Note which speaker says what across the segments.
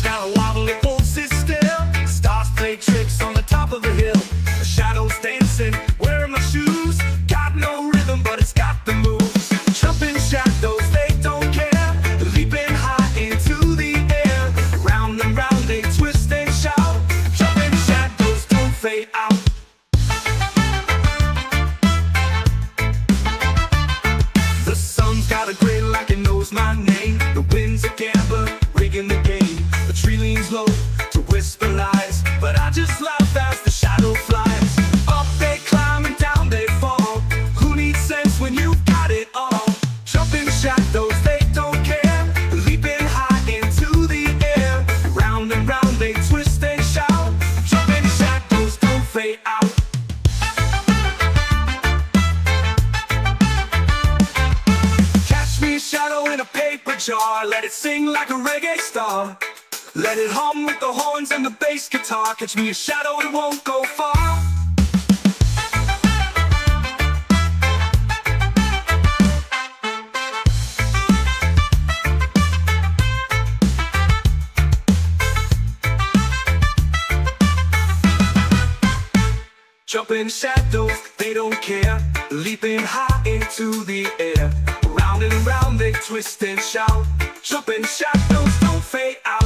Speaker 1: got a wobble, it won't sit still. Stars play tricks on the top of the hill. The shadows dancing, wearing my shoes. Got no rhythm, but it's got the moves. Jumping shadows, they don't care. Leaping high into the air. Round and round they twist and shout. Jumping shadows don't fade out. The sun's got a grin like it knows my name. The wind's a gambler, rigging the game. The tree leans low to whisper lies, but I just laugh as the shadow flies. Up they climb and down they fall. Who needs sense when you've got it all? Jumping shadows, they don't care. Leaping high into the air. Round and round they twist and shout. Jumping shadows don't fade out. Catch me a shadow in a paper jar. Let it sing like a reggae star. Let it hum with the horns and the bass guitar. Catch me a shadow, it won't go far. Jumping shadows, they don't care. Leaping high into the air. Round and round they twist and shout. Jumping shadows don't fade out.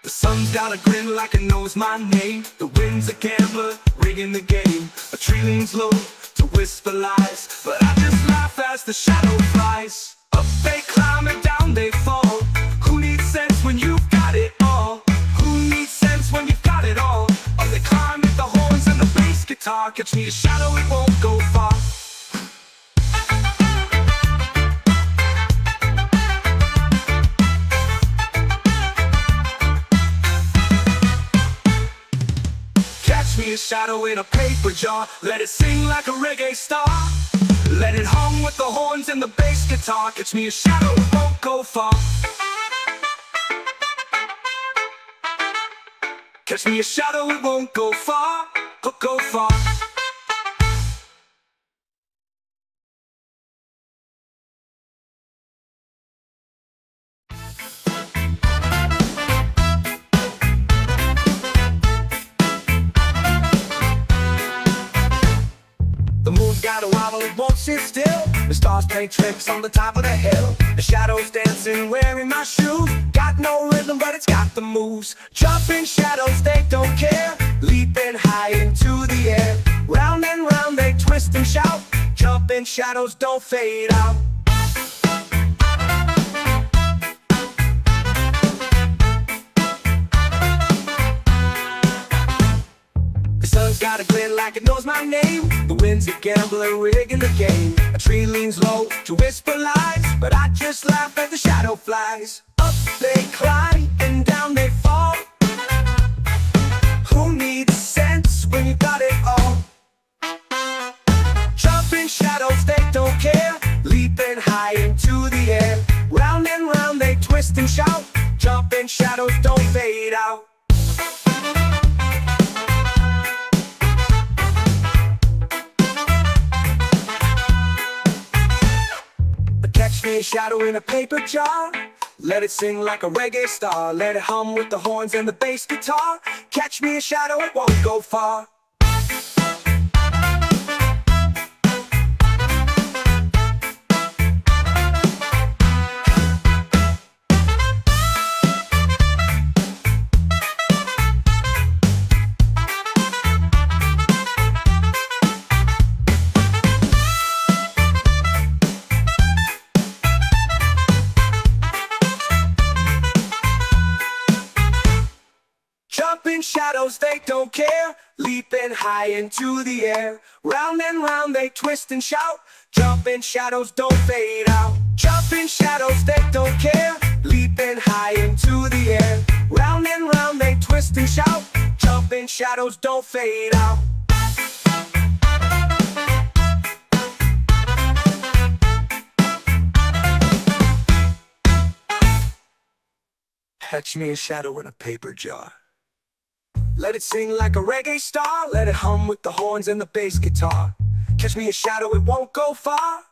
Speaker 1: The sun's got a grin like it knows my name. The wind's a gambler, rigging the game. A tree leans low to whisper lies, but I just laugh as the shadow flies. Up they climb and down they fall. Who needs sense when you've got it all? Who needs sense when you've got it all? Up they climb with the horns and the bass guitar. Catch me a shadow, it won't go far. Catch me a shadow in a paper jar. Let it sing like a reggae star. Let it hum with the horns and the bass guitar. Catch me a shadow, it won't go far. Catch me a shadow, it won't go far. Go far. The moon's got a wobble, it won't sit still. The stars play tricks on the top of the hill. The shadows dancing, wearing my shoes. Got no rhythm, but it's got the moves. Jumping shadows, they don't care. Leaping high into the air. Round and round they twist and shout. Jumping shadows don't fade out. The sun's got a grin like it knows my name. The wind's a gambler, rigging the game. A tree leans low to whisper lies, but I just laugh as the shadow flies. Up they climb and down they fall. Who needs sense when you got it all? Jumping shadows, they don't care. Leaping high into the air. Round and round they twist and shout. Jumping shadows don't fade out. Catch me a shadow in a paper jar. Let it sing like a reggae star. Let it hum with the horns and the bass guitar. Catch me a shadow, it won't go far. Jumping shadows, they don't care. Leaping high into the air. Round and round they twist and shout. Jumping shadows don't fade out. Jumping shadows, they don't care. Leaping high into the air. Round and round they twist and shout. Jumping shadows don't fade out. Catch me a shadow in a paper jar. Let it sing like a reggae star. Let it hum with the horns and the bass guitar. Catch me in shadow, it won't go far.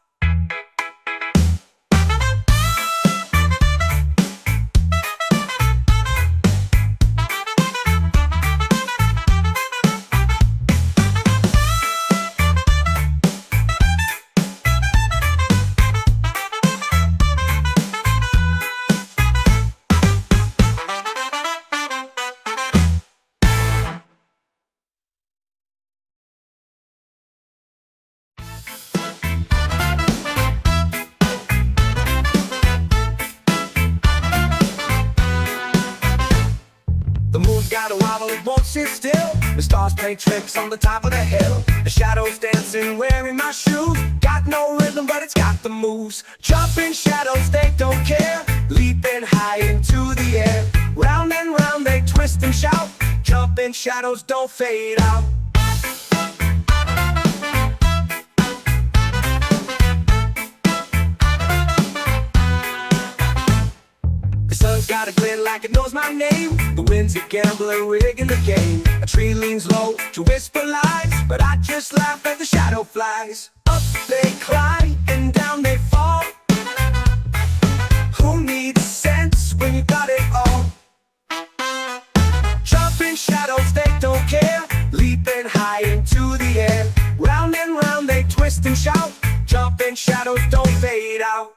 Speaker 1: The moon's got a wobble, it won't sit still. The stars play tricks on the top of the hill. The shadows dancing, wearing my shoes. Got no rhythm, but it's got the moves. Jumping shadows, they don't care. Leaping high into the air. Round and round, they twist and shout. Jumping shadows don't fade out. The sun's got a glint like it knows my name. The wind's a gambler, rigging the game. A tree leans low to whisper lies, but I just laugh at the shadow flies. Up they climb and down they fall. Who needs sense when you got it all? Jumping shadows, they don't care. Leaping high into the air. Round and round they twist and shout. Jumping shadows don't fade out.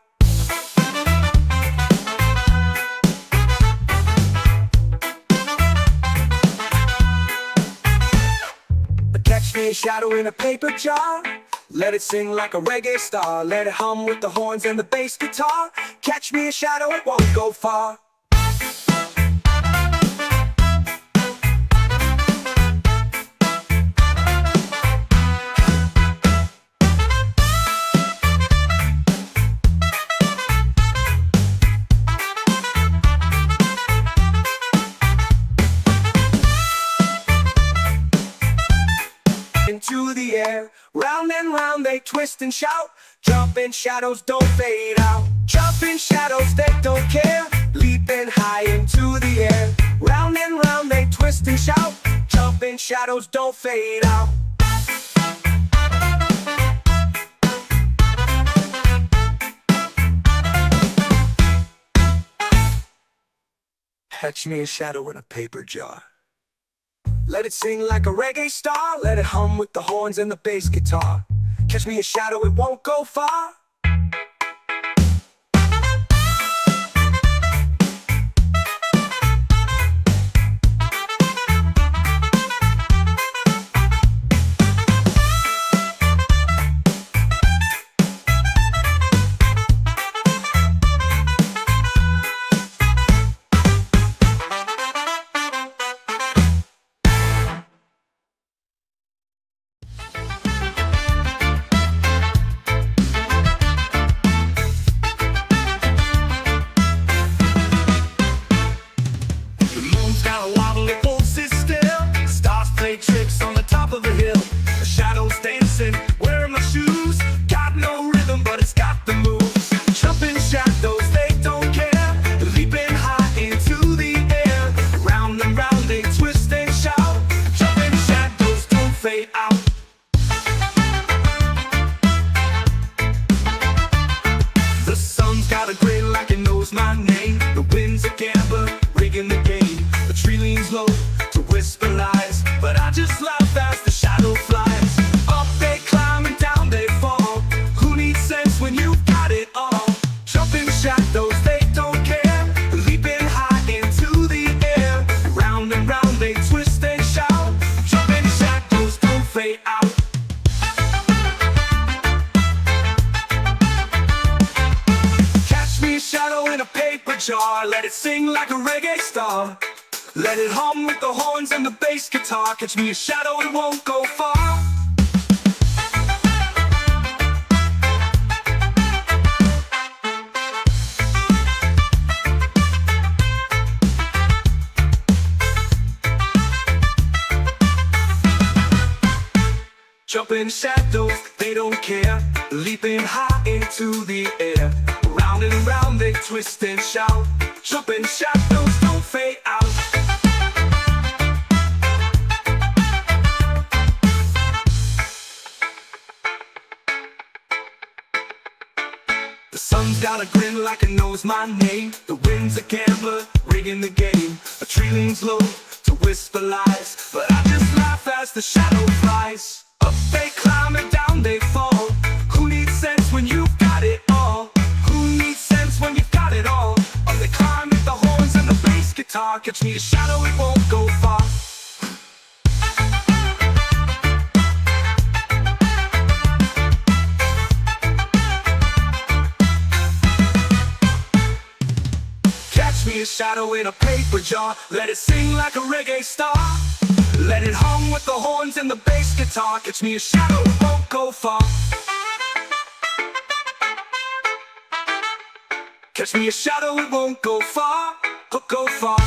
Speaker 1: Catch me a shadow in a paper jar. Let it sing like a reggae star. Let it hum with the horns and the bass guitar. Catch me a shadow, it won't go far. Into the air, round and round they twist and shout. Jumping shadows don't fade out. Jumping shadows, they don't care. Leaping high into the air. Round and round they twist and shout. Jumping shadows don't fade out. Catch me a shadow in a paper jar. Let it sing like a reggae star. Let it hum with the horns and the bass guitar. Catch me a shadow, it won't go far. Tricks on the top of the hill. The shadows dancing, wearing my shoes. Got no rhythm, but it's got the moves. Jumping shadows, they don't care. Leaping high into the air. Round and round they twist and shout. Jumping shadows don't fade out. The sun's got a grin like it knows my name. The wind's a gambler, rigging the game. The tree leans low to whisper lies, but I just laugh as the shadow flies. Up they climb and down they fall. Who needs sense when you've got it all? Jumping shadows, they don't care. Leaping high into the air. Round and round they twist and shout. Jumping shadows don't fade out. Catch me a shadow in a paper jar. Let it sing like a reggae star. Let it hum with the horns and the bass guitar. Catch me a shadow, it won't go far. Jumping shadows, they don't care. Leaping high into the air. Round and round they twist and shout. Jumping shadows don't fade out. The sun's got a grin like it knows my name. The wind's a gambler, rigging the game. A tree leans low to whisper lies, but I just laugh as the shadow flies. Up they climb and down they fall. Who needs sense when you've got it all? Who needs sense when you've got it all? Up they climb with the horns and the bass guitar. Catch me a shadow, it won't go far. Me a shadow in a paper jar. Let it sing like a reggae star. Let it hum with the horns and the bass guitar. Catch me a shadow, it won't go far. Catch me a shadow, it won't go far. Go far.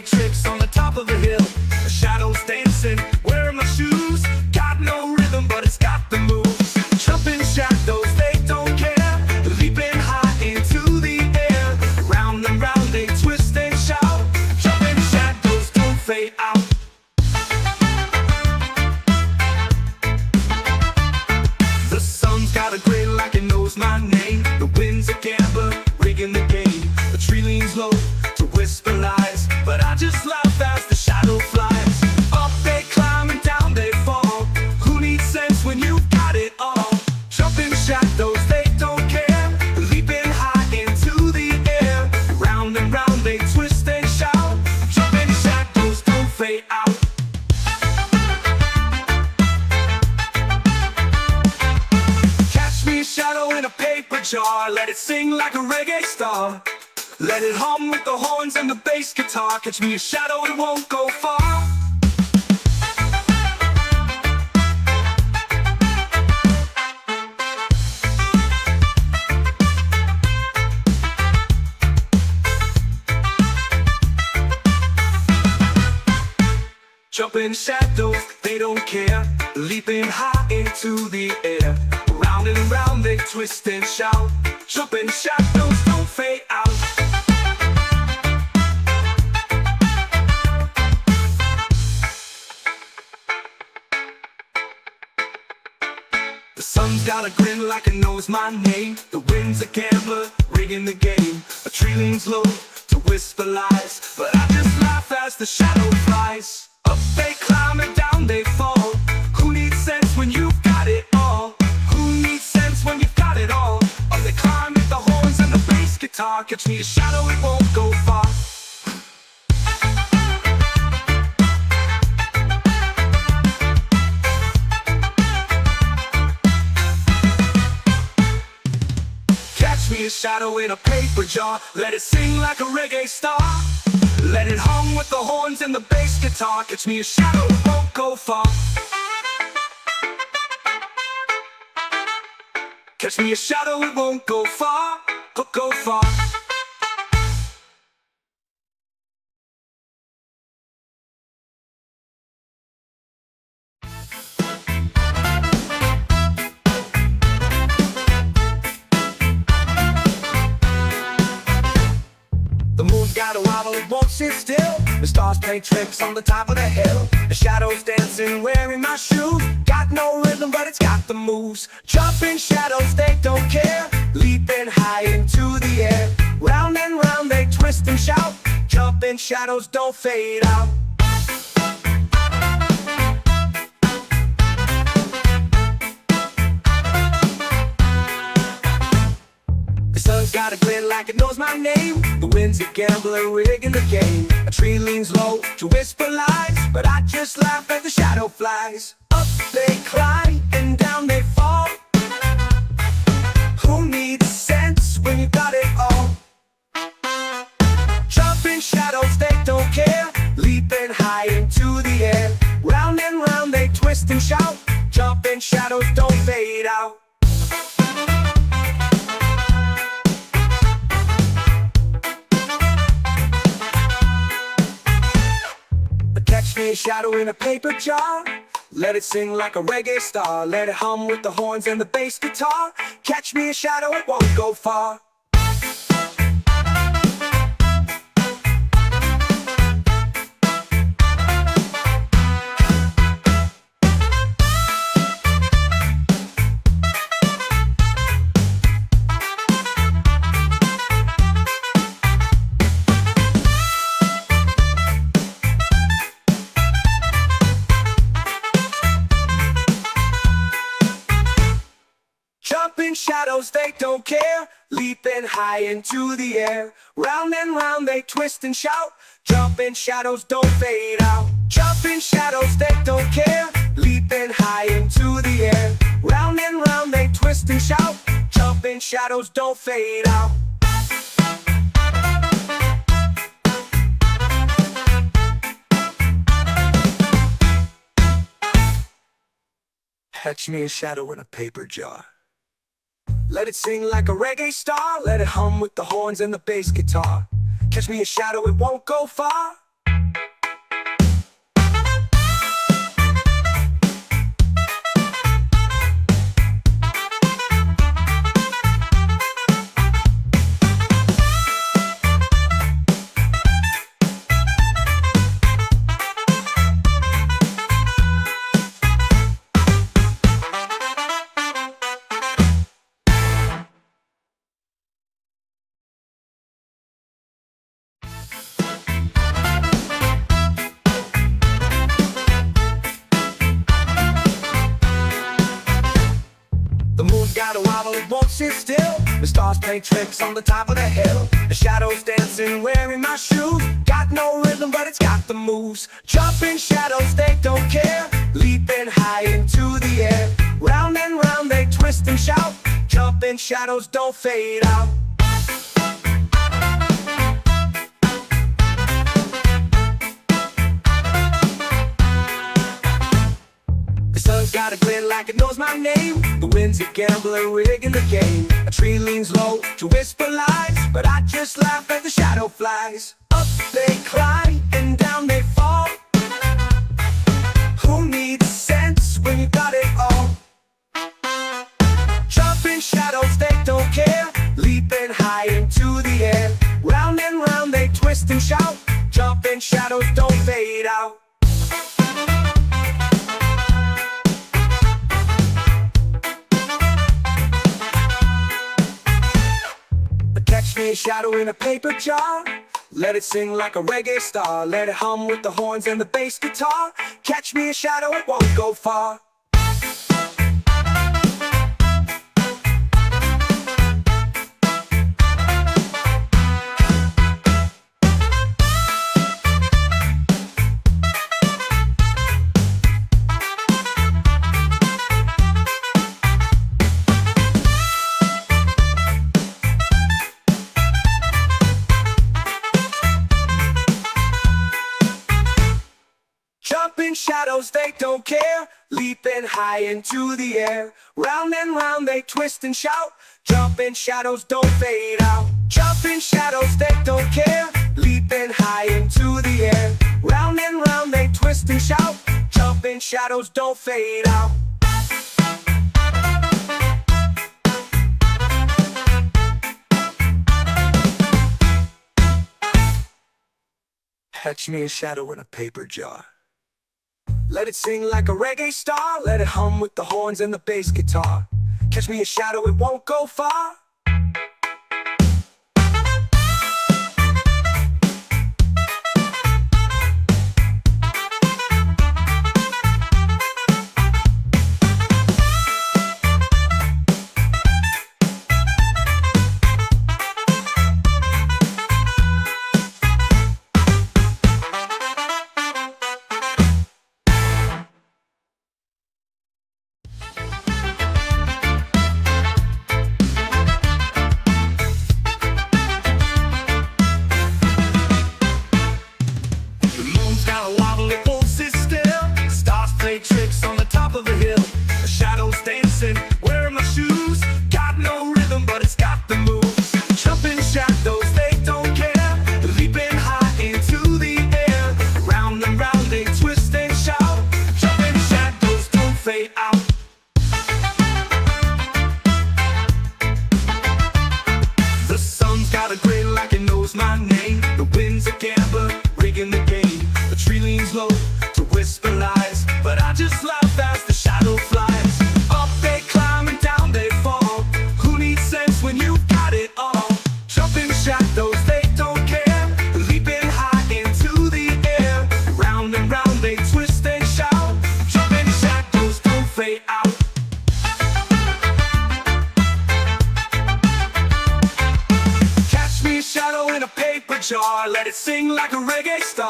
Speaker 1: Tricks on the top of the hill, the shadows dancing, wearing my shoes. Got no rhythm, but it's got the moves. Jumping shadows, they don't care. Leaping high into the air. Round and round they twist and shout. Jumping shadows don't fade out. The sun's got a grin like it knows my name. The wind's a gambler, rigging the game. The tree leans low to whisper lies, but I just laugh as the shadow flies. Up they climb and down they fall. Who needs sense when you've got it all? Jumping shadows, they don't care. Leaping high into the air. Round and round they twist and shout. Jumping shadows don't fade out. Catch me a shadow in a paper jar. Let it sing like a reggae star. Let it hum with the horns and the bass guitar. Catch me a shadow, it won't go far. Jumping shadows, they don't care. Leaping high into the air. Round and round they twist and shout. Jumping shadows don't fade out. The sun's got a grin like it knows my name. The wind's a gambler, rigging the game. A tree leans low to whisper lies, but I just laugh as the shadow flies. Up they climb and down they fall. Who needs sense when you've got it all? Who needs sense when you've got it all? Up they climb with the horns and the bass guitar. Catch me a shadow, it won't go far. Me a shadow in a paper jar. Let it sing like a reggae star. Let it hum with the horns and the bass guitar. Catch me a shadow, it won't go far. Catch me a shadow, it won't go far. Go far. Got a wobble, it won't sit still. The stars play tricks on the top of the hill. The shadows dancing, wearing my shoes. Got no rhythm, but it's got the moves. Jumping shadows, they don't care. Leaping high into the air. Round and round they twist and shout. Jumping shadows don't fade out. The sun's got a grin like it knows my name. The wind's a gambler, rigging the game. A tree leans low to whisper lies, but I just laugh as the shadow flies. Up they climb and down they fall. Who needs sense when you got it all? Jumping shadows, they don't care. Leaping high into the air. Round and round they twist and shout. Jumping shadows don't fade out. Catch me a shadow in a paper jar. Let it sing like a reggae star. Let it hum with the horns and the bass guitar. Catch me a shadow, it won't go far. Jumping shadows, they don't care. Leaping high into the air. Round and round they twist and shout. Jumping shadows don't fade out. Jumping shadows, they don't care. Leaping high into the air. Round and round they twist and shout. Jumping shadows don't fade out. Catch me a shadow in a paper jar. Let it sing like a reggae star. Let it hum with the horns and the bass guitar. Catch me a shadow, it won't go far. Got a wobble, it won't sit still. The stars play tricks on the top of the hill. The shadows dancing, wearing my shoes. Got no rhythm, but it's got the moves. Jumping shadows, they don't care. Leaping high into the air. Round and round they twist and shout. Jumping shadows don't fade out. The sun's got a glint like it knows my name. The wind's a gambler, rigging the game. A tree leans low to whisper lies, but I just laugh as the shadow flies. Up they climb and down they fall. Who needs sense when you got it all? Jumping shadows, they don't care. Leaping high into the air. Round and round they twist and shout. Jumping shadows don't fade out. Catch me a shadow in a paper jar. Let it sing like a reggae star. Let it hum with the horns and the bass guitar. Catch me a shadow, it won't go far. Jumping shadows, they don't care. Leaping high into the air. Round and round they twist and shout. Jumping shadows don't fade out. Jumping shadows, they don't care. Leaping high into the air. Round and round they twist and shout. Jumping shadows don't fade out. Catch me a shadow in a paper jar. Let it sing like a reggae star. Let it hum with the horns and the bass guitar. Catch me a shadow, it won't go far. Tricks on the top of the hill. The shadows dancing, wearing my shoes. Got no rhythm, but it's got the moves. Jumping shadows, they don't care. Leaping high into the air. Round and round they twist and shout. Jumping shadows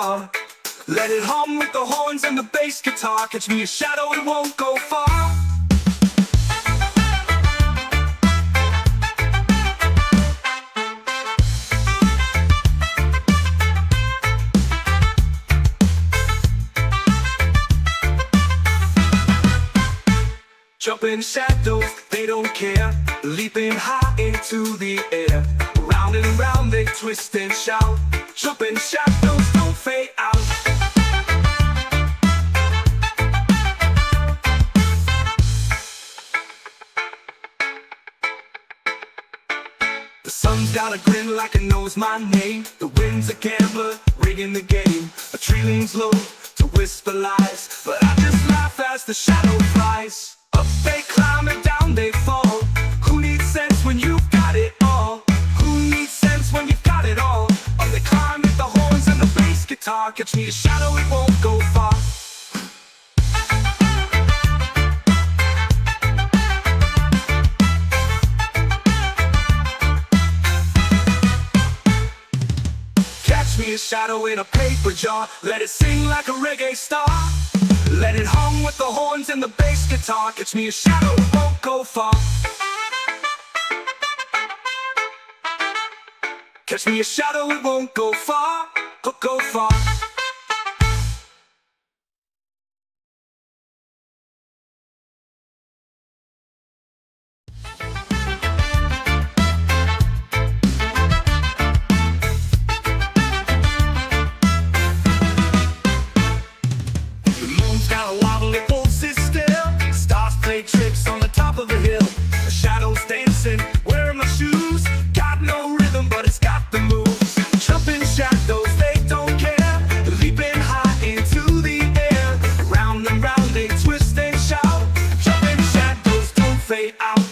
Speaker 1: star. Let it hum with the horns and the bass guitar. Catch me a shadow, it won't go far. Jumping shadows, they don't care. Leaping high into the air. Round and round they twist and shout. Jumping shadows don't fade out. The sun's got a grin like it knows my name. The wind's a gambler, rigging the game. A tree leans low to whisper lies, but I just laugh as the shadow flies. Up they climb and down they fall. Who needs sense when you've got it all? Who needs sense when you've got it all? Up they climb with the horns and the bass guitar. Catch me a shadow, it won't go far. Catch me a shadow in a paper jar. Let it sing like a reggae star. Let it hum with the horns and the bass guitar. Catch me a shadow, it won't go far. Catch me a shadow, it won't go far. Go far. Tricks on the top of the hill. The shadows dancing, wearing my shoes. Got no rhythm, but it's got the moves. Jumping shadows, they don't care. Leaping high into the air. Round and round they twist and shout. Jumping shadows don't fade out.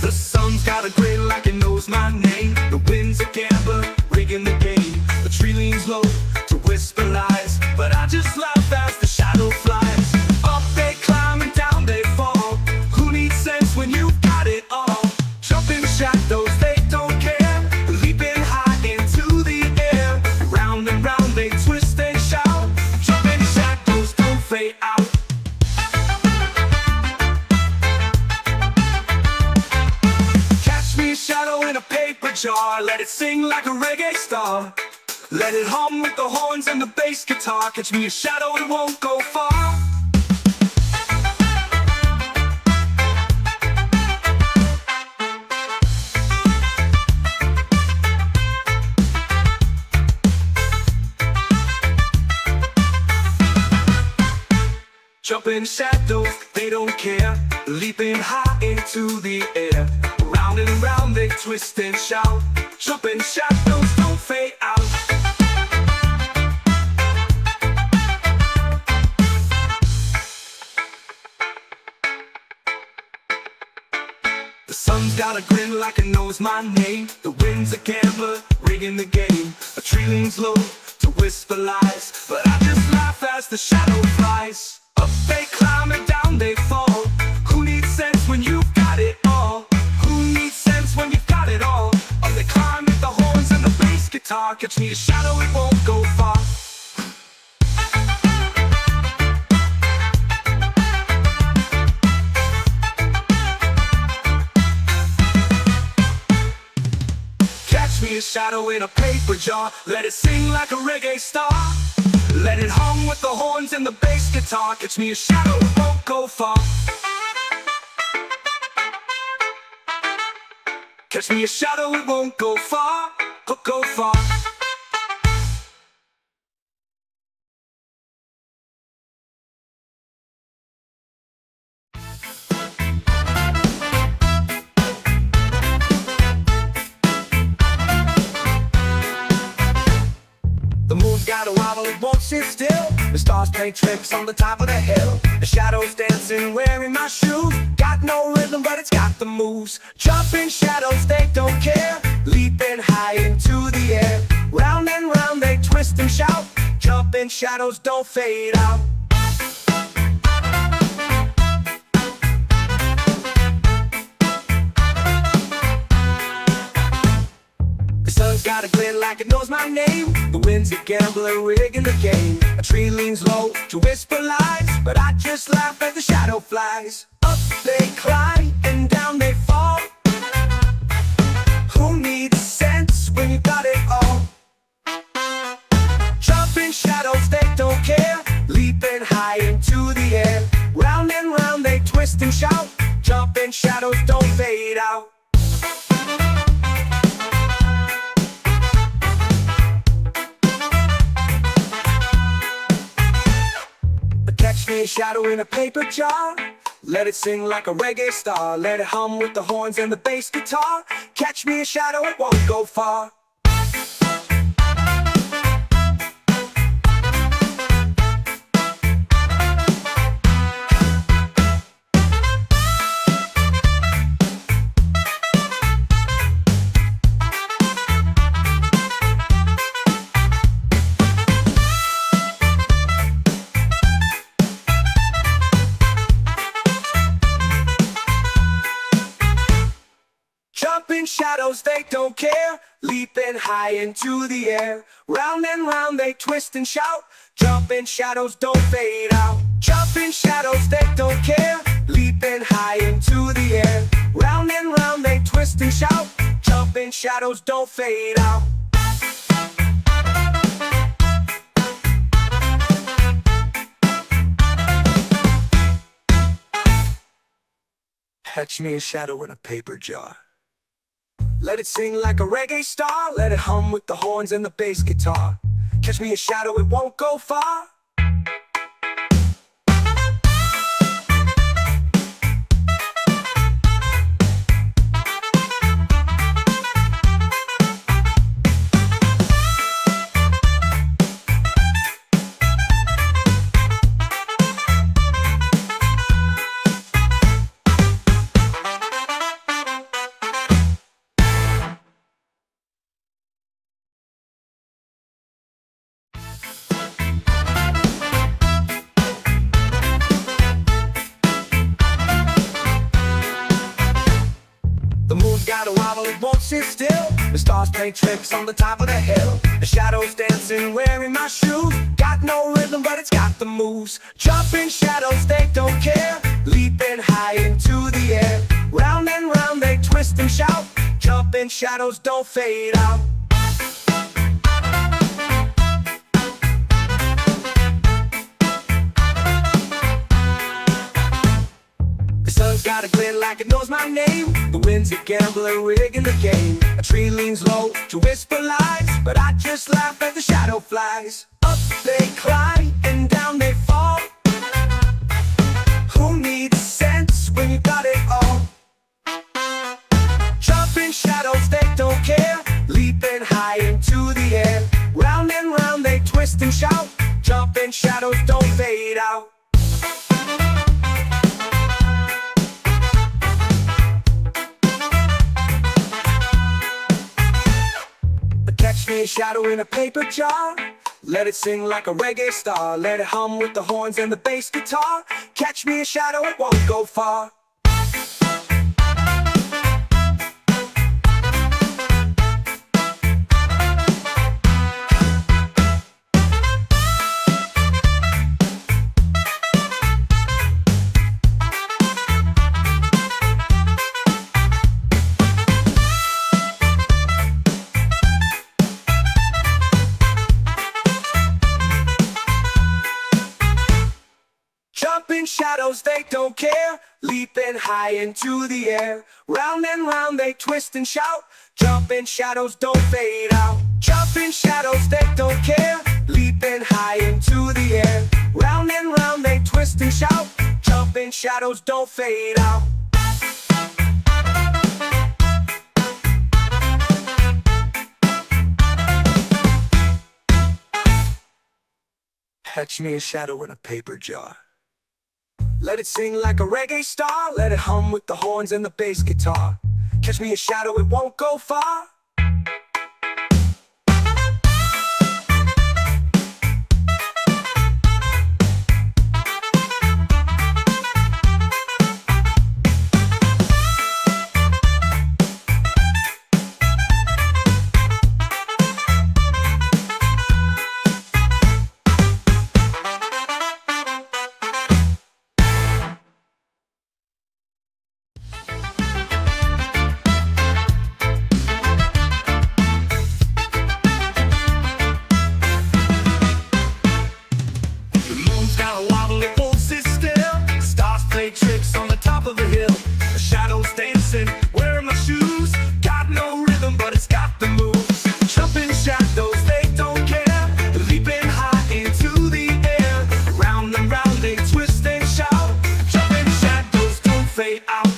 Speaker 1: The sun's got a grin like it knows my name. The wind's a gambler, rigging the game. The tree leans low to whisper lies, but I just laugh as the shadow flies. Up they climb and down they fall. Who needs sense when you've got it all? Jumping shadows, they don't care. Leaping high into the air. Round and round they twist and shout. Jumping shadows don't fade out. Catch me a shadow in a paper jar. Let it sing like a reggae star. Let it hum with the horns and the bass guitar. Catch me a shadow, it won't go far. Jumping shadows, they don't care. Leaping high into the air. Round and round they twist and shout. Jumping shadows don't fade out. The sun's got a grin like it knows my name. The wind's a gambler, rigging the game. A tree leans low to whisper lies, but I just laugh as the shadow flies. Up they climb and down they fall. Who needs sense when you've got it all? Who needs sense when you've got it all? Up they climb with the horns and the bass guitar. Catch me a shadow, it won't go far. Catch me a shadow in a paper jar. Let it sing like a reggae star. Let it hum with the horns and the bass guitar. Catch me a shadow, it won't go far. Catch me a shadow, it won't go far. Go far. The moon's got a wobble, it won't sit still. The stars play tricks on the top of the hill. The shadows dancing, wearing my shoes. Got no rhythm, but it's got the moves. Jumping shadows, they don't care. Leaping high into the air. Round and round they twist and shout. Jumping shadows don't fade out. sun's got a glint like it knows my name. The wind's a gambler rigging the game. A tree leans low to whisper lies, but I just laugh as the shadow flies. Up they climb and down they fall. Who needs sense when you got it all? Jumping shadows, they don't care. Leaping high into the air. Round and round they twist and shout. Jumping shadows don't fade out. Catch me a shadow in a paper jar. Let it sing like a reggae star. Let it hum with the horns and the bass guitar. Catch me a shadow, it won't go far. Jumping shadows, they don't care. Leaping high into the air. Round and round they twist and shout. Jumping shadows don't fade out. Jumping shadows, they don't care. Leaping high into the air. Round and round they twist and shout. Jumping shadows don't fade out. Catch me a shadow in a paper jar. Let it sing like a reggae star. Let it hum with the horns and the bass guitar. Catch me a shadow, it won't go far. The moon's got a wobble, it won't sit still. The stars play tricks on the top of the hill. The shadows dancing, wearing my shoes. Got no rhythm, but it's got the moves. Jumping shadows, they don't care. Leaping high into the air. Round and round they twist and shout. Jumping shadows don't fade out. The sun's got a glint like it knows my name. The wind's a gambler rigging the game. A tree leans low to whisper lies, but I just laugh as the shadow flies. Up they climb and down they fall. Who needs sense when you got it all? Jumping shadows, they don't care. Leaping high into the air. Round and round they twist and shout. Jumping shadows don't fade out. Catch me a shadow in a paper jar. Let it sing like a reggae star. Let it hum with the horns and the bass guitar. Catch me a shadow, it won't go far. Jumping shadows, they don't care. Leaping high into the air. Round and round they twist and shout. Jumping shadows don't fade out. Jumping shadows, they don't care. Leaping high into the air. Round and round they twist and shout. Jumping shadows don't fade out. Catch me a shadow in a paper jar. Let it sing like a reggae star. Let it hum with the horns and the bass guitar. Catch me a shadow, it won't go far. it's got the moves. Jumping shadows, they don't care. Leaping high into the air. Round and round they twist and shout. Jumping shadows don't fade out.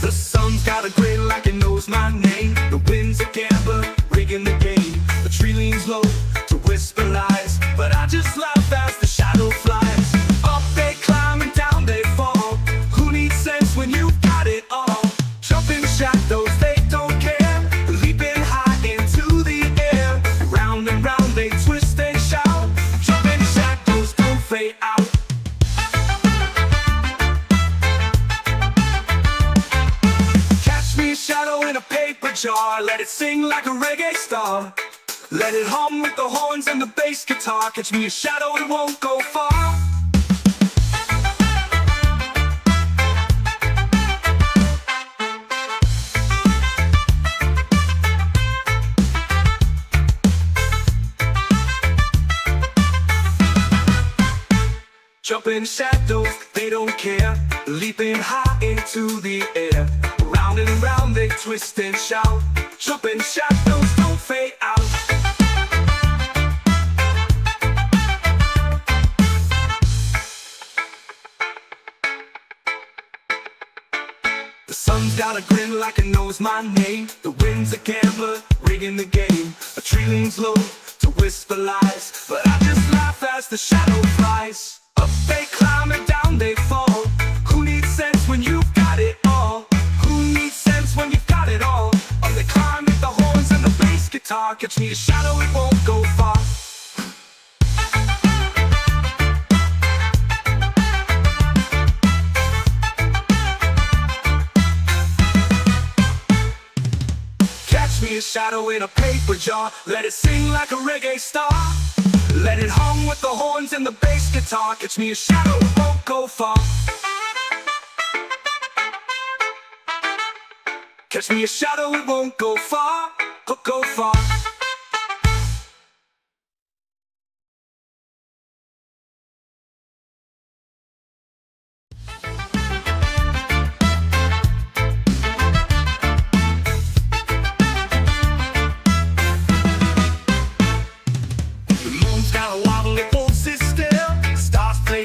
Speaker 1: The sun's got a grin like it knows my name. The wind's a gambler, rigging the game. The tree leans low to whisper lies, but I just laugh as the shadow flies. Up they climb and down they fall. Who needs sense when you've got it all? Jumping shadows, they don't care. Leaping high into the air. Round and round they twist and shout. Jumping shadows don't fade out. Catch me a shadow in a paper jar. Let it sing like a reggae star. Let it hum with the horns and the bass guitar. Catch me a shadow, it won't go far. Jumping shadows, they don't care. Leaping high into the air. Round and round they twist and shout. Jumping shadows don't fade out. The sun's got a grin like it knows my name. The wind's a gambler, rigging the game. A tree leans low to whisper lies, but I just laugh as the shadow flies. Up they climb and down they fall. Who needs sense when you've got it all? Who needs sense when you've got it all? Up they climb with the horns and the bass guitar. Catch me a shadow, it won't go far. Catch me a shadow in a paper jar. Let it sing like a reggae star. Let it hum with the horns and the bass guitar. Catch me a shadow, it won't go far. Catch me a shadow, it won't go far. Go far.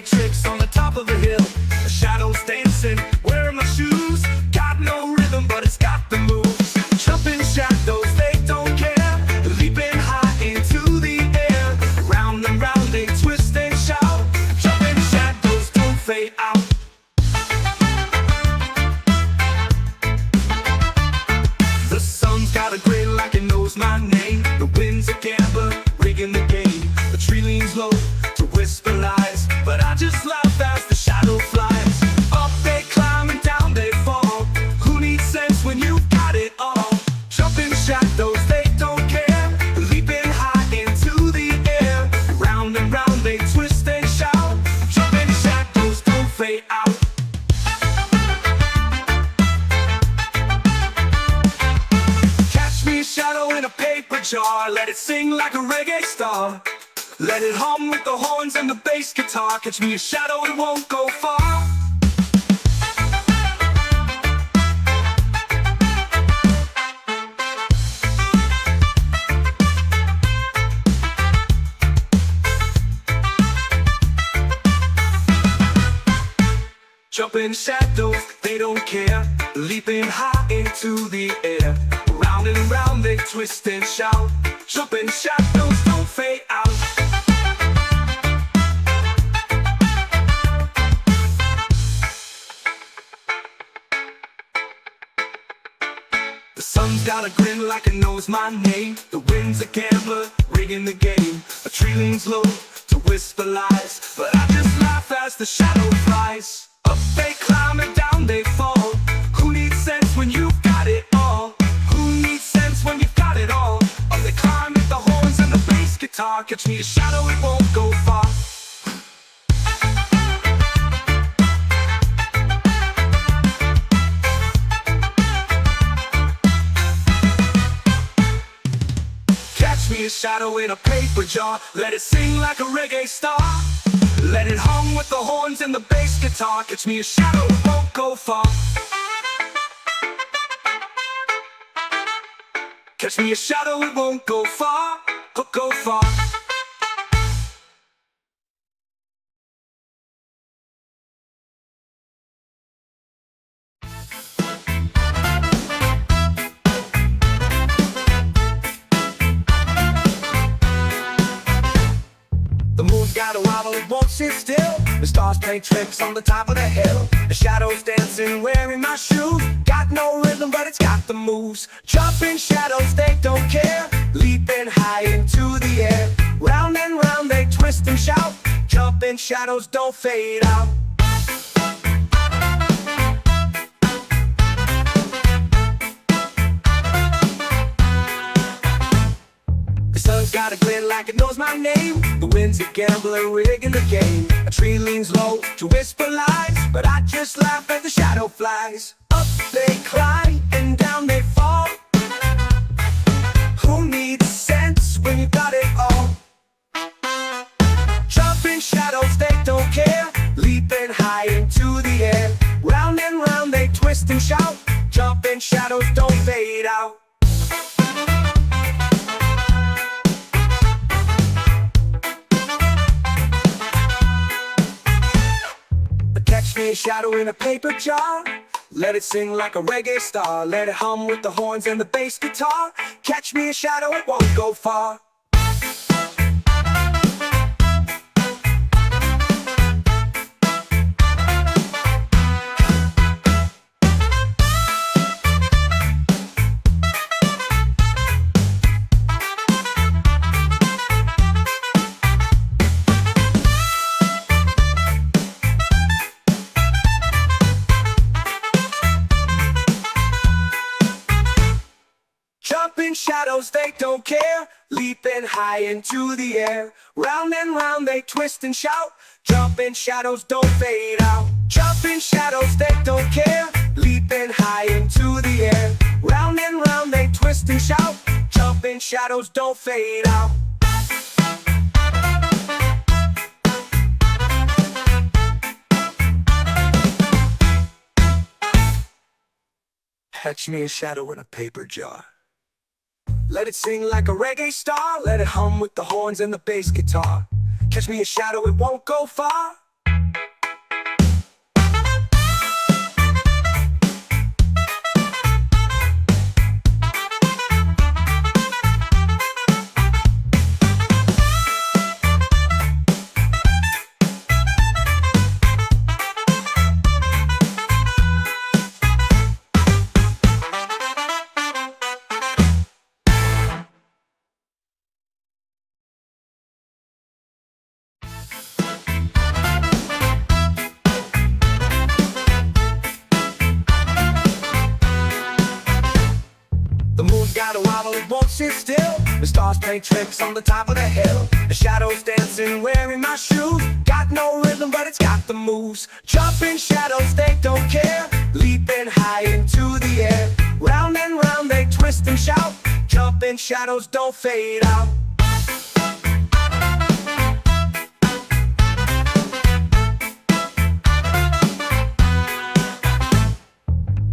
Speaker 1: Tricks on the top of the hill. The shadows dancing, wearing my shoes. Got no rhythm, but it's got the moves. Jumping shadows, they don't care. Leaping high into the air. Round and round they twist and shout. Jumping shadows don't fade out. The sun's got a grin like it knows my name. The wind's a gambler, rigging the game. The tree leans low to whisper lies, but I just laugh as the shadow flies. Up they climb and down they fall. Who needs sense when you've got it all? Jumping shadows, they don't care. Leaping high into the air. Round and round they twist and shout. Jumping shadows don't fade out. Catch me a shadow in a paper jar. Let it sing like a reggae star. Let it hum with the horns and the bass guitar. Catch me a shadow, it won't go far. Jumping shadows, they don't care. Leaping high into the air. Round and round they twist and shout. Jumping shadows don't fade out. The sun's got a grin like it knows my name. The wind's a gambler, rigging the game. A tree leans low to whisper lies, but I just laugh as the shadow flies. Up they climb and down they fall. Who needs sense when you've got it all? Who needs sense when you've got it all? Up they climb with the horns and the bass guitar. Catch me a shadow, it won't go far. Catch me a shadow in a paper jar. Let it sing like a reggae star. Let it hum with the horns and the bass guitar. Catch me a shadow, it won't go far. Catch me a shadow, it won't go far, go far. The moon's got a wobble, it won't sit still. The stars play tricks on the top of the hill. The shadows dancing, wearing my shoes. Got no rhythm, but it's got the moves. Jumping shadows, they don't care. Leaping high into the air. Round and round they twist and shout. Jumping shadows don't fade out. The sun's got a glint like it knows my name. The wind's a gambler rigging the game. A tree leans low to whisper lies, but I just laugh as the shadow flies. Up they climb and down they fall. Who needs sense when you got it all? Jumping shadows, they don't care. Leaping high into the air. Round and round they twist and shout. Jumping shadows don't fade out. Catch me a shadow in a paper jar. Let it sing like a reggae star. Let it hum with the horns and the bass guitar. Catch me a shadow, it won't go far. Jumping shadows, they don't care. Leaping high into the air. Round and round they twist and shout. Jumping shadows don't fade out. Jumping shadows, they don't care. Leaping high into the air. Round and round they twist and shout. Jumping shadows don't fade out. Catch me a shadow in a paper jar. Let it sing like a reggae star. Let it hum with the horns and the bass guitar. Catch me a shadow, it won't go far. Got a wobble, it won't sit still. The stars play tricks on the top of the hill. The shadows dancing, wearing my shoes. Got no rhythm, but it's got the moves. Jumping shadows, they don't care. Leaping high into the air. Round and round they twist and shout. Jumping shadows don't fade out.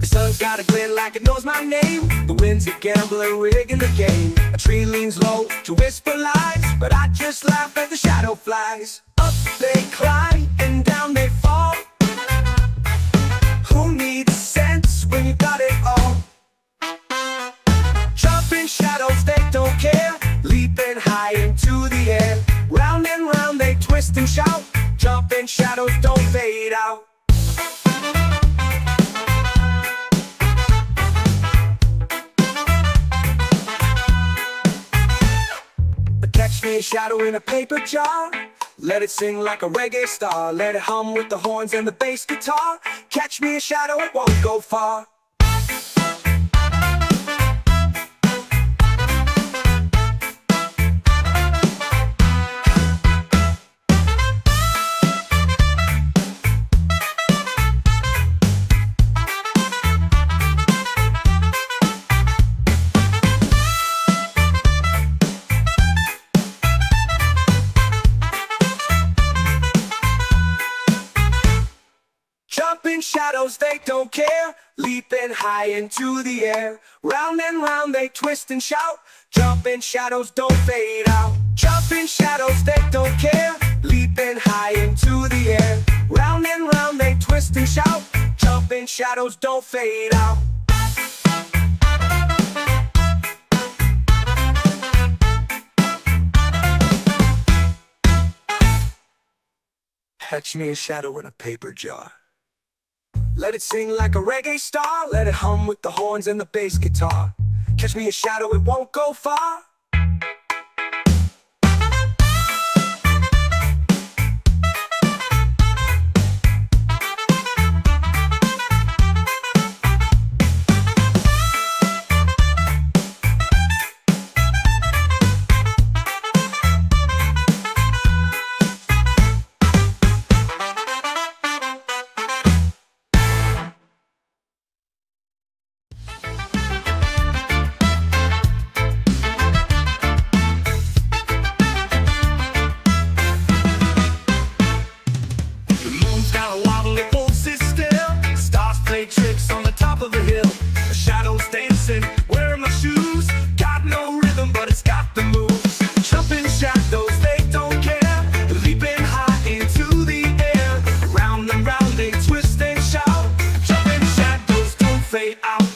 Speaker 1: The sun's got a glint like it knows my name. The wind's a gambler rigging the game. A tree leans low to whisper lies, but I just laugh as the shadow flies. Up they climb and down they fall. Who needs sense when you got it all? Jumping shadows, they don't care. Leaping high into the air. Round and round they twist and shout. Jumping shadows don't fade out. Catch me a shadow in a paper jar. Let it sing like a reggae star. Let it hum with the horns and the bass guitar. Catch me a shadow, it won't go far. Jumping shadows, they leaping high into the air. Round and round they twist and shout, jumping shadows don't fade out. Jumping shadows they don't care, leaping high into the air. Round and round they twist and shout, jumping shadows don't fade out. Catch me a shadow in a paper jar. Let it sing like a reggae star. Let it hum with the horns and the bass guitar. Catch me a shadow, it won't go far. Tricks on the top of a hill, the shadows dancing, wearing my shoes. Got no rhythm, but it's got the moves. Jumping shadows, they don't care, leaping high into the air. Round and round they twist and shout, jumping shadows don't fade out.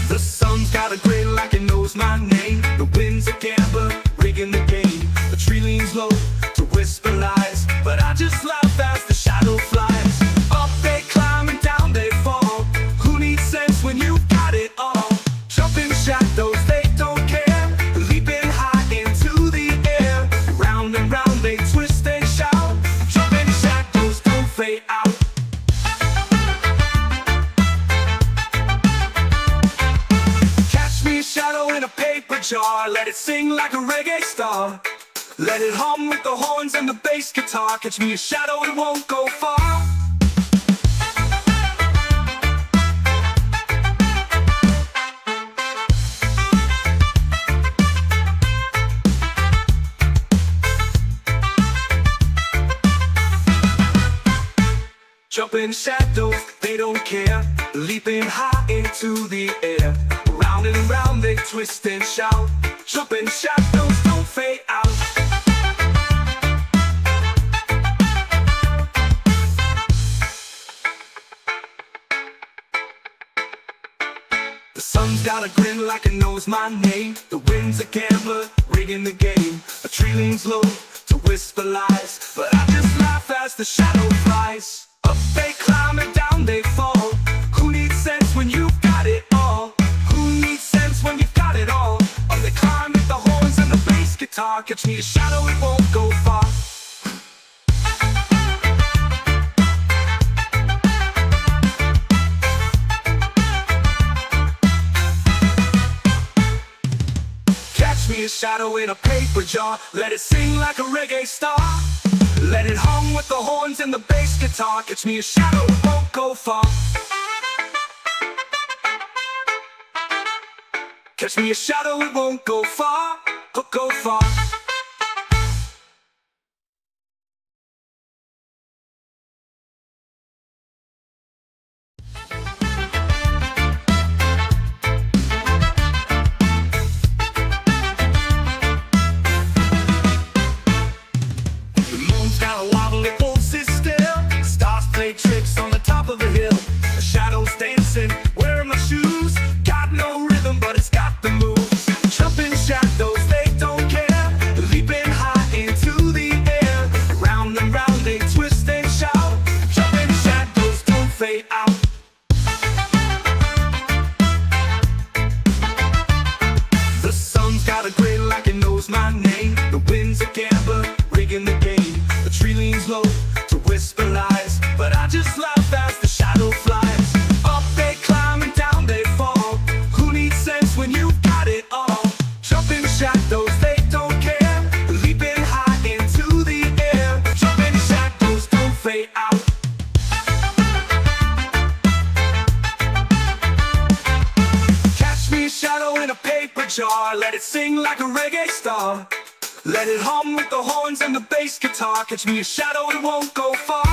Speaker 1: The sun's got a grin like it knows my name. The wind's a gambler, rigging the game. The tree leans low to whisper lies, but I just laugh as the shadow flies. Up they climb and down they fall. Who needs sense when you've got it all? Jumping shadows, they don't care, leaping high into the air. Round and round they twist and shout, jumping shadows don't fade out. Catch me a shadow in a paper jar. Let it sing like a reggae star. Let it hum with the horns and the bass guitar. Catch me a shadow, it won't go far. Jumping shadows, they don't care, leaping high into the air. Round and round they twist and shout, jumping shadows don't fade out. The sun's got a grin like it knows my name. The wind's a gambler, rigging the game. A tree leans low to whisper lies, but I just laugh as the shadow flies. Up they climb and down they fall. Who needs sense when you've got it all? Who needs sense when you've got it all? Up they climb with the horns and the bass guitar. Catch me a shadow, it won't go far. Catch me a shadow in a paper jar. Let it sing like a reggae star. Let it hum with the horns and the bass guitar. Catch me a shadow, it won't go far. Catch me a shadow, it won't go far. Go far. Tricks on the top of a hill, the shadows dancing, wearing my shoes. Got no rhythm, but it's got the moves. Jumping shadows, they don't care, leaping high into the air. Round and round they twist and shout, jumping shadows don't fade out. The sun's got a grin like it knows my name. The wind's a gambler, rigging the game. The tree leans low to whisper lies, but I just laugh as the shadow flies. Up they climb and down they fall. Who needs sense when you've got it all? Jumping shadows, they don't care, leaping high into the air. Jumping shadows don't fade out. Catch me a shadow in a paper jar. Let it sing like a reggae star. Let it hum with the horns and the bass guitar. Catch me a shadow, it won't go far.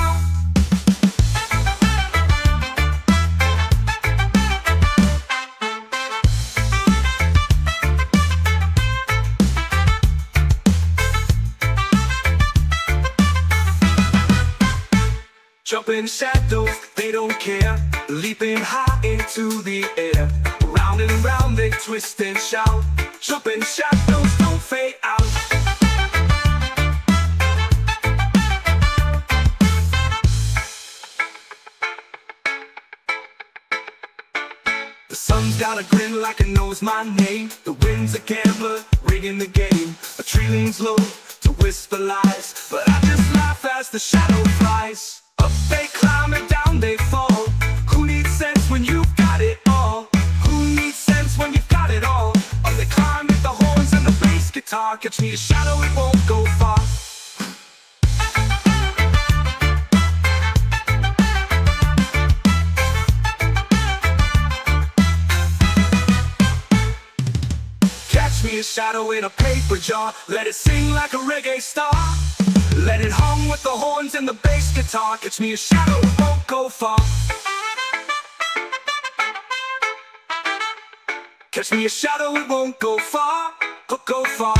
Speaker 1: Jumping shadows, they don't care. Leaping high into the air. Round and round they twist and shout. Jumping shadows don't fade out. The sun's got a grin like it knows my name. The wind's a gambler, rigging the game. A tree leans low to whisper lies, but I just laugh as the shadow flies. Up they climb and down they fall. Who needs sense when you've got it all? Who needs sense when you've got it all? Up they climb with the horns and the bass guitar. Catch me a shadow, it won't go far. Catch me a shadow in a paper jar. Let it sing like a reggae star. Let it hum with the horns and the bass guitar. Catch me a shadow, it won't go far. Catch me a shadow, it won't go far. Go far.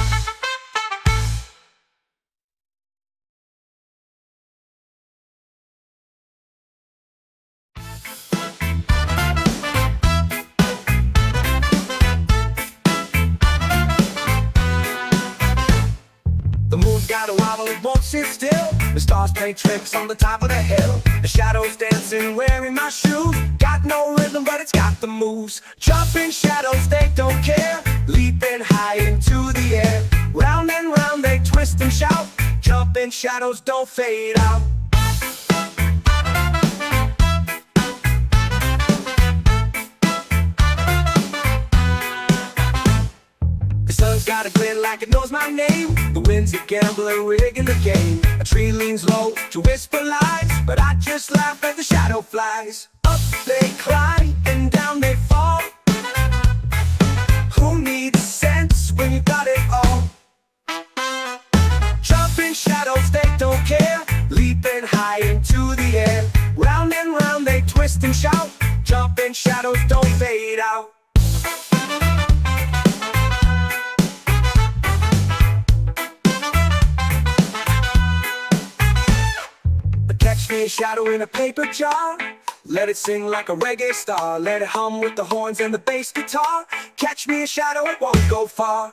Speaker 1: The moon's got a wobble, it won't sit still. The stars play tricks on the top of the hill. The shadows dancing, wearing my shoes. Got no rhythm, but it's got the moves. Jumping shadows, they don't care. Leaping high into the air. Round and round they twist and shout. Jumping shadows don't fade out. The sun's got a glint like it knows my name. The wind's a gambler, rigging the game. A tree leans low to whisper lies, but I just laugh as the shadow flies. Up they climb and down they fall. Who needs sense when you got it all? Jumping shadows, they don't care. Leaping high into the air. Round and round they twist and shout. Jumping shadows don't fade out. Catch me a shadow in a paper jar. Let it sing like a reggae star. Let it hum with the horns and the bass guitar. Catch me a shadow, it won't go far.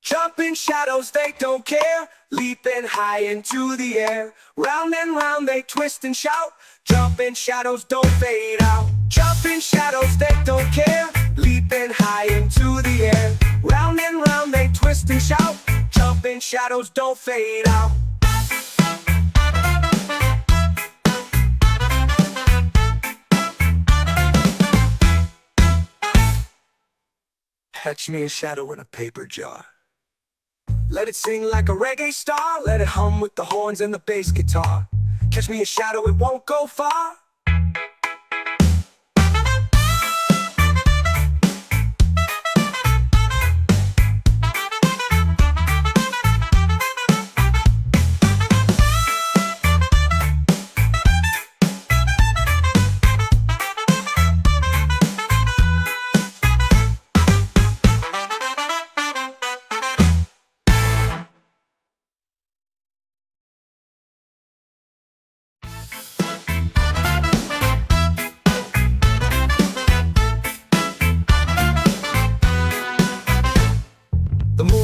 Speaker 1: Jumping shadows, they don't care. Leaping high into the air. Round and round they twist and shout. Jumping shadows don't fade out. Jumping shadows, they don't care. Leaping high into the air. Round and round they twist and shout. Jumping shadows don't fade out. Catch me a shadow in a paper jar. Let it sing like a reggae star. Let it hum with the horns and the bass guitar. Catch me a shadow, it won't go far.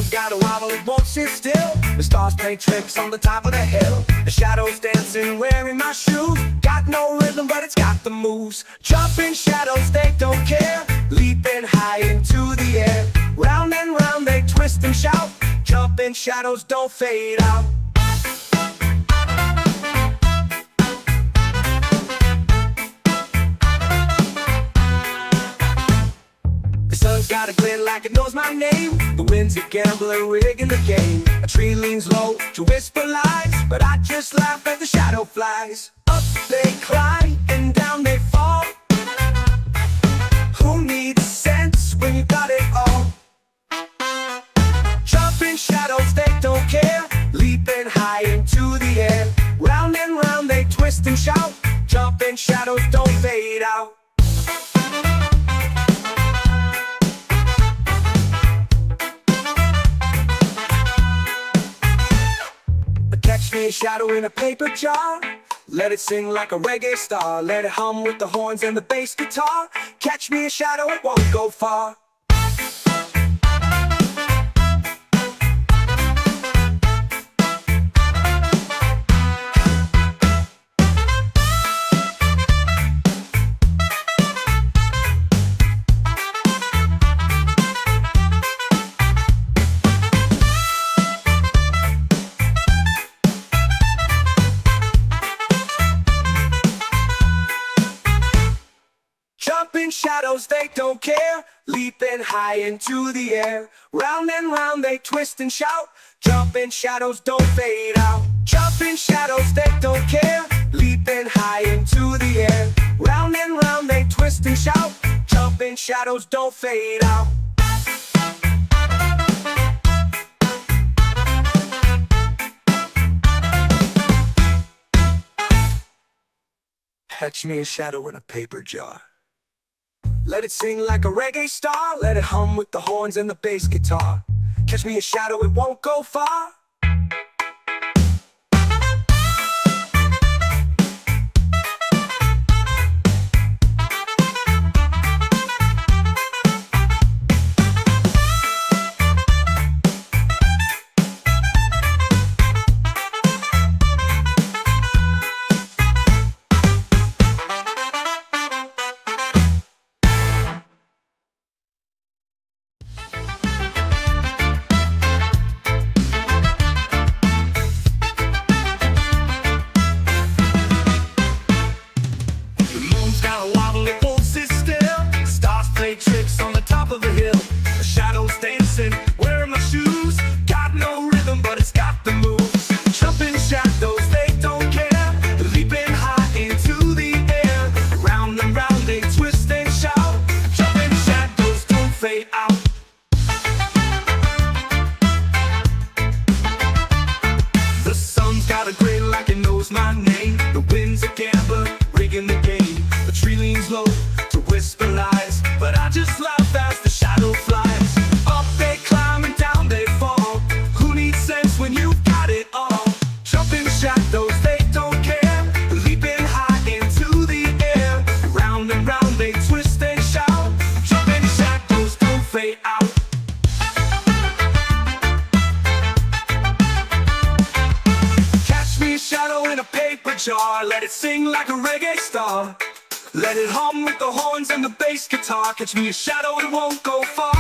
Speaker 1: Got a wobble, it won't sit still. The stars play tricks on the top of the hill. The shadows dancing, wearing my shoes. Got no rhythm, but it's got the moves. Jumping shadows, they don't care. Leaping high into the air. Round and round they twist and shout. Jumping shadows don't fade out. got a grin like it knows my name. The wind's a gambler rigging the game. A tree leans low to whisper lies, but I just laugh as the shadow flies. Up they climb and down they fall. Who needs sense when you got it all? Jumping shadows, they don't care. Leaping high into the air. Round and round they twist and shout. Jumping shadows don't fade out. Catch me a shadow in a paper jar. Let it sing like a reggae star. Let it hum with the horns and the bass guitar. Catch me a shadow, it won't go far. Jumping shadows, they don't care. Leaping high into the air. Round and round they twist and shout. Jumping shadows don't fade out. Jumping shadows, they don't care. Leaping high into the air. Round and round they twist and shout. Jumping shadows don't fade out. Catch me a shadow in a paper jar. Let it sing like a reggae star. Let it hum with the horns and the bass guitar. Catch me a shadow, it won't go far. Tricks on the top of the hill. The shadows dancing, wearing my shoes. Got no rhythm, but it's got the moves. Jumping shadows, they don't care. Leaping high into the air. Round and round they twist and shout. Jumping shadows don't fade out. The sun's got a grin like it knows my name. The wind's a gambler, rigging the game. The tree leans low to whisper lies, but I just laugh as the shadow flies. Up they climb and down they fall. Who needs sense when you've got it all? Jumping shadows, they don't care. Leaping high into the air. Round and round they twist and shout. Jumping shadows don't fade out. Catch me a shadow in a paper jar. Let it sing like a reggae star. Let it hum with the horns and the bass guitar. Catch me a shadow, it won't go far.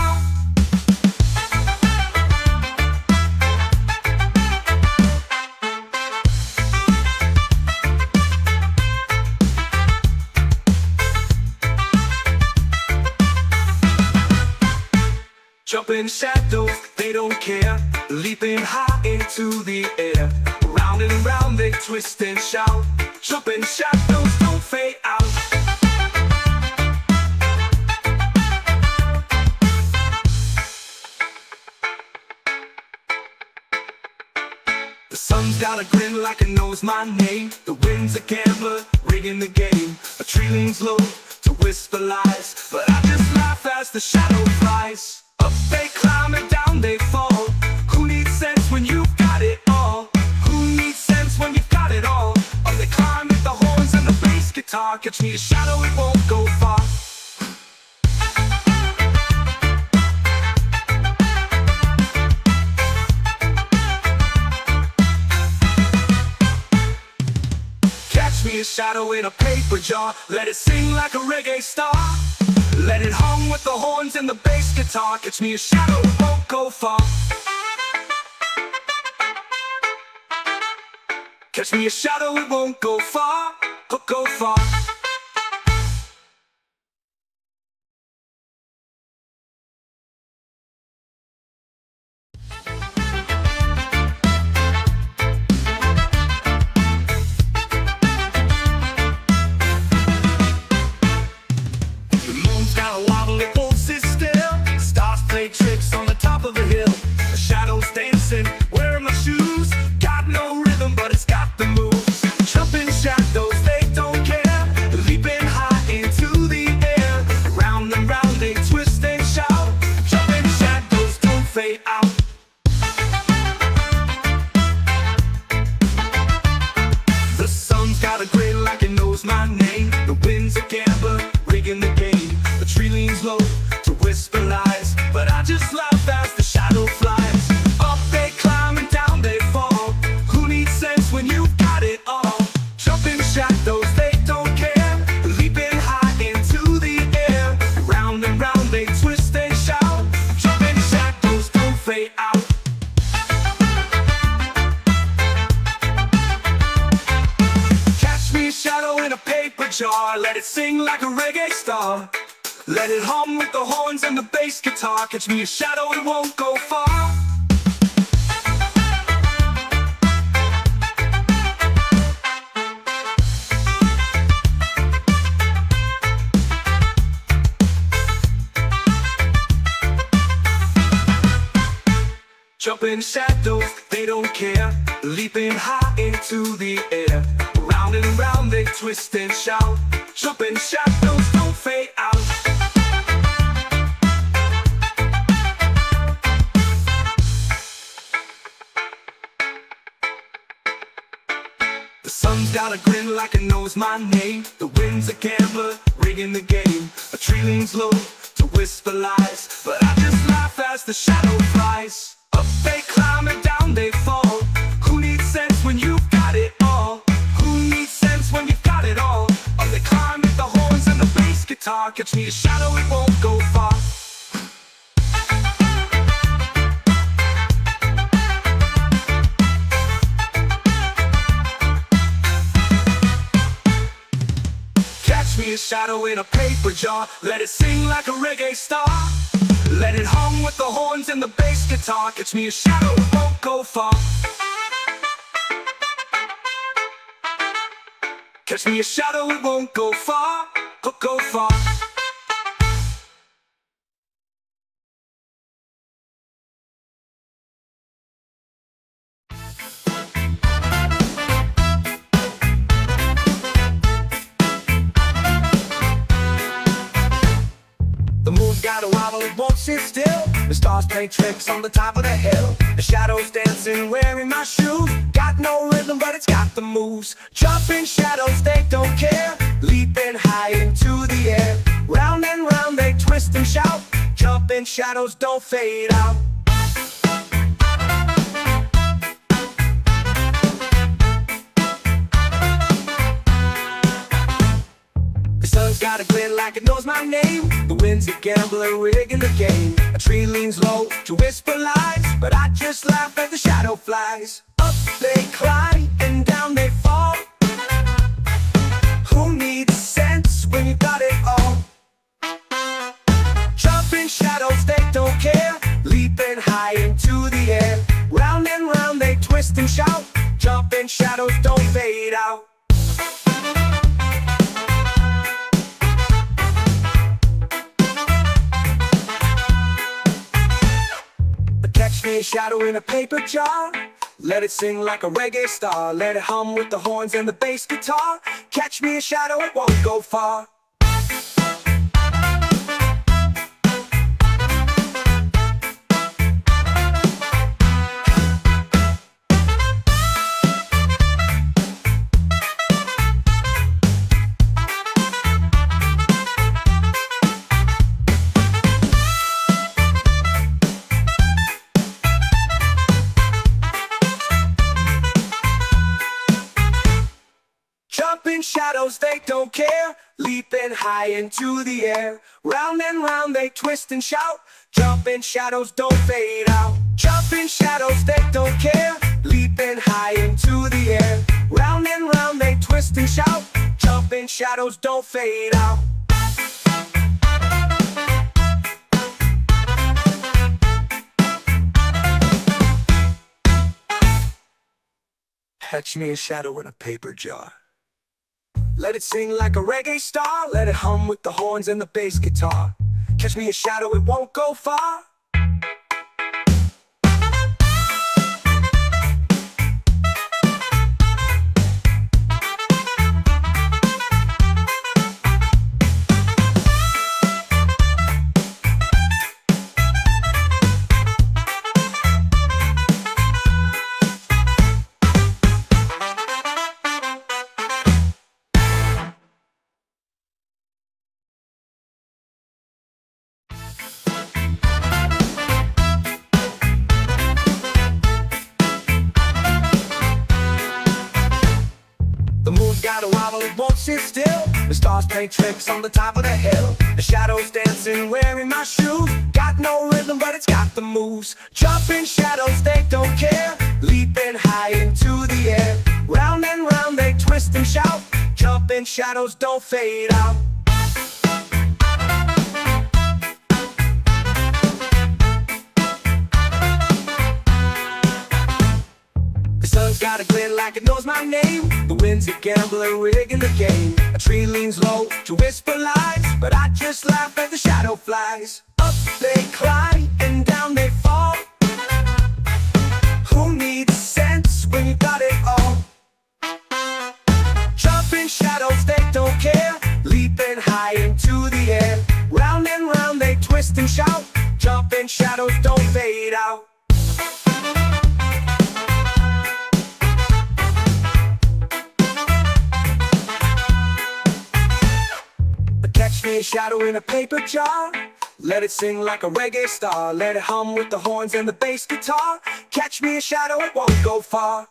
Speaker 1: Jumping shadows, they don't care. Leaping high into the air. Round and round they twist and shout. Jumping shadows don't fade out. The sun's got a grin like it knows my name. The wind's a gambler, rigging the game. A tree leans low to whisper lies, but I just laugh as the shadow flies. Up they climb and down they fall. Who needs sense when you've got it all? Who needs sense when you've got it all? Up they climb with the horns and the bass guitar. Catch me a shadow, it won't go far. Catch me a shadow in a paper jar. Let it sing like a reggae star. Let it hum with the horns and the bass guitar. Catch me a shadow, it won't go far. Catch me a shadow, it won't go far, go far. gotta wobble, it won't sit still. Stars play tricks on the top of the hill. The shadows dancing, wearing my shoes. Got no rhythm, but it's got the moves. Jumping shadows, they don't care. Leaping high into the air. Round and round they twist and shout. Jumping shadows don't fade out. The sun's got a grin like it knows my name. The wind's a gambler, rigging the game. The tree leans low to whisper lies, but I just laugh as the shadow flies. Up they climb and down they fall. Who needs sense when you've got it all? Jumping shadows, they don't care. Leaping high into the air. Round and round they twist and shout. Jumping shadows don't fade out. Catch me a shadow in a paper jar. Let it sing like a reggae star. Let it hum with the horns and the bass guitar. Catch me a shadow, it won't go far. Jumping shadows, they don't care. Leaping high into the air. Round and round they twist and shout. Jumping shadows don't fade out. The sun's got a grin like it knows my name. The wind's a gambler, rigging the game. A tree leans low to whisper lies, but I just laugh as the shadow flies. Up they climb and down they fall. Who needs sense when you've got it all? Who needs sense when you've got it all? Up they climb with the horns and the bass guitar. Catch me a shadow, it won't go far. Catch me a shadow in a paper jar. Let it sing like a reggae star. Let it hum with the horns and the bass guitar. Catch me a shadow, it won't go far. Catch me a shadow, it won't go far. Go far. The moon's got a wobble, it won't sit still. The stars play tricks on the top of the hill. The shadows dancing, wearing my shoes. Got no rhythm, but it's got the moves. Jumping shadows, they don't care. Leaping high into the air. Round and round they twist and shout. Jumping shadows don't fade out. The sun's got a grin like it knows my name. The wind's a gambler, rigging the game. A tree leans low to whisper lies, but I just laugh as the shadow flies. Up they climb and down they fall. Who needs sense when you got it all? Jumping shadows, they don't care. Leaping high into the air. Round and round they twist and shout. Jumping shadows don't fade out. Catch me a shadow in a paper jar. Let it sing like a reggae star. Let it hum with the horns and the bass guitar. Catch me a shadow, it won't go far. Jumping shadows, they don't care. Leaping high into the air. Round and round they twist and shout. Jumping shadows don't fade out. Jumping shadows, they don't care. Leaping high into the air. Round and round they twist and shout. Jumping shadows don't fade out. Catch me a shadow in a paper jar. Let it sing like a reggae star. Let it hum with the horns and the bass guitar. Catch me a shadow, it won't go far. The moon's got a wobble, it won't sit still. The stars play tricks on the top of the hill. The shadows dancing, wearing my shoes. Got no rhythm, but it's got the moves. Jumping shadows, they don't care. Leaping high into the air. Round and round they twist and shout. Jumping shadows don't fade out. The sun's got a glint like it knows my name. The wind's a gambler rigging the game. A tree leans low to whisper lies, but I just laugh as the shadow flies. Up they climb and down they fall. Who needs sense when you got it all? Jumping shadows, they don't care. Leaping high into the air. Round and round they twist and shout. Jumping shadows don't fade out. Catch me a shadow in a paper jar. Let it sing like a reggae star. Let it hum with the horns and the bass guitar. Catch me a shadow, it won't go far.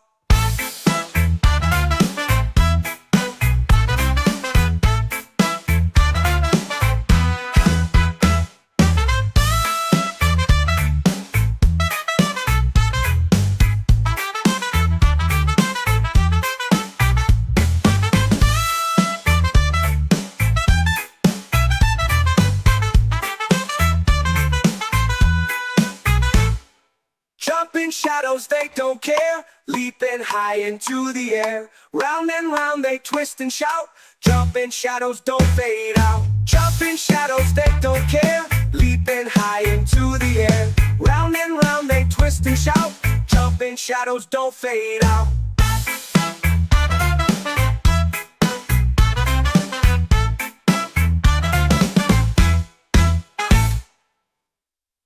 Speaker 1: Jumping shadows, they don't care. Leaping high into the air. Round and round they twist and shout. Jumping shadows don't fade out. Jumping shadows, they don't care. Leaping high into the air. Round and round they twist and shout. Jumping shadows don't fade out.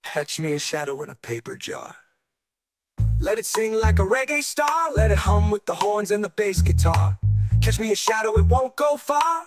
Speaker 1: Catch me a shadow in a paper jar. Let it sing like a reggae star. Let it hum with the horns and the bass guitar. Catch me a shadow, it won't go far.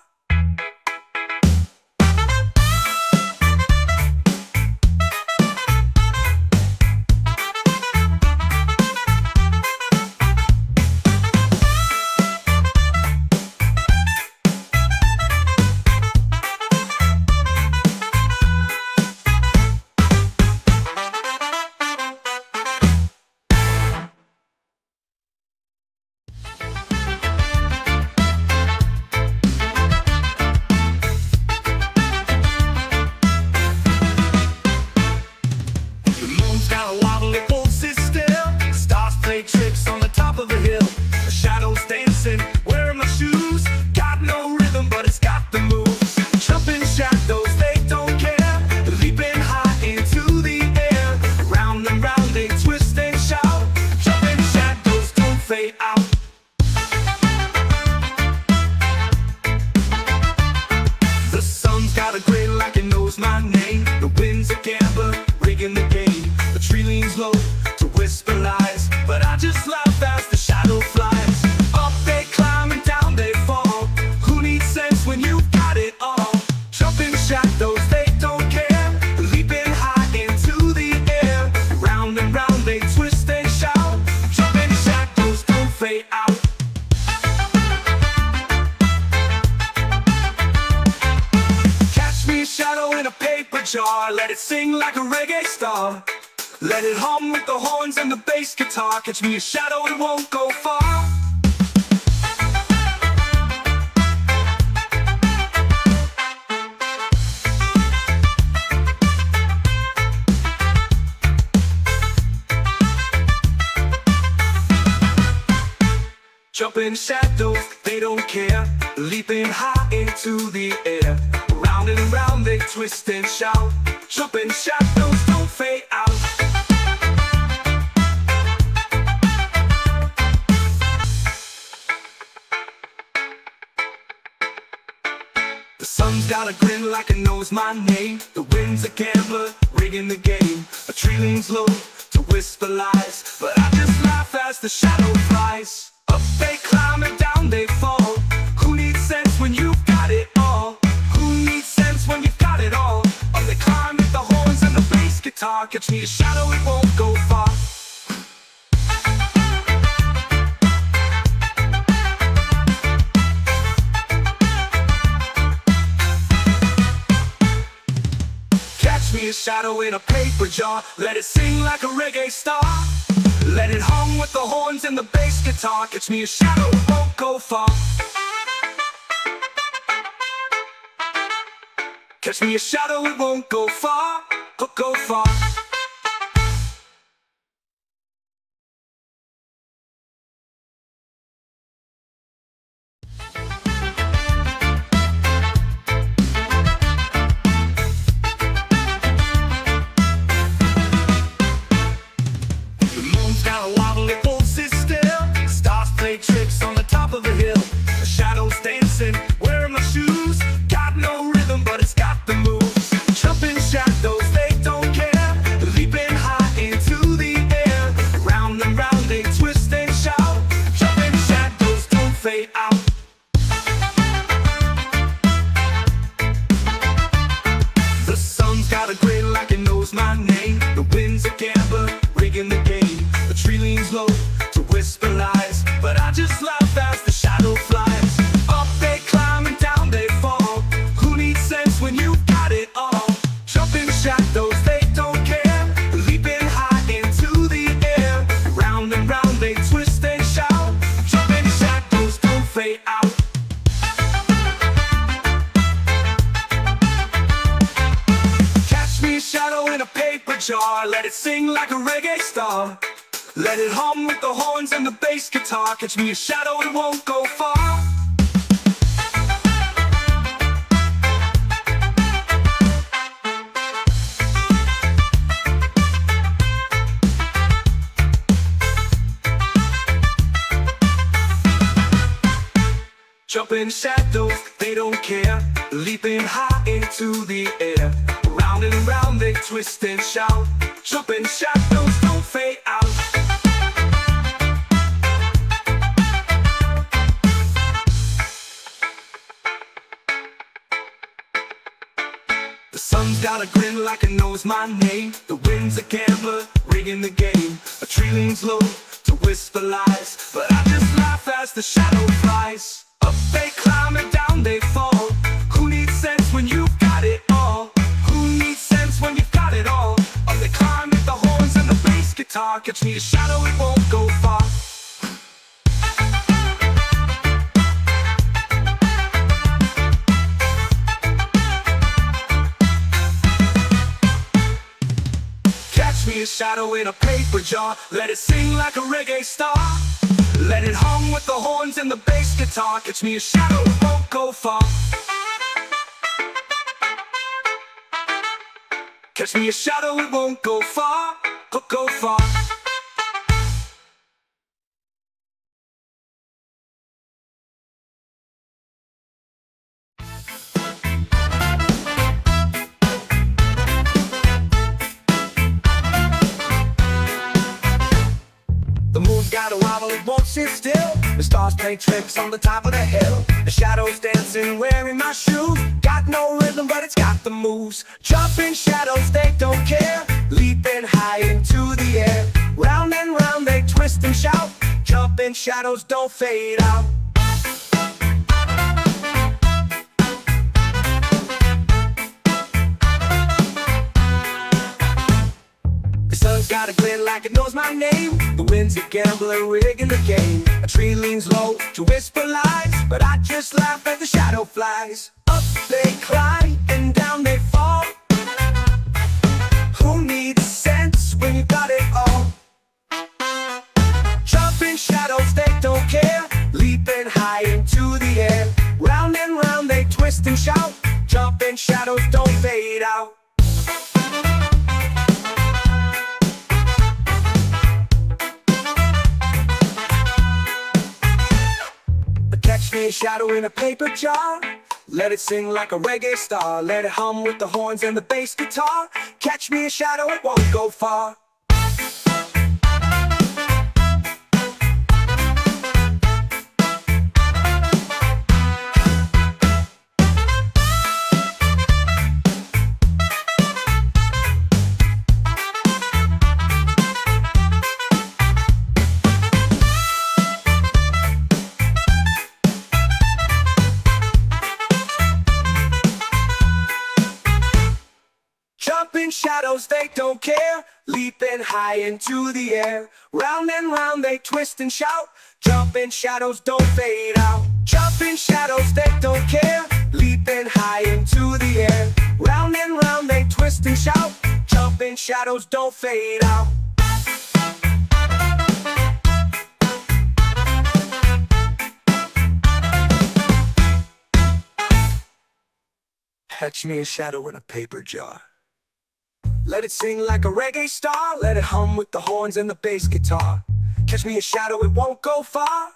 Speaker 1: Tricks on the top of the hill. The shadows dancing, wearing my shoes. Got no rhythm, but it's got the moves. Jumping shadows, they don't care. Leaping high into the air. Round and round they twist and shout. Jumping shadows don't fade out. The sun's got a grin like it knows my name. The wind's a gambler, rigging the game. The tree leans low to whisper lies, but I just laugh as the shadow flies. Up they climb and down they fall. Who needs sense when you've got it all? Jumping shadows, they don't care. Leaping high into the air. Round and round they twist and shout. Jumping shadows don't fade out. Catch me a shadow in a paper jar. Let it sing like a reggae star. Let it hum with the horns and the bass guitar. Catch me a shadow, it won't go far. Jumping shadows, they don't care. leaping high into the air. Round and round they twist and shout, jumping shadows don't fade out. The sun's got a grin like it knows my name. The wind's a gambler, rigging the game. A tree leans low to whisper lies, but I just laugh as the shadow flies. Up they climb and down they fall. Who needs sense when you've got it all? Who needs sense when you've got it all? Up they climb with the horns and the bass guitar. Catch me a shadow, it won't go far. Me a shadow in a paper jar, let it sing like a reggae star. Let it hum with the horns and the bass guitar. Catch me a shadow, it won't go far. Catch me a shadow, it won't go far, go far. Tricks on the top of the hill, the shadows dancing, wearing my shoes. Got no rhythm, but it's got the moves. Jumping shadows, they don't care, leaping high into the air. Round and round they twist and shout, jumping shadows don't fade out. The sun's got a grin like it knows my name. The wind's a gambler, rigging the game. The tree leans low to whisper lies, but I just laugh as the shadow flies. Up they climb and down they fall. Who needs sense when you've got it all? Jumping shadows, they don't care, leaping high into the air. Round and round they twist and shout, jumping shadows don't fade out. Catch me a shadow in a paper jar, let it sing like a reggae star. Let it hum with the horns and the bass guitar. Catch me a shadow, it won't go far. Jumping shadows, they don't care, leaping high into the air. Round and round they twist and shout, jumping shadows don't fade out. The sun's got a grin like it knows my name. The wind's a gambler, rigging the game. A tree leans low to whisper lies, but I just laugh as the shadow flies. Up they climb and down they fall. Who needs sense when you've got it all? Who needs sense when you've got it all? Up they climb with the horns and the bass guitar. Catch me a shadow, it won't go far. Catch me a shadow in a paper jar, let it sing like a reggae star. Let it hum with the horns and the bass guitar. Catch me a shadow, it won't go far. Catch me a shadow, it won't go far, go far. The moon's got a wobble, it won't sit still. The stars play tricks on the top of the hill. The shadows dancing, wearing my shoes. Got no rhythm, but it's got the moves. Jumping shadows, they don't care, leaping high into the air. Round and round they twist and shout, jumping shadows don't fade out. The sun's got a glint like it knows my name. The wind's a gambler, rigging the game. A tree leans low to whisper lies, but I just laugh as the shadow flies. Up they climb and down they fall. Who needs sense when you got it all? Jumping shadows, they don't care, leaping high into the air. fade out. Catch me a shadow in a paper jar. Let it sing like a reggae star. Let it hum with the horns and the bass guitar. Catch me a shadow, it won't go far. Jumping shadows, they don't care. Leaping high into the air. Round and round they twist and shout. Jumping shadows don't fade out. Jumping shadows, they don't care. Leaping high into the air. Round and round they twist and shout. Jumping shadows don't fade out. Catch me a shadow in a paper jar. Let it sing like a reggae star. Let it hum with the horns and the bass guitar. Catch me a shadow, it won't go far.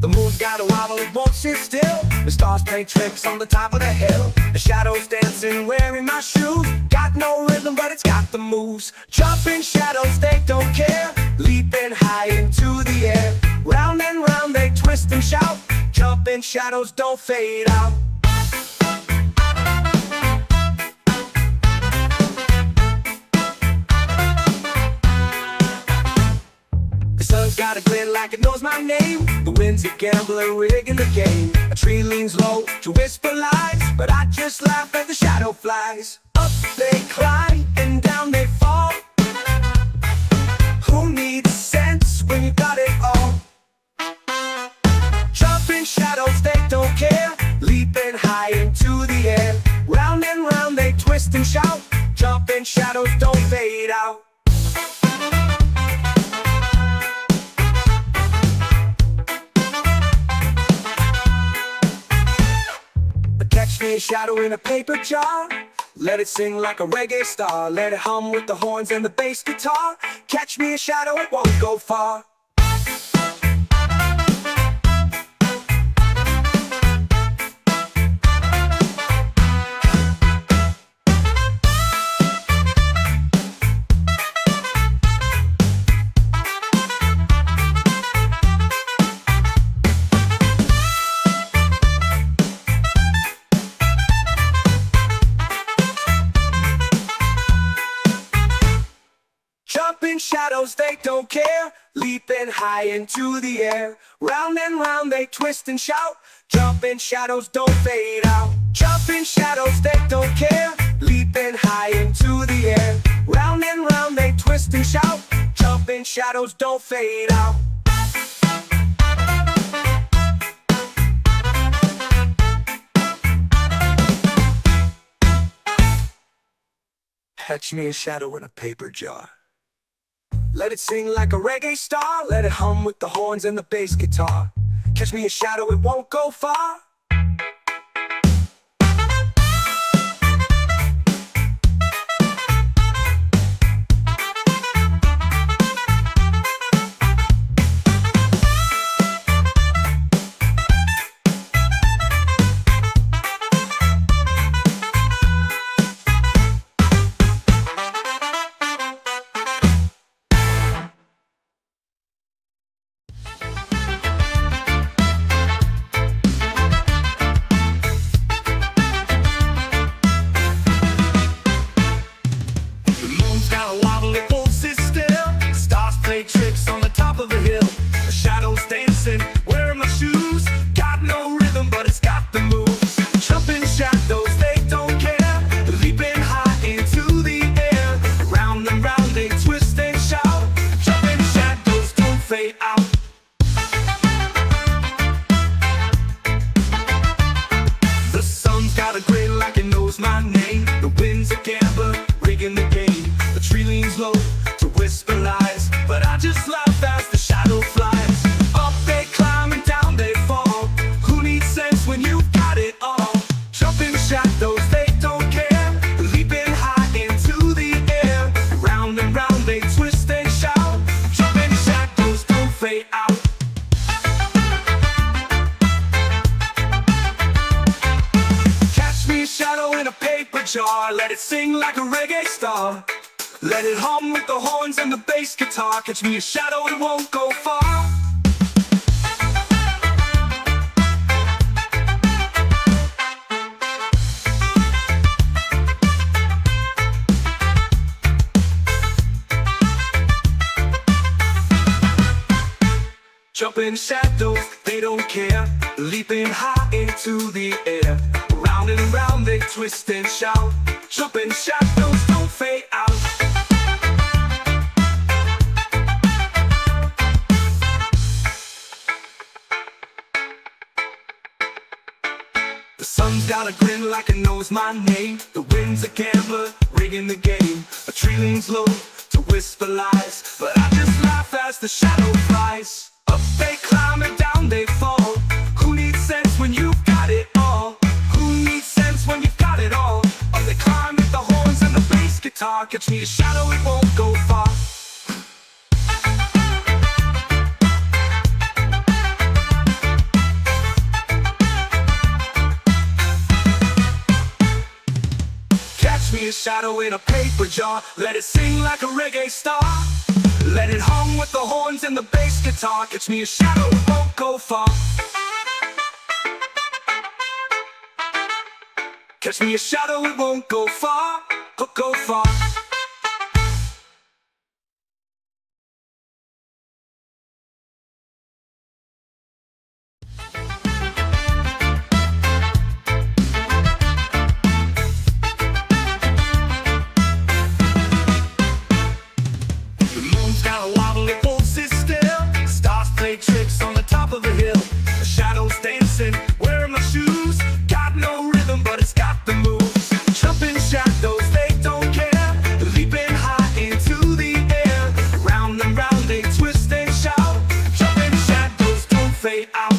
Speaker 1: The moon's got a wobble, it won't sit still. The stars play tricks on the top of the hill. The shadows dancing, wearing my shoes. Got no rhythm, but it's got the moves. Jumping shadows, they don't care. Leaping high into the air. Round and round they twist and shout. Jumping shadows don't fade out. The sun's got a glint like it knows my name. The wind's a gambler rigging the game. A tree leans low to whisper lies, but I just laugh as the shadow flies. Up they climb and down they fall. Who needs sense when you got it all? Jumping shadows, they don't care. Leaping high into the air. Round and round they twist and shout. Jumping shadows don't fade out. Catch me a shadow in a paper jar. Let it sing like a reggae star. Let it hum with the horns and the bass guitar. Catch me a shadow, it won't go far. Jumping shadows, they don't care. Leaping high into the air. Round and round they twist and shout. Jumping shadows don't fade out. Jumping shadows, they don't care. Leaping high into the air. Round and round they twist and shout. Jumping shadows don't fade out. Catch me a shadow in a paper jar. Let it sing like a reggae star. Let it hum with the horns and the bass guitar. Catch me a shadow, it won't go far. jar, let it sing like a reggae star. Let it hum with the horns and the bass guitar. Catch me a shadow, it won't go far. Jumping shadows, they don't care. Leaping high into the air. Round and around they twist and shout. Jumping shadows don't fade out. The sun's got a grin like it knows my name. The wind's a gambler, rigging the game. A tree leans low to whisper lies, but I just laugh as the shadow flies. Up they climb and down they fall. Who needs sense when you've got it all? Who needs sense when you've got it all? Up they climb with the horns and the bass guitar. Catch me a shadow, it won't go far. Catch me a shadow in a paper jar. Let it sing like a reggae star. Let it hum with the horns and the bass guitar. Catch me a shadow, it won't go far. Catch me a shadow, it won't go far. Go far. Tricks on the top of the hill. The shadows dancing, wearing my shoes. Got no rhythm, but it's got the moves. Jumping shadows, they don't care. Leaping high into the air. Round and round they twist and shout. Jumping shadows don't fade out.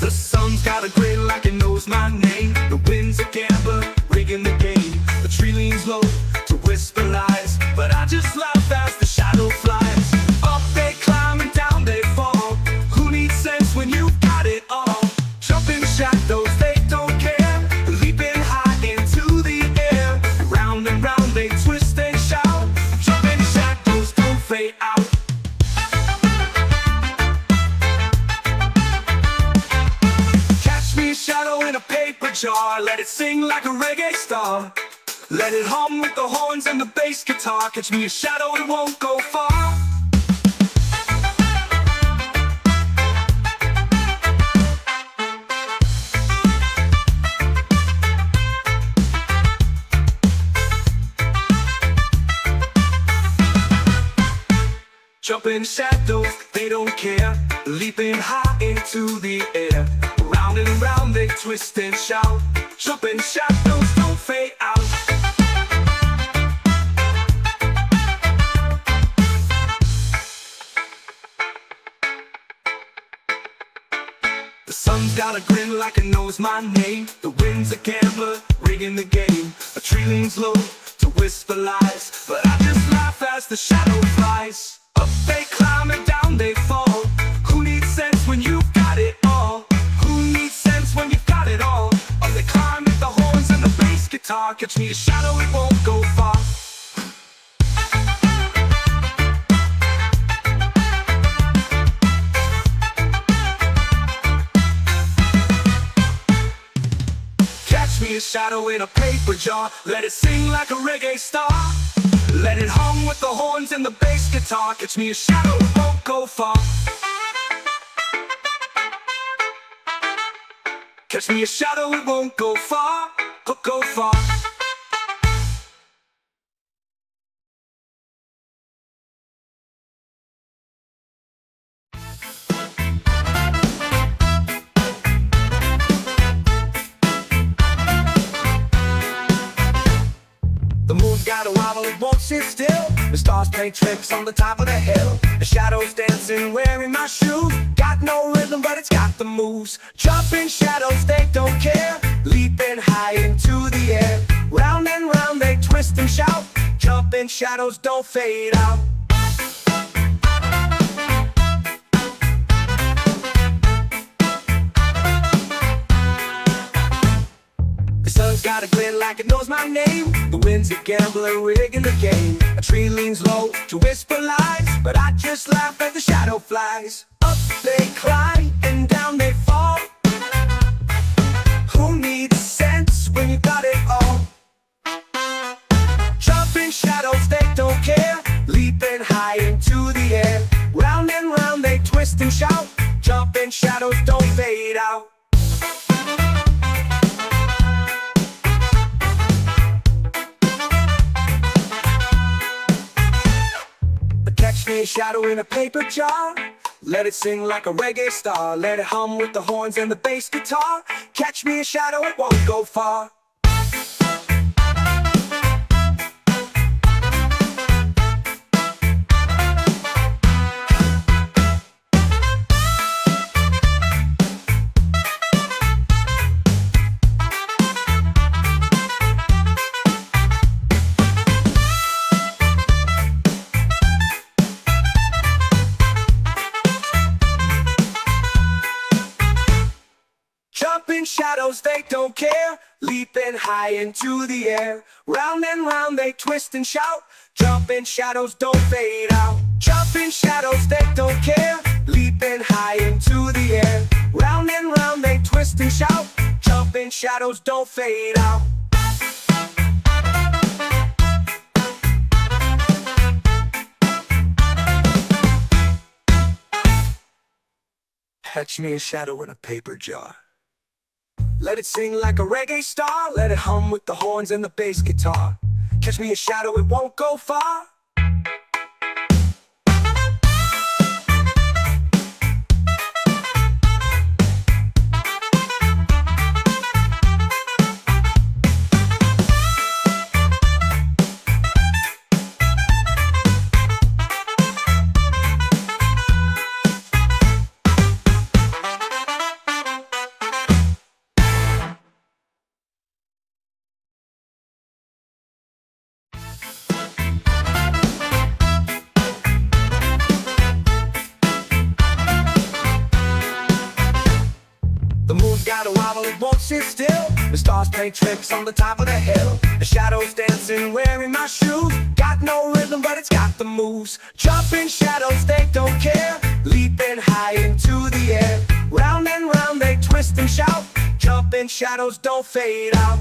Speaker 1: The sun's got a grin like it knows my name. The wind's a gambler, rigging the game. The tree leans low to whisper lies, but I just laugh as the shadow flies. Up they climb and down they fall. Who needs sense when you've got it all? Jumping shadows, they don't care. Leaping high into the air. Round and round they twist and shout. Jumping shadows don't fade out. Catch me a shadow in a paper jar. Let it sing like a reggae star. Let it hum with the horns and the bass guitar. Catch me a shadow, it won't go far. Jumping shadows, they don't care. Leaping high into the air. Round and around they twist and shout. Jumping shadows don't fade out. The sun's got a grin like it knows my name. The wind's a gambler, rigging the game. A tree leans low to whisper lies, but I just laugh as the shadow flies. Up they climb and down they fall. Who needs sense when you've got it all? Who needs sense when you've got it all? Up they climb with the horns and the bass guitar. Catch me a shadow, it won't go far. Catch me a shadow in a paper jar. Let it sing like a reggae star. Let it hum with the horns and the bass guitar. Catch me a shadow, it won't go far. Catch me a shadow, it won't go far. Go far. The moon's got a wobble, it won't sit still. The stars play tricks on the top of the hill. The shadows dancing, wearing my shoes. Got no rhythm, but it's got the moves. Jumping shadows, they don't care. Leaping high into the air. Round and round they twist and shout. Jumping shadows don't fade out. like it knows my name. The wind's a gambler rigging the game. A tree leans low to whisper lies, but I just laugh as the shadow flies. Up they climb and down they fall. Who needs sense when you got it all? Jumping shadows, they don't care. Leaping high into the air. Round and round they twist and shout. Jumping shadows don't fade out. Catch me a shadow in a paper jar. Let it sing like a reggae star. Let it hum with the horns and the bass guitar. Catch me a shadow, it won't go far. Jumping shadows, they don't care. Leaping high into the air. Round and round they twist and shout. Jumping shadows don't fade out. Jumping shadows, they don't care. Leaping high into the air. Round and round they twist and shout. Jumping shadows don't fade out. Catch me a shadow in a paper jar. Let it sing like a reggae star. Let it hum with the horns and the bass guitar. Catch me a shadow, it won't go far. Got a wobble, it won't sit still. The stars play tricks on the top of the hill. The shadows dancing, wearing my shoes. Got no rhythm, but it's got the moves. Jumping shadows, they don't care. Leaping high into the air. Round and round they twist and shout. Jumping shadows don't fade out.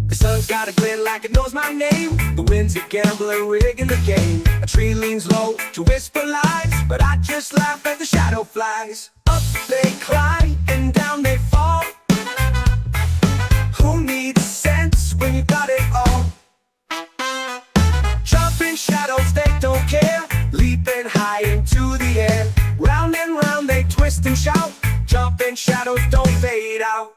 Speaker 1: The sun's got a glint like it knows my name. The wind's a gambler rigging the game. A tree leans low to whisper lies, but I just laugh as the shadow flies. Up they climb and down they fall. Who needs sense when you got it all? Jumping shadows, they don't care. Leaping high into the air. Round and round they twist and shout. Jumping shadows don't fade out.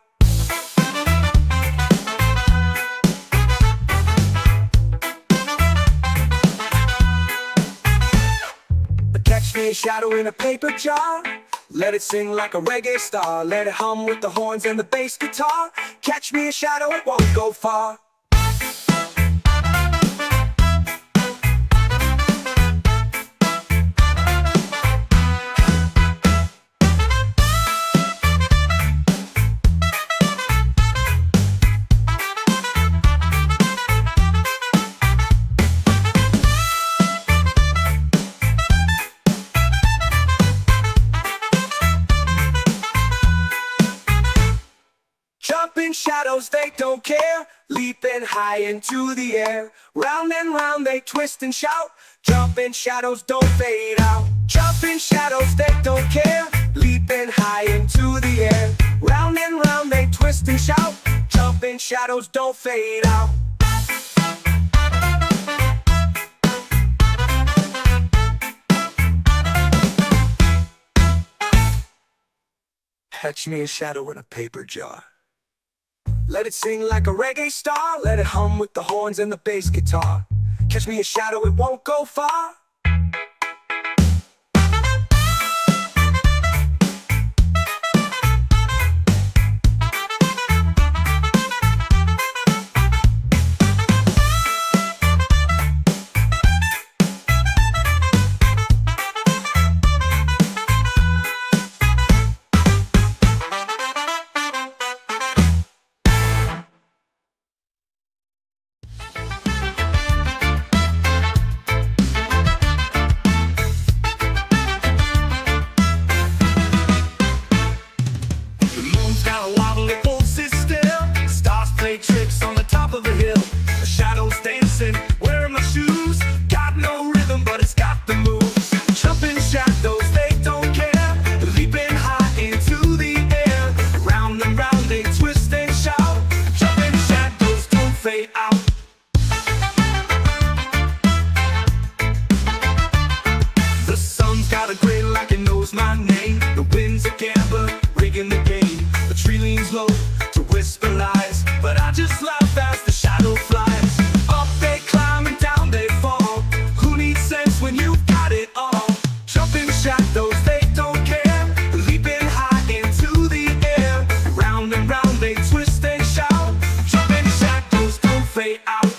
Speaker 1: Catch me a shadow in a paper jar. Let it sing like a reggae star. Let it hum with the horns and the bass guitar. Catch me a shadow, it won't go far. Jumping shadows, they don't care. Leaping high into the air. Round and round they twist and shout. Jumping shadows don't fade out. Jumping shadows, they don't care. Leaping high into the air. Round and round they twist and shout. Jumping shadows don't fade out. Catch me a shadow in a paper jar. Let it sing like a reggae star. Let it hum with the horns and the bass guitar. Catch me a shadow, it won't go far. just laugh as the shadow flies. Up they climb and down they fall. Who needs sense when you've got it all? Jumping shadows, they don't care. Leaping high into the air. Round and round they twist and shout. Jumping shadows don't fade out.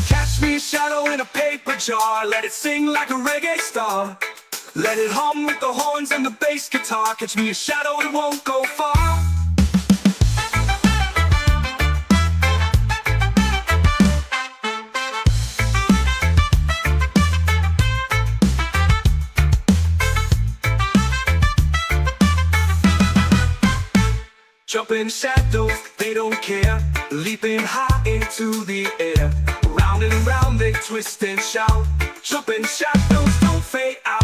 Speaker 1: Catch me a shadow in a paper jar. Let it sing like a reggae star. Let it hum with the horns and the bass guitar. Catch me a shadow, it won't go far. Jumping shadows, they don't care. Leaping high into the air. Round and round they twist and shout. Jumping shadows don't fade out.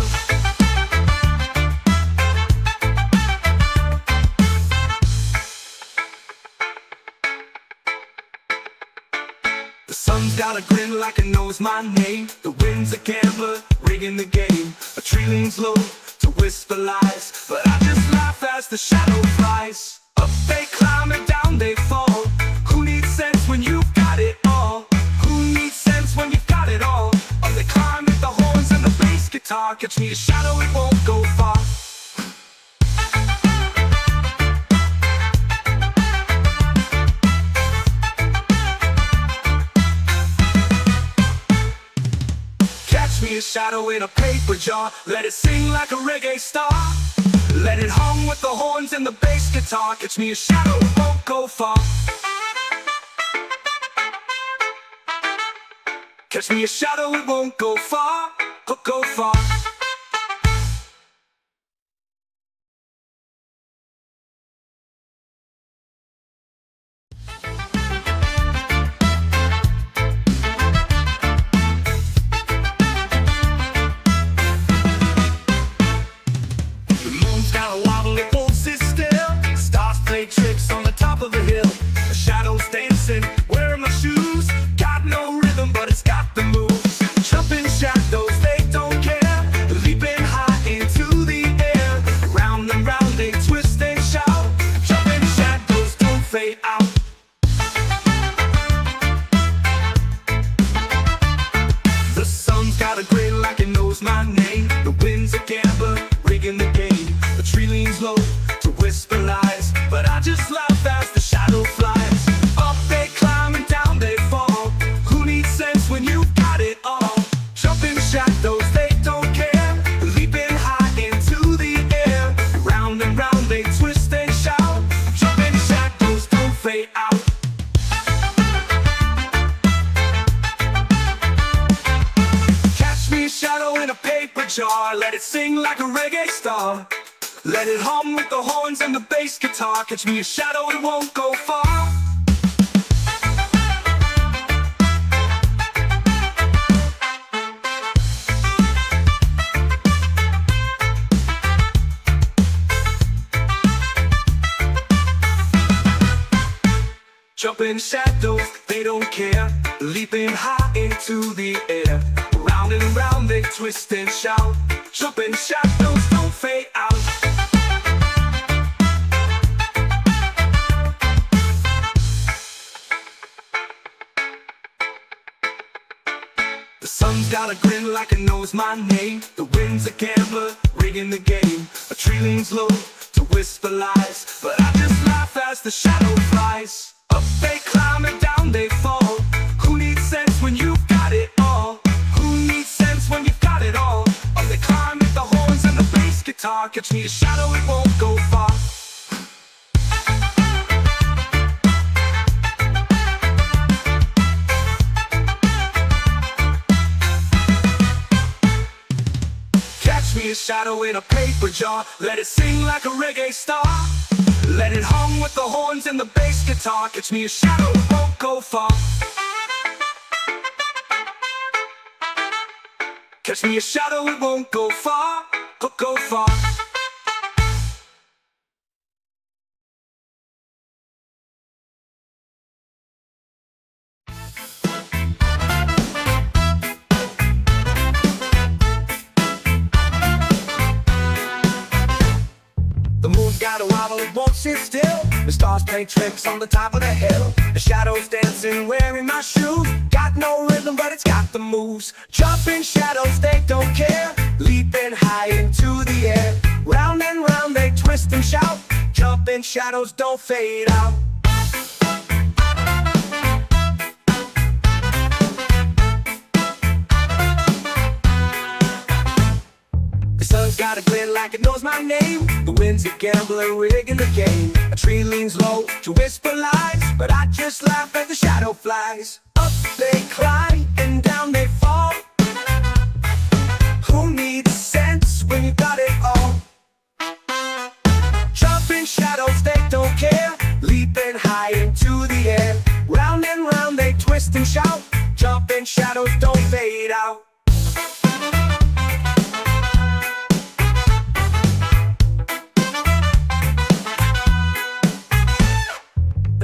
Speaker 1: The sun's got a grin like it knows my name. The wind's a gambler, rigging the game. A tree leans low to whisper lies, but I just laugh as the shadow flies. Up they climb and down they fall. Who needs sense when you've got it all? Who needs sense when you've got it all? Up they climb with the horns and the bass guitar. Catch me a shadow, it won't go far. Catch me a shadow in a paper jar. Let it sing like a reggae star. Let it hum with the horns and the bass guitar. Catch me a shadow, it won't go far. Catch me a shadow, it won't go far. Go far. Tricks on the top of the hill. The shadows dancing, wearing my shoes. Got no rhythm, but it's got the moves. Jumping shadows, they don't care. Leaping high into the air. Round and round they twist and shout. Jumping shadows don't fade out. The sun's got a grin like it knows my name. The wind's a gambler, rigging the game. The tree leans low to whisper lies, but I just laugh as the shadow flies. Up they climb and down they fall. Who needs sense when you've got it all? Jumping shadows, they don't care. Leaping high into the air. Round and round they twist and shout. Jumping shadows don't fade out. Catch me a shadow in a paper jar. Let it sing like a reggae star. Let it hum with the horns and the bass guitar. Catch me a shadow, it won't go far. Jumping shadows, they don't care. Leaping high into the air. Round and round they twist and shout. Jumping shadows don't fade out. The sun's got a grin like it knows my name. The wind's a gambler, rigging the game. A tree leans low to whisper lies, but I just laugh as the shadow flies. Up they climb and down they fall. Who needs sense when you've got it all? Who needs sense when you've got it all? Up they climb with the horns and the bass guitar. Catch me a shadow, it won't go far. Catch me a shadow in a paper jar. Let it sing like a reggae star. Let it hum with the horns and the bass guitar. Catch me a shadow, it won't go far. Catch me a shadow, it won't go far. Go far. The gotta wobble, it won't sit still. The stars play tricks on the top of the hill. The shadows dancing, wearing my shoes. Got no rhythm, but it's got the moves. Jumping shadows, they don't care. Leaping high into the air. Round and round they twist and shout. Jumping shadows don't fade out. The sun's got a glint like it knows my name. The wind's a gambler rigging the game. A tree leans low to whisper lies, but I just laugh as the shadow flies. Up they climb and down they fall. Who needs sense when you got it all? Jumping shadows, they don't care. Leaping high into the air. Round and round they twist and shout. Jumping shadows don't fade out.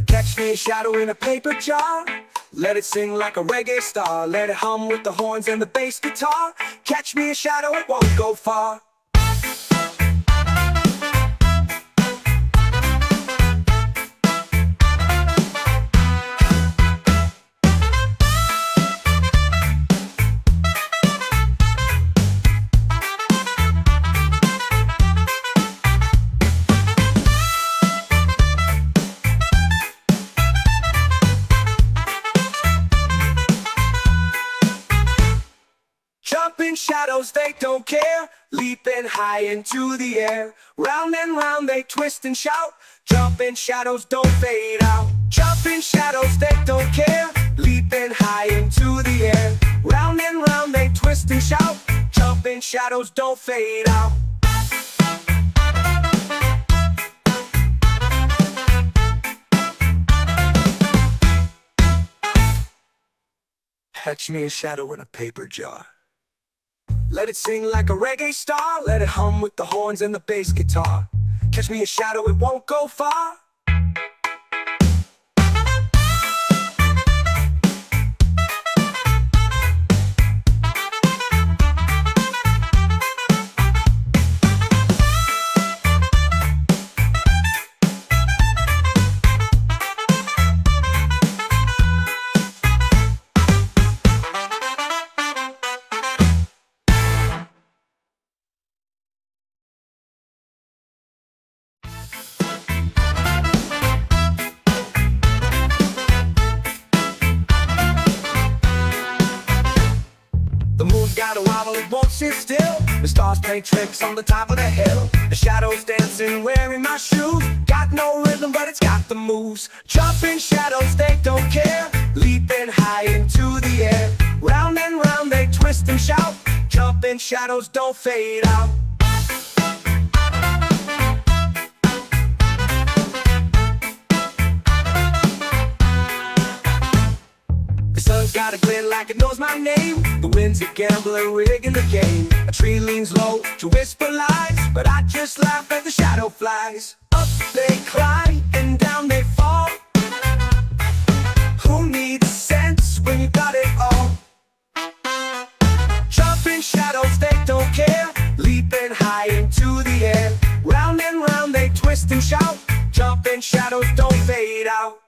Speaker 1: Catch me a shadow in a paper jar. Let it sing like a reggae star. Let it hum with the horns and the bass guitar. Catch me a shadow, it won't go far. Jumping shadows, they don't care. Leaping high into the air. Round and round they twist and shout. Jumping shadows don't fade out. Jumping shadows, they don't care. Leaping high into the air. Round and round they twist and shout. Jumping shadows don't fade out. Catch me a shadow in a paper jar. Let it sing like a reggae star. Let it hum with the horns and the bass guitar. Catch me a shadow, it won't go far. Gotta wobble, it won't sit still. The stars play tricks on the top of the hill. The shadows dancing, wearing my shoes. Got no rhythm, but it's got the moves. Jumping shadows, they don't care. Leaping high into the air. Round and round they twist and shout. Jumping shadows don't fade out. The sun's got a glint like it knows my name. The wind's a gambler rigging the game. A tree leans low to whisper lies, but I just laugh as the shadow flies. Up they climb and down they fall. Who needs sense when you got it all? Jumping shadows, they don't care. Leaping high into the air. Round and round they twist and shout. Jumping shadows don't fade out.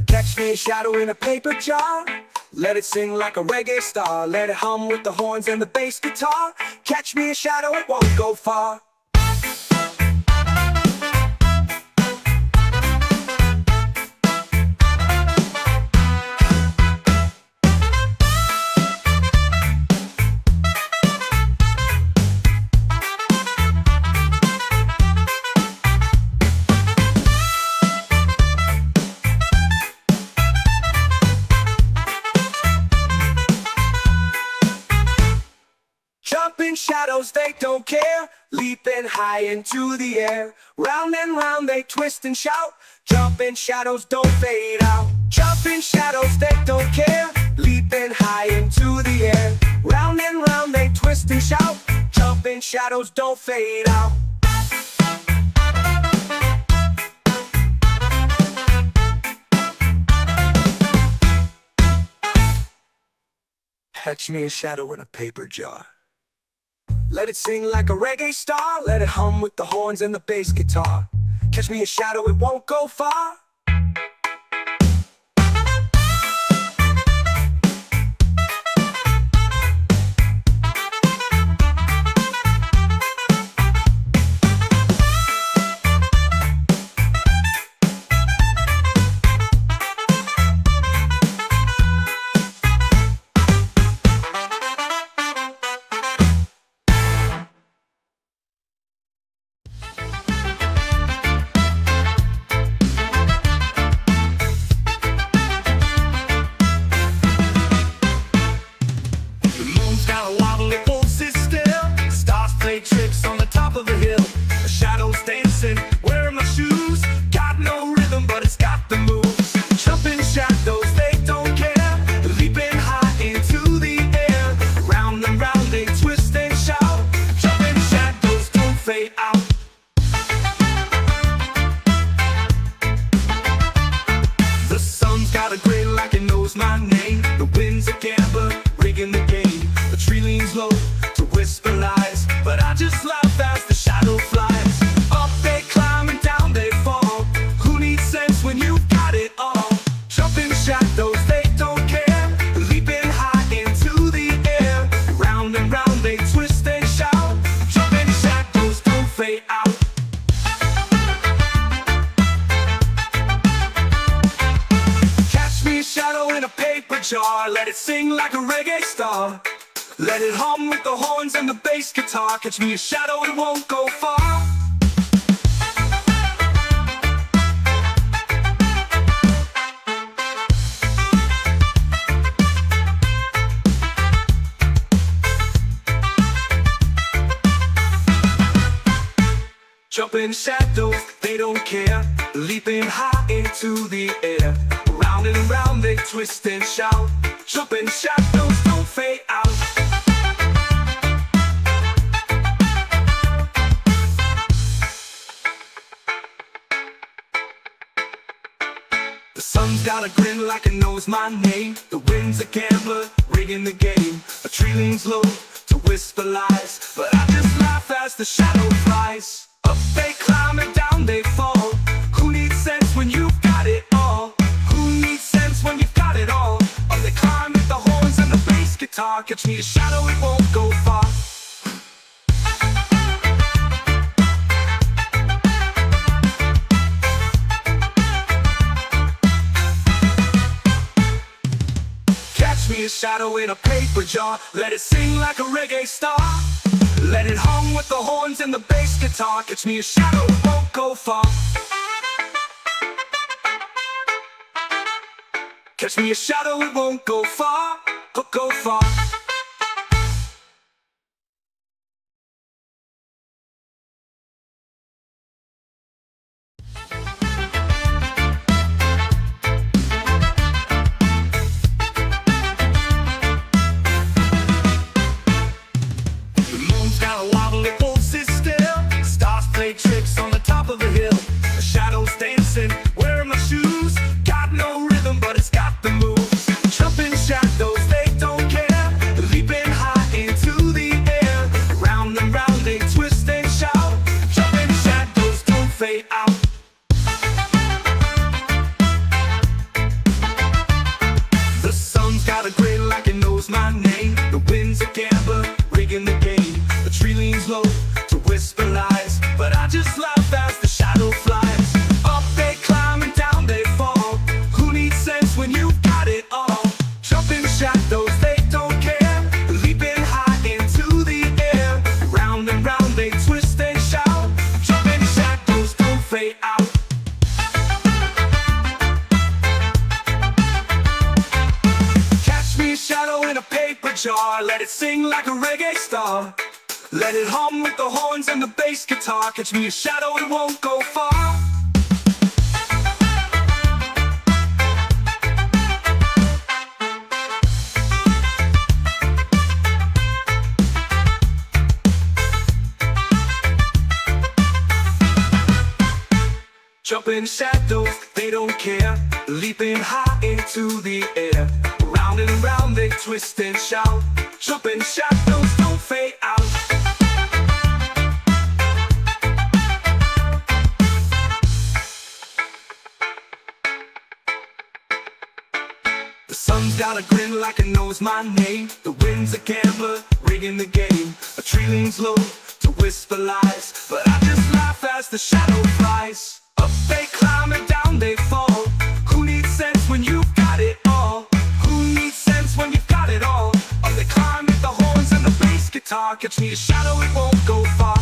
Speaker 1: Catch me a shadow in a paper jar. Let it sing like a reggae star. Let it hum with the horns and the bass guitar. Catch me a shadow, it won't go far. Jumping shadows, they don't care. Leaping high into the air. Round and round they twist and shout. Jumping shadows don't fade out. Jumping shadows, they don't care. Leaping high into the air. Round and round they twist and shout. Jumping shadows don't fade out. Catch me a shadow in a paper jar. Let it sing like a reggae star. Let it hum with the horns and the bass guitar. Catch me a shadow, it won't go far. Tricks on the top of the hill, the shadows dancing, wearing my shoes. Got no rhythm, but it's got the moves. Jumping shadows, they don't care. Leaping high into the air. Round and round they twist and shout. Jumping shadows don't fade out. The sun's got a gray like it knows my name. The wind's a gambler, rigging the game. The tree leans low to whisper lies, but I just laugh as the shadow flies. Up they climb and down they fall. Who needs sense when you've got it all? Jumping shadows, they don't care. Leaping high into the air. Round and round they twist and shout. Jumping shadows don't fade out. Catch me a shadow in a paper jar. Let it sing like a reggae star. Let it hum with the horns and the bass guitar. Catch me a shadow, it won't go far. Jumping shadows, they don't care. Leaping high into the air. Round and around they twist and shout. Jumping shadows don't fade out. The sun's got a grin like it knows my name. The wind's a gambler, rigging the game. A tree leans low to whisper lies, but I just laugh as the shadow flies. Up they climb and down they fall. Who needs sense when you've got it all? Who needs sense when you've got it all? Up they climb with the horns and the bass guitar. Catch me a shadow, it won't go far. Catch me a shadow in a paper jar. Let it sing like a reggae star. Let it hum with the horns and the bass guitar. Catch me a shadow, it won't go far. Catch me a shadow, it won't go far. Go far. Tricks on the top of the hill, the shadows dancing, wearing my shoes. Got no rhythm, but it's got the moves. Jumping shadows, they don't care. Leaping high into the air. Round and round they twist and shout. Jumping shadows don't fade out. The sun's got a grin like it knows my name. The wind's a gambler, rigging the game. The tree leans low to whisper lies, but I just laugh as the shadow flies. Up they climb and down they fall. Who needs sense when you've got it all? Jumping shadows, they don't care. Leaping high into the air. Round and round they twist and shout. Jumping shadows don't fade out. Catch me a shadow in a paper jar. Let it sing like a reggae star. Let it hum with the horns and the bass guitar. Catch me a shadow, it won't go far. Jumping shadows, they don't care. Leaping high into the air. Round and round they twist twist and shout. Jumping shadows don't fade out. The sun's got a grin like it knows my name. The wind's a gambler, rigging the game. A tree leans low to whisper lies, but I just laugh as the shadow flies. Up they climb and down they fall. Who needs sense when you've got it all? Who needs sense when you've got it all? Up they climb with the horns and the bass guitar. Catch me a shadow, it won't go far.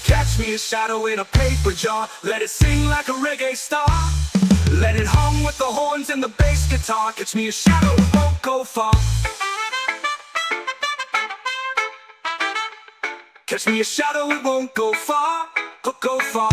Speaker 1: Catch me a shadow in a paper jar. Let it sing like a reggae star. Let it hum with the horns and the bass guitar. Catch me a shadow, it won't go far. Catch me a shadow, it won't go far, go far.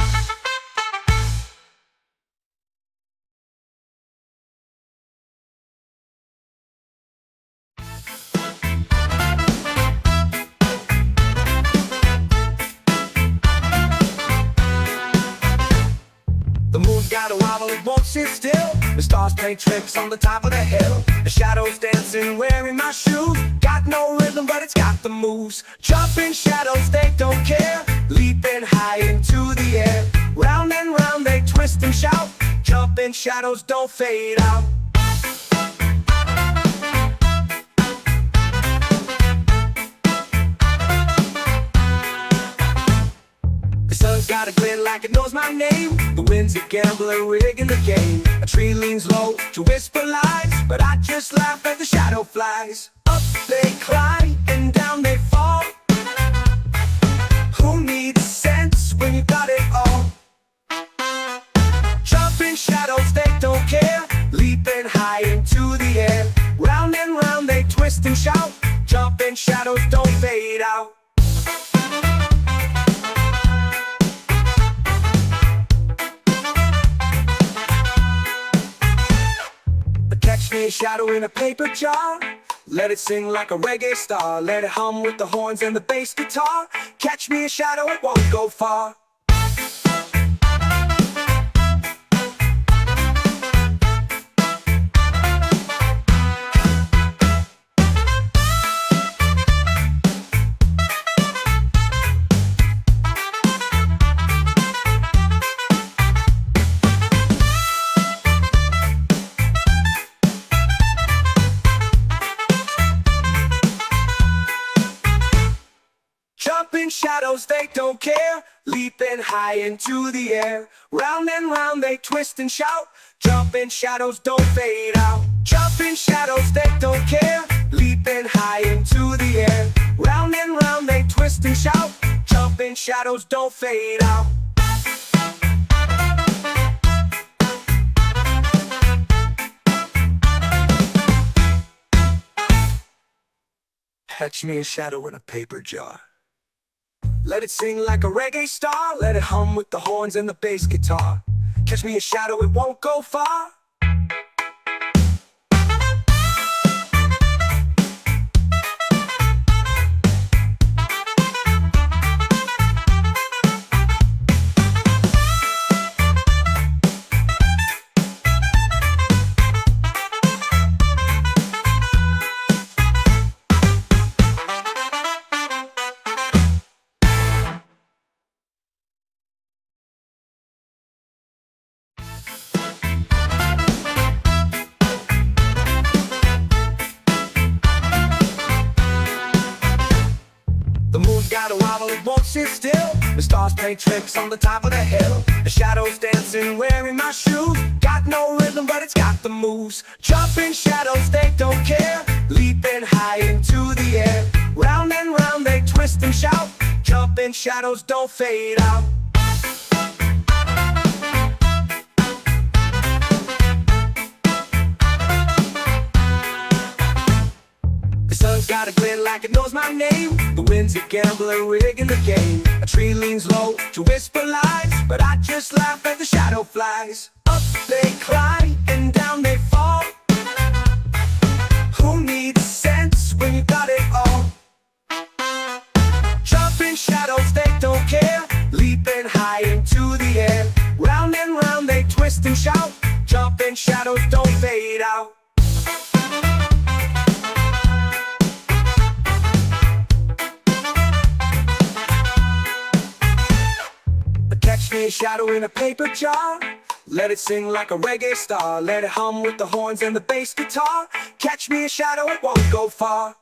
Speaker 1: The moon's got a wobble, it won't sit still. The stars play tricks on the top of the hill. The shadows dancing, wearing my shoes. Got no rhythm, but it's got the moves. Jumping shadows, they don't care. Leaping high into the air. Round and round they twist and shout. Jumping shadows don't fade out. The sun's got a glint like it knows my name. The wind's a gambler, rigging the game. A tree leans low to whisper lies, but I just laugh as the shadow flies. Up they climb and down they fall. Who needs sense when you got it all? Jumping shadows, they don't care. Leaping high into the air. Round and round they twist and shout. Jumping shadows don't fade out. Catch me a shadow in a paper jar. Let it sing like a reggae star. Let it hum with the horns and the bass guitar. Catch me a shadow, it won't go far. Jumping shadows, they don't care. Leaping high into the air. Round and round they twist and shout. Jumping shadows don't fade out. Jumping shadows, they don't care. Leaping high into the air. Round and round they twist and shout. Jumping shadows don't fade out. Catch me a shadow in a paper jar. Let it sing like a reggae star. Let it hum with the horns and the bass guitar. Catch me a shadow, it won't go far. The moon's got a wobble, it won't sit still. The stars play tricks on the top of the hill. The shadows dancing, wearing my shoes. Got no rhythm, but it's got the moves. Jumping shadows, they don't care. Leaping high into the air. Round and round they twist and shout. Jumping shadows don't fade out. The sun's got a glint like it knows my name. The wind's a gambler, rigging the game. A tree leans low to whisper lies, but I just laugh as the shadow flies. Up they climb and down they fall. Who needs sense when you got it all? Jumping shadows, they don't care. Leaping high into the air. Round and round they twist and shout. Jumping shadows don't fade out. Catch me a shadow in a paper jar. Let it sing like a reggae star. Let it hum with the horns and the bass guitar. Catch me a shadow, it won't go far.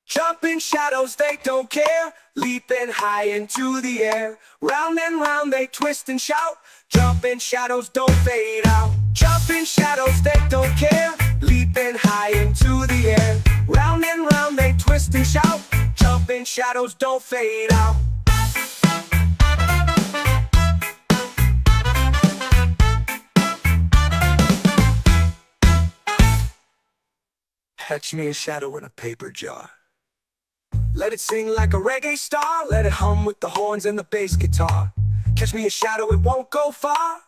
Speaker 1: Jumping shadows, they don't care. Leaping high into the air. Round and round they twist and shout. Jumping shadows don't fade out. Jumping shadows, they don't care. Leaping high into the air. Round and round they twist and shout. Jumping shadows don't fade out. Catch me a shadow in a paper jar. Let it sing like a reggae star. Let it hum with the horns and the bass guitar. Catch me a shadow, it won't go far.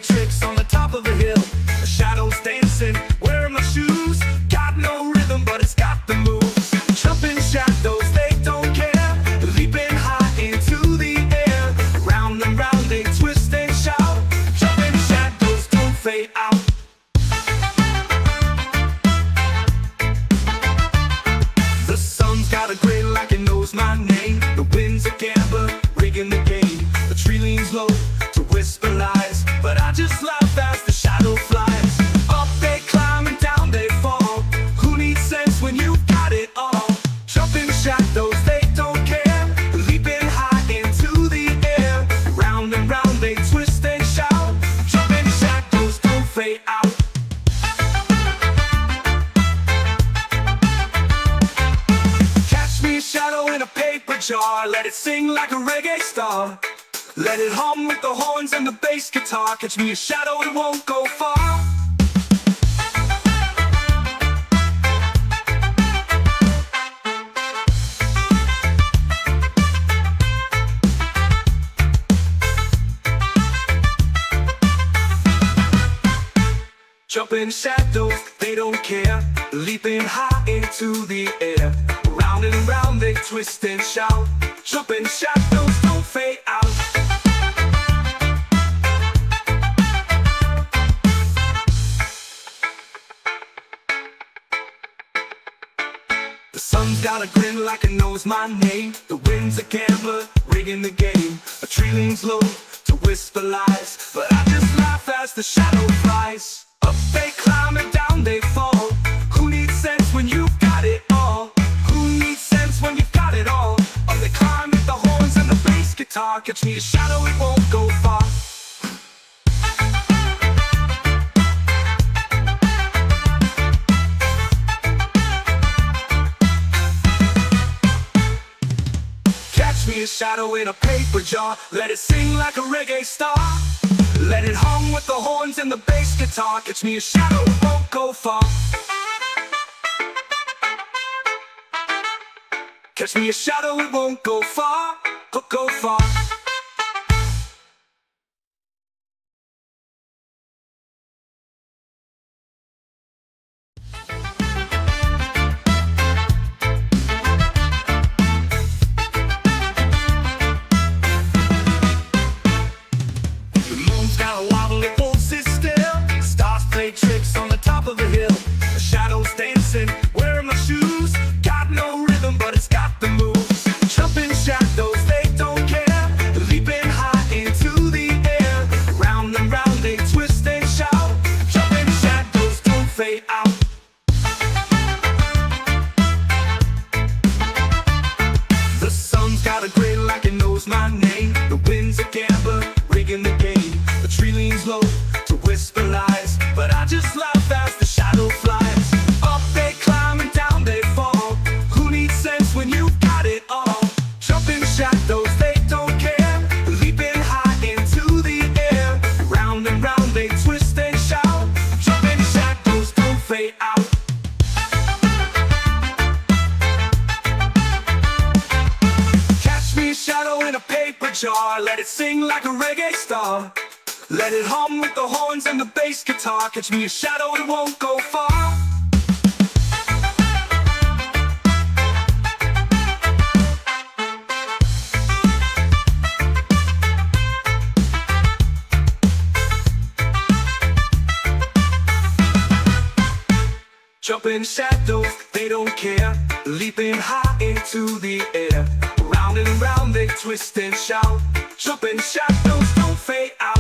Speaker 1: Tricks on the top of the hill. The shadows dancing, wearing my shoes. Got no rhythm, but it's got the moves. Jumping shadows, they don't care. Leaping high into the air. Round and round they twist and shout. Jumping shadows don't fade out. The sun's got a grin like it knows my name. The wind's a gambler, rigging the game. The tree leans low to whisper lies, but I just laugh as the shadow flies. Up they climb and down they fall. Who needs sense when you've got it all? Jumping shadows, they don't care. Leaping high into the air. Round and round they twist and shout. Jumping shadows don't fade out. Catch me a shadow in a paper jar. Let it sing like a reggae star. Let it hum with the horns and the bass guitar. Catch me a shadow, it won't go far. Jumping shadows, they don't care. Leaping high into the air. Round and round they twist and shout. Jumping shadows don't fade out. The sun's got a grin like it knows my name. The wind's a gambler, rigging the game. A tree leans low to whisper lies, but I just laugh as the shadow flies. Up they climb and down they fall. Who needs sense when you've got it all? Who needs sense when you've got it all? Up they climb with the horns and the bass guitar. Catch me a shadow, it won't go far. Me a shadow in a paper jar. Let it sing like a reggae star. Let it hum with the horns and the bass guitar. Catch me a shadow, it won't go far. Catch me a shadow, it won't go far. Go far. Tricks on the top of the hill. The shadows dancing, wearing my shoes. Got no jar, let it sing like a reggae star. Let it hum with the horns and the bass guitar. Catch me a shadow, it won't go far. Jumping shadows, they don't care. Leaping high into the air. Round and round they twist and shout. Jumping shadows don't fade out.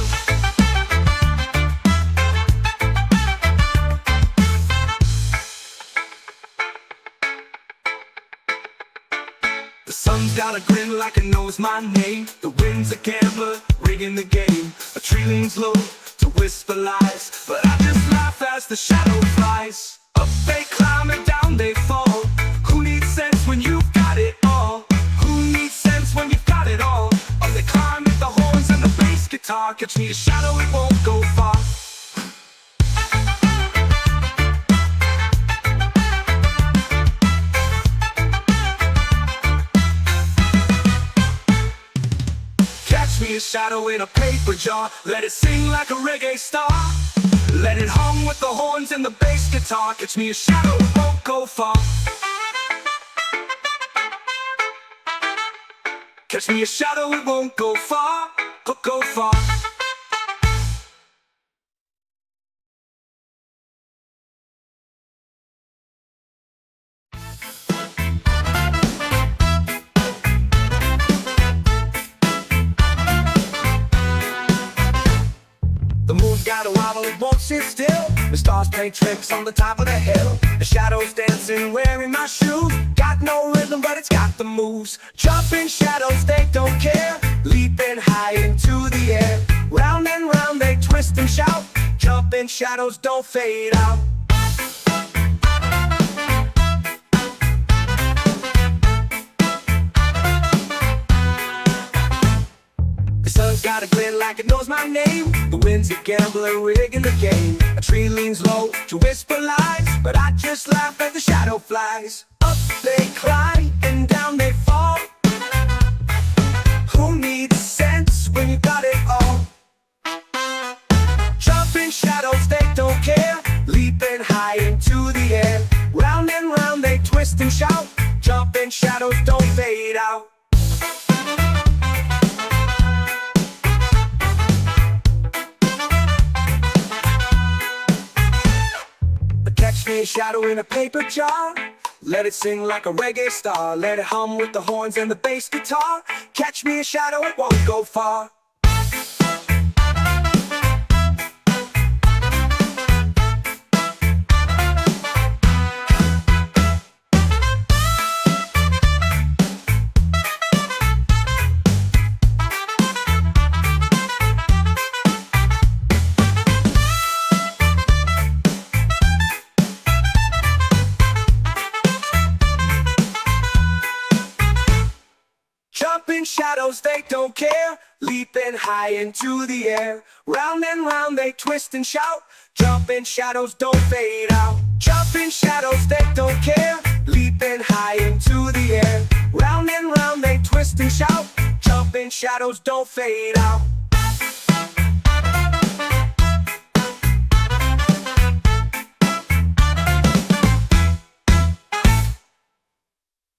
Speaker 1: The sun's got a grin like it knows my name. The wind's a gambler, rigging the game. A tree leans low to whisper lies, but I just laugh as the shadow flies. Up they climb and down they fall. Who needs sense when you've got it all? Who needs sense when you've got it all? Up they climb with the horns and the bass guitar. Catch me a shadow, it won't go far. Catch me a shadow in a paper jar. Let it sing like a reggae star. Let it hum with the horns and the bass guitar. Catch me a shadow, it won't go far. Catch me a shadow, it won't go far. Go far. The moon's got a wobble, it won't sit still. The stars play tricks on the top of the hill. The shadows dancing, wearing my shoes. Got no rhythm, but it's got the moves. Jumping shadows, they don't care. Leaping high into the air. Round and round they twist and shout. Jumping shadows don't fade out. The sun's got a glint like it knows my name. The wind's a gambler, rigging the game. A tree leans low to whisper lies, but I just laugh as the shadow flies. Up they climb and down they fall. Who needs sense when you got it all? Jumping shadows, they don't care. Leaping high into the air. Round and round they twist and shout. Jumping shadows don't fade out. Catch me a shadow in a paper jar. Let it sing like a reggae star. Let it hum with the horns and the bass guitar. Catch me a shadow, it won't go far. Jumping shadows, they don't care. Leaping high into the air. Round and round they twist and shout. Jumping shadows don't fade out. Jumping shadows, they don't care. Leaping high into the air. Round and round they twist and shout. Jumping shadows don't fade out.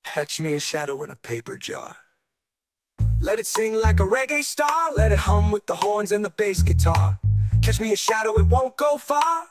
Speaker 1: Catch me a shadow in a paper jar. Let it sing like a reggae star. Let it hum with the horns and the bass guitar. Catch me a shadow, it won't go far.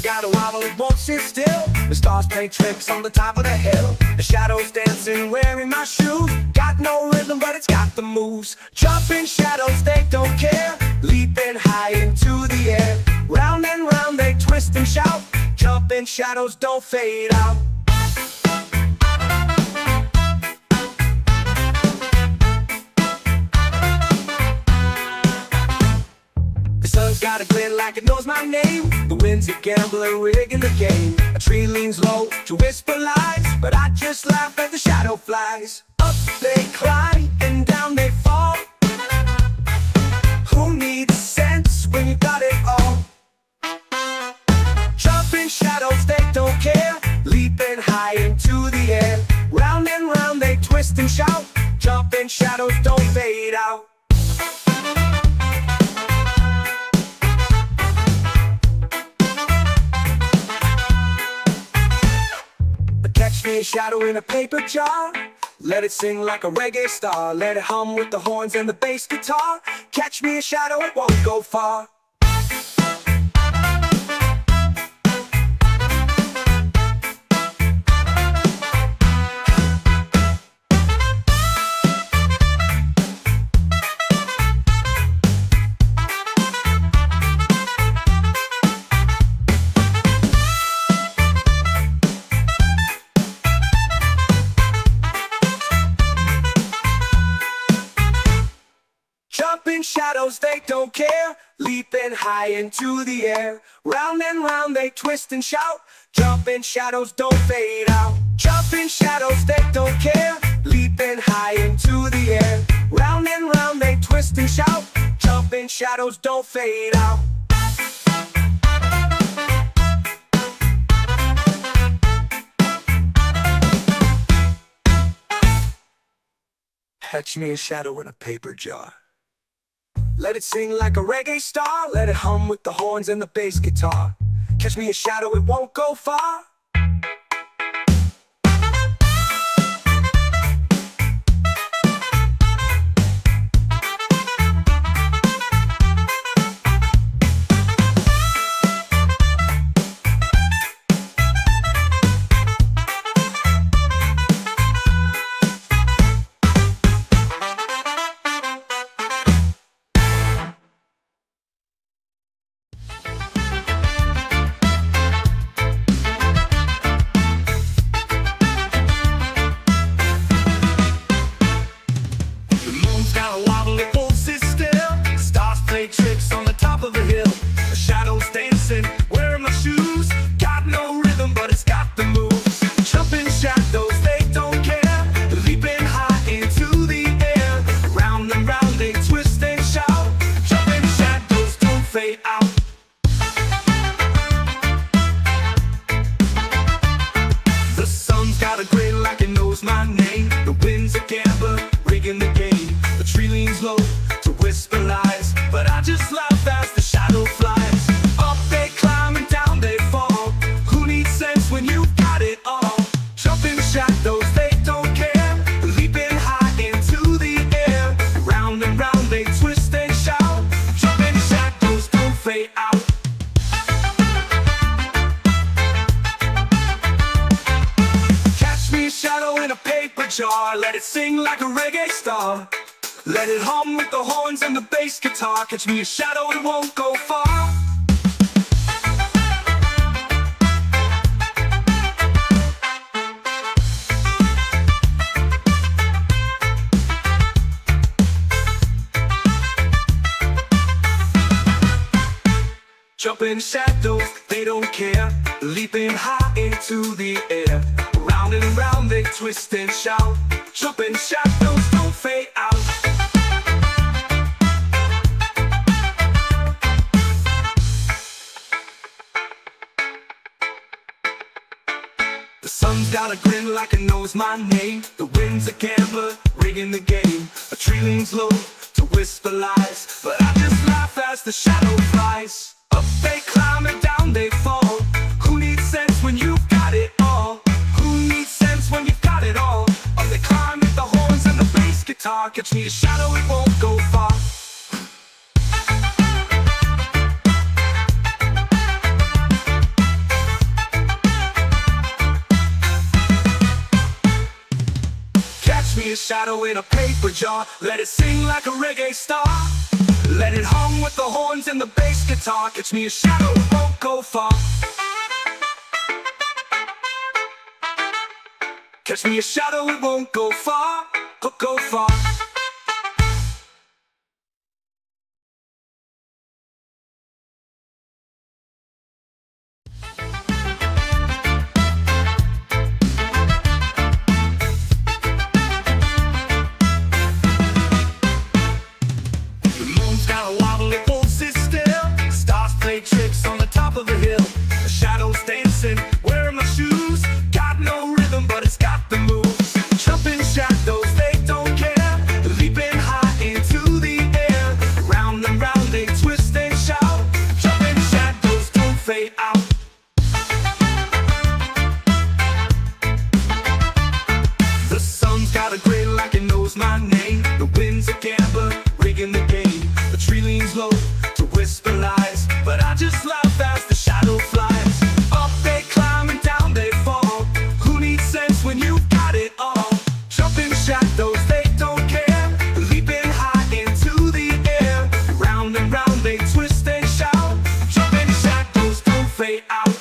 Speaker 1: Got a wobble, it won't sit still. The stars play tricks on the top of the hill. The shadows dancing, wearing my shoes. Got no rhythm, but it's got the moves. Jumping shadows, they don't care. Leaping high into the air. Round and round they twist and shout. Jumping Jumping shadows don't fade out. The sun's got a glint like it knows my name. The wind's a gambler rigging the game. A tree leans low to whisper lies, but I just laugh at the shadow flies. Up they climb and down they fall. Who needs sense when you got it all? Jumping shadows, they don't care. Leaping high into the air. Round and round they twist and shout. Jumping shadows don't fade out. Catch me a shadow in a paper jar. Let it sing like a reggae star. Let it hum with the horns and the bass guitar. Catch me a shadow, it won't go far. Jumping shadows, they don't care. Leaping high into the air. Round and round they twist and shout. Jumping shadows don't fade out. Jumping shadows, they don't care. Leaping high into the air. Round and round they twist and shout. Jumping shadows don't fade out. Catch me a shadow in a paper jar. Let it sing like a reggae star. Let it hum with the horns and the bass guitar. Catch me a shadow, it won't go far. Tricks on the top of the hill. The shadows dancing, wearing my shoes. Got no rhythm, but it's got the moves. Jumping shadows, they don't care. Leaping high into the air. Round and round they twist and shout. Jumping shadows don't fade out. The sun's got a grin like it knows my name. The wind's a gambler, rigging the game. The tree leans low to whisper lies, but I just laugh as the shadow flies. Up they climb and down they fall. Who needs sense when you've got it all? Jumping shadows, they don't care. Leaping high into the air. Round and round they twist and shout. Jumping shadows don't fade out. Catch me a shadow in a paper jar. Let it sing like a reggae star. Let it hum with the horns and the bass guitar. Catch me a shadow, it won't go far. Jumping shadows, they don't care. Leaping high into the air. Round and round they twist and shout. Jumping shadows don't fade out. The sun's got a grin like it knows my name. The wind's a gambler, rigging the game. A tree leans low to whisper lies, but I just laugh as the shadow flies. Up they climb and down they fall. Who needs sense when you've got it all? Who needs sense when you've got it all? Up they climb with the horns and the bass guitar. Catch me a shadow, it won't go far. Catch me a shadow in a paper jar. Let it sing like a reggae star. Let it hum with the horns and the bass guitar. Catch me a shadow, it won't go far. Catch me a shadow, it won't go far, go far. The moon's got a wobble, it won't sit still. Stars play tricks on the top of the hill. The shadows dancing, wearing my shoes. Got no rhythm, but it's got the moves. Jumping shadows, they don't care. Leaping high into the air. Round and round they twist and shout. Jumping shadows don't fade out. The sun's got a grin like it knows my name. The wind's a gambler, rigging the game. The tree leans low to whisper lies, but I just laugh as the shadow flies. Up they climb and down they fall. Who needs sense when you've got it all? Jumping shadows, they don't care. Leaping high into the air. Round and round they twist and shout. Jumping shadows don't fade out.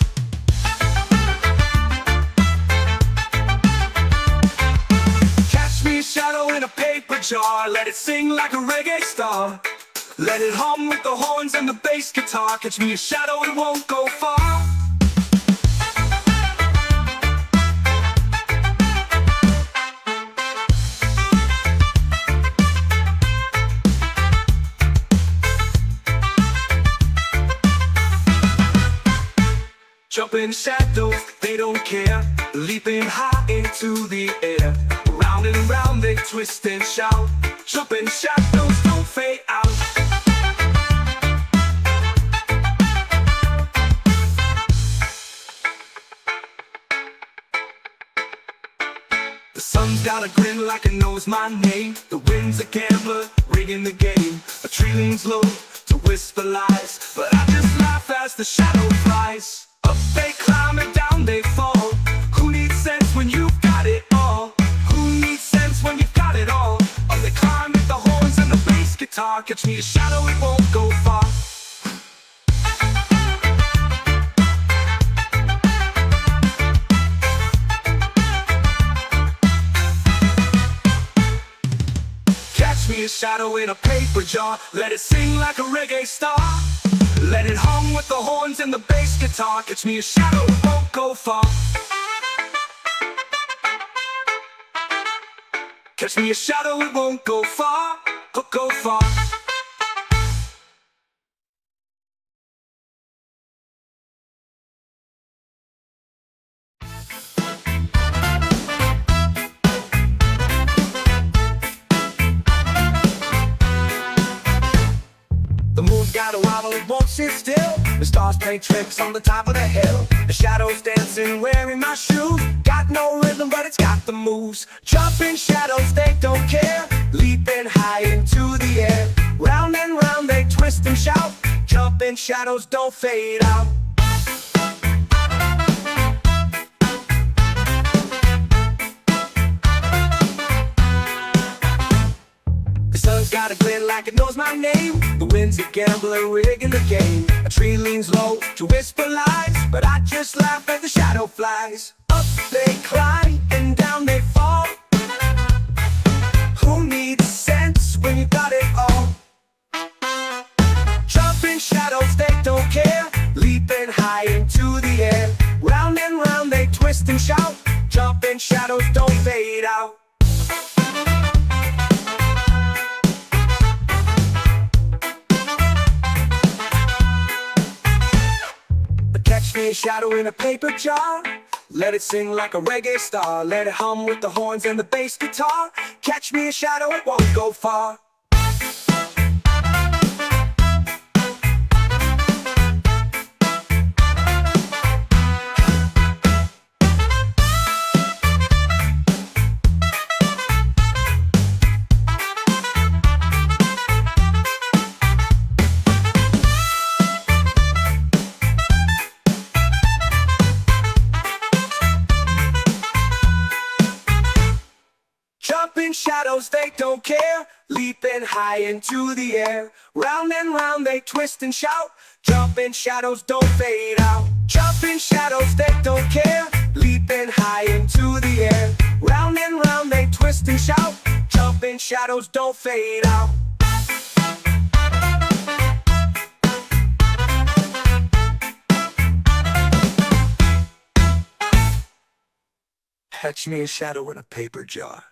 Speaker 1: Catch me a shadow in a paper jar. Let it sing like a reggae star. Let it hum with the horns and the bass guitar. Catch me a shadow, it won't go far. Jumping shadows, they don't care. Leaping high into the air. Round and round they twist and shout. Jumping shadows don't fade out. The sun's got a grin like it knows my name. The wind's a gambler, rigging the game. A tree leans low to whisper lies, but I just laugh as the shadow flies. Up they climb and down they fall. Who needs sense when you've got it all? Who needs sense when you've got it all? Up they climb with the horns and the bass guitar. Catch me a shadow, it won't go far. Catch me a shadow in a paper jar. Let it sing like a reggae star. Let it hum with the horns and the bass guitar. Catch me a shadow, it won't go far. Catch me a shadow, it won't go far, go far. The moon's got a wobble, it won't sit still. The stars play tricks on the top of the hill. The shadows dancing, wearing my shoes. Got no rhythm, but it's got the moves. Jumping shadows, they don't care. Leaping high into the air. Round and round they twist and shout. Jumping shadows don't fade out. The sun's got a glint like it knows my name. The wind's a gambler, rigging the game. A tree leans low to whisper lies, but I just laugh as the shadow flies. Up they climb and down they fall. Who needs sense when you got it all? Jumping shadows, they don't care. Leaping high into the air. Round and round they twist and shout. Jumping shadows don't fade out. Catch me a shadow in a paper jar. Let it sing like a reggae star. Let it hum with the horns and the bass guitar. Catch me a shadow, it won't go far. Jumping shadows, they don't care. leaping high into the air. Round and round they twist and shout, jumping shadows don't fade out. Jumping shadows they don't care, leaping high into the air. Round and round they twist and shout, jumping shadows don't fade out. Catch me a shadow in a paper jar.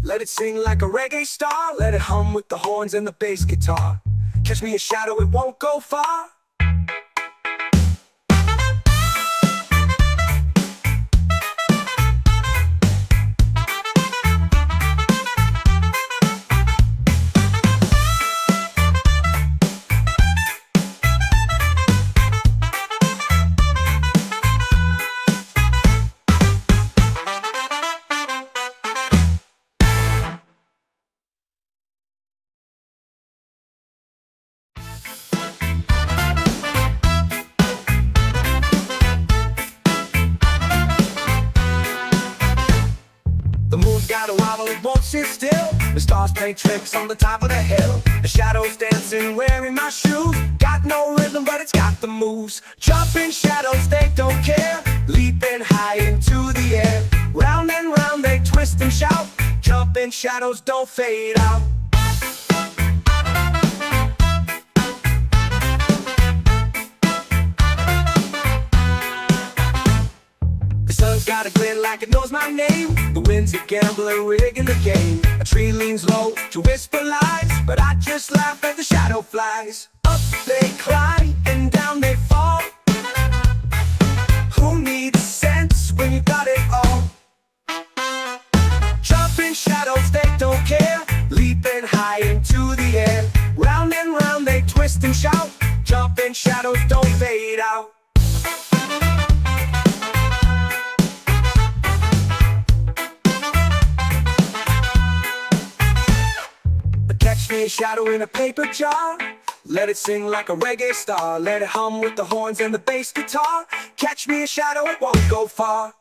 Speaker 1: Let it sing like a reggae star. Let it hum with the horns and the bass guitar. Catch me a shadow, it won't go far. The moon's got a wobble, it won't sit still. The stars play tricks on the top of the hill. The shadows dancing, wearing my shoes. Got no rhythm, but it's got the moves. Jumping shadows, they don't care, leaping high into the air. Round and round they twist and shout, jumping shadows don't fade out. The sun's got a glint like it knows my name. The wind's a gambler rigging the game. A tree leans low to whisper lies, but I just laugh at the shadow flies. Up they climb and down they fall. Who needs sense when you got it all? Jumping shadows they don't care, leaping high into the air. Round and round they twist and shout, jumping shadows don't fade out. Catch me a shadow in a paper jar. Let it sing like a reggae star. Let it hum with the horns and the bass guitar. Catch me a shadow, it won't go far.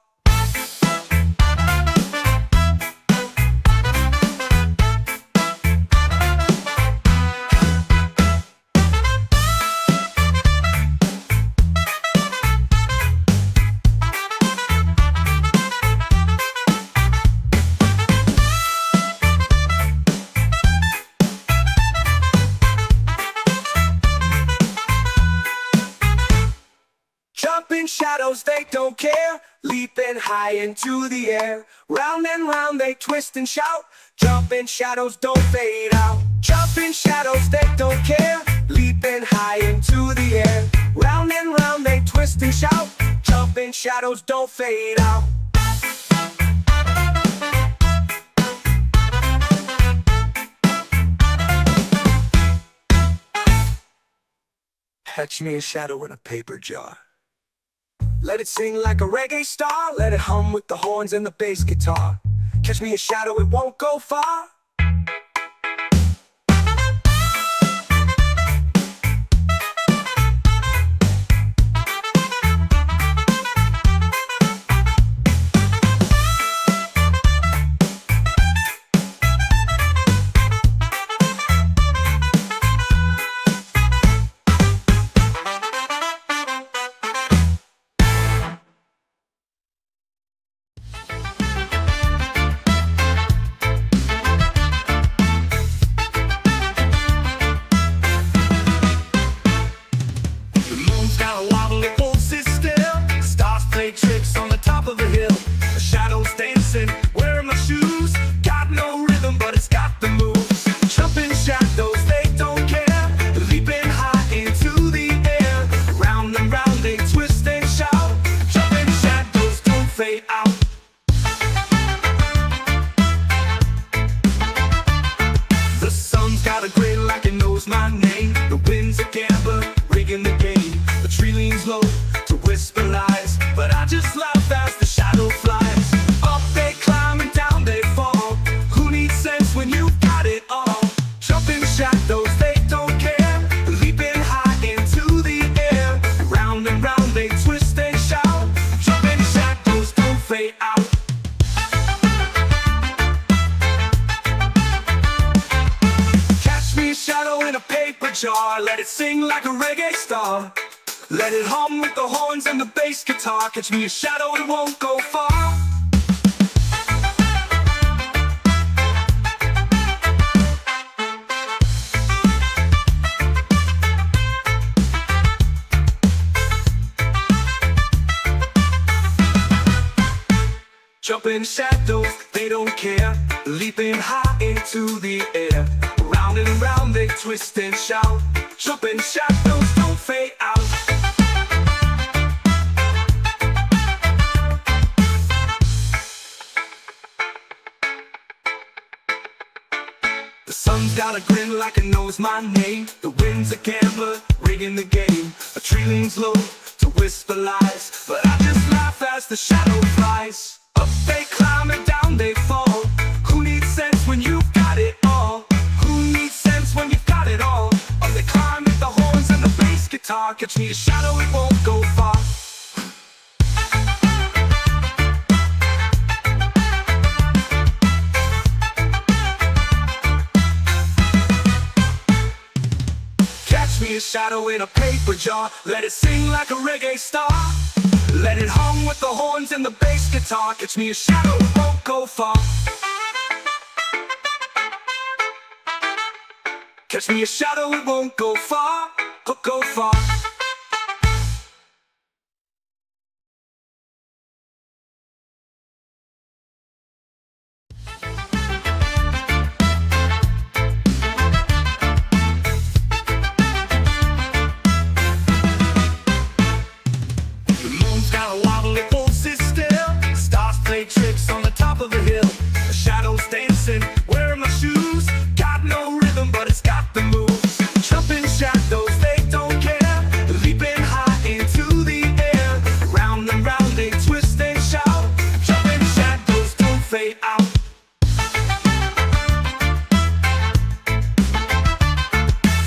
Speaker 1: Jumping shadows, they don't care, leaping high into the air. Round and round they twist and shout, jumping shadows don't fade out. Jumping shadows, they don't care, leaping high into the air. Round and round they twist and shout, jumping shadows don't fade out. Catch me a shadow in a paper jar. Let it sing like a reggae star. Let it hum with the horns and the bass guitar. Catch me a shadow, it won't go far. reggae star. Let it hum with the horns and the bass guitar. Catch me a shadow, it won't go far. Jumping shadows, they don't care. Leaping high into the air. Round and round they twist and shout. Jumping shadows don't fade out. The sun's got a grin like it knows my name. The wind's a gambler, rigging the game. A tree leans low to whisper lies, but I just laugh as the shadow flies. Up they climb and down they fall. Who needs sense when you've got it all? Who needs sense when you've got it all? Up they climb with the horns and the bass guitar. Catch me a shadow, it won't go far. Catch me a shadow in a paper jar. Let it sing like a reggae star. Let it hum with the horns and the bass guitar. Catch me a shadow, it won't go far. Catch me a shadow, it won't go far. Go far. Tricks on the top of the hill. The shadows dancing, wearing my shoes. Got no rhythm, but it's got the moves. Jumping shadows, they don't care. Leaping high into the air. Round and round they twist and shout. Jumping shadows don't fade out.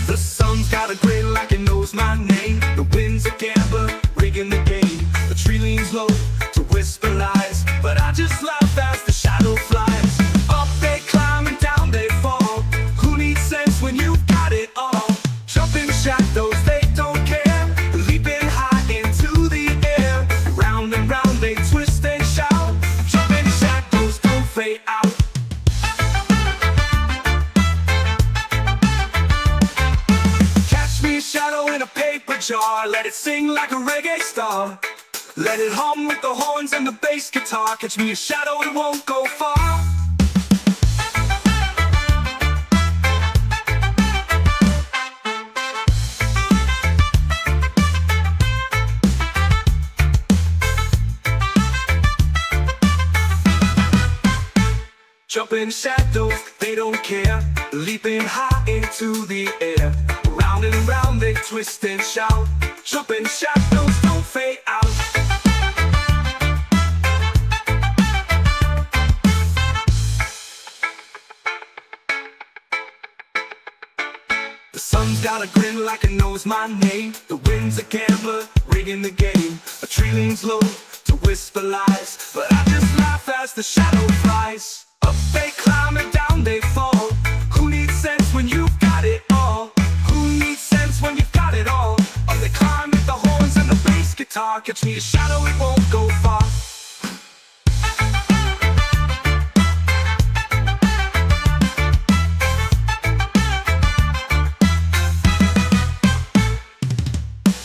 Speaker 1: The sun's got a grin like it knows my name. The wind's a gambler, rigging the game. The tree leans low to whisper lies, but I just laugh as the shadow flies. Up they climb and down they fall. Who needs sense when you've got it all? Jumping shadows, they don't care. Leaping high into the air. Round and round they twist and shout. Jumping shadows don't fade out. Catch me a shadow in a paper jar. Let it sing like a reggae star. Let it hum with the horns and the bass guitar. Catch me a shadow, it won't go far. Jumping shadows, they don't care. Leaping high into the air. Round and round they twist and shout. Jumping shadows don't fade out. The sun's got a grin like it knows my name. The wind's a gambler, rigging the game. A tree leans low to whisper lies, but I just laugh as the shadow flies. Up they climb and down they fall. Who needs sense when you've got it all? Who needs sense when you've got it all? Up they climb with the horns and the bass guitar. Catch me a shadow, it won't go far.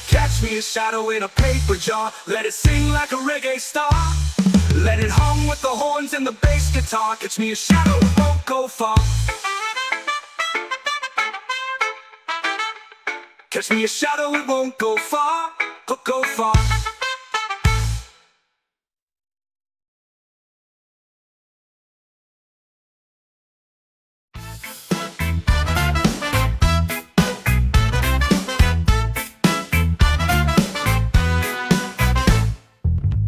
Speaker 1: Catch me a shadow in a paper jar. Let it sing like a reggae star. Let it hum with the horns and the bass guitar. Catch me a shadow, it won't go far. Catch me a shadow, it won't go far. Go far.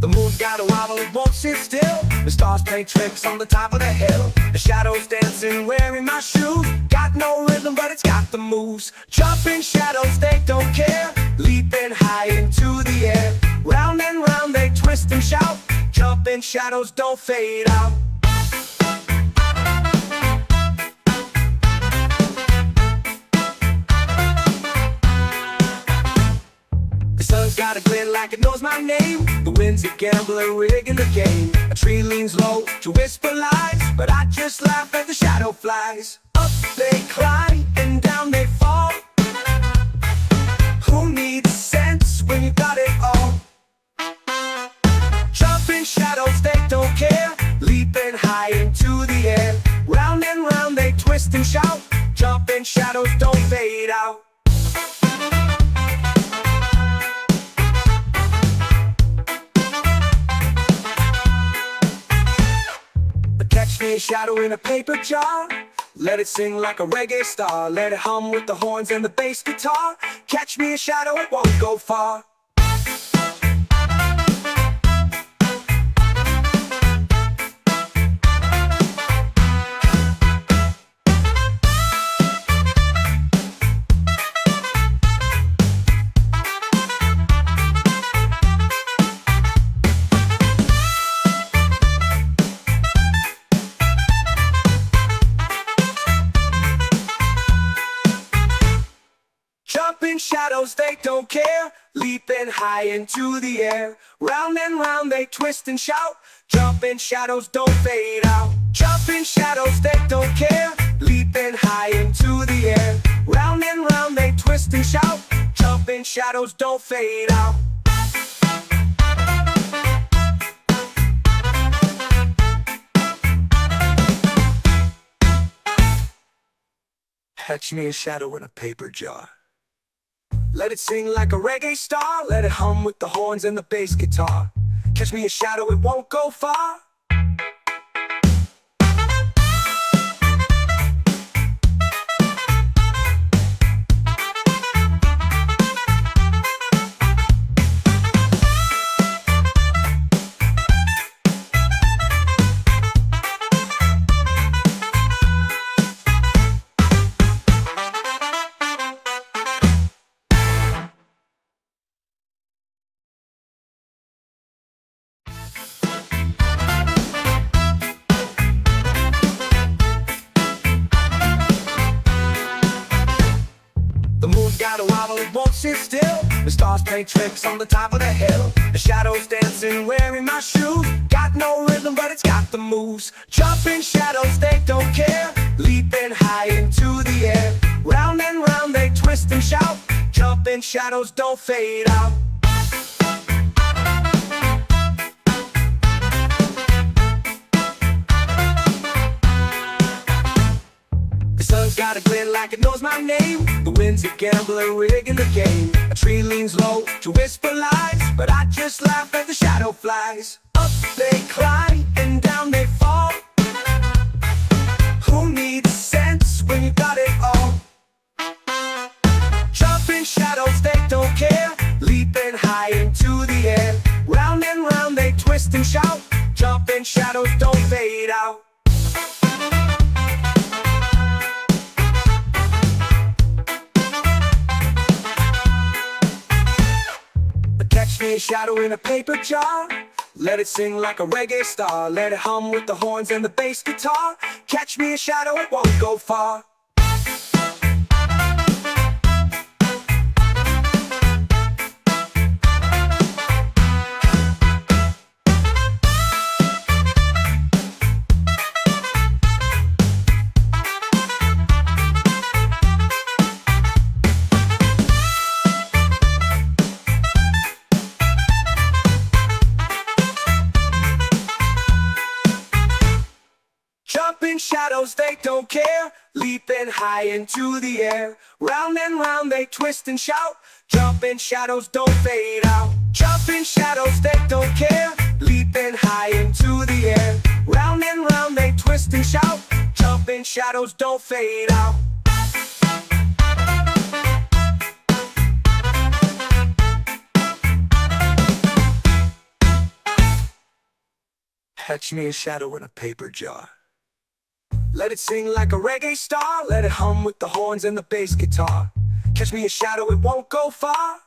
Speaker 1: The moon's got a wobble, it won't sit still. The stars play tricks on the top of the hill. The shadows dancing, wearing my shoes. Got no rhythm, but it's got the moves. Jumping shadows, they don't care. Leaping high into the air. Round and round they twist and shout. Jumping shadows don't fade out. sun's got a glint like it knows my name. The wind's a gambler rigging the game. A tree leans low to whisper lies, but I just laugh at the shadow flies. Up they climb and down they fall. Who needs sense when you got it all? Jumping shadows, they don't care. Leaping high into the air. Round and round they twist and shout. Jumping shadows don't fade out. Catch me a shadow in a paper jar. Let it sing like a reggae star. Let it hum with the horns and the bass guitar. Catch me a shadow, it won't go far. Jumping shadows, they don't care. Leaping high into the air. Round and round they twist and shout. Jumping shadows don't fade out. Jumping shadows, they don't care. Leaping high into the air. Round and round they twist and shout. Jumping shadows don't fade out. Catch me a shadow in a paper jar. Let it sing like a reggae star. Let it hum with the horns and the bass guitar. Catch me a shadow, it won't go far. Got a wobble, it won't sit still. The stars play tricks on the top of the hill. The shadows dancing, wearing my shoes. Got no rhythm, but it's got the moves. Jumping shadows, they don't care. Leaping high into the air. Round and round they twist and shout. Jumping shadows don't fade out. Sun's got a glint like it knows my name. The wind's a gambler rigging the game. A tree leans low to whisper lies, but I just laugh at the shadow flies. Up they climb and down they fall. Who needs sense when you got it all? Jumping shadows, they don't care. Leaping high into the air. Round and round they twist and shout. Jumping shadows don't fade out. Catch me a shadow in a paper jar. Let it sing like a reggae star. Let it hum with the horns and the bass guitar. Catch me a shadow, it won't go far. Jumping shadows, they don't care. Leaping high into the air. Round and round they twist and shout. Jumping shadows don't fade out. Jumping shadows, they don't care. Leaping high into the air. Round and round they twist and shout. Jumping shadows don't fade out. Catch me a shadow in a paper jar. Let it sing like a reggae star. Let it hum with the horns and the bass guitar. Catch me a shadow, it won't go far.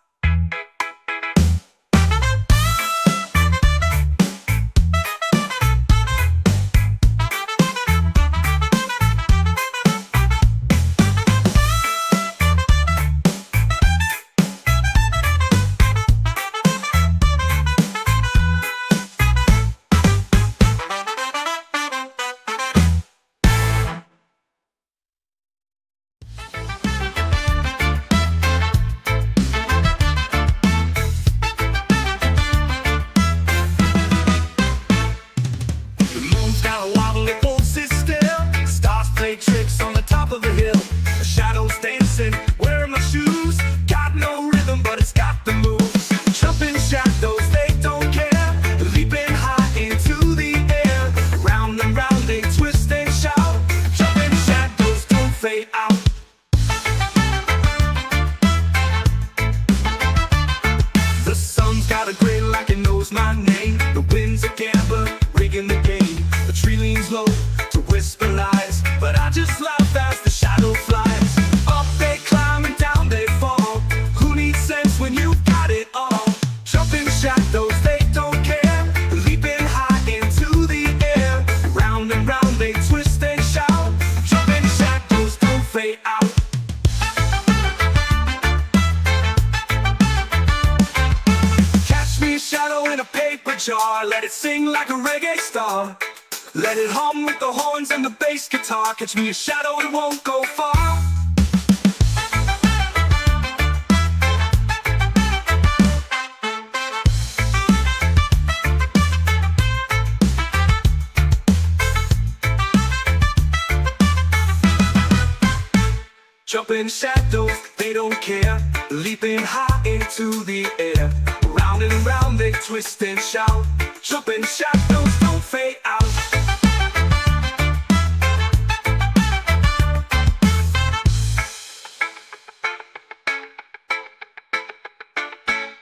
Speaker 1: when you've got it all. Jumping shadows, they don't care. Leaping high into the air. Round and round they twist and shout. Jumping shadows don't fade out. Catch me a shadow in a paper jar. Let it sing like a reggae star. Let it hum with the horns and the bass guitar. Catch me a shadow, it won't go far. Jumping shadows, they don't care. Leaping high into the air. Round and round they twist and shout. Jumping shadows don't fade out.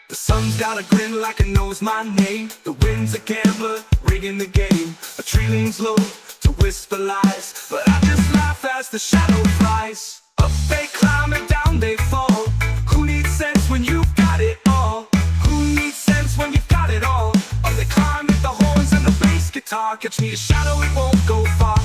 Speaker 1: The sun's got a grin like it knows my name. The wind's a gambler, rigging the game. A tree leans low to whisper lies, but I just laugh as the shadow flies. Up they climb and down they fall. Who needs sense when you've got it all? Who needs sense when you've got it all? Up they climb with the horns and the bass guitar. Catch me a shadow, it won't go far.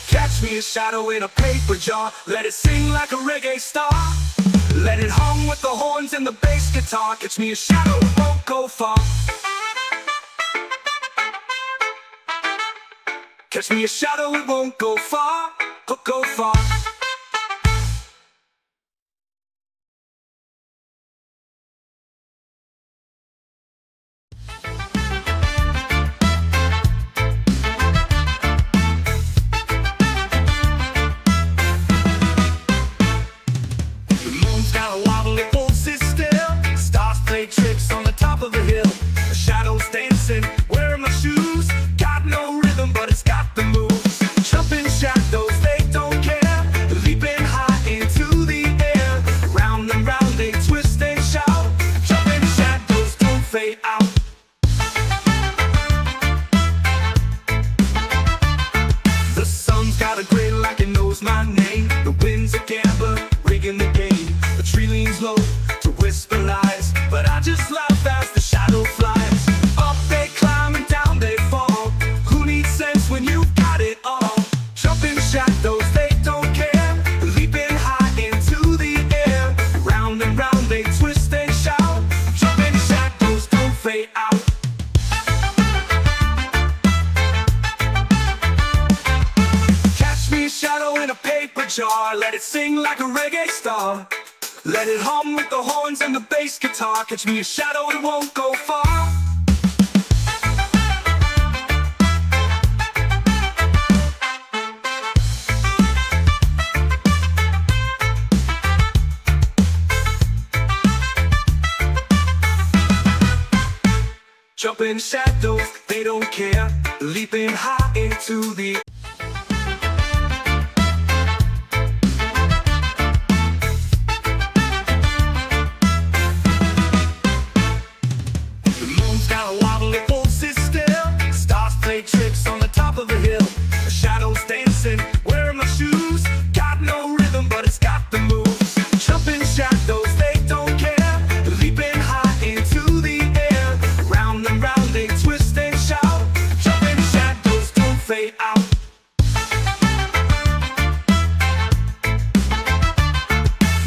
Speaker 1: Catch me a shadow in a paper jar. Let it sing like a reggae star. Let it hum with the horns and the bass guitar. Catch me a shadow, it won't go far. Catch me a shadow, it won't go far, go far. Tricks on the top of the hill. The shadows dancing, wearing my shoes. Got no rhythm, but it's got the moves. Jumping shadows, they don't care. Leaping high into the air. Round and round they twist and shout. Jumping shadows don't fade out. The sun's got a grin like it knows my name. The wind's a gambler, rigging the game. The tree leans low to whisper lies, but I just laugh as the shadow flies. Up they climb and down they fall. Who needs sense when you've got it all? Jumping shadows, they don't care. Leaping high into the air. Round and round they twist and shout. Jumping shadows don't fade out. Catch me a shadow in a paper jar. Let it sing like a reggae star. Let it hum with the horns and the bass guitar. Catch me a shadow, it won't go far. Jumping shadows, they don't care. Leaping high into the tricks on the top of the hill. The shadows dancing, wearing my shoes. Got no rhythm, but it's got the moves. Jumping shadows, they don't care. Leaping high into the air. Round and round they twist and shout. Jumping shadows don't fade out.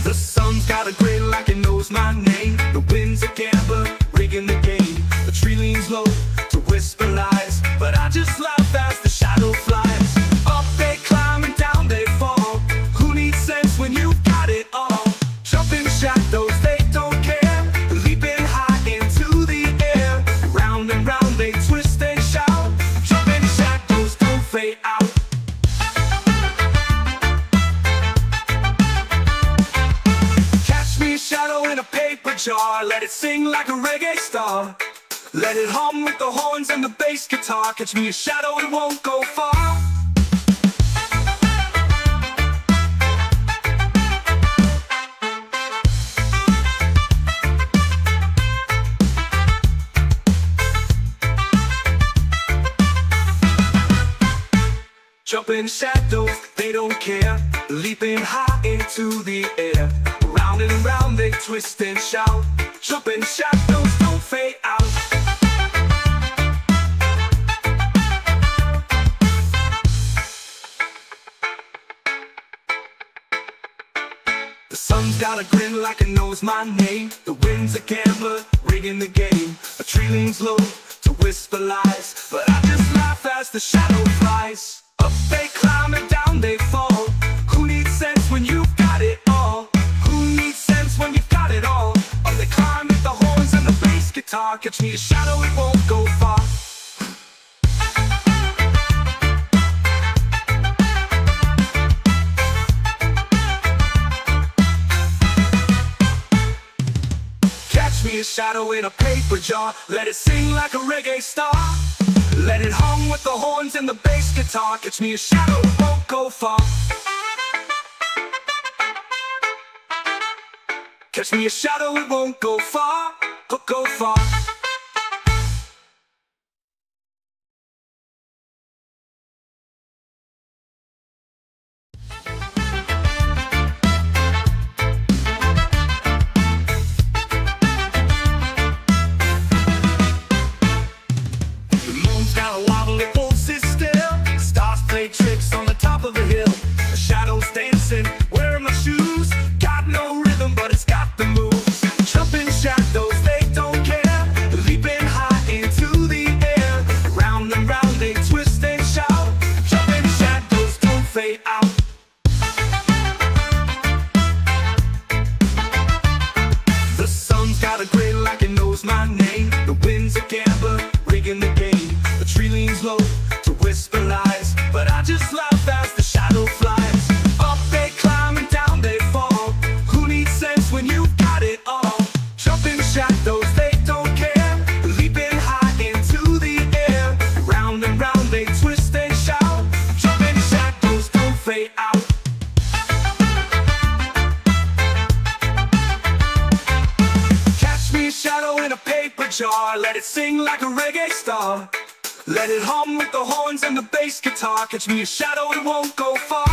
Speaker 1: The sun's got a grin like it knows my name. The wind's a gambler, rigging the game. The tree leans low to whisper lies, but I just laugh as the shadow flies. Up they climb and down they fall. Who needs sense when you've got it all? Jumping shadows, they don't care. Leaping high into the air. Round and round they twist and shout. Jumping shadows don't fade out. Catch me a shadow in a paper jar. Let it sing like a reggae star. Let it hum with the horns and the bass guitar. Catch me a shadow, it won't go far. Jumping shadows, they don't care. Leaping high into the air. Round and round they twist and shout. Jumping shadows don't fade out. The sun's got a grin like it knows my name. The wind's a gambler, rigging the game. A tree leans low to whisper lies, but I just laugh as the shadow flies. Up they climb and down they fall. Who needs sense when you've got it all? Who needs sense when you've got it all? Up they climb with the horns and the bass guitar. Catch me a shadow, it won't go far. Catch me a shadow in a paper jar. Let it sing like a reggae star. Let it hum with the horns and the bass guitar. Catch me a shadow, it won't go far. Catch me a shadow, it won't go far. Go far. Tricks on the top of the hill. The shadows dancing, wearing my shoes. Got no rhythm, but it's got the moves. Jumping shadows, they don't care. Leaping high into the air. Round and round they twist and shout. Jumping shadows don't fade out. The sun's got a grin like it knows my name. The wind's a gambler, rigging the game. The tree leans low to whisper lies, but I just laugh as the shadow flies. Up they climb and down they fall. Who needs sense when you've got it all? Jumping shadows, they don't care. Leaping high into the air. Round and round they twist and shout. Jumping shadows don't fade out. Catch me a shadow in a paper jar. Let it sing like a reggae star. Let it hum with the horns and the bass guitar. Catch me a shadow, it won't go far.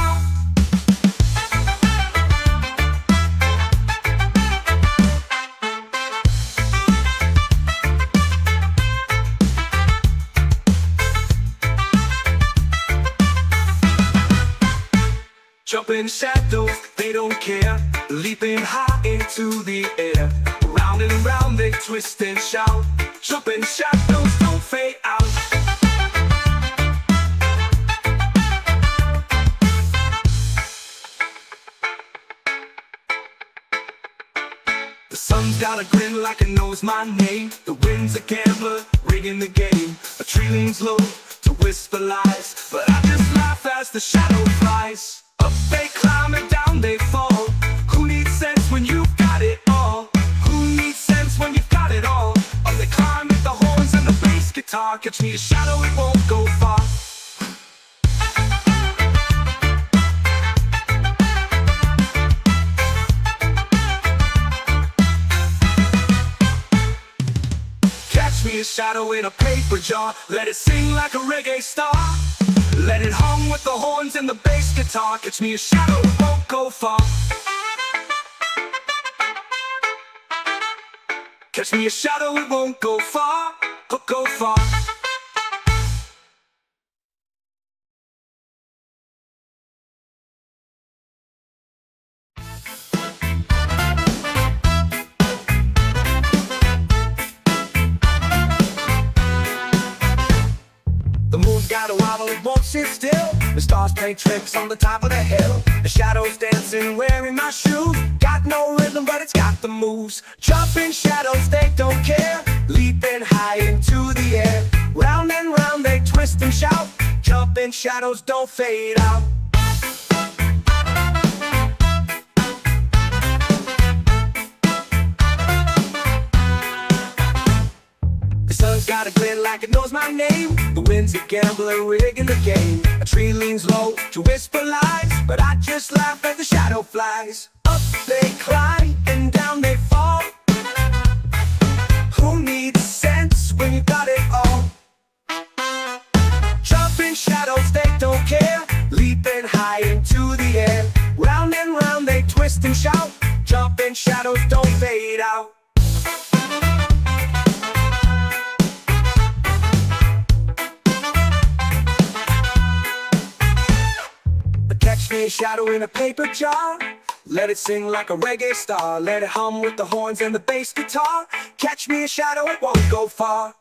Speaker 1: Jumping shadows, they don't care. Leaping high into the air. Round and round they twist and shout. Jumping shadows don't fade out. The sun's got a grin like it knows my name. The wind's a gambler, rigging the game. A tree leans low to whisper lies, but I just laugh as the shadow flies. Up they climb and down they fall. Who needs sense when you've got it all? Who needs sense when you've got it all? Up they climb with the horns and the bass guitar. Catch me a shadow, it won't go far. Catch me a shadow in a paper jar. Let it sing like a reggae star. Let it hum with the horns and the bass guitar. Catch me a shadow, it won't go far. Catch me a shadow, it won't go far. Go far. The moon's got a wobble, it won't sit still. The stars play tricks on the top of the hill. The shadows dancing, wearing my shoes. Got no rhythm, but it's got the moves. Jumping shadows, they don't care. Leaping high into the air. Round and round they twist and shout. Jumping shadows don't fade out. The sun's got a glint like it knows my name. The wind's a gambler, rigging the game. A tree leans low to whisper lies, but I just laugh as the shadow flies. Up they climb and down they fall. Who needs sense when you got it all? Jumping shadows, they don't care. leaping high into the air. Round and round they twist and shout, jumping shadows don't fade out. Catch me a shadow in a paper jar, let it sing like a reggae star, let it hum with the horns and the bass guitar. Catch me a shadow, it won't go far.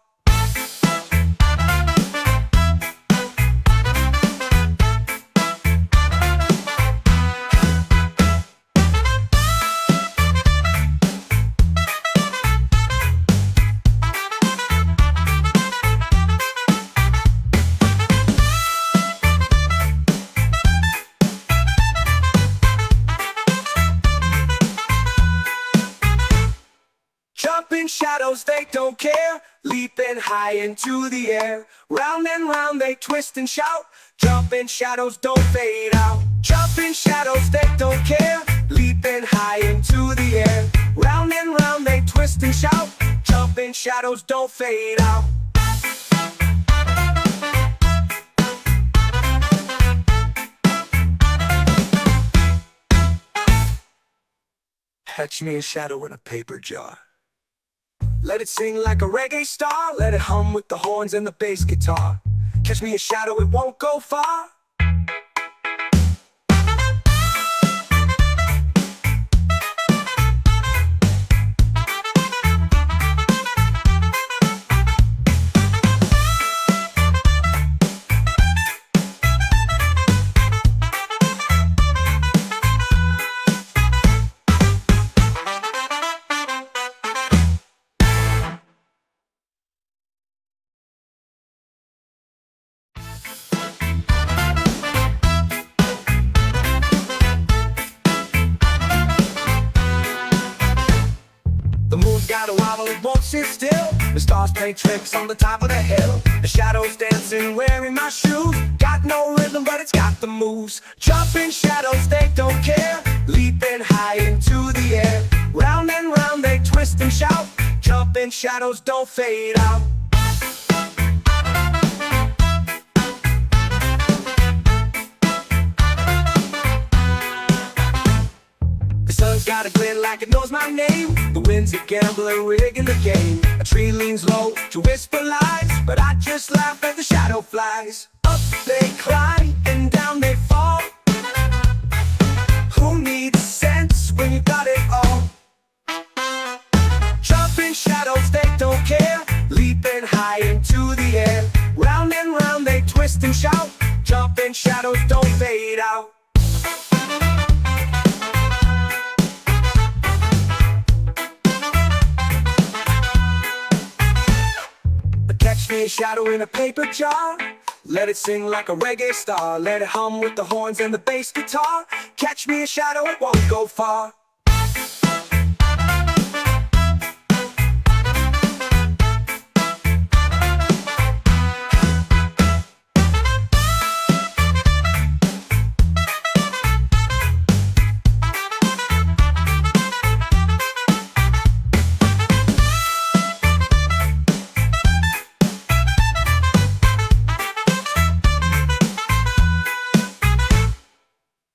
Speaker 1: Jumping shadows, they don't care, leaping high into the air. Round and round they twist and shout, jumping shadows don't fade out. Jumping shadows, they don't care, leaping high into the air. Round and round they twist and shout, jumping shadows don't fade out. Catch me a shadow in a paper jar, let it sing like a reggae star, let it hum with the horns and the bass guitar. Catch me a shadow, it won't go far. The moon's got a wobble, it won't sit still. The stars play tricks on the top of the hill. The shadows dancing, wearing my shoes. Got no rhythm, but it's got the moves. Jumping shadows, they don't care, leaping high into the air. Round and round they twist and shout, jumping shadows don't fade out. The sun's got a glint like it knows my name. The wind's a gambler rigging the game. A tree leans low to whisper lies, but I just laugh as the shadow flies. Up they climb and down they fall. Who needs sense when you got it all? Jumping shadows, they don't care, leaping high into the air. Round and round they twist and shout, jumping shadows don't fade out. Catch me a shadow in a paper jar, let it sing like a reggae star, let it hum with the horns and the bass guitar. Catch me a shadow, it won't go far.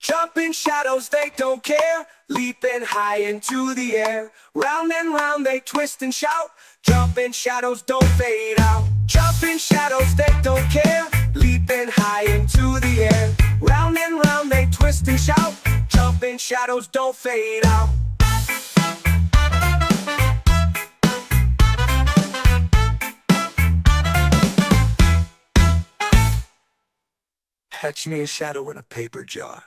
Speaker 1: Jumping shadows, they don't care, leaping high into the air. Round and round they twist and shout, jumping shadows don't fade out. Jumping shadows, they don't care, leaping high into the air. Round and round they twist and shout, jumping shadows don't fade out. Catch me a shadow in a paper jar,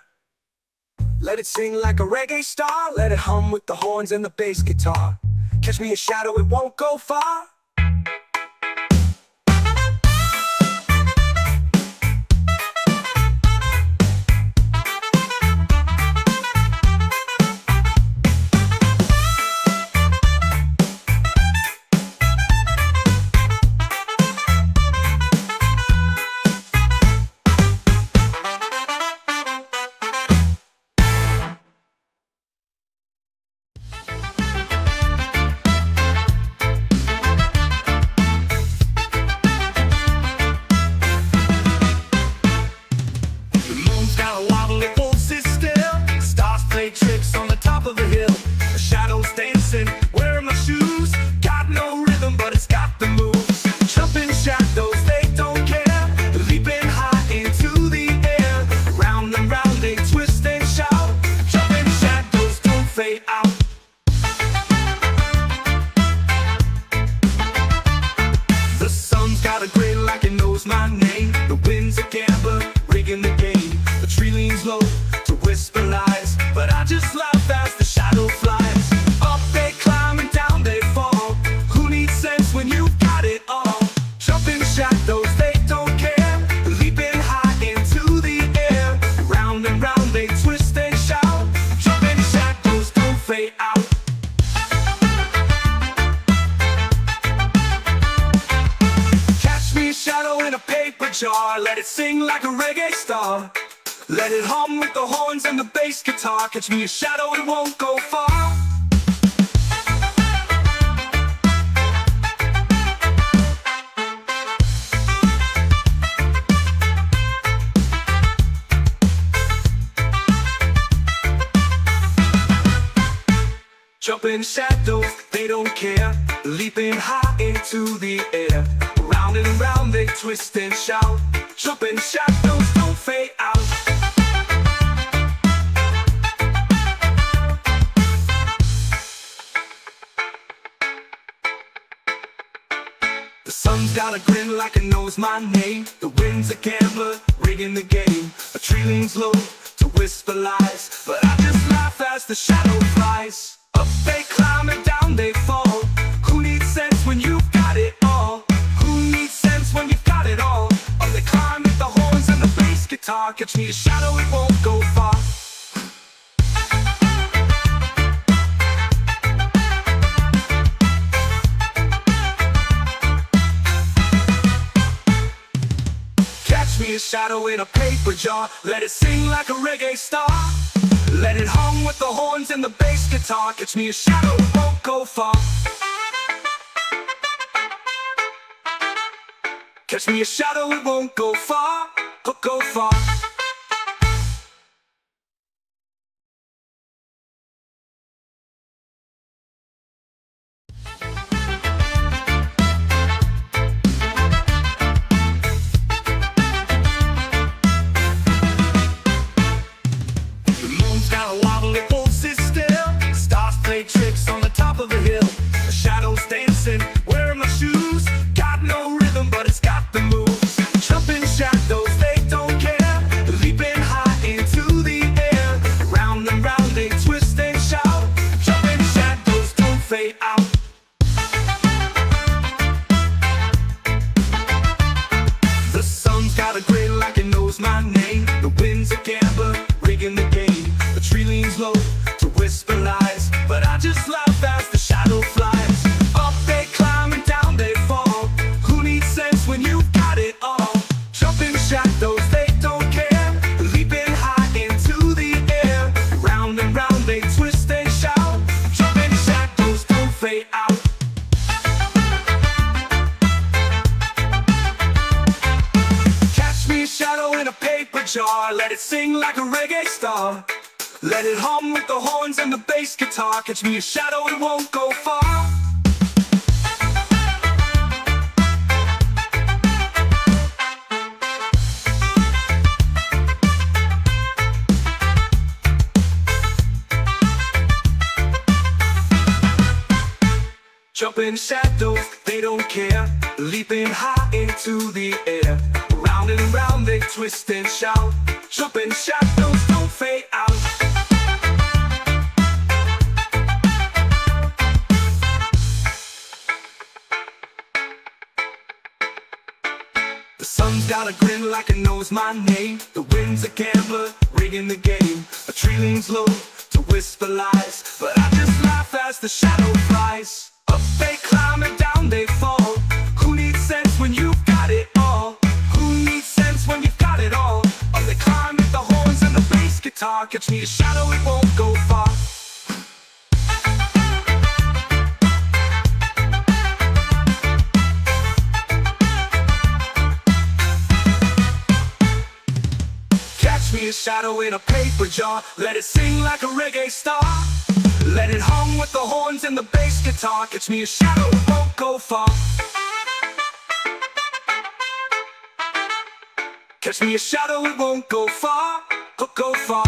Speaker 1: let it sing like a reggae star, let it hum with the horns and the bass guitar. Catch me a shadow, it won't go far. paper jar, let it sing like a reggae star. Let it hum with the horns and the bass guitar. Catch me a shadow, it won't go far. Jumping shadows, they don't care. Leaping high into the air. Round and round they twist and shout. Jumping shadows don't fade out. The sun's got a grin like it knows my name. The wind's a gambler, rigging the game. A tree leans low to whisper lies, but I just laugh as the shadow flies. Up they climb and down they fall. Who needs sense when you've got it all? Who needs sense when you've got it all? Up they climb with the horns and the bass guitar. Catch me a shadow, it won't go far. Catch me a shadow in a paper jar. Let it sing like a reggae star. Let it hum with the horns and the bass guitar. Catch me a shadow, it won't go far. Catch me a shadow, it won't go far, go far. Tricks on the top of the hill. The shadows dancing, wearing my shoes. Got no rhythm, but it's got the moves. Jumping shadows, they don't care. Leaping high into the air. Round and round they twist and shout. Jumping shadows don't fade out. The sun's got a grin like it knows my name. The wind's a gambler, rigging the game. The tree leans low to whisper lies, but I just laugh as the shadow flies. Up they climb and down they fall. Who needs sense when you've got it all? Jumping shadows, they don't care. Leaping high into the air. Round and round they twist and shout. Jumping shadows don't fade out. Catch me a shadow in a paper jar. Let it sing like a reggae star. Let it hum with the horns and the bass guitar. Catch me a shadow, it won't go far. Jumping shadows, they don't care. Leaping high into the air. Round and round they twist and shout. Jumping shadows don't fade out. The sun's got a grin like it knows my name. The wind's a gambler, rigging the game. A tree leans low to whisper lies, but I just laugh as the shadow flies. Up they climb and down they fall. Who needs sense when you've got it all? Who needs sense when you've got it all? Up they climb with the horns and the bass guitar. Catch me a shadow, it won't go far. Me a shadow in a paper jar. Let it sing like a reggae star. Let it hum with the horns and the bass guitar. Catch me a shadow, it won't go far. Catch me a shadow, it won't go far, go far.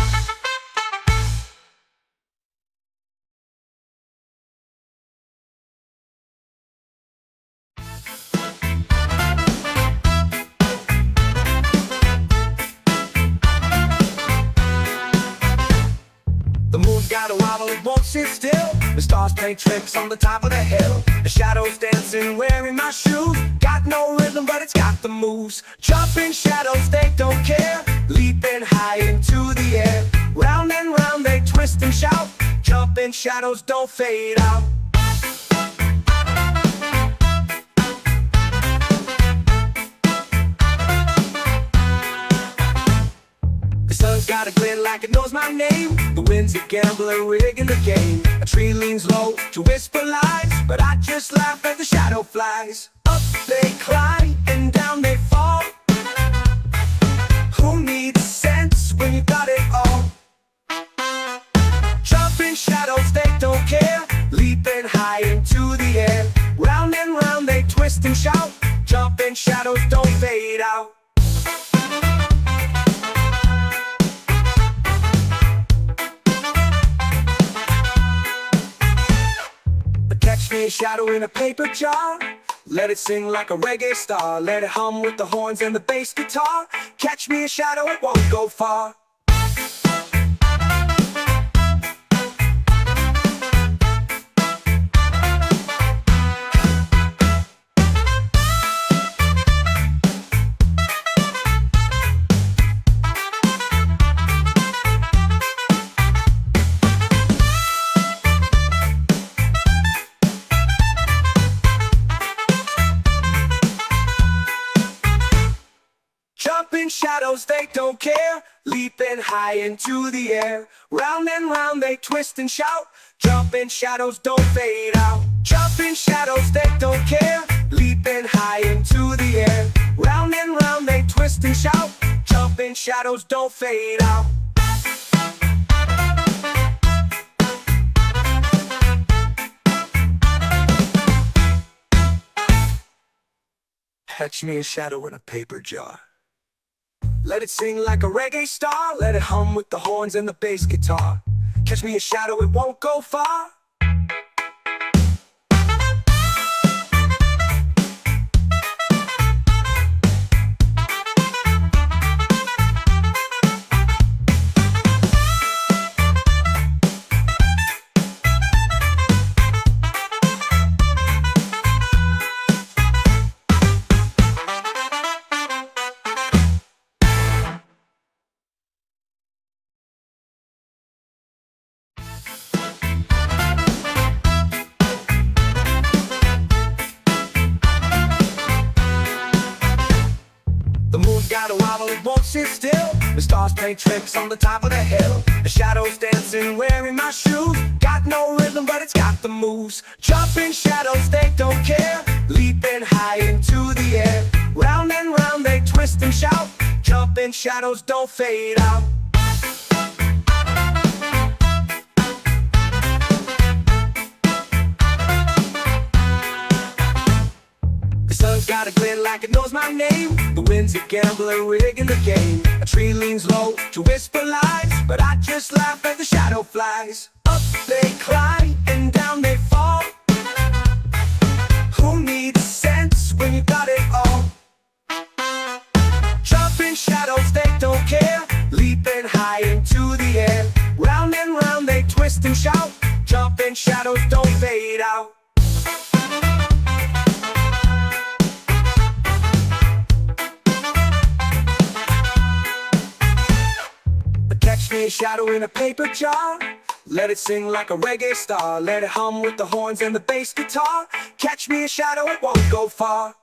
Speaker 1: The moon's got a wobble, it won't sit still. The stars play tricks on the top of the hill. The shadows dancing, wearing my shoes. Got no rhythm, but it's got the moves. Jumping shadows, they don't care. Leaping high into the air. Round and round they twist and shout. Jumping shadows don't fade out. got a grin like it knows my name. The wind's a gambler rigging the game. A tree leans low to whisper lies, but I just laugh as the shadow flies. Up they climb and down they fall. Who needs sense when you got it all? Jumping shadows, they don't care. Leaping high into the air. Round and round they twist and shout. Jumping shadows don't fade out. Catch me a shadow in a paper jar. Let it sing like a reggae star. Let it hum with the horns and the bass guitar. Catch me a shadow, it won't go far. Jumping shadows, they don't care. Leaping high into the air. Round and round they twist and shout. Jumping shadows don't fade out. Jumping shadows, they don't care. Leaping high into the air. Round and round they twist and shout. Jumping shadows don't fade out. Catch me a shadow in a paper jar. Let it sing like a reggae star. Let it hum with the horns and the bass guitar. Catch me a shadow, it won't go far. Got a wobble, it won't sit still. The stars play tricks on the top of the hill. The shadows dancing, wearing my shoes. Got no rhythm, but it's got the moves. Jumping shadows, they don't care. Leaping high into the air. Round and round they twist and shout. Jumping shadows don't fade out. The sun's got a glint like it knows my name. The wind's a gambler rigging the game. A tree leans low to whisper lies, but I just laugh as the shadow flies. Up they climb and down they fall. Who needs sense when you got it all? Jumping shadows, they don't care. Leaping high into the air. Round and round they twist and shout. Jumping shadows don't fade out. Catch me a shadow in a paper jar. Let it sing like a reggae star. Let it hum with the horns and the bass guitar. Catch me a shadow, it won't go far.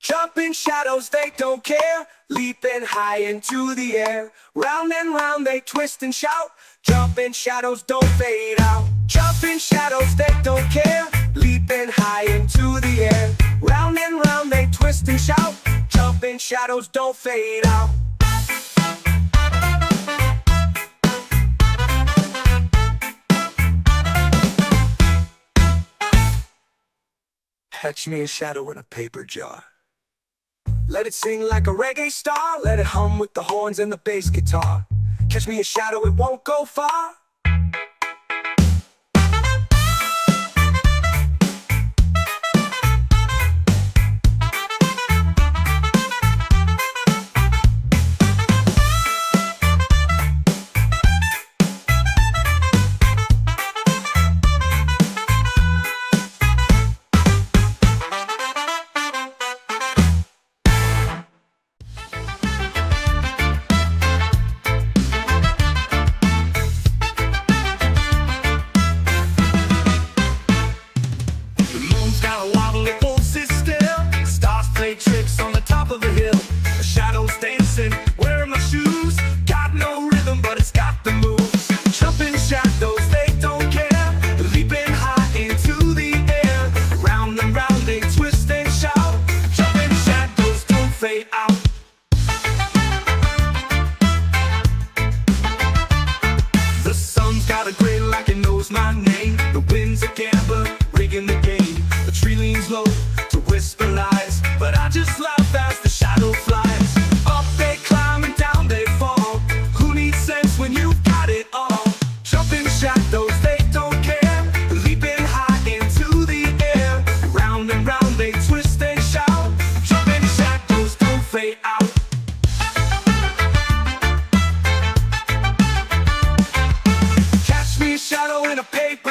Speaker 1: Jumping shadows, they don't care. Leaping high into the air. Round and round they twist and shout. Jumping shadows don't fade out. Jumping shadows, they don't care. Leaping high into the air. Round and round they twist and shout. Jumping shadows don't fade out. Catch me a shadow in a paper jar. Let it sing like a reggae star. Let it hum with the horns and the bass guitar. Catch me a shadow, it won't go far.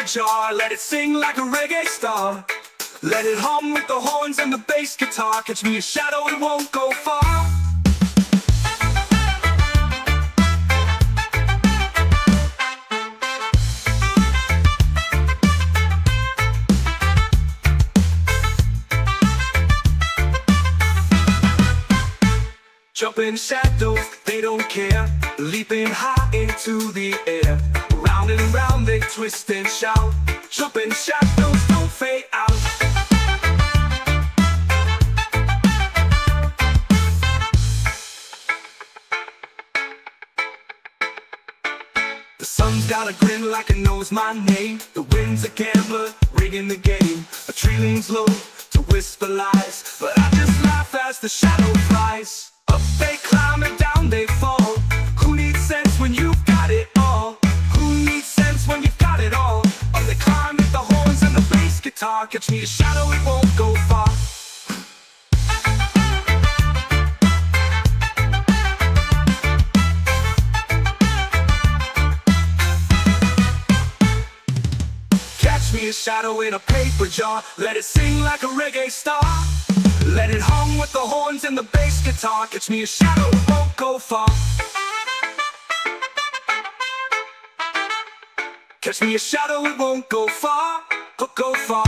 Speaker 1: jar, let it sing like a reggae star. Let it hum with the horns and the bass guitar. Catch me a shadow, it won't go far. Jumping shadows, they don't care. Leaping high into the air. Round and round they twist and shout. Jumping shadows don't fade out. The sun's got a grin like it knows my name. The wind's a gambler, rigging the game. A tree leans low to whisper lies, but I just laugh as the shadow flies. Up they climb and down they fall. Who needs sense when you've got it all? Who needs sense when you've got it all? Up they climb with the horns and the bass guitar. Catch me a shadow, it won't go far. Catch me a shadow in a paper jar. Let it sing like a reggae star. Let it hum with the horns and the bass guitar. Catch me a shadow, it won't go far. Catch me a shadow, it won't go far. Go far.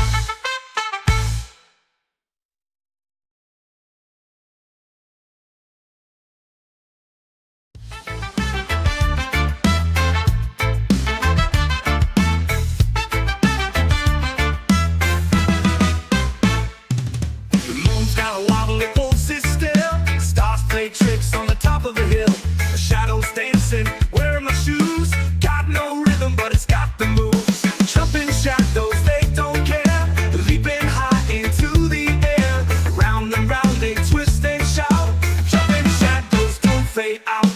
Speaker 1: Tricks on the top of the hill. The shadows dancing, wearing my shoes. Got no rhythm, but it's got the moves. Jumping shadows, they don't care. Leaping high into the air. Round and round they twist and shout. Jumping shadows don't fade out.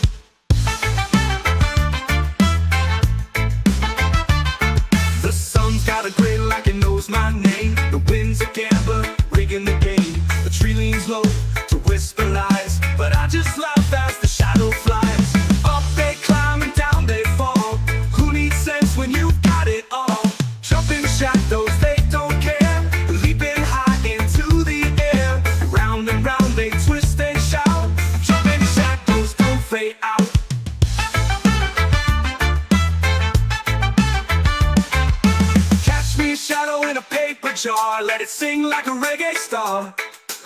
Speaker 1: The sun's got a grin like it knows my name. The wind's a gambler, rigging the game. The tree leans low to whisper lies, but I just laugh as the shadow flies. Up they climb and down they fall. Who needs sense when you've got it all? Jumping shadows, they don't care. Leaping high into the air. Round and round they twist and shout. Jumping shadows don't fade out. Catch me a shadow in a paper jar. Let it sing like a reggae star.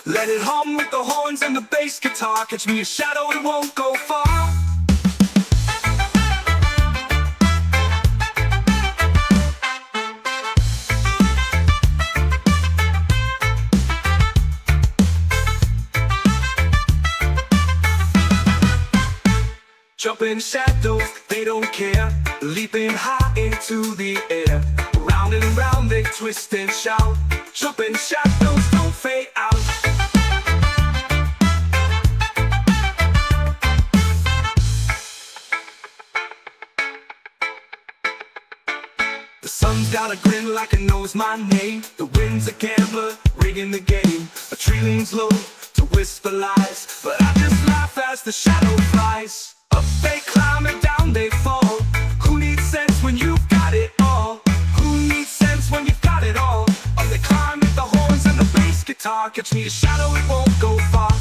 Speaker 1: Let it hum with the horns and the bass guitar. Catch me a shadow, it won't go far. Jumping shadows, they don't care. Leaping high into the air. Round and round they twist and shout. Jumping shadows don't fade out. The sun's got a grin like it knows my name. The wind's a gambler, rigging the game. A tree leans low to whisper lies, but I just laugh as the shadow flies. Up they climb and down they fall. Who needs sense when you've got it all? Who needs sense when you've got it all? Up they climb with the horns and the bass guitar. Catch me a shadow, it won't go far.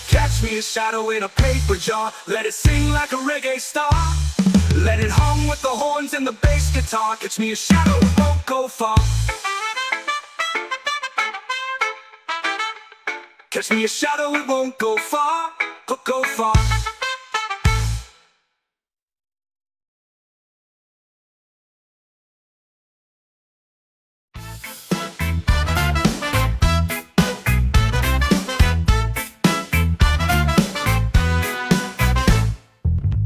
Speaker 1: Catch me a shadow in a paper jar. Let it sing like a reggae star. Let it hum with the horns and the bass guitar. Catch me a shadow, it won't go far. Catch me a shadow, it won't go far. Go far.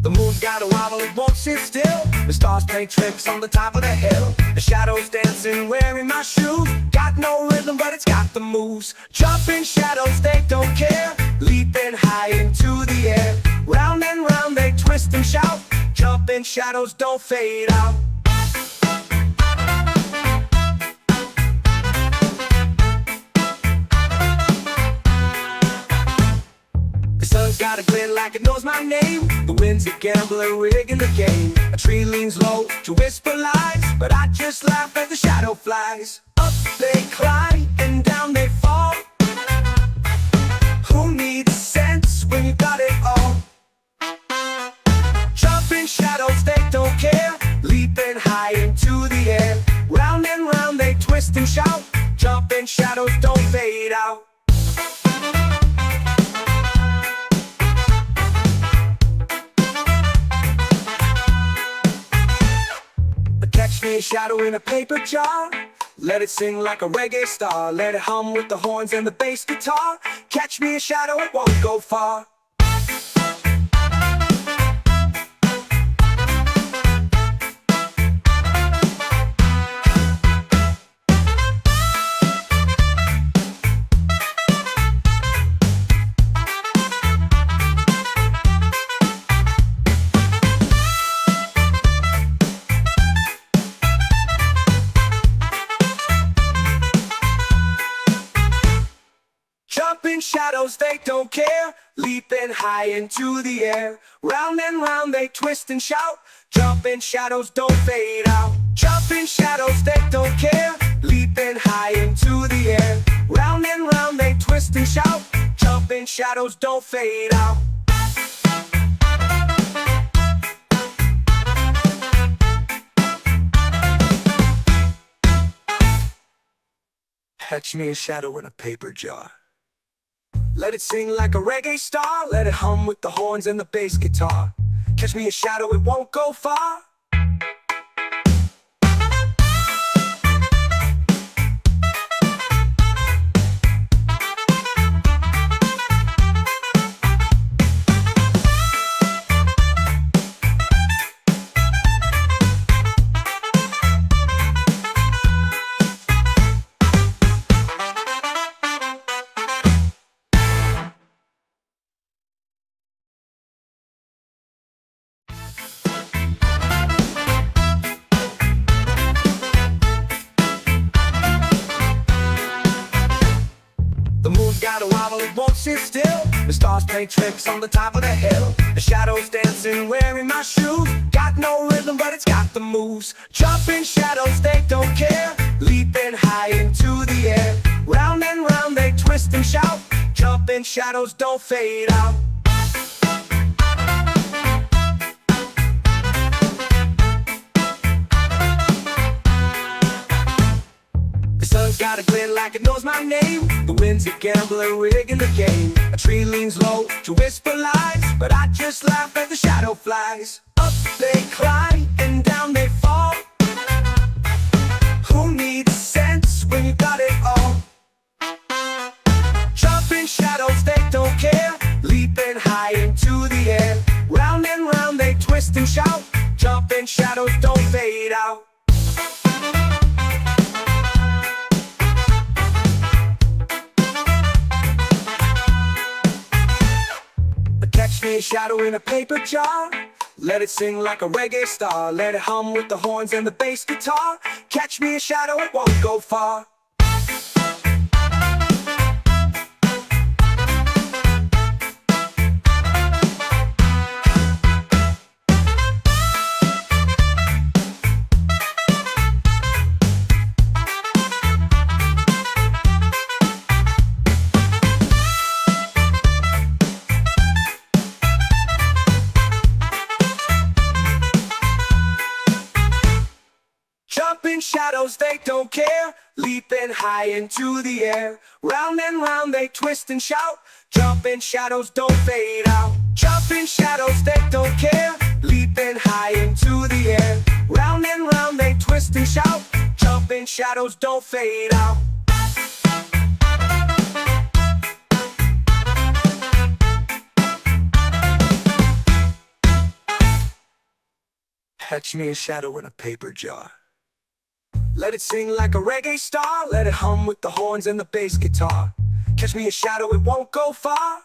Speaker 1: The moon's got a wobble, it won't sit still. The stars play tricks on the top of the hill. The shadows dancing, wearing my shoes. Got no rhythm, but it's got the moves. Jumping shadows, they don't care. Leaping high into the air. Round and round they twist and shout. Jumping shadows don't fade out. like it knows my name. The wind's a gambler rigging the game. A tree leans low to whisper lies, but I just laugh as the shadow flies. Up they climb and down they fall. Who needs sense when you got it all? Jumping shadows, they don't care. Leaping high into the air. Round and round they twist and shout. Jumping shadows don't fade out. Catch me a shadow in a paper jar. Let it sing like a reggae star. Let it hum with the horns and the bass guitar. Catch me a shadow, it won't go far. Jumping shadows, they don't care. Leaping high into the air. Round and round they twist and shout. Jumping shadows don't fade out. Jumping shadows, they don't care. Leaping high into the air. Round and round they twist and shout. Jumping shadows don't fade out. Catch me a shadow in a paper jar. Let it sing like a reggae star. Let it hum with the horns and the bass guitar. Catch me a shadow, it won't go far. Got a wobble, it won't sit still. The stars play tricks on the top of the hill. The shadows dancing, wearing my shoes. Got no rhythm, but it's got the moves. Jumping shadows, they don't care. Leaping high into the air. Round and round they twist and shout. Jumping shadows don't fade out. Sun's got a glint like it knows my name. The wind's a gambler rigging the game. A tree leans low to whisper lies, but I just laugh as the shadow flies. Up they climb and down they fall. Who needs sense when you got it all? Jumping shadows, they don't care. Leaping high into the air. Round and round they twist and shout. Jumping shadows don't fade out. Catch me a shadow in a paper jar. Let it sing like a reggae star. Let it hum with the horns and the bass guitar. Catch me a shadow, it won't go far. Jumping shadows, they don't care. Leaping high into the air. Round and round they twist and shout. Jumping shadows don't fade out. Jumping shadows, they don't care. Leaping high into the air. Round and round they twist and shout. Jumping shadows don't fade out. Catch me a shadow in a paper jar. Let it sing like a reggae star. Let it hum with the horns and the bass guitar. Catch me a shadow, it won't go far.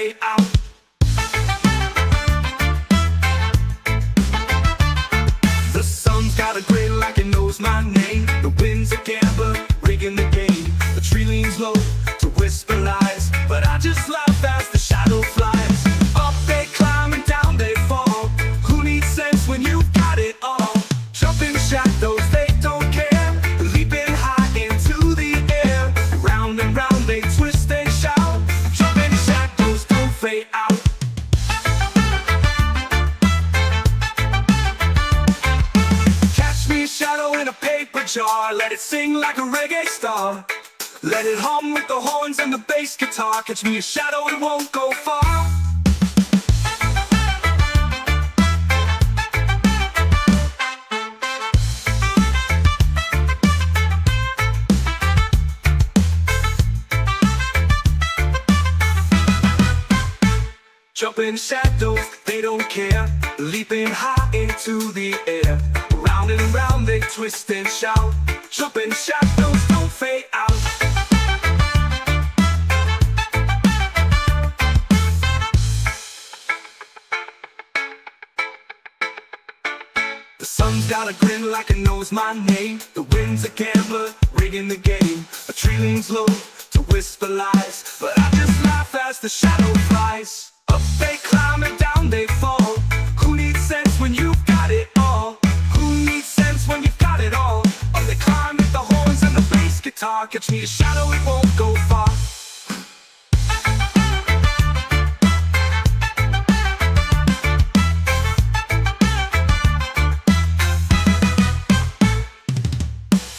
Speaker 1: fade out. The sun's got a grin like it knows my name. The wind's a gambler, rigging the game. The tree leans low to whisper lies, but I just laugh as the shadow flies. Up they climb and down they fall. Who needs sense when you've got it all? Jumping shadows, they don't care. Leaping high into the air. Round and round they twist and shout. Jumping shadows don't fade out. Catch me a shadow in a paper jar. Let it sing like a reggae star. Let it hum with the horns and the bass guitar. Catch me a shadow, it won't go far. Jumping shadows, they don't care. Leaping high into the air. Round and round they twist and shout. Jumping shadows don't fade out. The sun's got a grin like it knows my name. The wind's a gambler, rigging the game. A tree leans low to whisper lies, but I just laugh as the shadow flies. Up they climb and down they fall. Who needs sense when you've got it all? Who needs sense when you've got it all? Up they climb with the horns and the bass guitar. Catch me a shadow, it won't go far.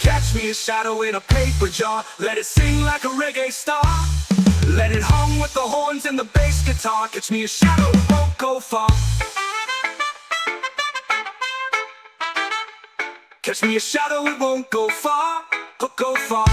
Speaker 1: Catch me a shadow in a paper jar. Let it sing like a reggae star. Let it hum with the horns and the bass guitar. Catch me a shadow, it won't go far. Catch me a shadow, it won't go far, go far.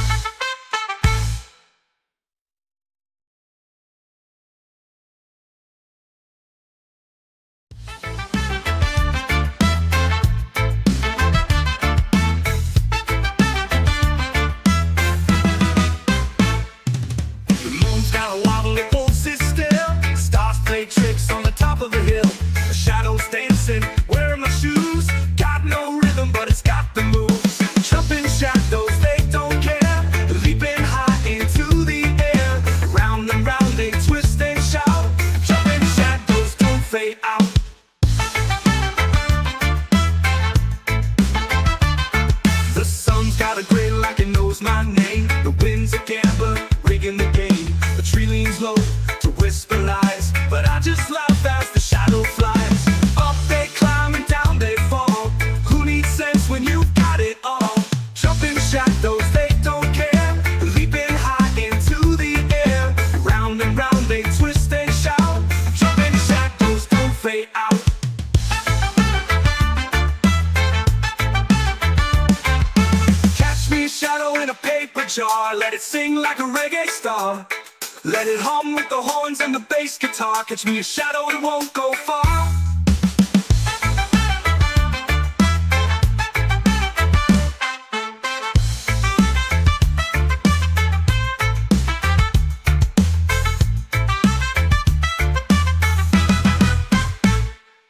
Speaker 1: Tricks on the top of the hill. The shadows dancing, wearing my shoes. Got no rhythm, but it's got the moves. Jumping shadows, they don't care. Leaping high into the air. Round and round they twist and shout. Jumping shadows don't fade out. The sun's got a grin like it knows my name. The wind's a gambler, rigging the game. The tree leans low to whisper lies, but I just laugh as the shadow flies. Up they climb and down they fall. Who needs sense when you've got it all? Jumping shadows, they don't care. Leaping high into the air. Round and round they twist and shout. Jumping shadows don't fade out. Catch me a shadow in a paper jar. Let it sing like a reggae star. Let it hum with the horns and the bass guitar. Catch me a shadow, it won't go far.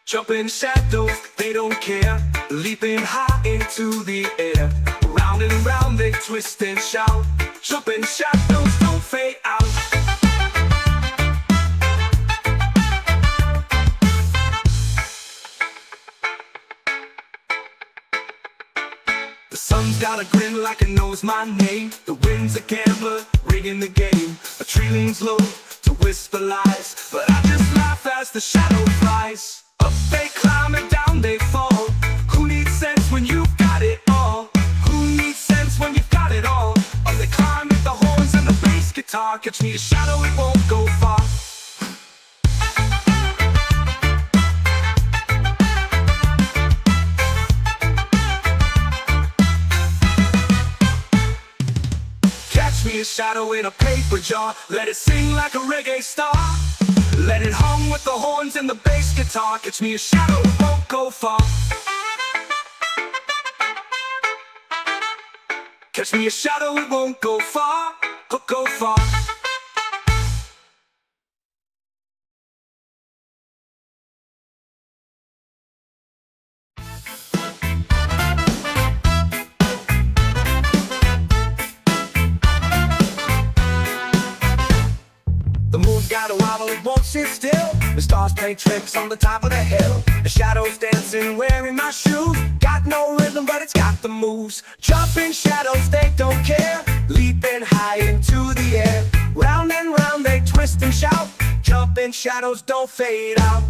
Speaker 1: Jumping shadows, they don't care. Leaping high into the air. Round and round they twist and shout. Jumping shadows don't fade out. The sun's got a grin like it knows my name. The wind's a gambler, rigging the game. A tree leans low to whisper lies, but I just laugh as the shadow flies. Up they climb and down they fall. Who needs sense when you've got it all? Who needs sense when you've got it all? Up they climb with the horns and the bass guitar. Catch me a shadow, it won't go far. Me a shadow in a paper jar. Let it sing like a reggae star. Let it hum with the horns and the bass guitar. Catch me a shadow, it won't go far. Catch me a shadow, it won't go far, go far. moon's got a wobble, it won't sit still. The stars play tricks on the top of the hill. The shadows dancing, wearing my shoes. Got no rhythm, but it's got the moves. Jumping shadows, they don't care. Leaping high into the air. Round and round they twist and shout. Jumping shadows don't fade out.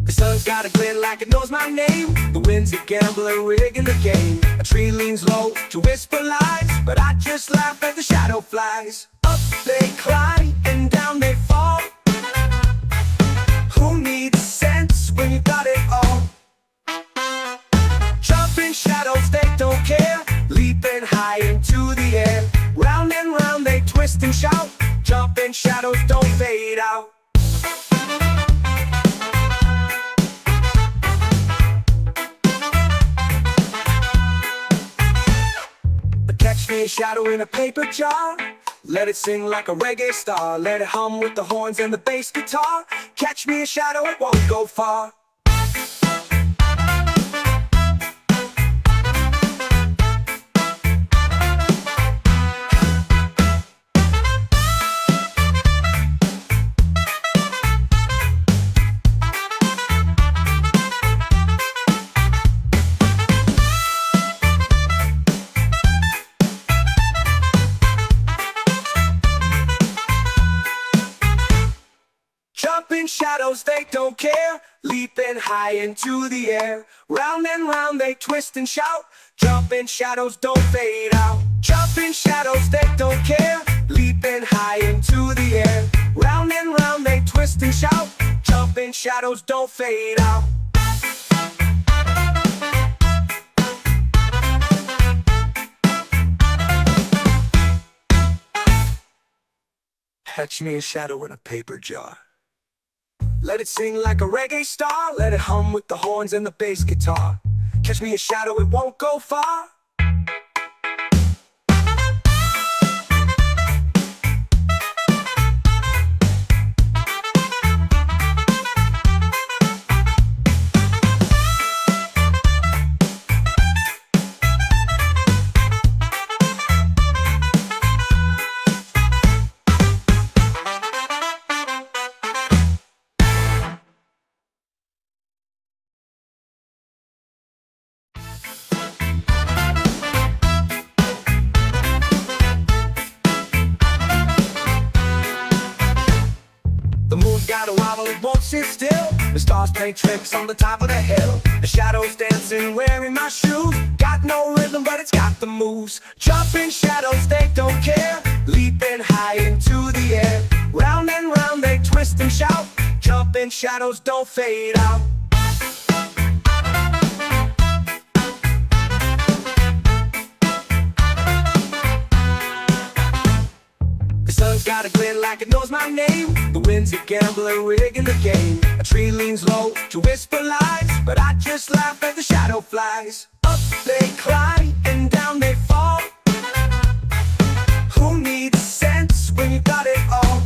Speaker 1: The sun's got a glint like it knows my name. The wind's a gambler rigging the game. A tree leans low to whisper lies, but I just laugh as the shadow flies. Up they climb and down they fall. Who needs sense when you got it all? Jumping shadows, they don't care. Leaping high into the air. Round and round they twist and shout. Jumping shadows don't fade out. Catch me a shadow in a paper jar. Let it sing like a reggae star. Let it hum with the horns and the bass guitar. Catch me a shadow, it won't go far. Jumping shadows, they don't care. Leaping high into the air. Round and round they twist and shout. Jumping shadows don't fade out. Jumping shadows, they don't care. Leaping high into the air. Round and round they twist and shout. Jumping shadows don't fade out. Catch me a shadow in a paper jar. Let it sing like a reggae star. Let it hum with the horns and the bass guitar. Catch me a shadow, it won't go far. The moon's got a wobble, it won't sit still. The stars play tricks on the top of the hill. The shadows dancing, wearing my shoes. Got no rhythm, but it's got the moves. Jumping shadows, they don't care. Leaping high into the air. Round and round they twist and shout. Jumping shadows don't fade out. The sun's got a glint like it knows my name. The wind's a gambler rigging the game. A tree leans low to whisper lies, but I just laugh as the shadow flies. Up they climb and down they fall. Who needs sense when you got it all?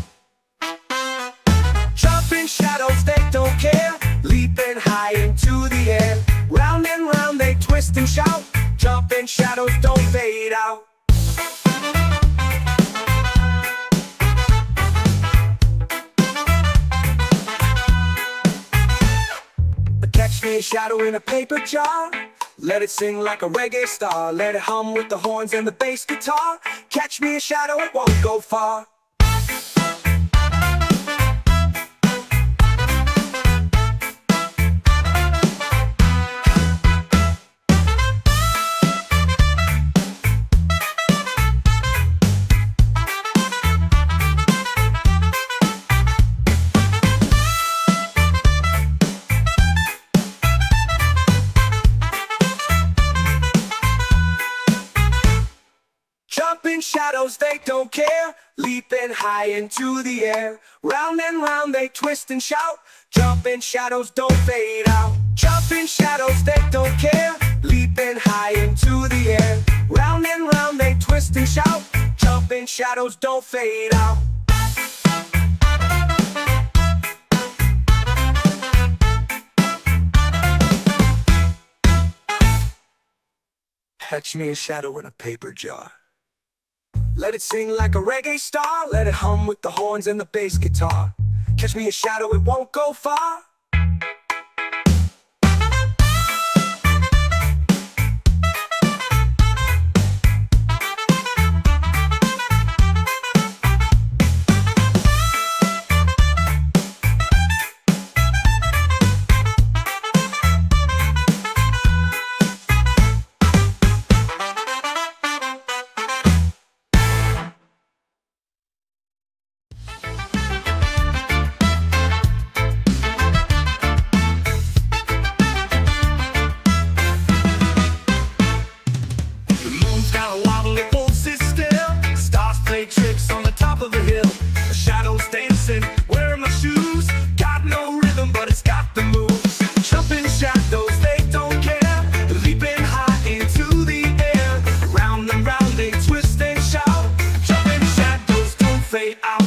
Speaker 1: Jumping shadows, they don't care. Leaping high into the air. Round and round they twist and shout. Jumping shadows don't fade out. Catch me a shadow in a paper jar. Let it sing like a reggae star. Let it hum with the horns and the bass guitar. Catch me a shadow, it won't go far. Jumping shadows, they don't care. Leaping high into the air. Round and round they twist and shout. Jumping shadows don't fade out. Jumping shadows, they don't care. Leaping high into the air. Round and round they twist and shout. Jumping shadows don't fade out. Catch me a shadow in a paper jar. Let it sing like a reggae star. Let it hum with the horns and the bass guitar. Catch me a shadow, it won't go far. Tricks on the top of the hill, the shadows dancing, wearing my shoes. Got no rhythm, but it's got the moves. Jumping shadows, they don't care. Leaping high into the air. Round and round they twist and shout. Jumping shadows don't fade out.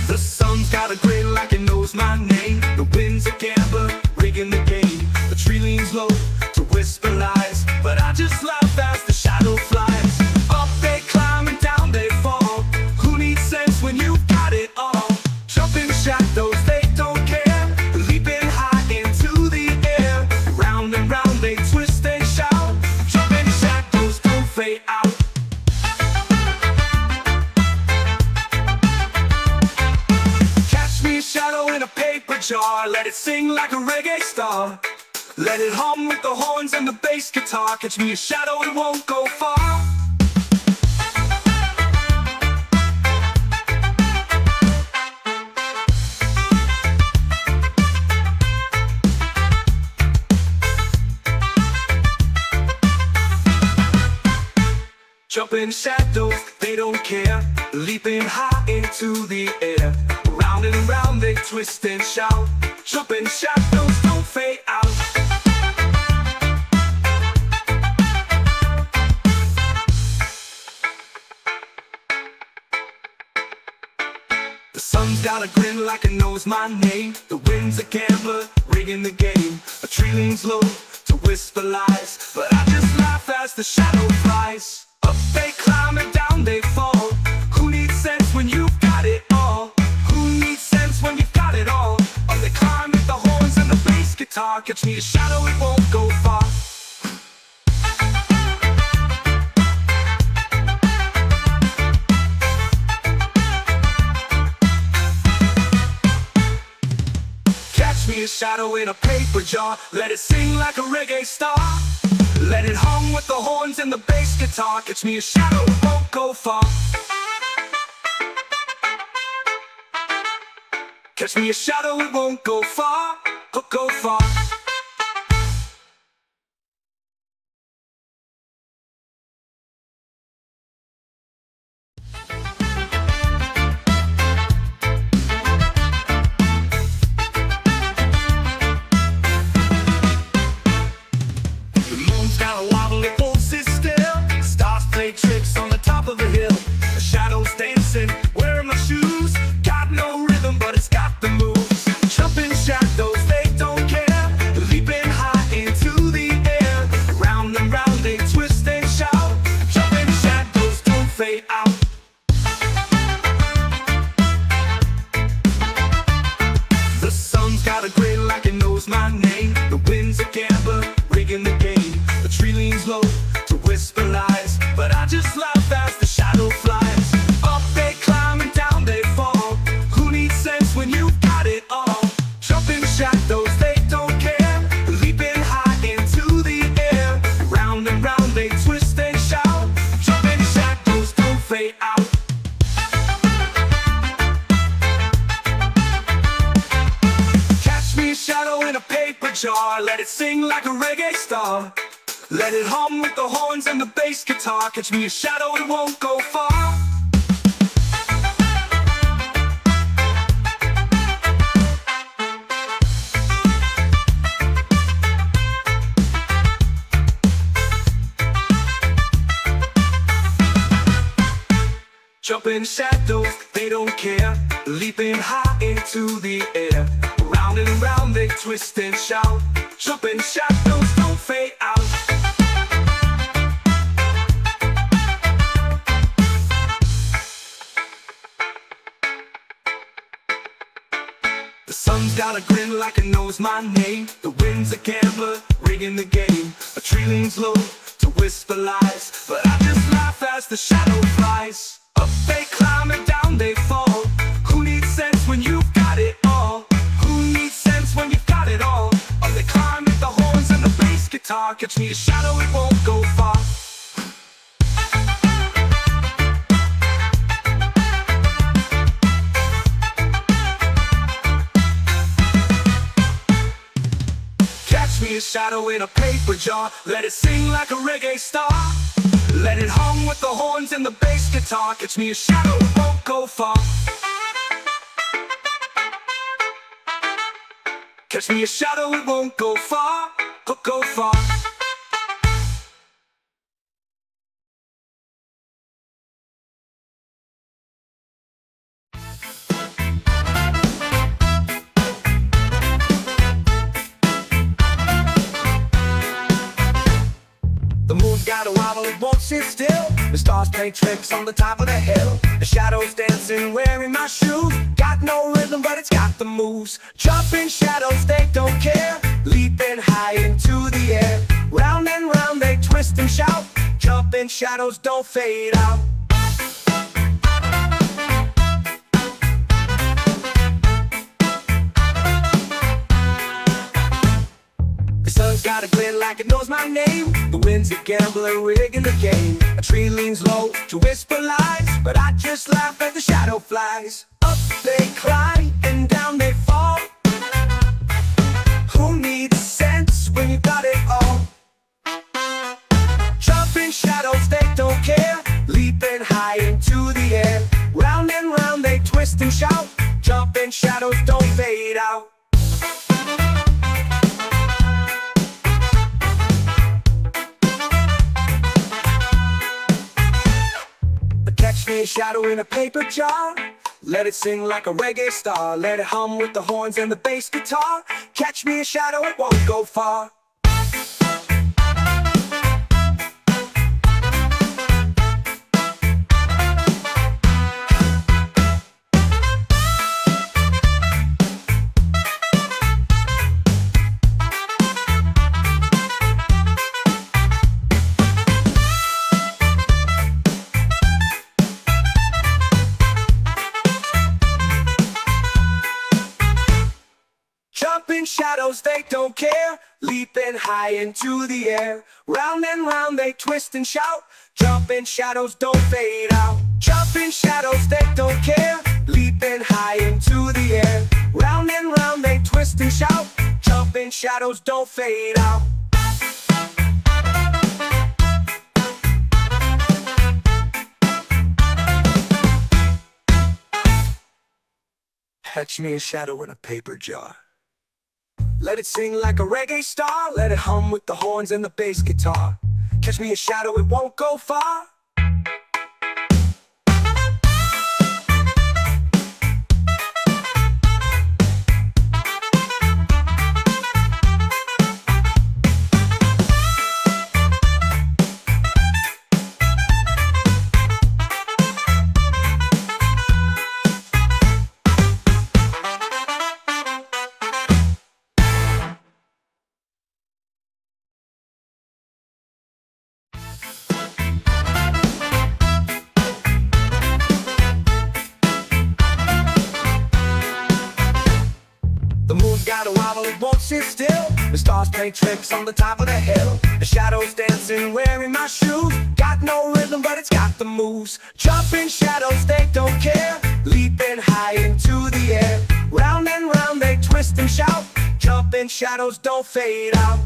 Speaker 1: The sun's got a grin like it knows my name. The wind's a gambler, rigging the game. The tree leans low to whisper lies, but I just laugh as the shadow flies. Up they climb and down they fall. Who needs sense when you've got it all? Jumping shadows, they don't care. Leaping high into the air. Round and round they twist and shout. Jumping shadows don't fade out. Catch me a shadow in a paper jar. Let it sing like a reggae star. Let it hum with the horns and the bass guitar. Catch me a shadow, it won't go far. Jumping shadows, they don't care. Leaping high into the air. Round and round they twist and shout. Jumping shadows don't fade out. The sun's got a grin like it knows my name. The wind's a gambler, rigging the game. A tree leans low to whisper lies, but I just laugh as the shadow flies. Up they climb and down they fall. Who needs sense when you've got it all? Who needs sense when you've got it all? Up they climb with the horns and the bass guitar. Catch me a shadow, it won't go far. Catch me a shadow in a paper jar. Let it sing like a reggae star. Let it hum with the horns and the bass guitar. Catch me a shadow, it won't go far. Catch me a shadow, it won't go far, go far. Tricks on the top of the hill, the shadows dancing, wearing my shoes. Got no rhythm, but it's got the moves. Jumping shadows, they don't care. Leaping high into the air. Round and round they twist and shout. Jumping shadows don't fade out. The sun's got a grin like it knows my name. The wind's a gambler, rigging the game. The tree leans low to whisper lies, but I just laugh as the shadow flies. Up they climb and down they fall. Who needs sense when you've got it all? Jumping shadows, they don't care. Leaping high into the air. Round and round they twist and shout. Jumping shadows don't fade out. Catch me a shadow in a paper jar. Let it sing like a reggae star. Let it hum with the horns and the bass guitar. Catch me a shadow, it won't go far. Jumping shadows, they don't care. Leaping high into the air. Round and round they twist and shout. Jumping shadows don't fade out. The sun's got a grin like it knows my name. The wind's a gambler, rigging the game. A tree leans low to whisper lies, but I just laugh as the shadow flies. Up they climb and down they fall. Who needs sense when you've got it all? Who needs sense when you've got it all? Up they climb with the horns and the bass guitar. Catch me a shadow, it won't go far. Me a shadow in a paper jar. Let it sing like a reggae star. Let it hum with the horns and the bass guitar. Catch me a shadow, it won't go far. Catch me a shadow, it won't go far. Go far. The moon's got a wobble, it won't sit still. The stars play tricks on the top of the hill. The shadows dancing, wearing my shoes. Got no rhythm, but it's got the moves. Jumping shadows, they don't care. Leaping high into the air. Round and round they twist and shout. Jumping shadows don't fade out. The sun's got a glint like it knows my name. The wind's a gambler, rigging the game. A tree leans low to whisper lies, but I just laugh as the shadow flies. Up they climb and down they fall. Who needs sense when you got it all? Jumping shadows, they don't care. Leaping high into the air. Round and round they twist and shout. Jumping shadows don't fade out. Catch me a shadow in a paper jar. Let it sing like a reggae star. Let it hum with the horns and the bass guitar. Catch me a shadow, it won't go far. Jumping shadows, they don't care. Leaping high into the air. Round and round they twist and shout. Jumping shadows don't fade out. Jumping shadows, they don't care. Leaping high into the air. Round and round they twist and shout. Jumping shadows don't fade out. Catch me a shadow in a paper jar. Let it sing like a reggae star. Let it hum with the horns and the bass guitar. Catch me a shadow, it won't go far. Got a wobble, it won't sit still. The stars play tricks on the top of the hill. The shadows dancing, wearing my shoes. Got no rhythm, but it's got the moves. Jumping shadows, they don't care. Leaping high into the air. Round and round they twist and shout. Jumping shadows don't fade out.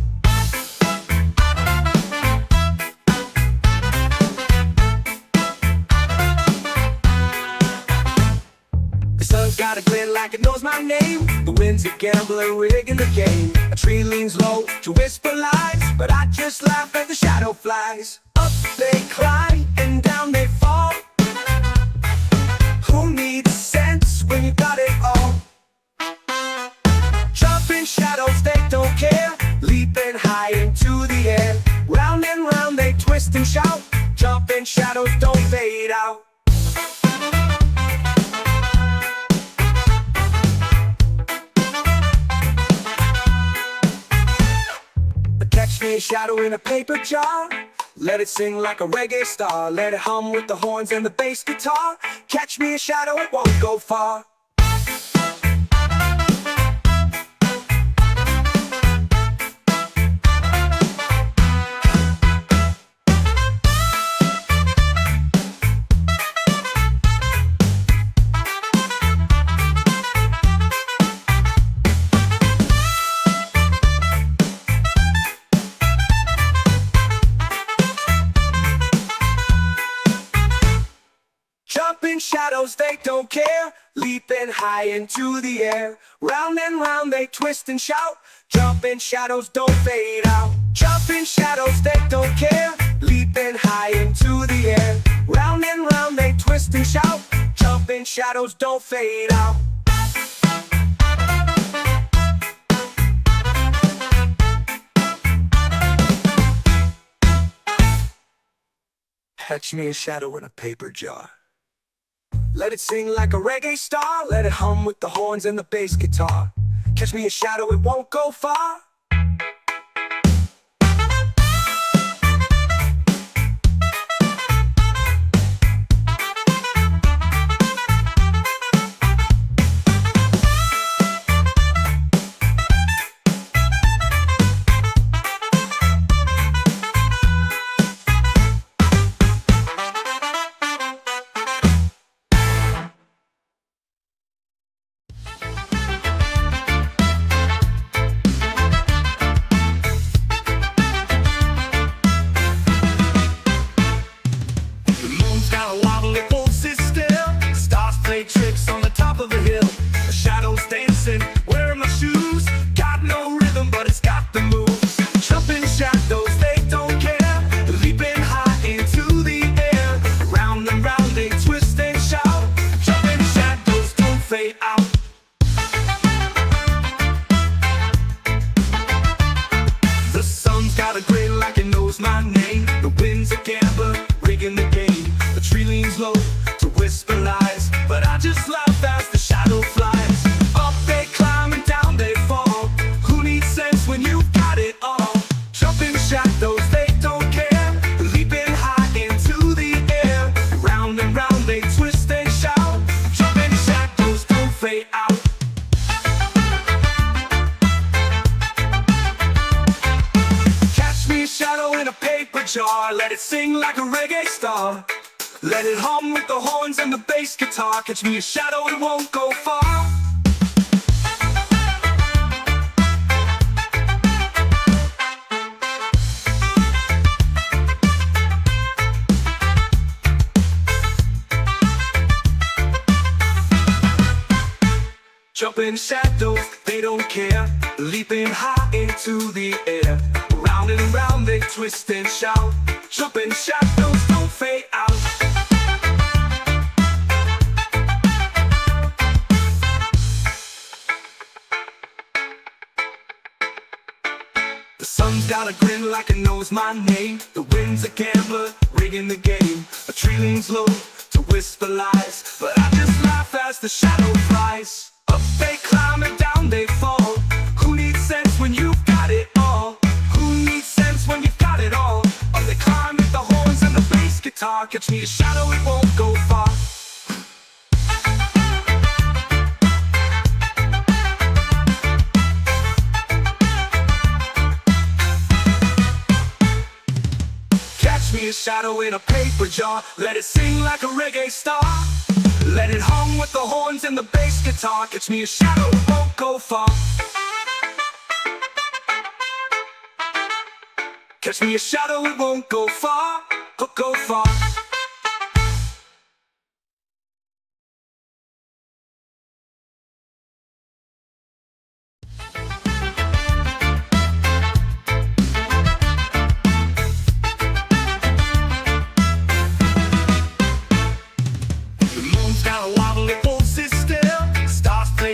Speaker 1: The sun's got a glint like it knows my name. The wind's a gambler, rigging the game. A tree leans low to whisper lies, but I just laugh as the shadow flies. Up they climb and down they fall. Who needs sense when you got it all? Jumping in shadows, they don't care. Leaping high into the air. Round and round they twist and shout. Jump in shadows, don't fade out. Catch me a shadow in a paper jar. Let it sing like a reggae star. Let it hum with the horns and the bass guitar. Catch me a shadow, it won't go far. In shadows, they don't care. Leaping high into the air. Round and round they twist and shout. Jump in shadows, don't fade out. Jump in shadows, they don't care. Leaping high into the air. Round and round they twist and shout. Jump in shadows, don't fade out. Catch me a shadow in a paper jar. Let it sing like a reggae star. Let it hum with the horns and the bass guitar. Catch me a shadow, it won't go far. Tricks on the top of the hill. The shadows dancing, wearing my shoes. Got no rhythm, but it's got the moves. Jumping shadows, they don't care. Leaping high into the air. Round and round they twist and shout. Jumping shadows, don't fade out. The sun's got a grin like it knows my name. The wind's a gambler, rigging the game. The tree leans low to whisper lies, but I just laugh as the shadow flies. Up they climb and down they fall. Who needs sense when you've got it all? Jumping shadows, they don't care. Leaping high into the air. Round and round they twist and shout. Jumping shadows, don't fade out. Catch me a shadow in a paper jar. Let it sing like a reggae star. Let it hum with the horns and the bass guitar. Catch me a shadow, it won't go far. Jumping shadows, they don't care. Leaping high into the air. Round and round they twist and shout. Jumping shadows, don't fade out. The sun's got a grin like it knows my name. The wind's a gambler, rigging the game. A tree leans low to whisper lies, but I just laugh as the shadow flies. Up they climb and down they fall. Who needs sense when you've got it all? Who needs sense when you've got it all? Up they climb with the horns and the bass guitar. Catch me a shadow, it won't go far. Me a shadow in a paper jar. Let it sing like a reggae star. Let it hum with the horns and the bass guitar. Catch me a shadow, it won't go far. Catch me a shadow, it won't go far. Go far.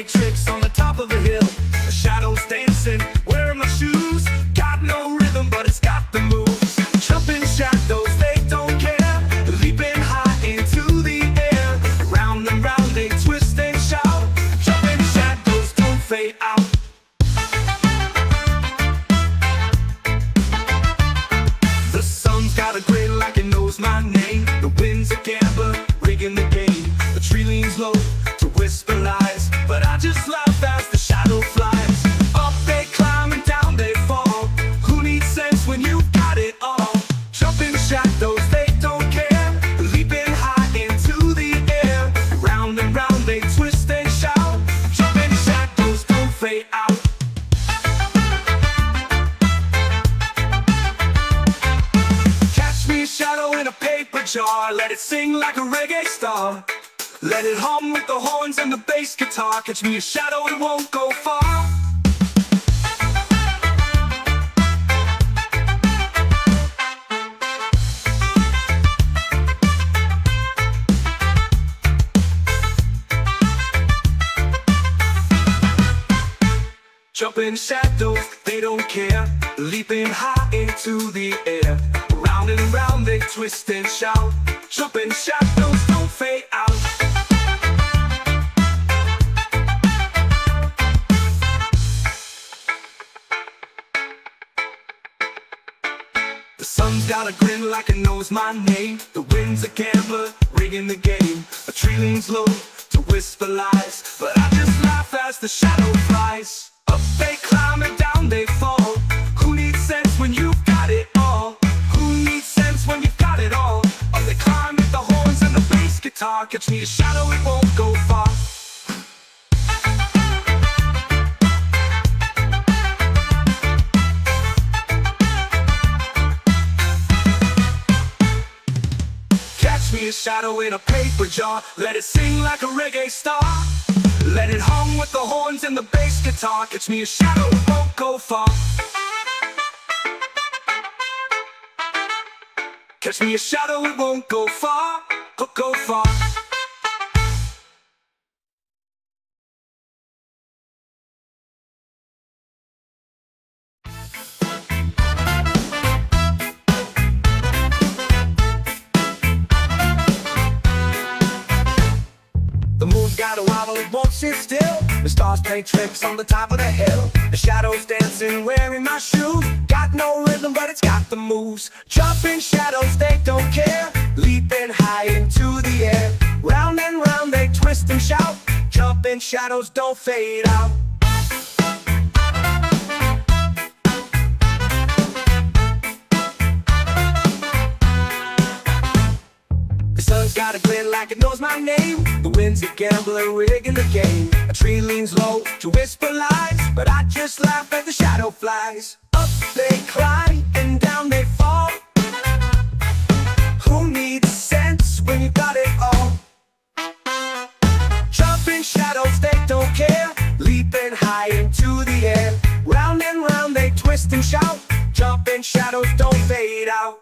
Speaker 1: Tricks on the top of the hill. The shadows dancing, wearing my shoes. Got no rhythm, but it's got the moves. Jumping shadows, they don't care. Leaping high into the air. Round and round they twist and shout. Jumping shadows don't fade out. The sun's got a grin like it knows my name. The wind's a gambler, rigging the game. The tree leans low to whisper lies, but I just laugh as the shadow flies. Up they climb and down they fall. Who needs sense when you've got it all? Jumping shadows, they don't care. Leaping high into the air. Round and round they twist and shout. Jumping shadows don't fade out. Catch me a shadow in a paper jar. Let it sing like a reggae star. Let it hum with the horns and the bass guitar. Catch me a shadow, it won't go far. Jumping shadows, they don't care. Leaping high into the air. Round and round they twist and shout. Jumping shadows don't fade out. The sun's got a grin like it knows my name. The wind's a gambler, rigging the game. A tree leans low to whisper lies, but I just laugh as the shadow flies. Up they climb and down they fall. Who needs sense when you've got it all? Who needs sense when you've got it all? Up they climb with the horns and the bass guitar. Catch me a shadow, it won't go far. Catch me a shadow in a paper jar. Let it sing like a reggae star. Let it hum with the horns and the bass guitar. Catch me a shadow, it won't go far. Catch me a shadow, it won't go far. Go far. The moon's got a wobble, it won't sit still. The stars play tricks on the top of the hill. The shadows dancing, wearing my shoes. Got no rhythm, but it's got the moves. Jumping shadows, they don't care. Leaping high into the air. Round and round they twist and shout. Jumping shadows don't fade out. The sun's got a glint like it knows my name. The wind's a gambler, rigging the game. A tree leans low to whisper lies, but I just laugh as the shadow flies. Up they climb and down they fall. Who needs sense when you got it all? Jumping shadows, they don't care. Leaping high into the air. Round and round they twist and shout. Jumping shadows don't fade out.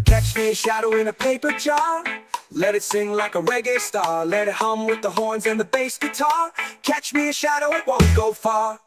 Speaker 1: Catch me a shadow in a paper jar. Let it sing like a reggae star. Let it hum with the horns and the bass guitar. Catch me a shadow, it won't go far.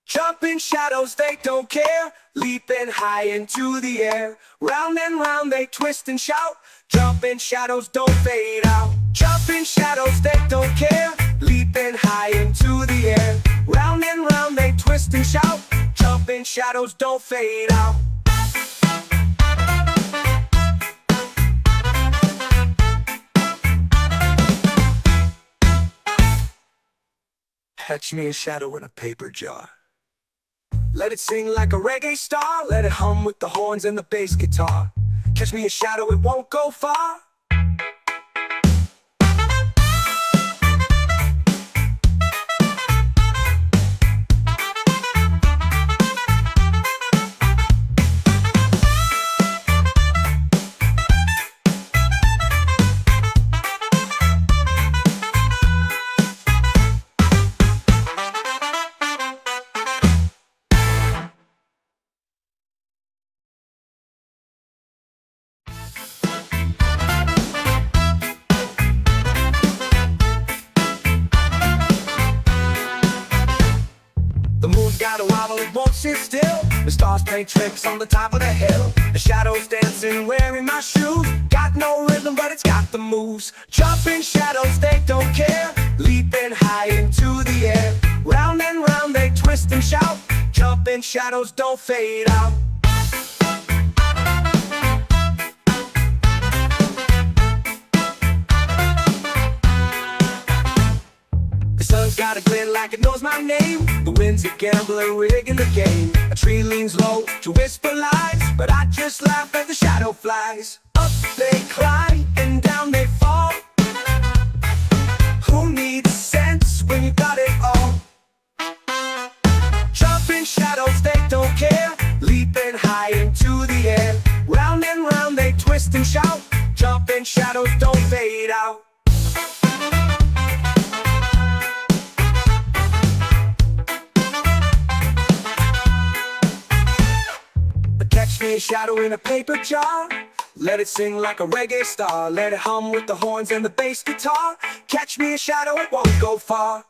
Speaker 1: Jumping shadows, they don't care. Leaping high into the air. Round and round they twist and shout. Jumping shadows don't fade out. Jumping shadows, they don't care. Leaping high into the air. Round and round they twist and shout. Jumping shadows don't fade out. Catch me a shadow in a paper jar. Let it sing like a reggae star. Let it hum with the horns and the bass guitar. Catch me a shadow, it won't go far. won't sit still. The stars play tricks on the top of the hill. The shadows dancing, wearing my shoes. Got no rhythm, but it's got the moves. Jumping shadows, they don't care. Leaping high into the air. Round and round they twist and shout. Jumping shadows don't fade out. The sun's got a glint like it knows my name. The wind's a gambler, rigging the game. A tree leans low to whisper lies, but I just laugh as the shadow flies. Up they climb and down they fall. Who needs sense when you got it all? Jumping shadows, they don't care. Leaping high into the air. Round and round they twist and shout. Jumping shadows don't fade out. Catch me a shadow in a paper jar. Let it sing like a reggae star. Let it hum with the horns and the bass guitar. Catch me a shadow, it won't go far.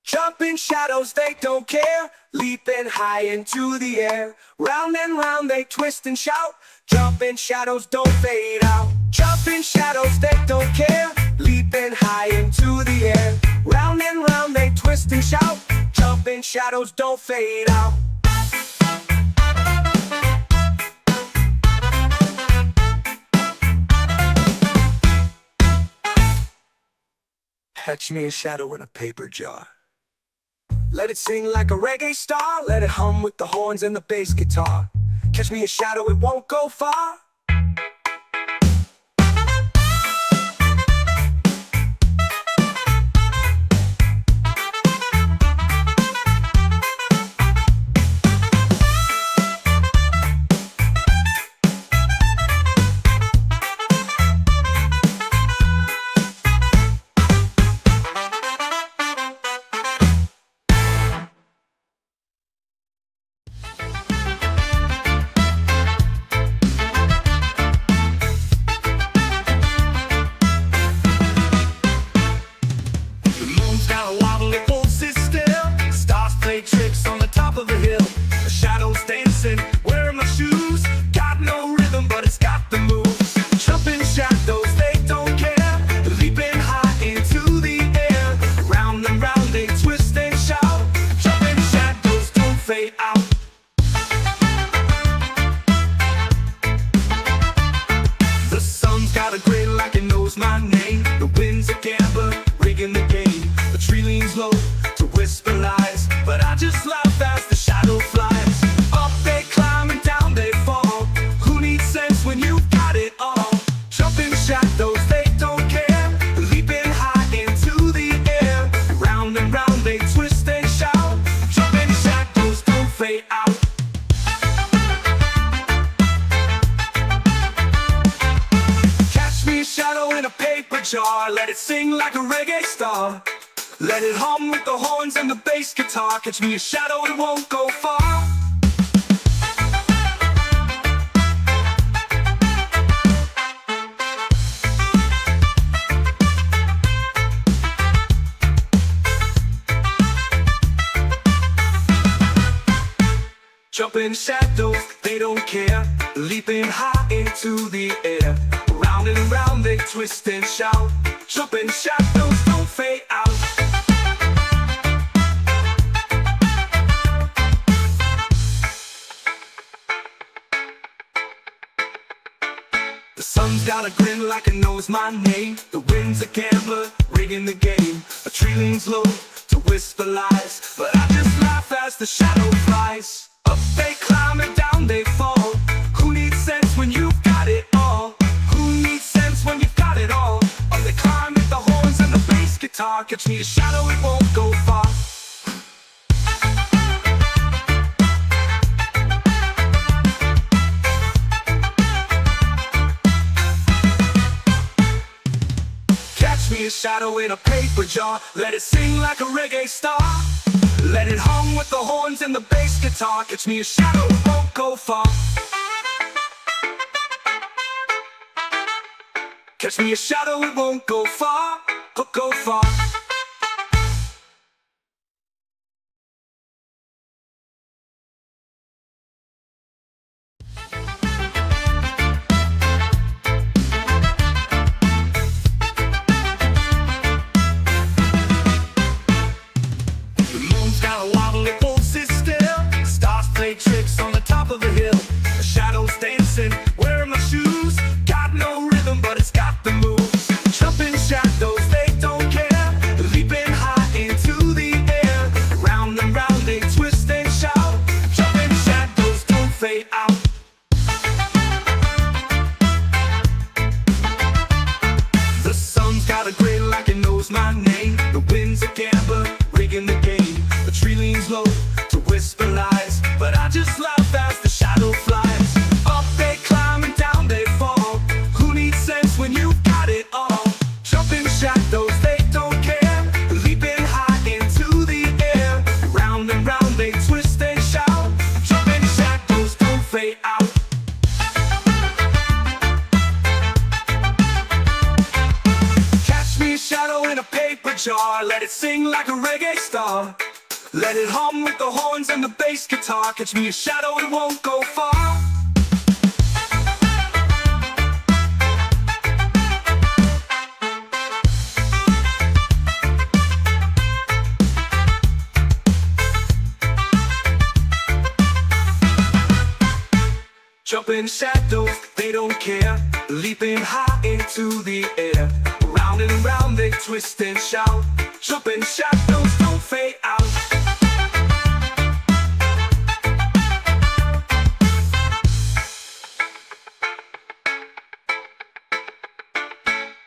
Speaker 1: Jumping shadows, they don't care. Leaping high into the air. Round and round they twist and shout. Jumping shadows don't fade out. Jumping shadows, they don't care. Leaping high into the air. Round and round they twist and shout. Jumping shadows don't fade out. Catch me a shadow in a paper jar. Let it sing like a reggae star. Let it hum with the horns and the bass guitar. Catch me a shadow, it won't go far. Tricks on the top of the hill. The shadows dancing, wearing my shoes. Got no rhythm, but it's got the moves. Jumping shadows, they don't care. Leaping high into the air. Round and round they twist and shout. Jumping shadows don't fade out. The sun's got a grin like it knows my name. The wind's a gambler, rigging the game. The tree leans low to whisper lies, but I just laugh as the shadow flies. Up they climb and down they fall. Who needs sense when you've got it all? Jumping shadows, they don't care. Leaping high into the air. Round and round they twist and shout. Jumping shadows don't fade out. Catch me a shadow in a paper jar. Let it sing like a reggae star. Let it hum with the horns and the bass guitar. Catch me a shadow, it won't go far. Jumping shadows, they don't care. Leaping high into the air. Round and round they twist and shout. Jumping shadows don't fade out. The sun's got a grin like it knows my name. The wind's a gambler, rigging the game. A tree leans low to whisper lies, but I just laugh as the shadow flies. Up they climb and down they fall. Who needs sense when you've got it all? Who needs sense when you've got it all? Up they climb with the horns and the bass guitar. Catch me a shadow, it won't go far. shadow in a paper jar. Let it sing like a reggae star. Let it hum with the horns and the bass guitar. Catch me a shadow, it won't go far. Catch me a shadow, it won't go far. Go far.
Speaker 2: Tricks on the top of the hill, the shadows dancing, wearing my shoes. Got no rhythm, but it's got the moves. Jumping shadows, they don't care. Leaping high into the air. Round and round they twist and shout. Jumping shadows don't fade out. The sun's got a grin like it knows my name. The wind's a gambler, rigging the game. The tree leans low to whisper lies, but I just laugh as the shadow flies. Up they climb and down they fall. Who needs sense when you've got it all? Jumping shadows, they don't care. Leaping high into the air. Round and round they twist and shout. Jumping shadows don't fade out. Catch me a shadow in a paper jar. Let it sing like a reggae star. Let it hum with the horns and the bass guitar. Catch me a shadow, it won't go far. Jumping shadows, they don't care. Leaping high into the air. Round and round they twist and shout. Jumping shadows don't fade out.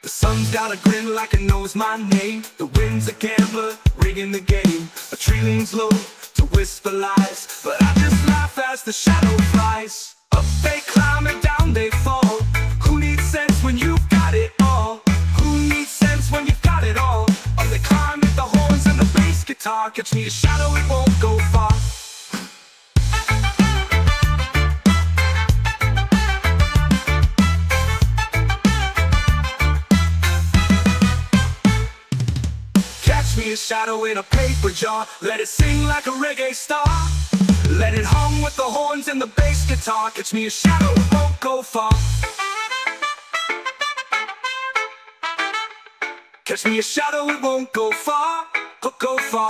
Speaker 2: The sun's got a grin like it knows my name. The wind's a gambler, rigging the game. A tree leans low to whisper lies, but I just laugh as the shadow flies. Up they climb and down they fall. Who needs sense when you've got it all? Who needs sense when you've got it all? Up they climb with the horns and the bass guitar. Catch me a shadow, it won't go far. Catch me a shadow in a paper jar. Let it sing like a reggae star. Let it hum with the horns and the bass guitar. Catch me a shadow, it won't go far. Catch me a shadow, it won't go far. Go far.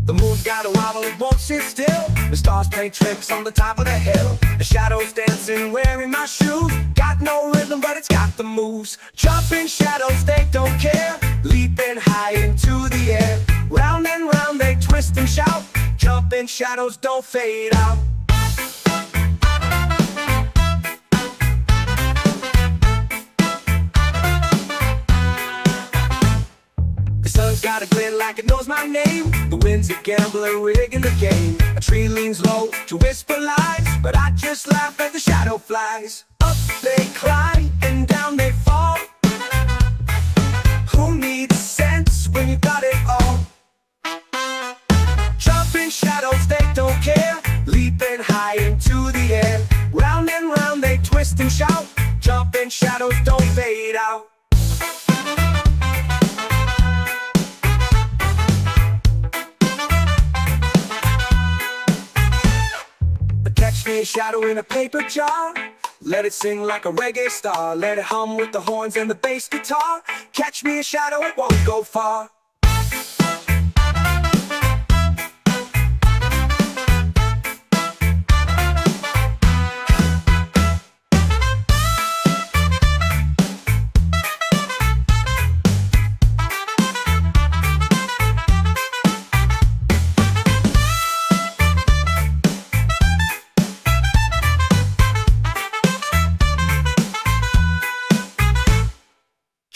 Speaker 2: The moon's got a wobble, it won't sit still. The stars play tricks on the top of the hill. The shadows dancing, wearing my shoes. Got no rhythm, but it's got the moves. Jumping shadows, they don't care. Leaping high into the air. Round and round they twist and shout. Jumping shadows don't fade out. The sun's got a glint like it knows my name. The wind's a gambler, rigging the game. A tree leans low to whisper lies, but I just laugh as the shadow flies. Up they climb and down they fall. Who needs sense when you got it all? Jumping shadows, they don't care. Leaping high into the air. Round and round they twist and shout. Jumping shadows don't fade out. Catch me a shadow in a paper jar. Let it sing like a reggae star. Let it hum with the horns and the bass guitar. Catch me a shadow, it won't go far.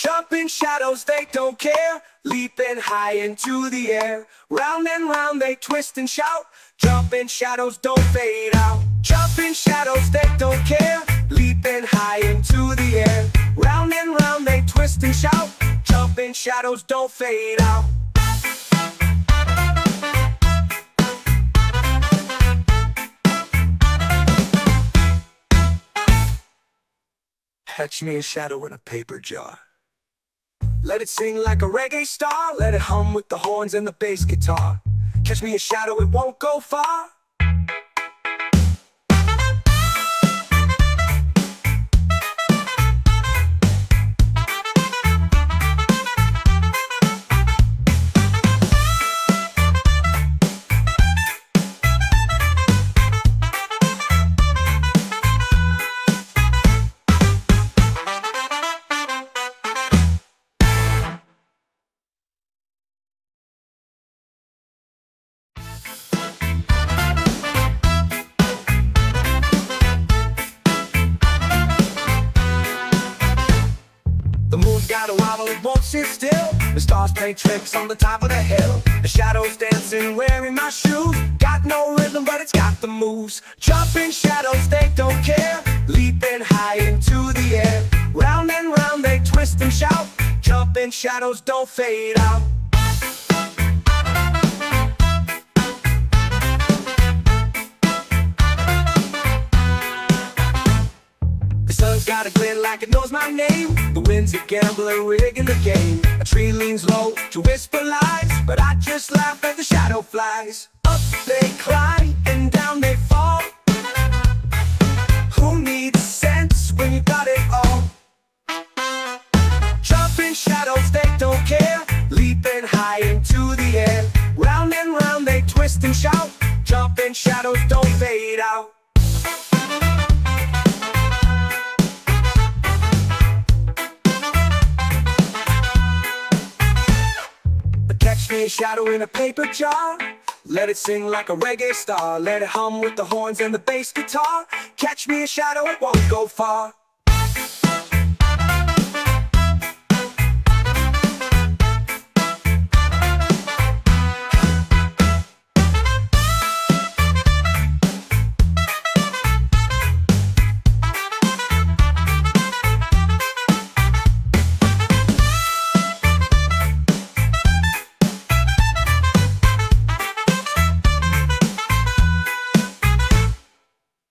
Speaker 2: Jumping shadows don't care, leaping high into the air. Round and round they twist and shout, jumping shadows don't fade out. Jumping shadows they don't care, leaping high into the air. Round and round they twist and shout, jumping shadows don't fade out. Catch me a shadow in a paper jar. Let it sing like a reggae star. Let it hum with the horns and the bass guitar. Catch me a shadow, it won't go far. The moon's got a wobble, it won't sit still. The stars play tricks on the top of the hill. The shadows dancing, wearing my shoes. Got no rhythm, but it's got the moves. Jumping shadows, they don't care, leaping high into the air. Round and round they twist and shout, jumping shadows don't fade out. The sun's got a glint like it knows my name. The wind's a gambler rigging the game. A tree leans low to whisper lies, but I just laugh as the shadow flies. Up they climb and down they fall. Who needs sense when you got it all? Jumping shadows they don't care, leaping high into the air. Round and round they twist and shout, jumping shadows don't fade out. Catch me a shadow in a paper jar. Let it sing like a reggae star. Let it hum with the horns and the bass guitar. Catch me a shadow, it won't go far.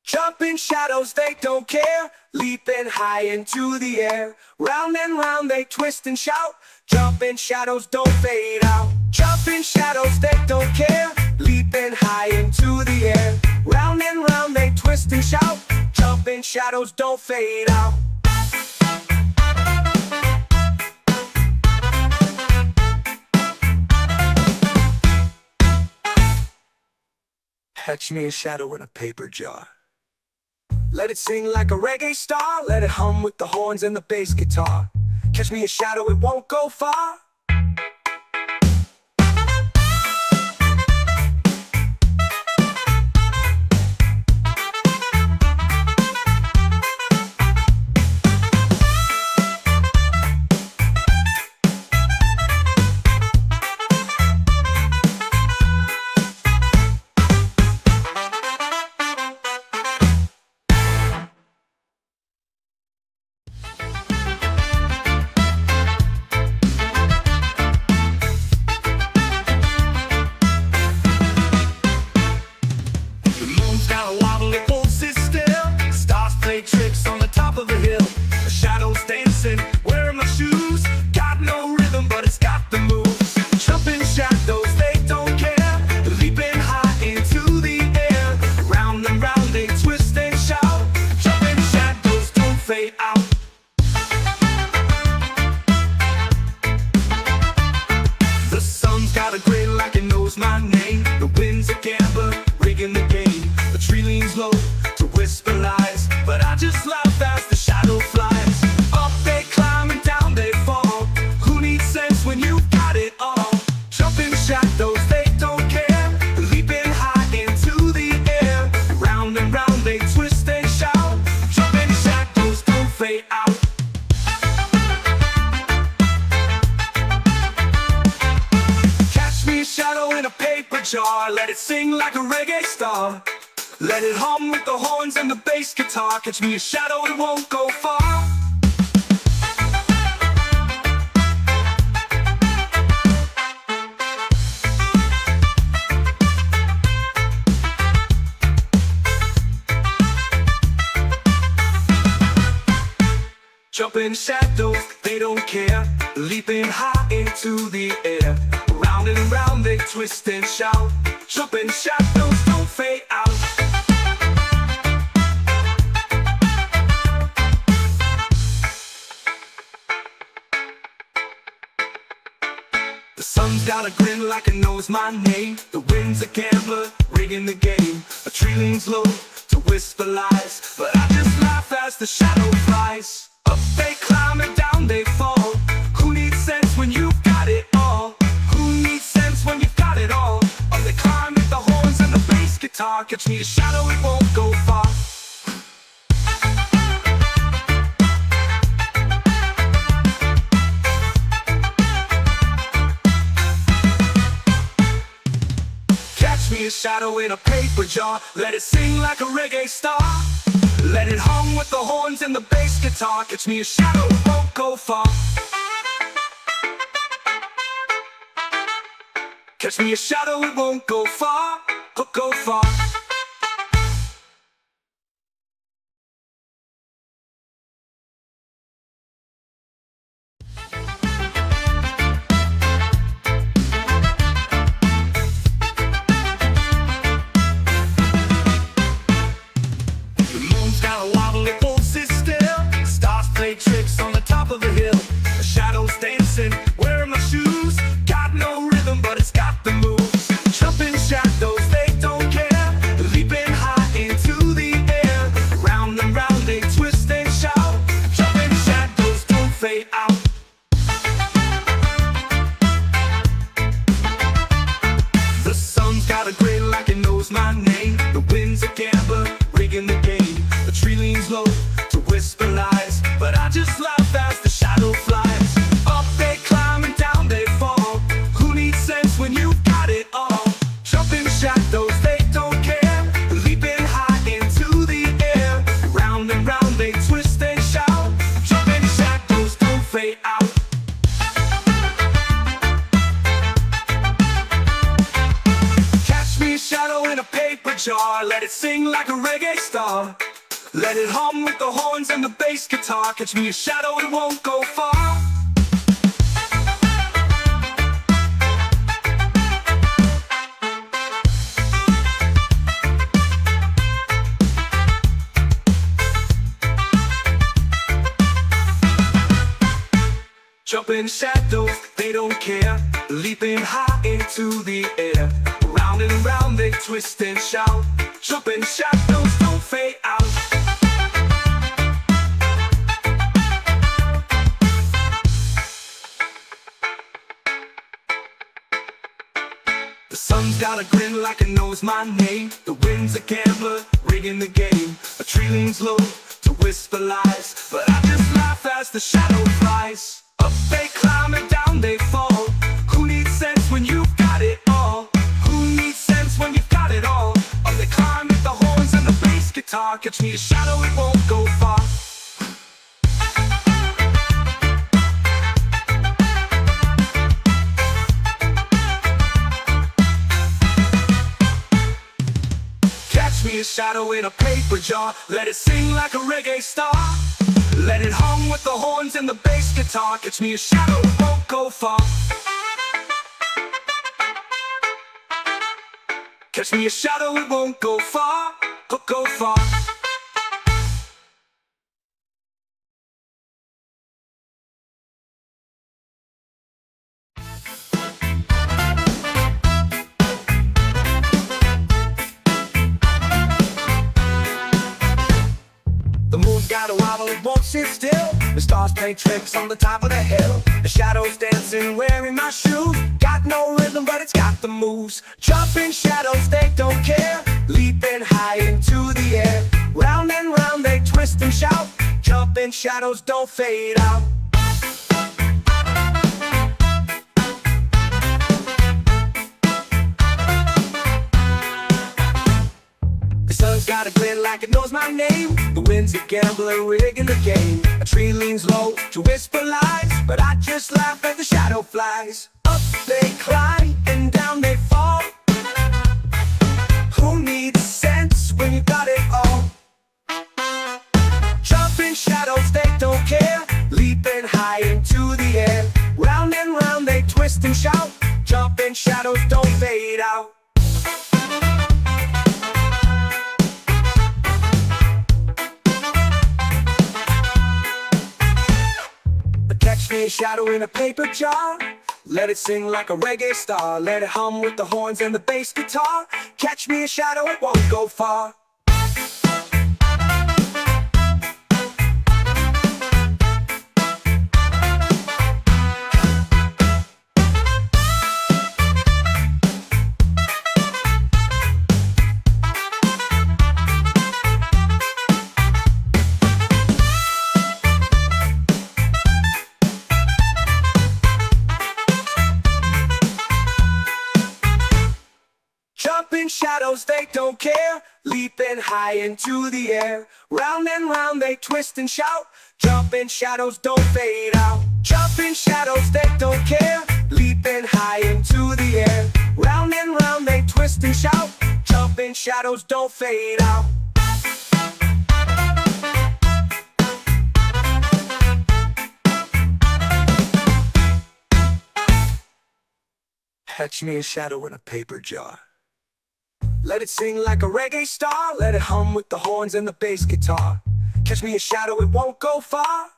Speaker 2: Jumping shadows, they don't care, leaping high into the air. Round and round they twist and shout, jumping shadows don't fade out. Jumping shadows, they don't care, leaping high into the air. Round and round they twist and shout, jumping shadows don't fade out. Catch me a shadow in a paper jar. Let it sing like a reggae star. Let it hum with the horns and the bass guitar. Catch me a shadow, it won't go far. sing like a reggae star. Let it hum with the horns and the bass guitar. Catch me a shadow, it won't go far. Jumping shadows, they don't care. Leaping high into the air. Round and round they twist and shout. Jumping shadows don't fade out. The sun's got a grin like it knows my name. The wind's a gambler, rigging the game. A tree leans low to whisper lies, but I just laugh as the shadow flies. Up they climb and down they fall. Who needs sense when you've got it all? Who needs sense when you've got it all? Up they climb with the horns and the bass guitar. Catch me a shadow, it won't go far. Catch me a shadow in a paper jar. Let it sing like a reggae star. Let it hum with the horns and the bass guitar. Catch me a shadow, it won't go far. Catch me a shadow, it won't go far. Go far. Tricks on the top of the hill. The shadows dancing, wearing my shoes. Got no rhythm, but it's got the moves. Jumping shadows, they don't care. Leaping high into the air. Round and round they twist and shout. Jumping shadows don't fade out. The sun's got a grin like it knows my name. The wind's a gambler, rigging the game. The tree leans low to whisper lies, but I just laugh as the shadow flies. Up they climb and down they fall. Who needs sense when you've got it all? Jumping shadows, they don't care. Leaping high into the air. Round and round they twist and shout. Jumping shadows don't fade out. Catch me a shadow in a paper jar. Let it sing like a reggae star. Let it hum with the horns and the bass guitar. Catch me a shadow, it won't go far. Jumping shadows, they don't care. Leaping high into the air. Round and round they twist and shout. Jumping shadows don't fade out. The sun's got a grin like it knows my name. The wind's a gambler, rigging the game. A tree leans low to whisper lies, but I just laugh as the shadow flies. Up they climb and down they fall. Who needs sense when you've got it all? Who needs sense when you've got it all? Up they climb with the horns and the bass guitar. Catch me a shadow, it won't go far. Catch me a shadow in a paper jar. Let it sing like a reggae star. Let it hum with the horns and the bass guitar. Catch me a shadow, it won't go far. Catch me a shadow, it won't go far. Go far. The moon's got a wobble, it won't sit still. The stars play tricks on the top of the hill. The shadows dancing, wearing my shoes. Got no rhythm, but it's got the moves. Jumping shadows, they don't care. Leaping high into the air. Round and round they twist and shout. Jumping shadows don't fade out. got a grin like it knows my name. The wind's a gambler rigging the game. A tree leans low to whisper lies, but I just laugh as the shadow flies. Up they climb and down they fall. Who needs sense when you got it all? Jumping shadows, they don't care. Leaping high into the air. Round and round they twist and shout. Jumping shadows don't fade out. Catch me a shadow in a paper jar. Let it sing like a reggae star. Let it hum with the horns and the bass guitar. Catch me a shadow, it won't go far. Jumping shadows, they don't care. Leaping high into the air. Round and round they twist and shout. Jumping shadows don't fade out. Jumping shadows, they don't care. Leaping high into the air. Round and round they twist and shout. Jumping shadows don't fade out. Catch me a shadow in a paper jar. Let it sing like a reggae star. Let it hum with the horns and the bass guitar. Catch me a shadow, it won't go far.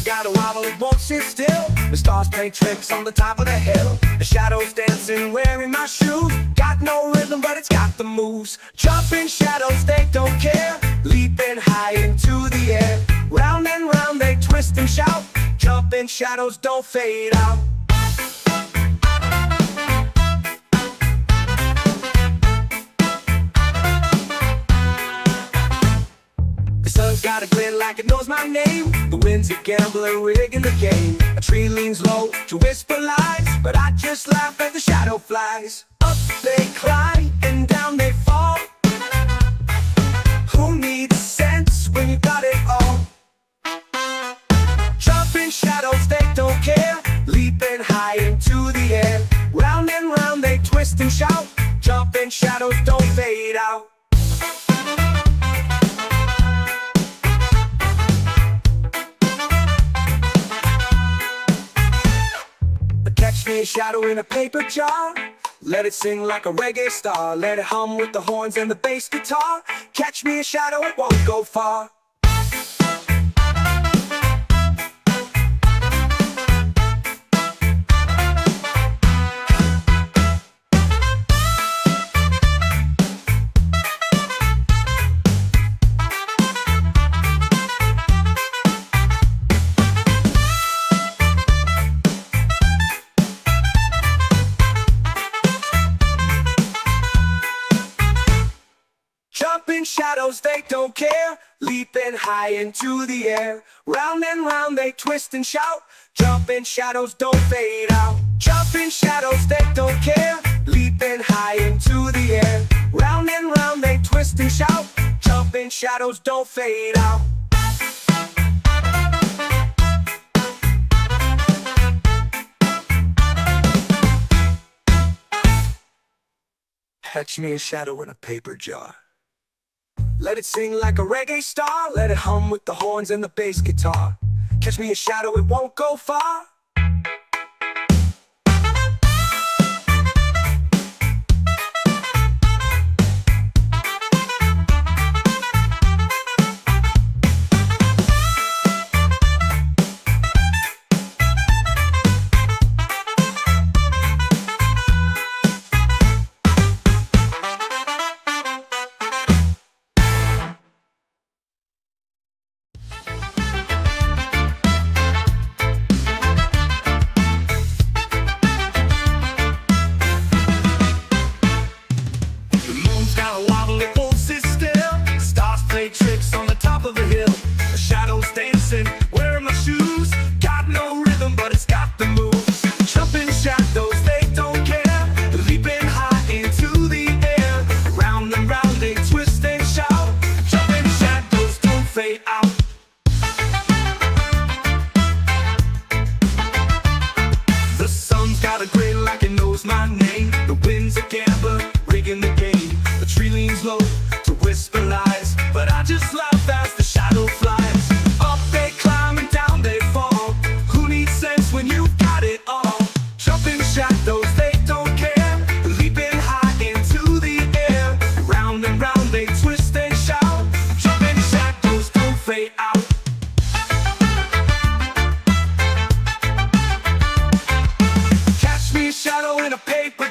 Speaker 2: Got a wobble, it won't sit still. The stars play tricks on the top of the hill. The shadows dancing, wearing my shoes. Got no rhythm, but it's got the moves. Jumping shadows, they don't care. Leaping high into the air. Round and round they twist and shout. Jumping shadows don't fade out. The sun's got a glint like it knows my name. The wind's a gambler rigging the game. A tree leans low to whisper lies, but I just laugh as the shadow flies. Up they climb and down they fall. Who needs sense when you got it all? Jumping shadows, they don't care. Leaping high into the air. Round and round they twist and shout. Jumping shadows don't fade out. Catch me a shadow in a paper jar. Let it sing like a reggae star. Let it hum with the horns and the bass guitar. Catch me a shadow, it won't go far. Jumping shadows, they don't care. Leaping high into the air. Round and round they twist and shout. Jumping shadows don't fade out. Jumping shadows, they don't care. Leaping high into the air. Round and round they twist and shout. Jumping shadows don't fade out. Catch me a shadow in a paper jar. Let it sing like a reggae star. Let it hum with the horns and the bass guitar. Catch me a shadow, it won't go far.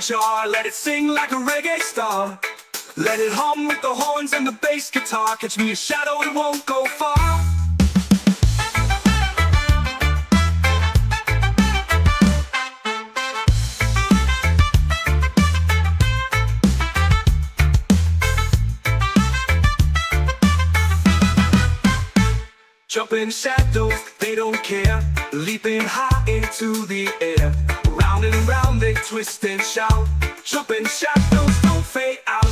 Speaker 2: jar, let it sing like a reggae star. Let it hum with the horns and the bass guitar. Catch me a shadow, it won't go far. Jumping shadows, they don't care. Leaping high into the air. Round and round they twist and shout. Jumping shadows don't fade out.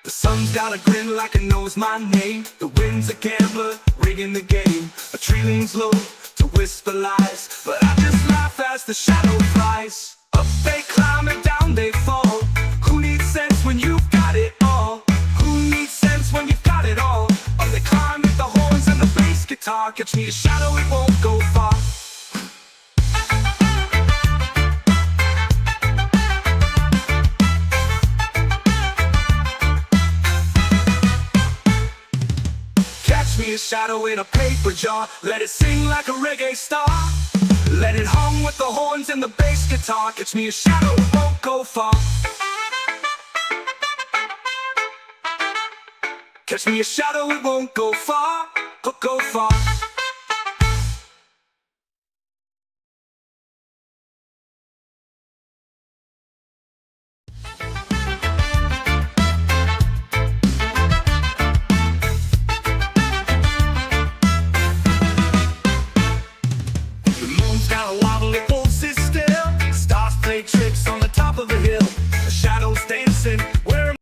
Speaker 2: The sun's got a grin like it knows my name. The wind's a gambler, rigging the game. A tree leans low to whisper lies, but I just laugh as the shadow flies. Up they climb and down they fall. Who needs sense when you've got it all? Who needs sense when you've got it all? Up they climb with the horns and the bass guitar. Catch me a shadow, it won't go far. Catch me a shadow in a paper jar. Let it sing like a reggae star. Let it hum with the horns and the bass guitar. Catch me a shadow, it won't go far. Catch me a shadow, it won't go far. Go far. Tricks on the top of the hill, the shadows dancing. Where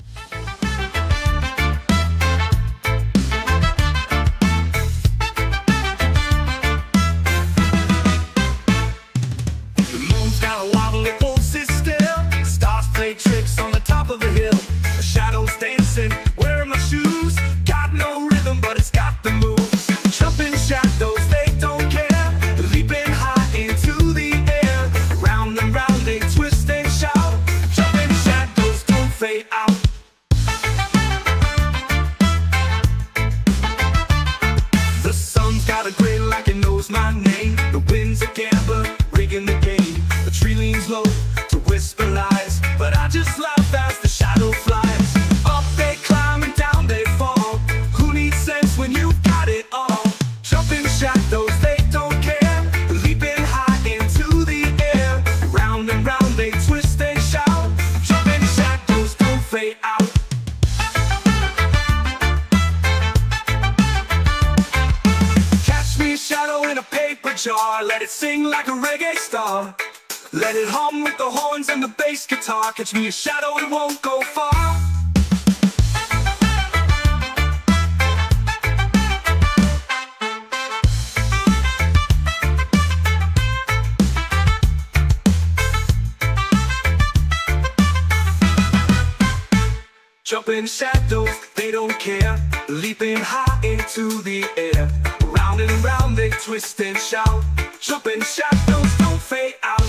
Speaker 2: the moon's got a wobbly pulses still. Stars play tricks on the top of the hill, the shadows dancing. Where are my shoes? Got no rhythm, but it's got the moves. Jumping shadows, they don't care. Leaping high into the air. Round and round they twist and shout. Jumping shadows don't fade out. The sun's got a grin like it knows my name. The wind's a gambler, rigging the game. The tree leans low to whisper lies, but I just laugh as the shadow flies. Up they climb and down they fall. Who needs sense when you've got it all? Jumping shadows, they don't care. Leaping high into the air. Round and round they twist and shout. Jumping shadows don't fade out. Catch me a shadow in a paper jar. Let it sing like a reggae star. Let it hum with the horns and the bass guitar. Catch me a shadow, it won't go far. Jumping shadows, they don't care. Leaping high into the air. Round and round they twist and shout. Jumping shadows don't fade out.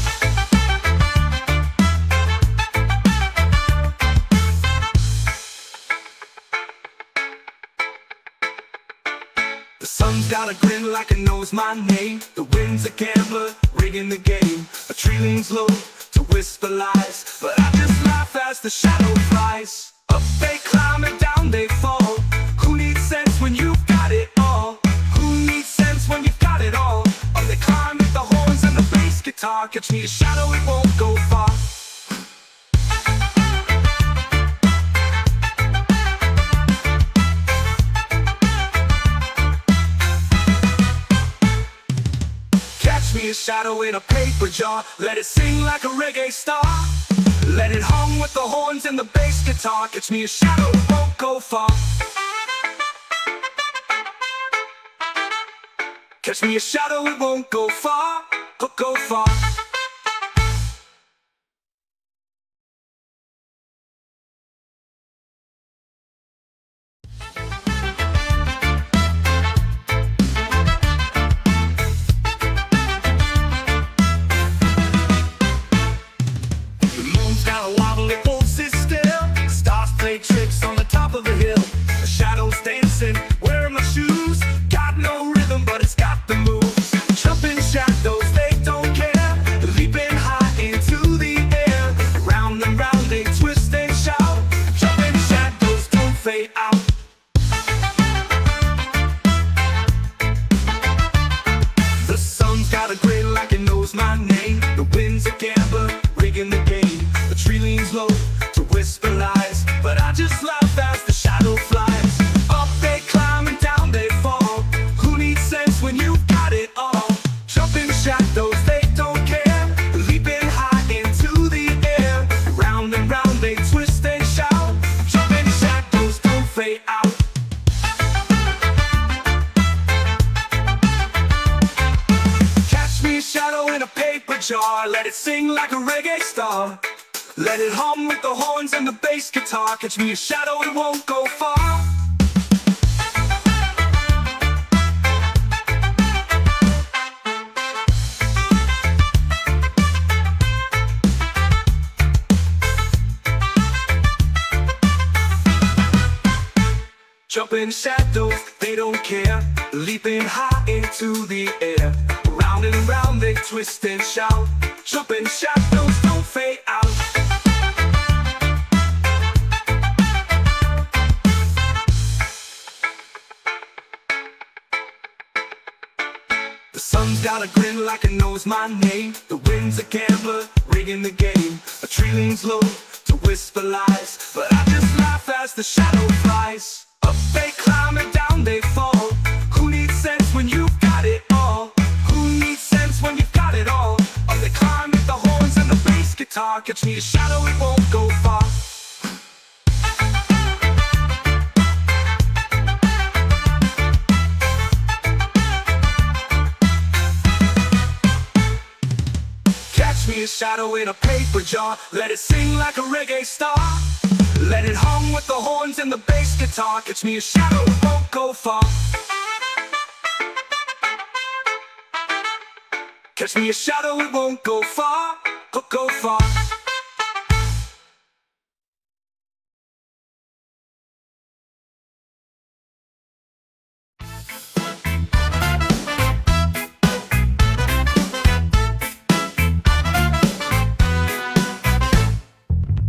Speaker 2: The sun's got a grin like it knows my name. The wind's a gambler, rigging the game. A tree leans low to whisper lies, but I just laugh as the shadow flies. Up they climb and down they fall. Who needs sense when you've got it all? Who needs sense when you've got it all? Up they climb with the horns and the bass guitar. Catch me a shadow, it won't go far. Catch me a shadow in a paper jar. Let it sing like a reggae star. Let it hum with the horns and the bass guitar. Catch me a shadow, it won't go far. Catch me a shadow, it won't go far. Go far. Tricks on the top of the hill, the shadows dancing. Where am I?
Speaker 1: fade out. The sun's got a grin like it knows my name. The wind's a gambler, rigging the game. The tree leans low to whisper lies, but I just laugh as the shadow flies. Up they climb and down they fall. Who needs sense when you've got it all? Jumping shadows, they don't care. Leaping high into the air. Round and round they twist and shout. Jumping shadows don't fade out. Shadow in a paper jar, let it sing like a reggae star. Let it hum with the horns and the bass guitar. Catch me a shadow, it won't go far. Jumping shadows, they don't care. Leaping high into the air. Round and round they twist and shout. Jumping shadows don't fade out. The sun's got a grin like it knows my name. The wind's a gambler, rigging the game. A tree leans low to whisper lies, but I just laugh as the shadow flies. Up they climb and down they fall. Who needs sense when you've got it all? When you've got it all. Up they climb with the horns and the bass guitar. Catch me a shadow, it won't go far. Catch me a shadow in a paper jar. Let it sing like a reggae star. Let it hum with the horns and the bass guitar. Catch me a shadow, it won't go far. Catch me a shadow, it won't go far, go far.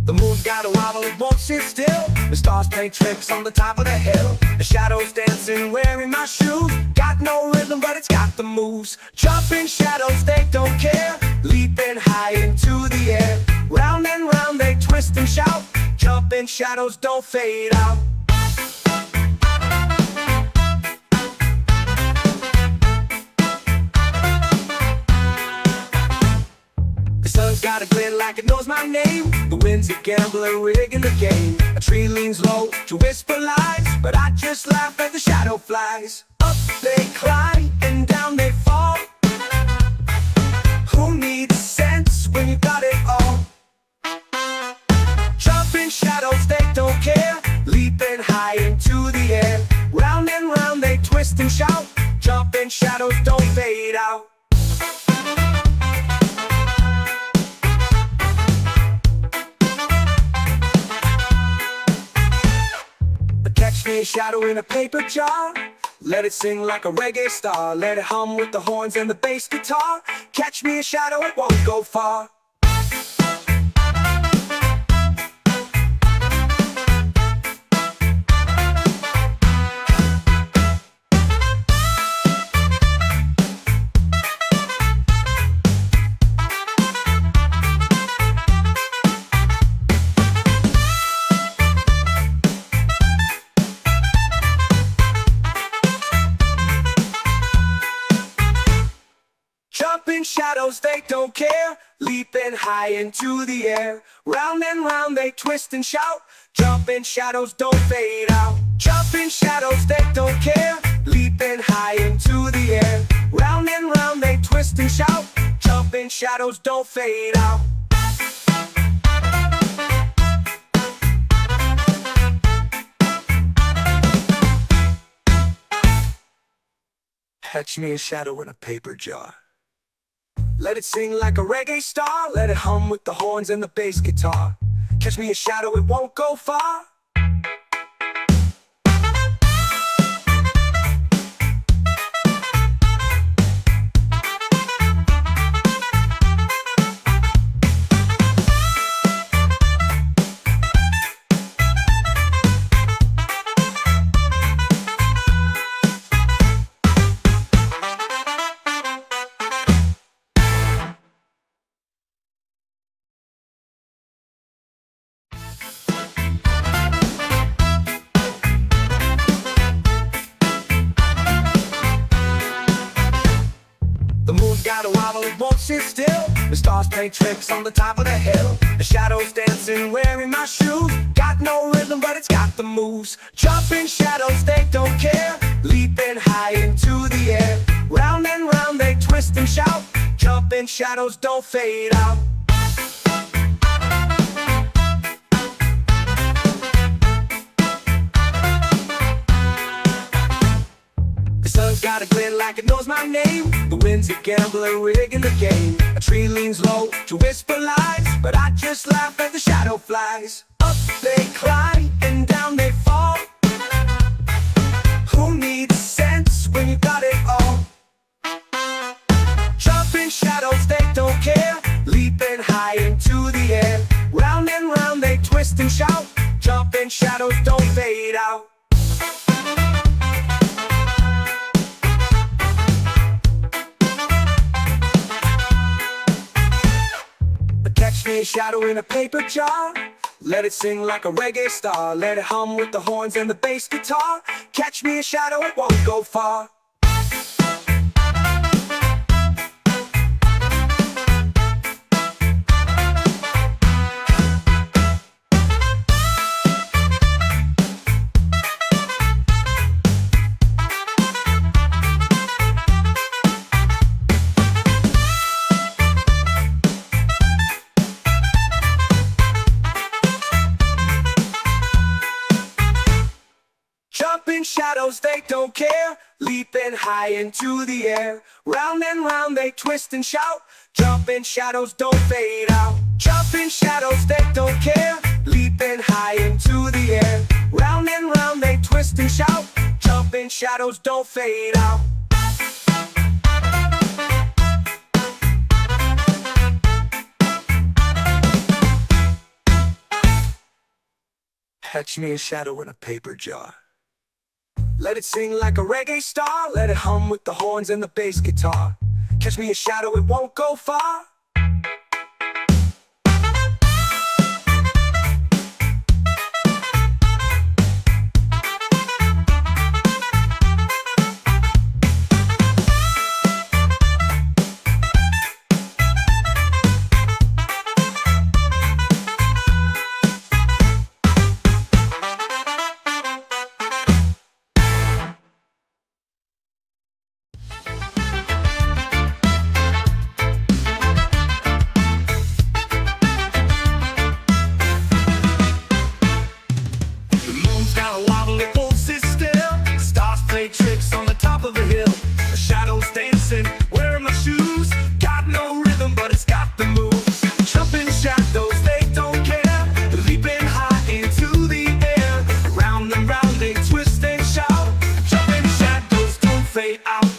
Speaker 1: The moon's got a wobble, it won't sit still. The stars play tricks on the top of the hill. The shadows dancing, wearing my shoes. Got no rhythm, but it's got the moves. Jumping shadows, they don't care. Leaping high into the air. Round and round they twist and shout. Jumping shadows don't fade out. The sun's got a glint like it knows my name. The wind's a gambler, rigging the game. A tree leans low to whisper lies, but I just laugh as the shadow flies. Up they climb and down they fall. Who needs sense when you got it all? Jumping shadows, they don't care. Leaping high into the air. Round and round they twist and shout. Jumping shadows don't fade out. Catch me a shadow in a paper jar. Let it sing like a reggae star. Let it hum with the horns and the bass guitar. Catch me a shadow, it won't go far. Jumping shadows, they don't care. Leaping high into the air. Round and round they twist and shout. Jumping shadows don't fade out. Jumping shadows, they don't care. Leaping high into the air. Round and round they twist and shout. Jumping shadows don't fade out. Catch me a shadow in a paper jar. Let it sing like a reggae star. Let it hum with the horns and the bass guitar. Catch me a shadow, it won't go far.
Speaker 2: sit still. The stars play tricks on the top of the hill. The shadows dancing, wearing my shoes. Got no rhythm, but it's got the moves. Jumping shadows, they don't care. Leaping high into the air. Round and round they twist and shout. Jumping shadows don't fade out. The sun's got a glint like it knows my name. The wind's a gambler rigging the game. A tree leans low to whisper lies, but I just laugh as the shadow flies. Up they climb and down they fall. Who needs sense when you got it all? Jumping shadows, they don't care. Leaping high into the air. Round and round they twist and shout. Jumping shadows don't fade out. Catch me a shadow in a paper jar. Let it sing like a reggae star. Let it hum with the horns and the bass guitar. Catch me a shadow, it won't go far. Jumping shadows, they don't care. Leaping high into the air. Round and round they twist and shout. Jumping shadows don't fade out. Jumping shadows, they don't care. Leaping high into the air. Round and round they twist and shout. Jumping shadows don't fade out. Catch me a shadow in a paper jar. Let it sing like a reggae star. Let it hum with the horns and the bass guitar. Catch me a shadow, it won't go far. Tricks on the top of a hill. The shadows dancing, wearing my shoes. Got no rhythm, but it's got the moves. Jumping shadows, they don't care. Leaping high into the air. Round and round they twist and shout. Jumping shadows don't fade out.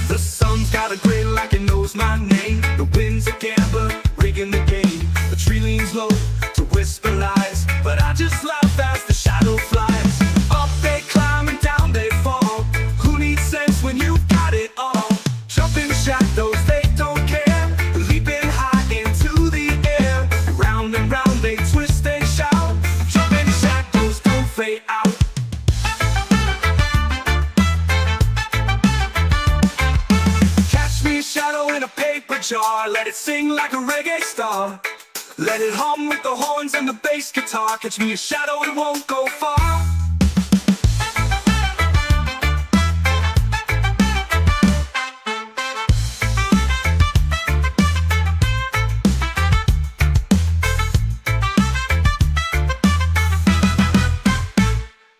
Speaker 2: The sun's got a grin like it knows my name. The wind's a gambler, rigging the game. The tree leans low to whisper lies, but I just laugh as the shadow flies. Up they climb and down they fall. Who needs sense when you've got it all? Jumping shadows, they don't care. Leaping high into the air. Round and round they twist and shout. Jumping shadows don't fade out. Catch me a shadow in a paper jar. Let it sing like a reggae star. Let it hum with the horns and the bass guitar. Catch me a shadow, it won't go far.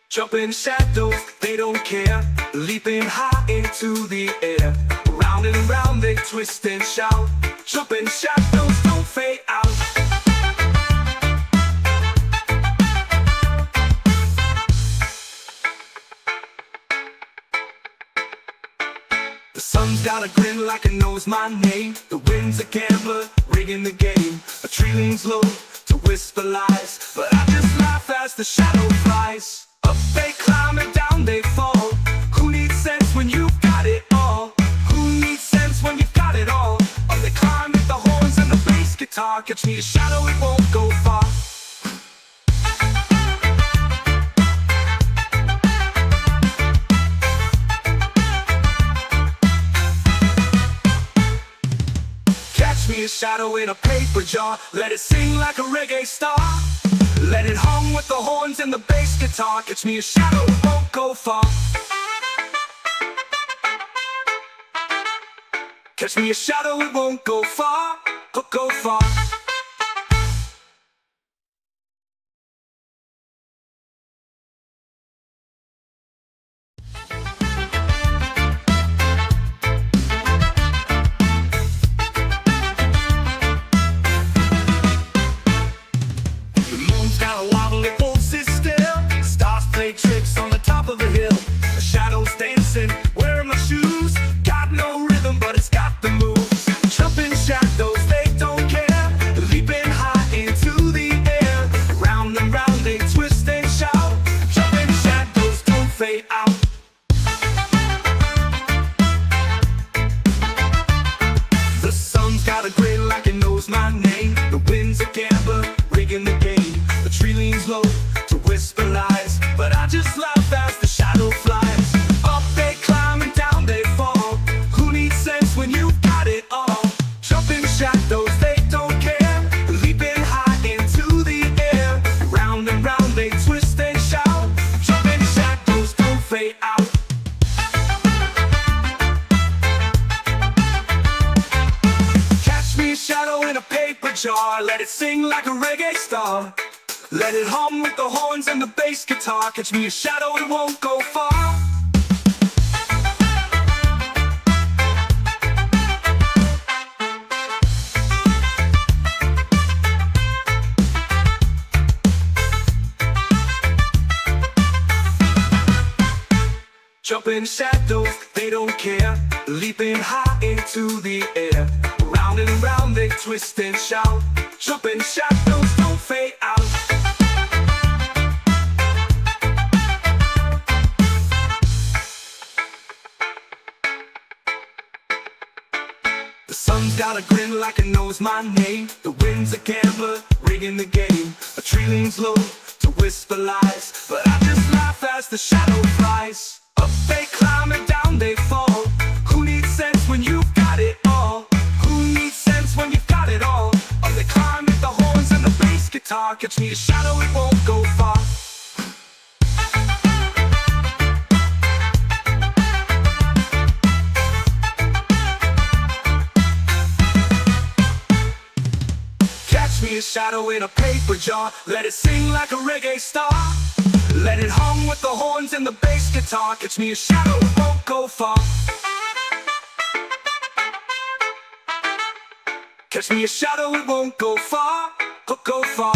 Speaker 2: Jumping shadows, they don't care. Leaping high into the air. Round and round they twist and shout. Jumping shadows don't fade out. The sun's got a grin like it knows my name. The wind's a gambler, rigging the game. A tree leans low to whisper lies, but I just laugh as the shadow flies. Up they climb and down they fall. Who needs sense when you've got it all? Who needs sense when you've got it all? Up they climb with the horns and the bass guitar. Catch me a shadow, it won't go far. shadow in a paper jar. Let it sing like a reggae star. Let it hum with the horns and the bass guitar. Catch me a shadow, it won't go far. Catch me a shadow, it won't go far. Go far.
Speaker 1: Tricks on the top of the hill, the shadows dancing, wearing my shoes. Got no rhythm, but it's got the moves. Jumping shadows, they don't care. Leaping high into the air. Round and round they twist and shout. Jumping shadows don't fade out. The sun's got a gray like it knows my name. The wind's a gambler, rigging the game. The tree leans low to whisper lies, but I just laugh as the shadow flies. Up they climb and down they fall. Who needs sense when you've got it all? Jumping shadows, they don't care. Leaping high into the air. Round and round they twist and shout. Jumping shadows don't fade out. Catch me a shadow in a paper jar. Let it sing like a reggae star. Let it hum with the horns and the bass guitar. Catch me a shadow, it won't go far. Jumping shadows, they don't care. Leaping high into the air. Round and round they twist and shout. Jumping shadows don't fade out. The sun's got a grin like it knows my name. The wind's a gambler, rigging the game. A tree leans low to whisper lies, but I just laugh as the shadow flies. Up they climb and down they fall. Who needs sense when you've got it all? Who needs sense when you've got it all? Up they climb with the horns and the bass guitar. Catch me a shadow, it won't go far. Catch me a shadow in a paper jar. Let it sing like a reggae star. Let it hum with the horns and the bass guitar. Catch me a shadow, it won't go far. Catch me a shadow, it won't go far. Go far.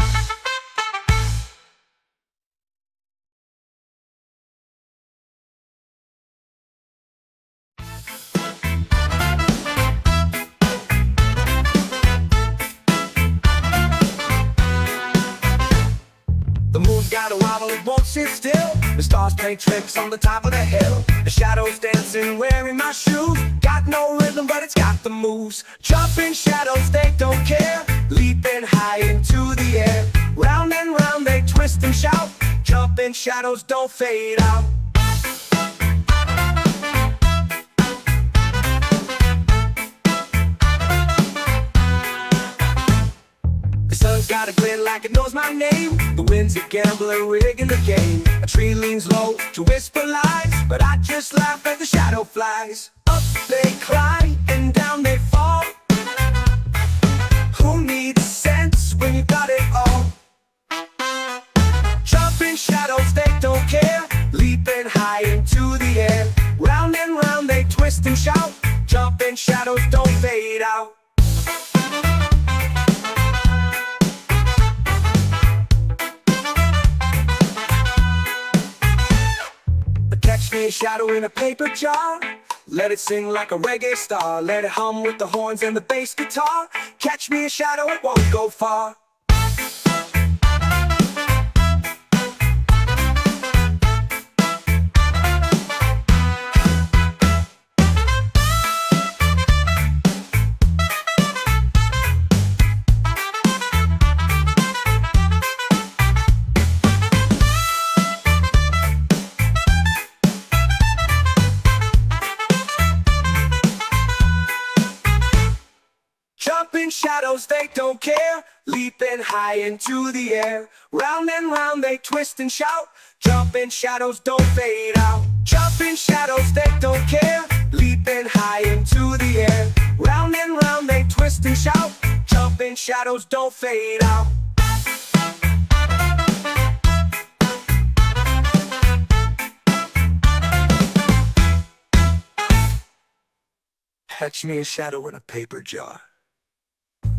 Speaker 1: The moon's got a wobble, it won't sit still. The stars play tricks on the top of the hill. The shadows dancing, wearing my shoes. Got no rhythm, but it's got the moves. Jumping shadows, they don't care. Leaping high into the air. Round and round they twist and shout. Jumping shadows don't fade out. The sun's got a glint like it knows my name. The wind's a gambler, rigging the game. A tree leans low to whisper lies, but I just laugh as the shadow flies. Up they climb and down they fall. Who needs sense when you got it all? Jumping shadows, they don't care. Leaping high into the air. Round and round they twist and shout. Jumping shadows don't fade out. Catch me a shadow in a paper jar. Let it sing like a reggae star. Let it hum with the horns and the bass guitar. Catch me a shadow, it won't go far. Jumping shadows.
Speaker 2: don't care, leaping high into the air. Round and round they twist and shout, jumping shadows don't fade out. Jumping shadows they don't care, leaping high into the air. Round and round they twist and shout, jumping shadows don't fade out. Catch me a shadow in a paper jar.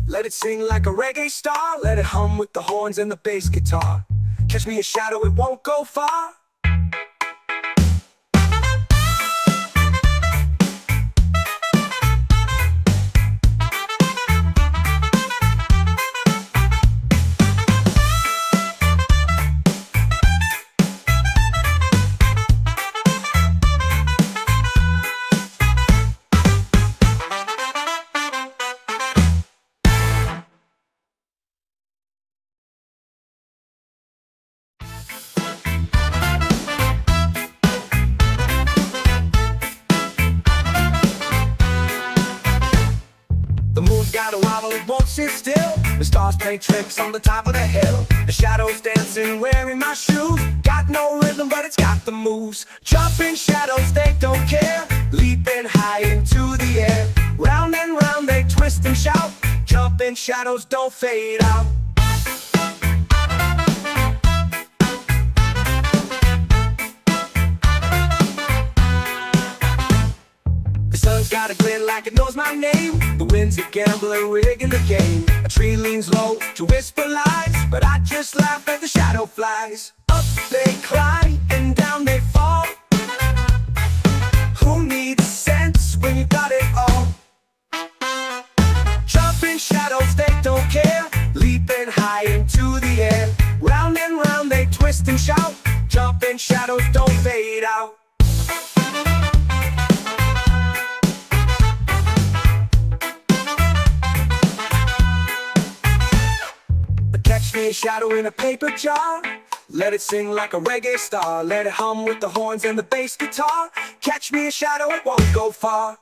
Speaker 2: Let it sing like a reggae star. Let it hum with the horns and the bass guitar. Catch me a shadow, it won't go far. Got a wobble, it won't sit still. The stars play tricks on the top of the hill. The shadows dancing, wearing my shoes. Got no rhythm, but it's got the moves. Jumping shadows, they don't care. Leaping high into the air. Round and round they twist and shout. Jumping shadows don't fade out. The sun's got a glint like it knows my name. The wind's a gambler rigging the game. A tree leans low to whisper lies, but I just laugh as the shadow flies. Up they climb and down they fall. Who needs sense when you got it all? Jumping shadows, they don't care. Leaping high into the air. Round and round they twist and shout. Jumping shadows don't fade out. Catch me a shadow in a paper jar. Let it sing like a reggae star. Let it hum with the horns and the bass guitar. Catch me a shadow, it won't go far.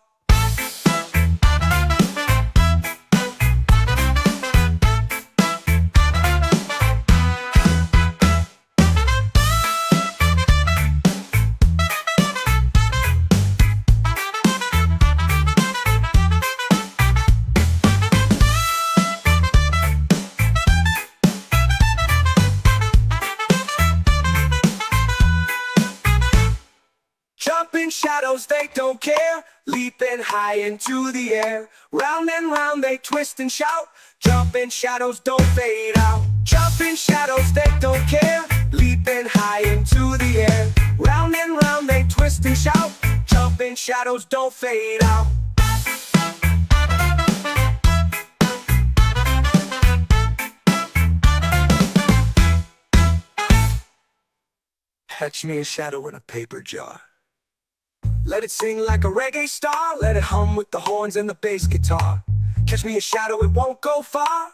Speaker 2: Jumping shadows, they don't care. Leaping high into the air. Round and round they twist and shout. Jumping shadows don't fade out. Jumping shadows, they don't care. Leaping high into the air. Round and round they twist and shout. Jumping shadows don't fade out. Catch me a shadow in a paper jar. Let it sing like a reggae star. Let it hum with the horns and the bass guitar. Catch me a shadow, it won't go far.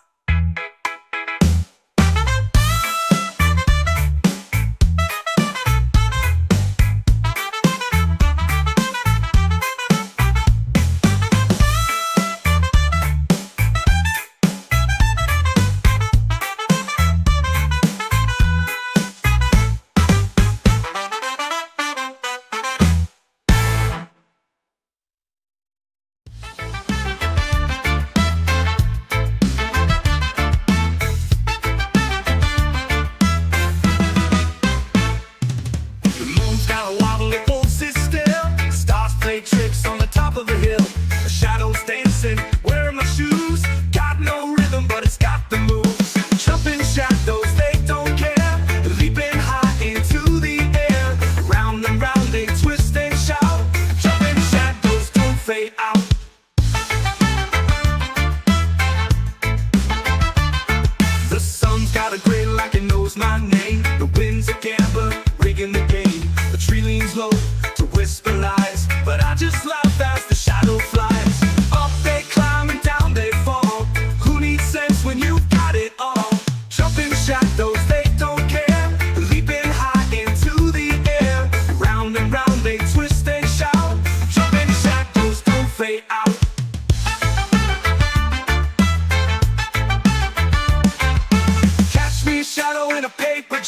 Speaker 2: Tricks on the top of the hill. The shadows dancing, wearing my shoes. Got no rhythm, but it's got the moves. Jumping shadows, they don't care. Leaping high into the air. Round and round they twist and shout. Jumping shadows don't fade out. The sun's got a grin like it knows my name. The wind's a gambler, rigging the game. The tree leans low to whisper lies, but I just laugh as the shadow flies. Up they climb and down they fall. Who needs sense when you've got it all? Jumping shadows, they don't care. Leaping high into the air. Round and round they twist and shout. Jumping shadows don't fade out.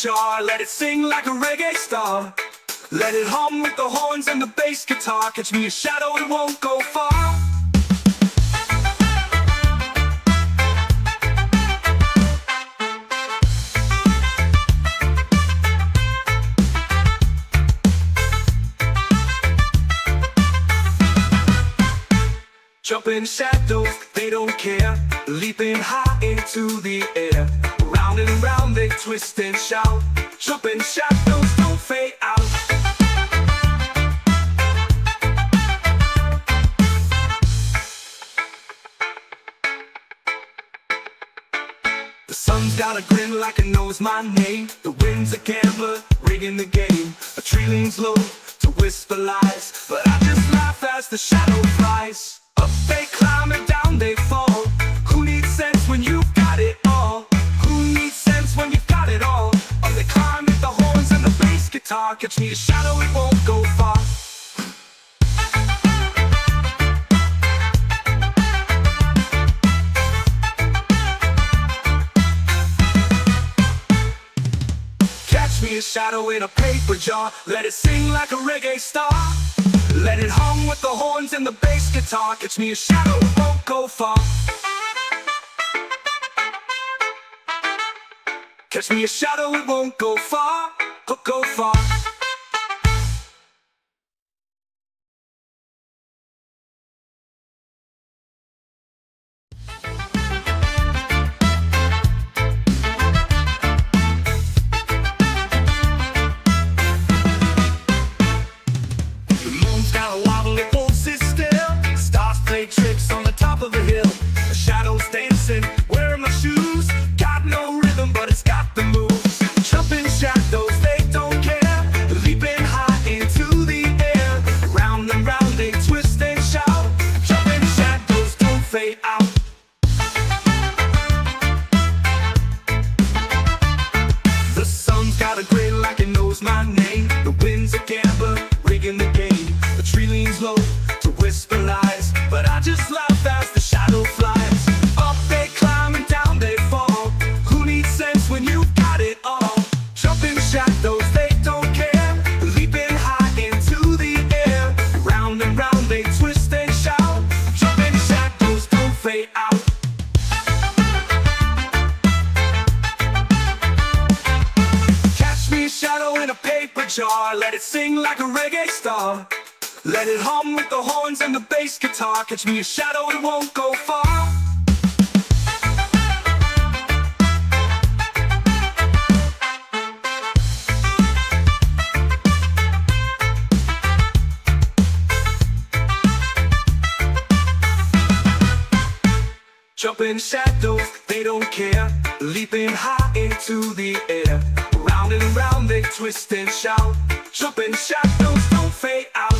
Speaker 2: jar, let it sing like a reggae star. Let it hum with the horns and the bass guitar. Catch me a shadow, it won't go far. Jumping shadows, they don't care. Leaping high into the air. Round and round they twist and shout. Jumping shadows don't fade out. The sun's got a grin like it knows my name. The wind's a gambler, rigging the game. A tree leans low to whisper lies, but I just laugh as the shadow flies. Up they climb and down they fall. Who needs sense when you've got it all? Who needs sense when you've got it all? Up they climb with the horns and the bass guitar. Catch me a shadow, it won't go far. Catch me a shadow in a paper jar. Let it sing like a reggae star. Let it hum with the horns and the bass guitar. Catch me a shadow, it won't go far. Catch me a shadow, it won't go far. Go far. Tricks on the top of a hill. The shadows dancing, wearing my shoes. Got no rhythm, but it's got the moves. Jumping shadows, they don't care. Leaping high into the air. Round and round they twist and shout. Jumping shadows don't fade out. The sun's got a grin like it knows my name. The wind's a gambler, rigging the game. The tree leans low to whisper lies, but I just laugh as the shadow flies. Up they climb and down they fall. Who needs sense when you've got it all? Jumping shadows, they don't care. Leaping high into the air. Round and round they twist and shout. Jumping shadows don't fade out. Catch me a shadow in a paper jar. Let it sing like a reggae star. Let it hum with the horns and the bass guitar. Catch me a shadow, it won't go far. Jumping shadows, they don't care. Leaping high into the air. Round and round they twist and shout. Jumping shadows don't fade out.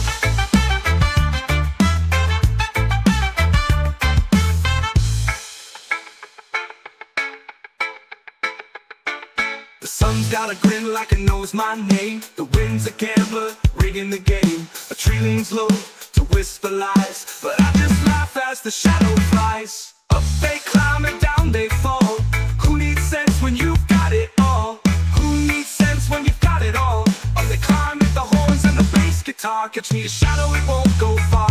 Speaker 2: The sun's got a grin like it knows my name. The wind's a gambler, rigging the game. A tree leans low to whisper lies, but I just laugh as the shadow flies. Up they climb and down they fall. Who needs sense when you've got it all? Who needs sense when you've got it all? Up they climb with the horns and the bass guitar. Catch me a shadow, it won't go far.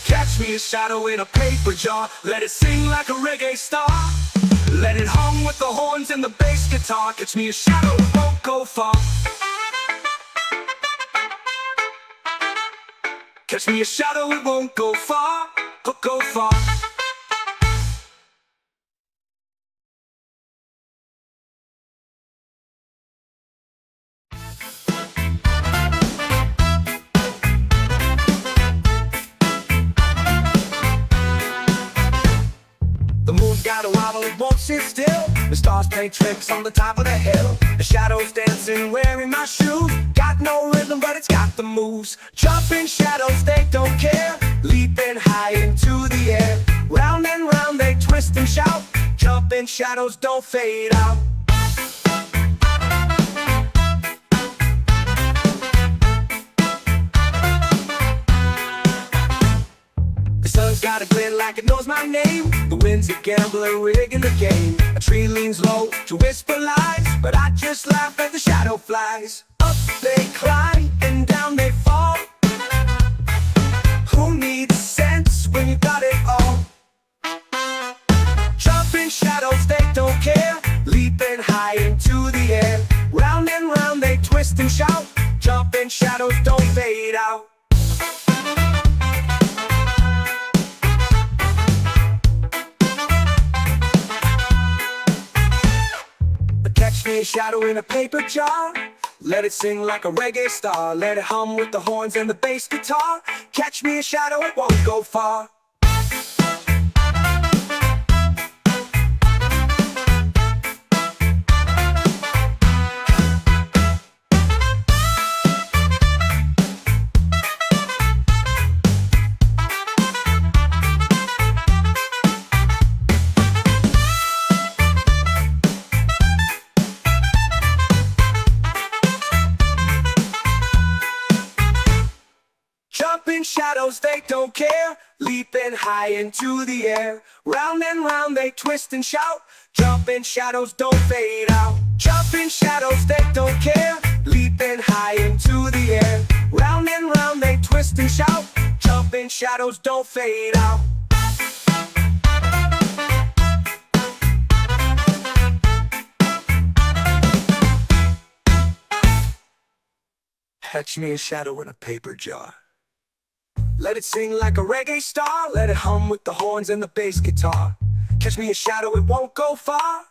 Speaker 2: Catch me a shadow in a paper jar. Let it sing like a reggae star. Let it hum with the horns and the bass guitar. Catch me a shadow, it won't go far. Catch me a shadow, it won't go far. Go far. The moon's got a wobble, it won't sit still. The stars play tricks on the top of the hill. The shadows dancing, wearing my shoes. Got no rhythm, but it's got the moves. Jumping shadows, they don't care. Leaping high into the air. Round and round they twist and shout. Jumping shadows don't fade out. like it knows my name. The wind's a gambler rigging the game. A tree leans low to whisper lies, but I just laugh at the shadow flies. Up they climb and down they fall. Who needs sense when you got it all? Jumping shadows, they don't care. Leaping high into the air. Round and round they twist and shout. Jumping shadows don't fade out. Catch me a shadow in a paper jar. Let it sing like a reggae star. Let it hum with the horns and the bass guitar. Catch me a shadow, it won't go far. Jumping shadows, they don't care. Leaping high into the air. Round and round they twist and shout. Jumping shadows don't fade out. Jumping shadows, they don't care. Leaping high into the air. Round and round they twist and shout. Jumping shadows don't fade out. Catch me a shadow in a paper jar. Let it sing like a reggae star. Let it hum with the horns and the bass guitar. Catch me a shadow, it won't go far.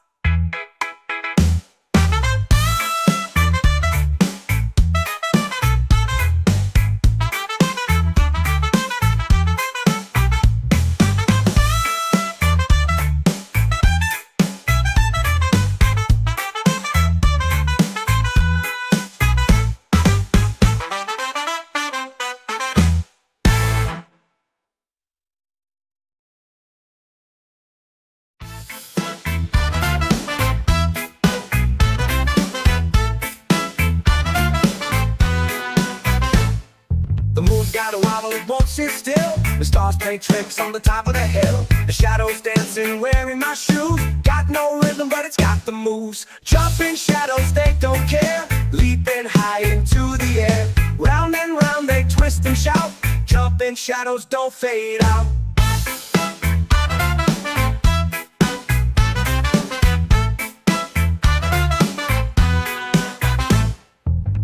Speaker 2: Got a wobble, it won't sit still. The stars play tricks on the top of the hill. The shadows dancing, wearing my shoes. Got no rhythm, but it's got the moves. Jumping shadows, they don't care. Leaping high into the air. Round and round they twist and shout. Jumping shadows don't fade out.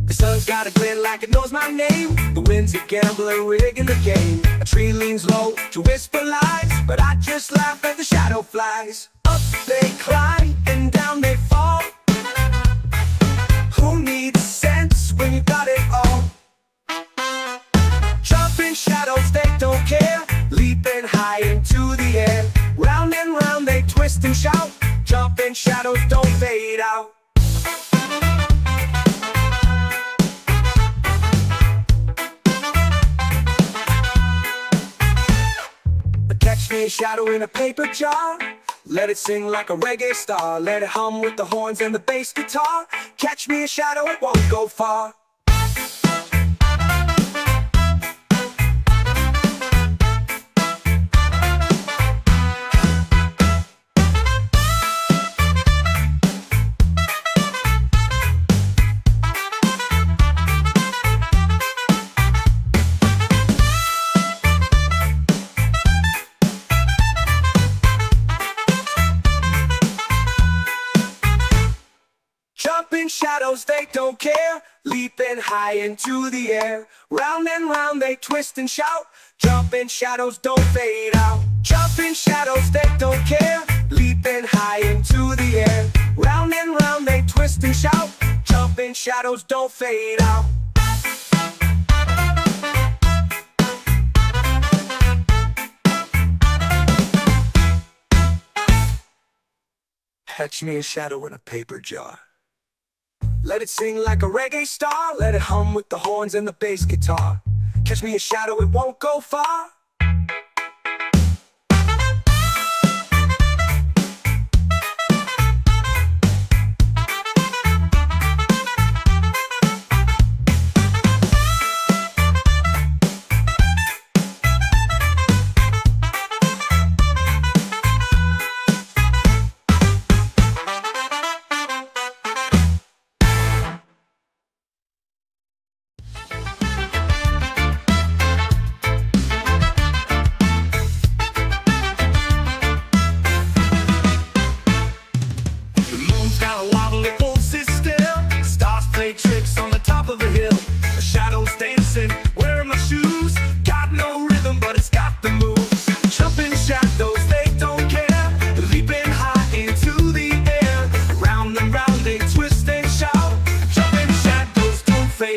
Speaker 2: The sun's got a glint like it knows my name. The wind's a gambler rigging the game. A tree leans low to whisper lies, but I just laugh at the shadow flies. Up they climb and down they fall. Who needs sense when you got it all? Jumping shadows, they don't care. Leaping high into the air. Round and round they twist and shout. Jumping shadows don't fade out. Catch me a shadow in a paper jar. Let it sing like a reggae star. Let it hum with the horns and the bass guitar. Catch me a shadow, it won't go far. Jumping shadows, they don't care. Leaping high into the air. Round and round they twist and shout. Jumping shadows don't fade out. Jumping shadows, they don't care. Leaping high into the air. Round and round they twist and shout. Jumping shadows don't fade out. Catch me a shadow in a paper jar. Let it sing like a reggae star. Let it hum with the horns and the bass guitar. Catch me a shadow, it won't go far.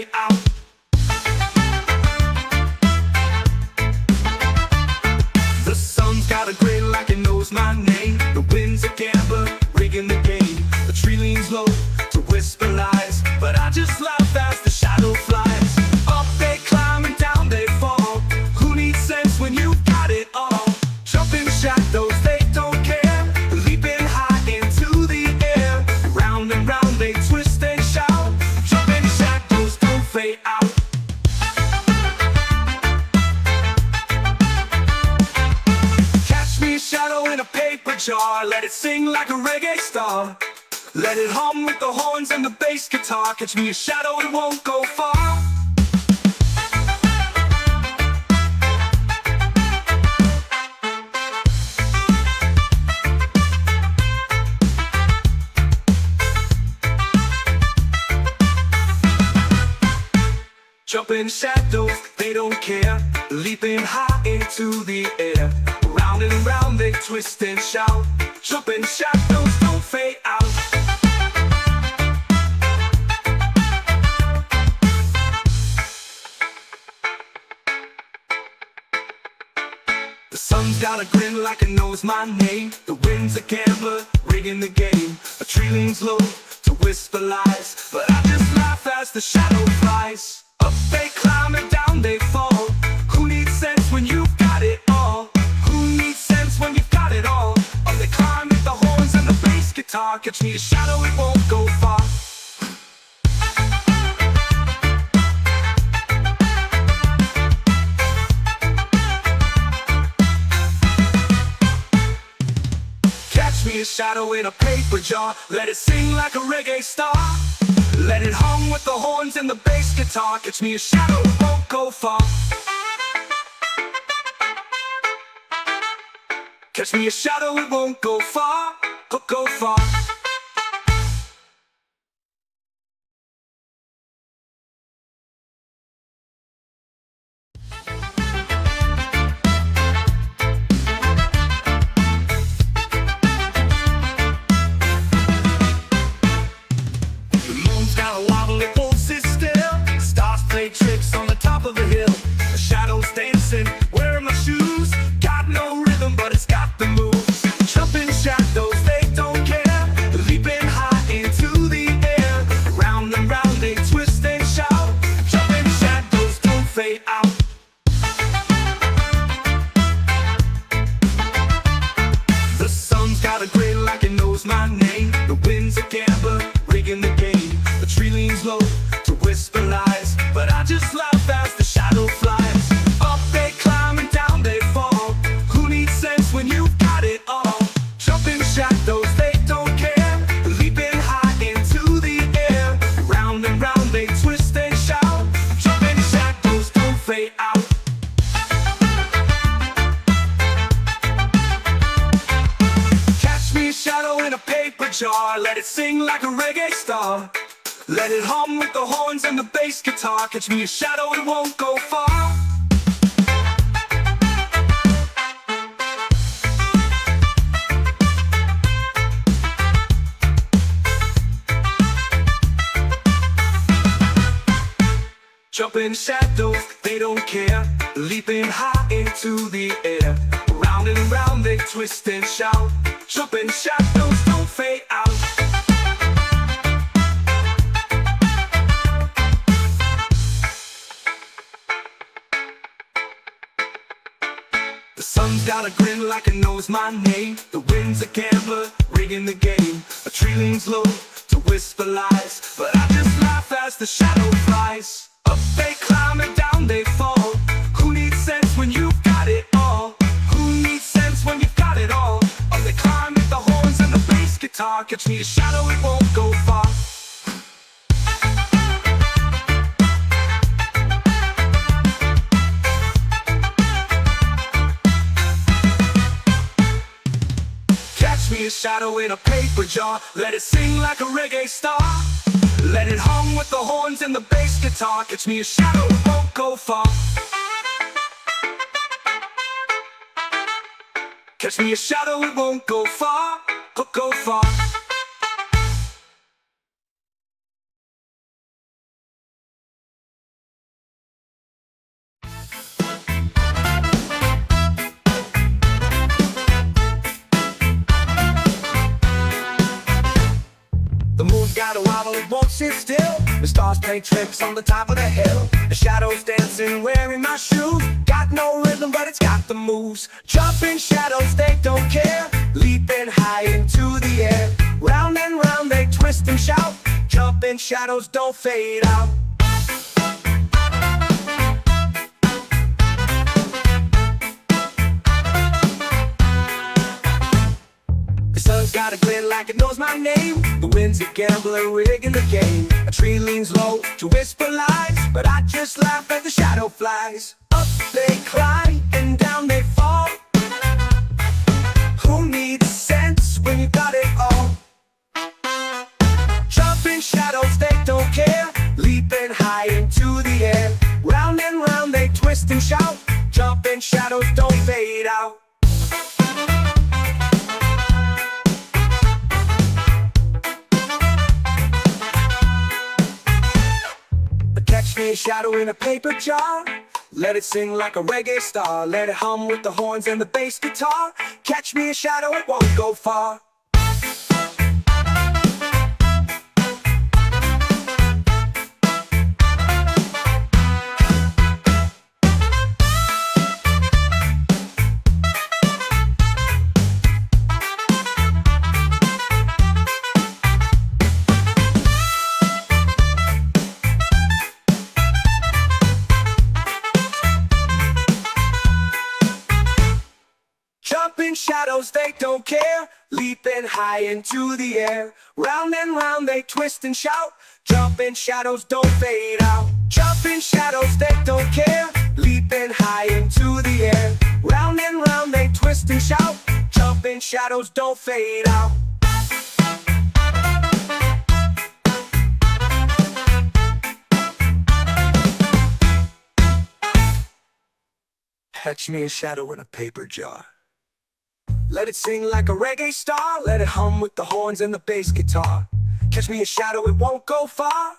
Speaker 2: fade out. The sun's got a grin like it knows my name. The wind's a gambler, rigging the game. The tree leans low to whisper lies, but I just laugh as the shadow flies. Up they climb and down they fall. Who needs sense when you've got it all? Jumping shadows, they don't care. Leaping high into the air. Round and round they twist and shout. Jumping shadows don't fade out. Shadow in a paper jar, let it sing like a reggae star. Let it hum with the horns and the bass guitar. Catch me a shadow, it won't go far. Jumping shadows, they don't care. Leaping high into the air. Round and round they twist and shout. Jumping shadows don't fade out. The sun's got a grin like it knows my name. The wind's a gambler, rigging the game. A tree leans low to whisper lies, but I just laugh as the shadow flies. Up they climb and down they fall. Who needs sense when you've got it all? Who needs sense when you've got it all? Up they climb with the horns and the bass guitar. Catch me a shadow, it won't go far. Catch me a shadow in a paper jar. Let it sing like a reggae star. Let it hum with the horns and the bass guitar. Catch me a shadow, it won't go far. Catch me a shadow, it won't go far. Go far. Tricks on the top of the hill. The shadows dancing, wearing my shoes. Got no rhythm, but it's got the moves. Jumping shadows, they don't care. Leaping high into the air. Round and round they twist and shout. Jumping shadows don't fade out. The sun's got a grin like it knows my name. The wind's a gambler, rigging the game. The tree leans low to whisper lies, but I just laugh as the shadow flies. Up they climb and down they fall. Who needs sense when you've got it all? Jumping shadows, they don't care. Leaping high into the air. Round and round they twist and shout. Jumping shadows don't fade out. Catch me a shadow in a paper jar. Let it sing like a reggae star. Let it hum with the horns and the bass guitar. Catch me a shadow, it won't go far. Jumping shadows, they don't care. Leaping high into the air. Round and round they twist and shout. Jumping shadows don't fade out. The sun's got a grin like it knows my name. The wind's a gambler, rigging the game. A tree leans low to whisper lies, but I just laugh as the shadow flies. Up they climb and down they fall. Who needs sense when you've got it all? Who needs sense when you've got it all? Up they climb with the horns and the bass guitar. Catch me a shadow, it won't go far. Me a shadow in a paper jar. Let it sing like a reggae star. Let it hum with the horns and the bass guitar. Catch me a shadow, it won't go far. Catch me a shadow, it won't go far. Go far. sit still. The stars play tricks on the top of the hill. The shadows dancing, wearing my shoes. Got no rhythm, but it's got the moves. Jumping shadows, they don't care. Leaping high into the air. Round and round they twist and shout. Jumping shadows don't fade out. The sun's got a glint like it knows my name. The wind's a gambler rigging the game. A tree leans low to whisper lies, but I just laugh as the shadow flies. Up they climb and down they fall. Who needs sense when you got it all? Jumping shadows, they don't care. Leaping high into the air. Round and round they twist and shout. Jumping shadows don't fade out. Catch me a shadow in a paper jar. Let it sing like a reggae star. Let it hum with the horns and the bass guitar. Catch me a shadow, it won't go far. Jumping shadows, they don't care. Leaping high into the air. Round and round they twist and shout. Jumping shadows don't fade out. Jumping shadows, they don't care. Leaping high into the air. Round and round they twist and shout. Jumping shadows don't fade out. Catch me a shadow in a paper jar. Let it sing like a reggae star. Let it hum with the horns and the bass guitar. Catch me a shadow, it won't go far.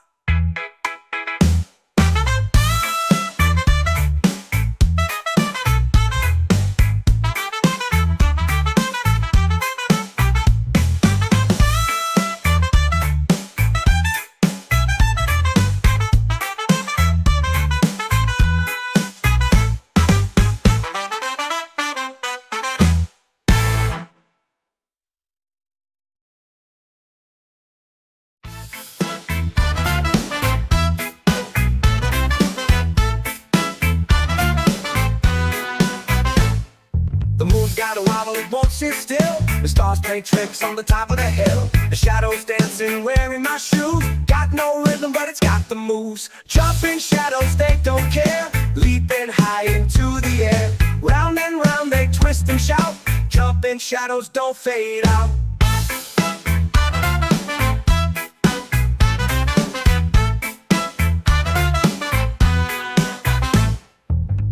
Speaker 2: Got a wobble, it won't sit still. The stars play tricks on the top of the hill. The shadows dancing, wearing my shoes. Got no rhythm, but it's got the moves. Jumping shadows, they don't care. Leaping high into the air. Round and round they twist and shout. Jumping shadows don't fade out.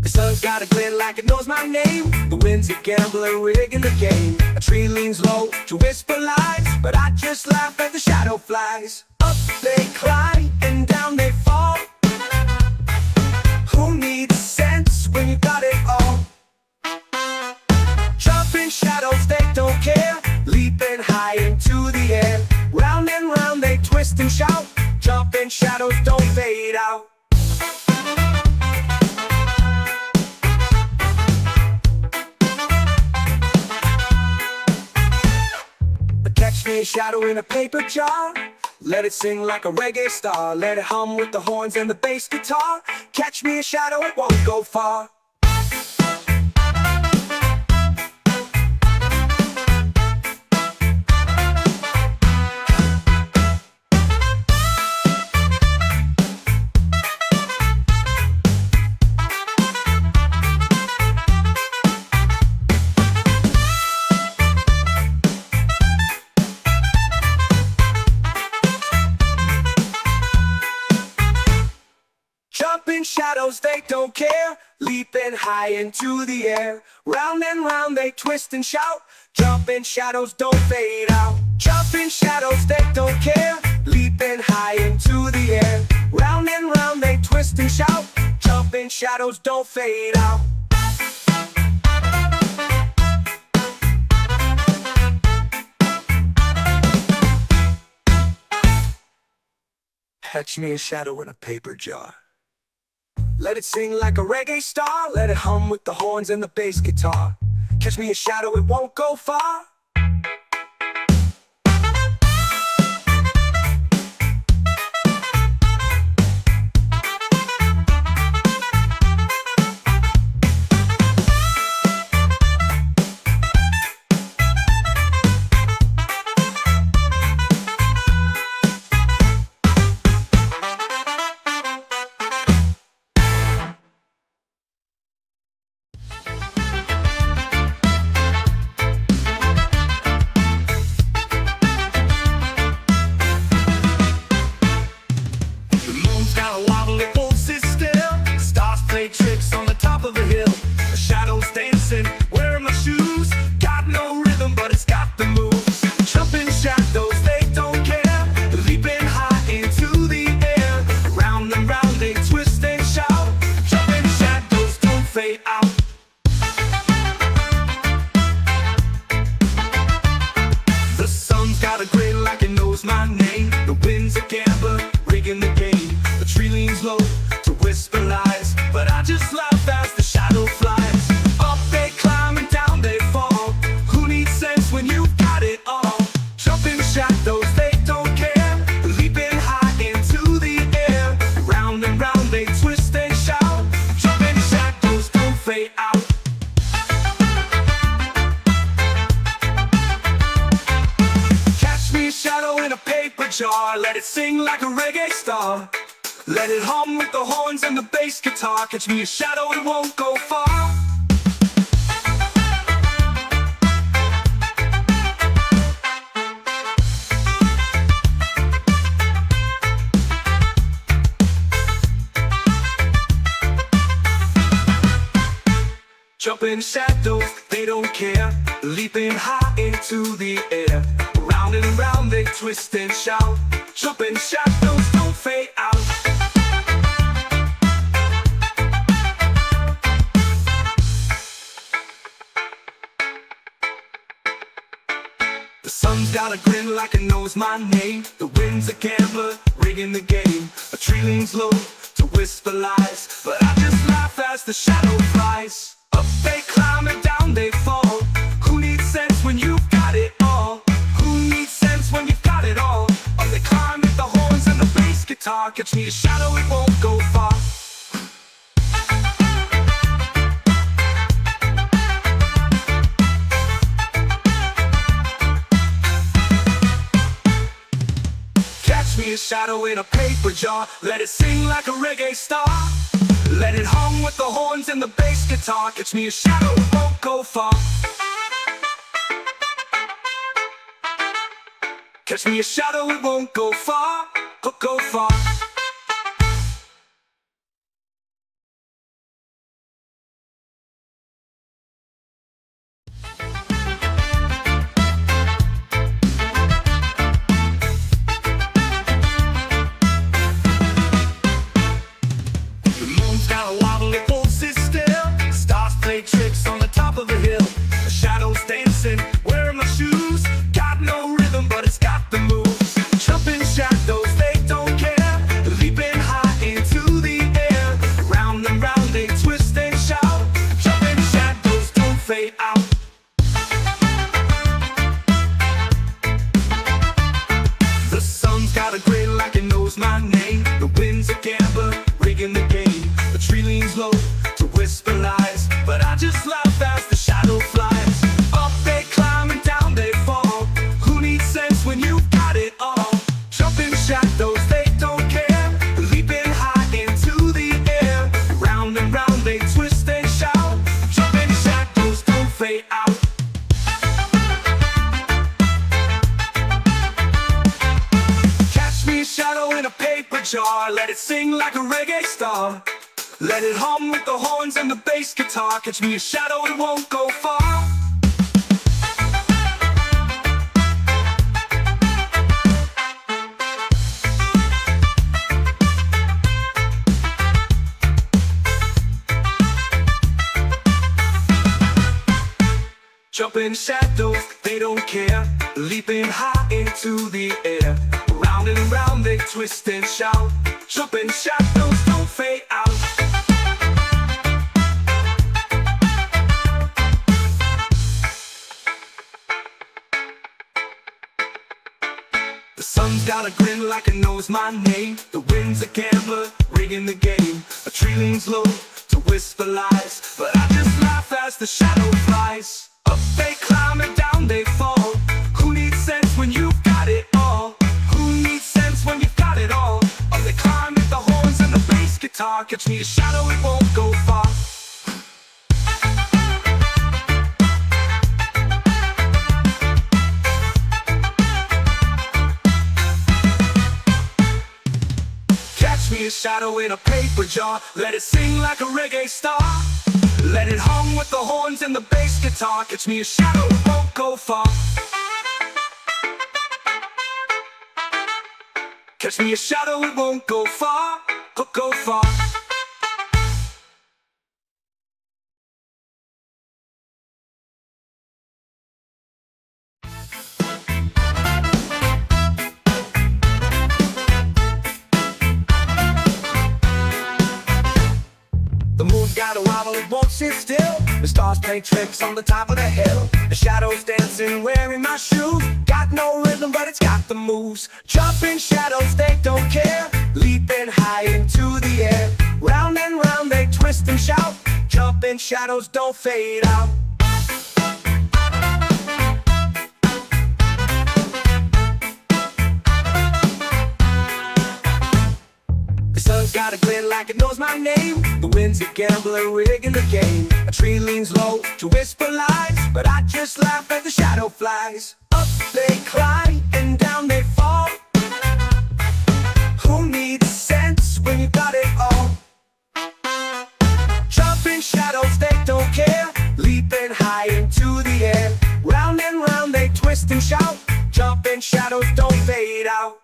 Speaker 2: The sun's got a glint like it knows my name. The wind's a gambler rigging the game. A tree leans low to whisper lies, but I just laugh as the shadow flies. Up they climb and down they fall. Who needs sense when you got it all? Jumping shadows, they don't care. Leaping high into the air. Round and round they twist and shout. Jumping shadows don't fade out. Catch me a shadow in a paper jar. Let it sing like a reggae star. Let it hum with the horns and the bass guitar. Catch me a shadow, it won't go far. Jumping shadows, they don't care. Leaping high into the air. Round and round they twist and shout. Jumping shadows don't fade out. Jumping shadows, they don't care. Leaping high into the air. Round and round they twist and shout. Jumping shadows don't fade out. Catch me a shadow in a paper jar. Let it sing like a reggae star. Let it hum with the horns and the bass guitar. Catch me a shadow, it won't go far. Tricks on the top of the hill, the shadows dancing, wearing my shoes. Got no rhythm, but it's got the moves. Jumping shadows, they don't care. Leaping high into the air. Round and round they twist and shout. Jumping shadows don't fade out. The sun's got a grin like it knows my name. The wind's a gambler, rigging the game. The tree leans low to whisper lies, but I just laugh as the shadow flies. Up they climb and down they fall. Who needs sense when you've got it all? Jumping shadows, they don't care. Leaping high into the air. Round and round they twist and shout. Jumping shadows don't fade out. Catch me a shadow in a paper jar. Let it sing like a reggae star. Let it hum with the horns and the bass guitar. Catch me a shadow, it won't go far. Jumping shadows, they don't care. Leaping high into the air. Round and around they twist and shout. Jumping shadows don't fade out. The sun's got a grin like it knows my name. The wind's a gambler, rigging the game. A tree leans low to whisper lies, but I just laugh as the shadow flies. Up they climb and down they fall. Who needs sense when you've got it all? Who needs sense when you've got it all? Up they climb with the horns and the bass guitar. Catch me a shadow, it won't go far. Catch me a shadow in a paper jar. Let it sing like a reggae star. Let it hum with the horns and the bass guitar. Catch me a shadow, it won't go far. Catch me a shadow, it won't go far. Go far. Tricks on the top of the hill, the shadows dancing, wearing my shoes. Got no rhythm, but it's got the moves. Jumping shadows, they don't care. Leaping high into the air. Round and round they twist and shout. Jumping shadows don't fade out. The sun's got a grin like it knows my name. The wind's a gambler, rigging the game. The tree leans low to whisper lies, but I just laugh as the shadow flies. Up they climb and down they fall. Who needs sense when you've got it all? Jumping shadows, they don't care. Leaping high into the air. Round and round they twist and shout. Jumping shadows don't fade out. Catch me a shadow in a paper jar. Let it sing like a reggae star. Let it hum with the horns and the bass guitar. Catch me a shadow, it won't go far. Jumping shadows, they don't care. Leaping high into the air. Round
Speaker 1: Round and around they twist and shout. Jumping shadows don't fade out. The sun's got a grin like it knows my name. The wind's a gambler, rigging the game. A tree leans low to whisper lies, but I just laugh as the shadow flies. Up they climb and down they fall. Who needs sense when you've got it all? Who needs sense when you've got it all? Up they climb with the horns and the bass guitar. Catch me a shadow, it won't go far. Me a shadow in a paper jar. Let it sing like a reggae star. Let it hum with the horns and the bass guitar. Catch me a shadow, it won't go far. Catch me a shadow, it won't go far. Go far. The moon's got a wobble, it won't sit still. The stars play tricks on the top of the hill. The shadows dancing, wearing my shoes. Got no rhythm, but it's got the moves. Jumping shadows, they don't care. Leaping high into the air. Round and round they twist and shout. Jumping shadows don't fade out. The sun's got a glint like it knows my name. The wind's a gambler, rigging the game. A tree leans low to whisper lies, but I just laugh as the shadow flies. Up they climb and down they fall. Who needs sense when you got it all? Jumping shadows, they don't care. Leaping high into the air. Round and round they twist and shout. Jumping shadows don't fade out.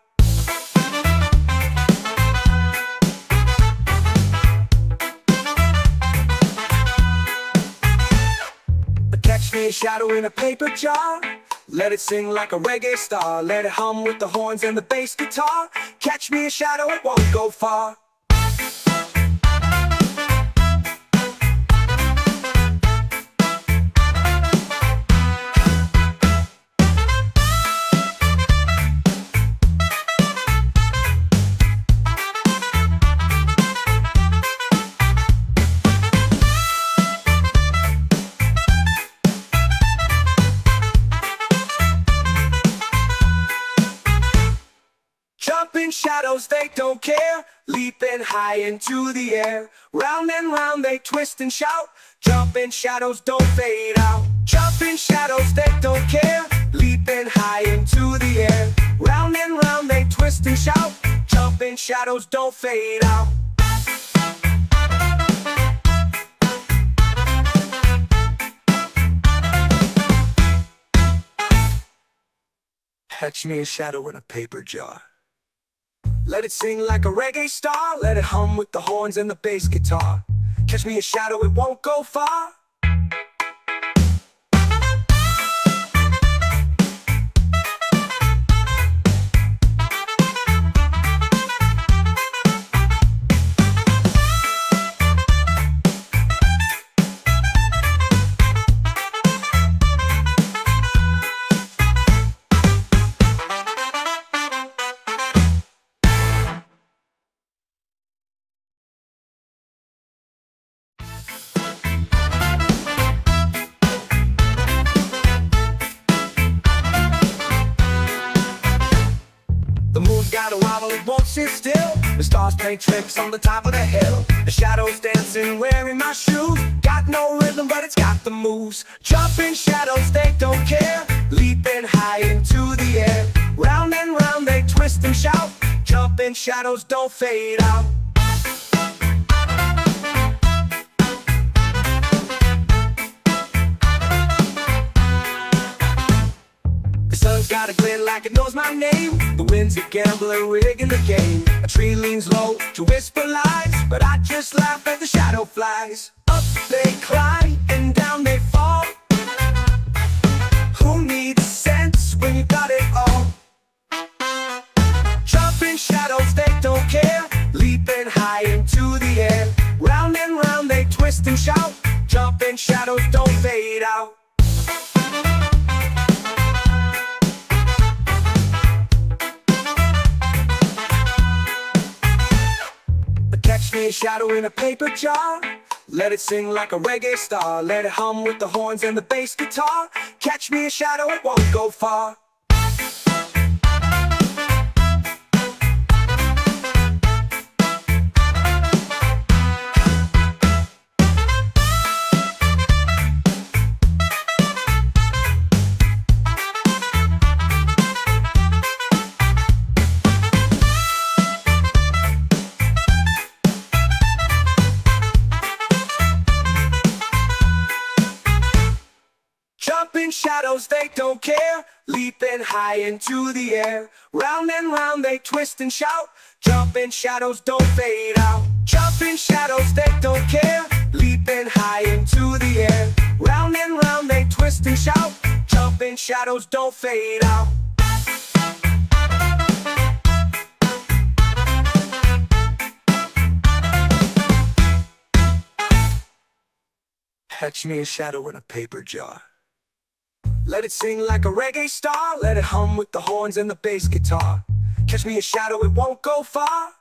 Speaker 1: Catch me a shadow in a paper jar. Let it sing like a reggae star. Let it hum with the horns and the bass guitar. Catch me a shadow, it won't go far. Jumping shadows, they don't care. Leaping high into the air. Round and round they twist and shout. Jumping shadows don't fade out. Jumping shadows, they don't care. Leaping high into the air. Round and round they twist and shout. Jumping shadows don't fade out. Catch me a shadow in a paper jar. Let it sing like a reggae star. Let it hum with the horns and the bass guitar. Catch me a shadow, it won't go far. The moon's got a wobble, it won't sit still. The stars play tricks on the top of the hill. The shadows dancing, wearing my shoes. Got no rhythm, but it's got the moves. Jumping shadows, they don't care. Leaping high into the air. Round and round they twist and shout. Jumping shadows don't fade out. The sun's got a glint like it knows my name. The wind's a gambler, rigging the game. A tree leans low to whisper lies, but I just laugh as the shadow flies. Up they climb and down they fall. Who needs sense when you got it all?
Speaker 2: twist and shout. Jump in shadows, don't fade out. Catch me a shadow in a paper jar. Let it sing like a reggae star. Let it hum with the horns and the bass guitar. Catch me a shadow, it won't go far. Jumping shadows, they don't care. Leaping high into the air. Round and round they twist and shout. Jumping shadows don't fade out. Jumping shadows, they don't care. Leaping high into the air. Round and round they twist and shout. Jumping shadows don't fade out. Catch me a shadow in a paper jar. Let it sing like a reggae star. Let it hum with the horns and the bass guitar. Catch me a shadow, it won't go far.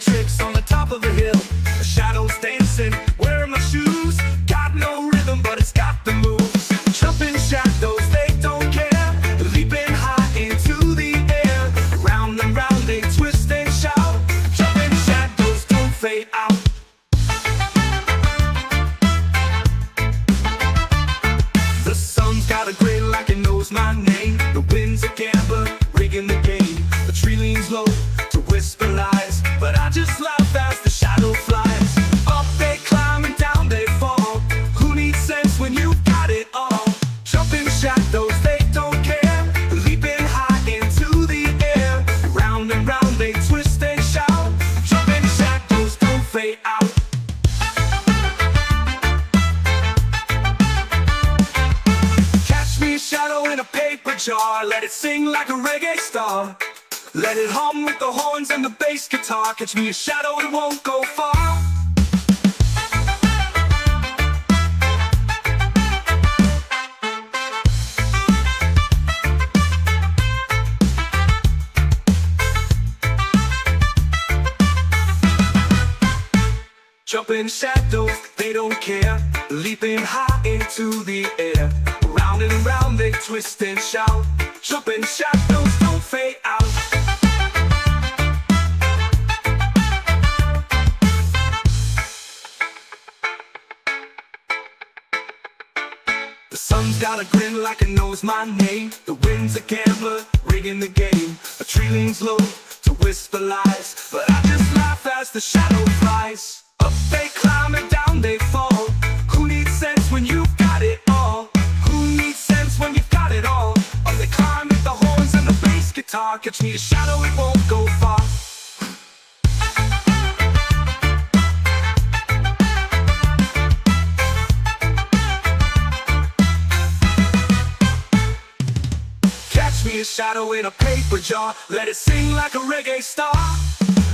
Speaker 2: Tricks on the top of the hill. The shadows dancing, wearing my shoes. Got no rhythm, but it's got the moves. Jumping shadows, they don't care. Leaping high into the air. Round and round they twist and shout. Jumping shadows don't fade out. The sun's got a grin like it knows my name. The wind's a gambler, rigging the game. The tree leans low to whisper lies, but I just laugh as the shadow flies. Up they climb and down they fall. Who needs sense when you've got it all? Jumping shadows, they don't care. Leaping high into the air. Round and round they twist and shout. Jumping shadows don't fade out. Catch me a shadow in a paper jar. Let it sing like a reggae star. Let it hum with the horns and the bass guitar. Catch me a shadow, it won't go far. Jumping shadows, they don't care. Leaping high into the air. Round and round they twist and shout. Jumping shadows don't fade out. The sun's got a grin like it knows my name. The wind's a gambler, rigging the game. A tree leans low to whisper lies, but I just laugh as the shadow flies. Up they climb and down they fall. Who needs sense when you've got it all? Who needs sense when you've got it all? Up they climb with the horns and the bass guitar. Catch me a shadow, it won't go far. Me a shadow in a paper jar. Let it sing like a reggae star.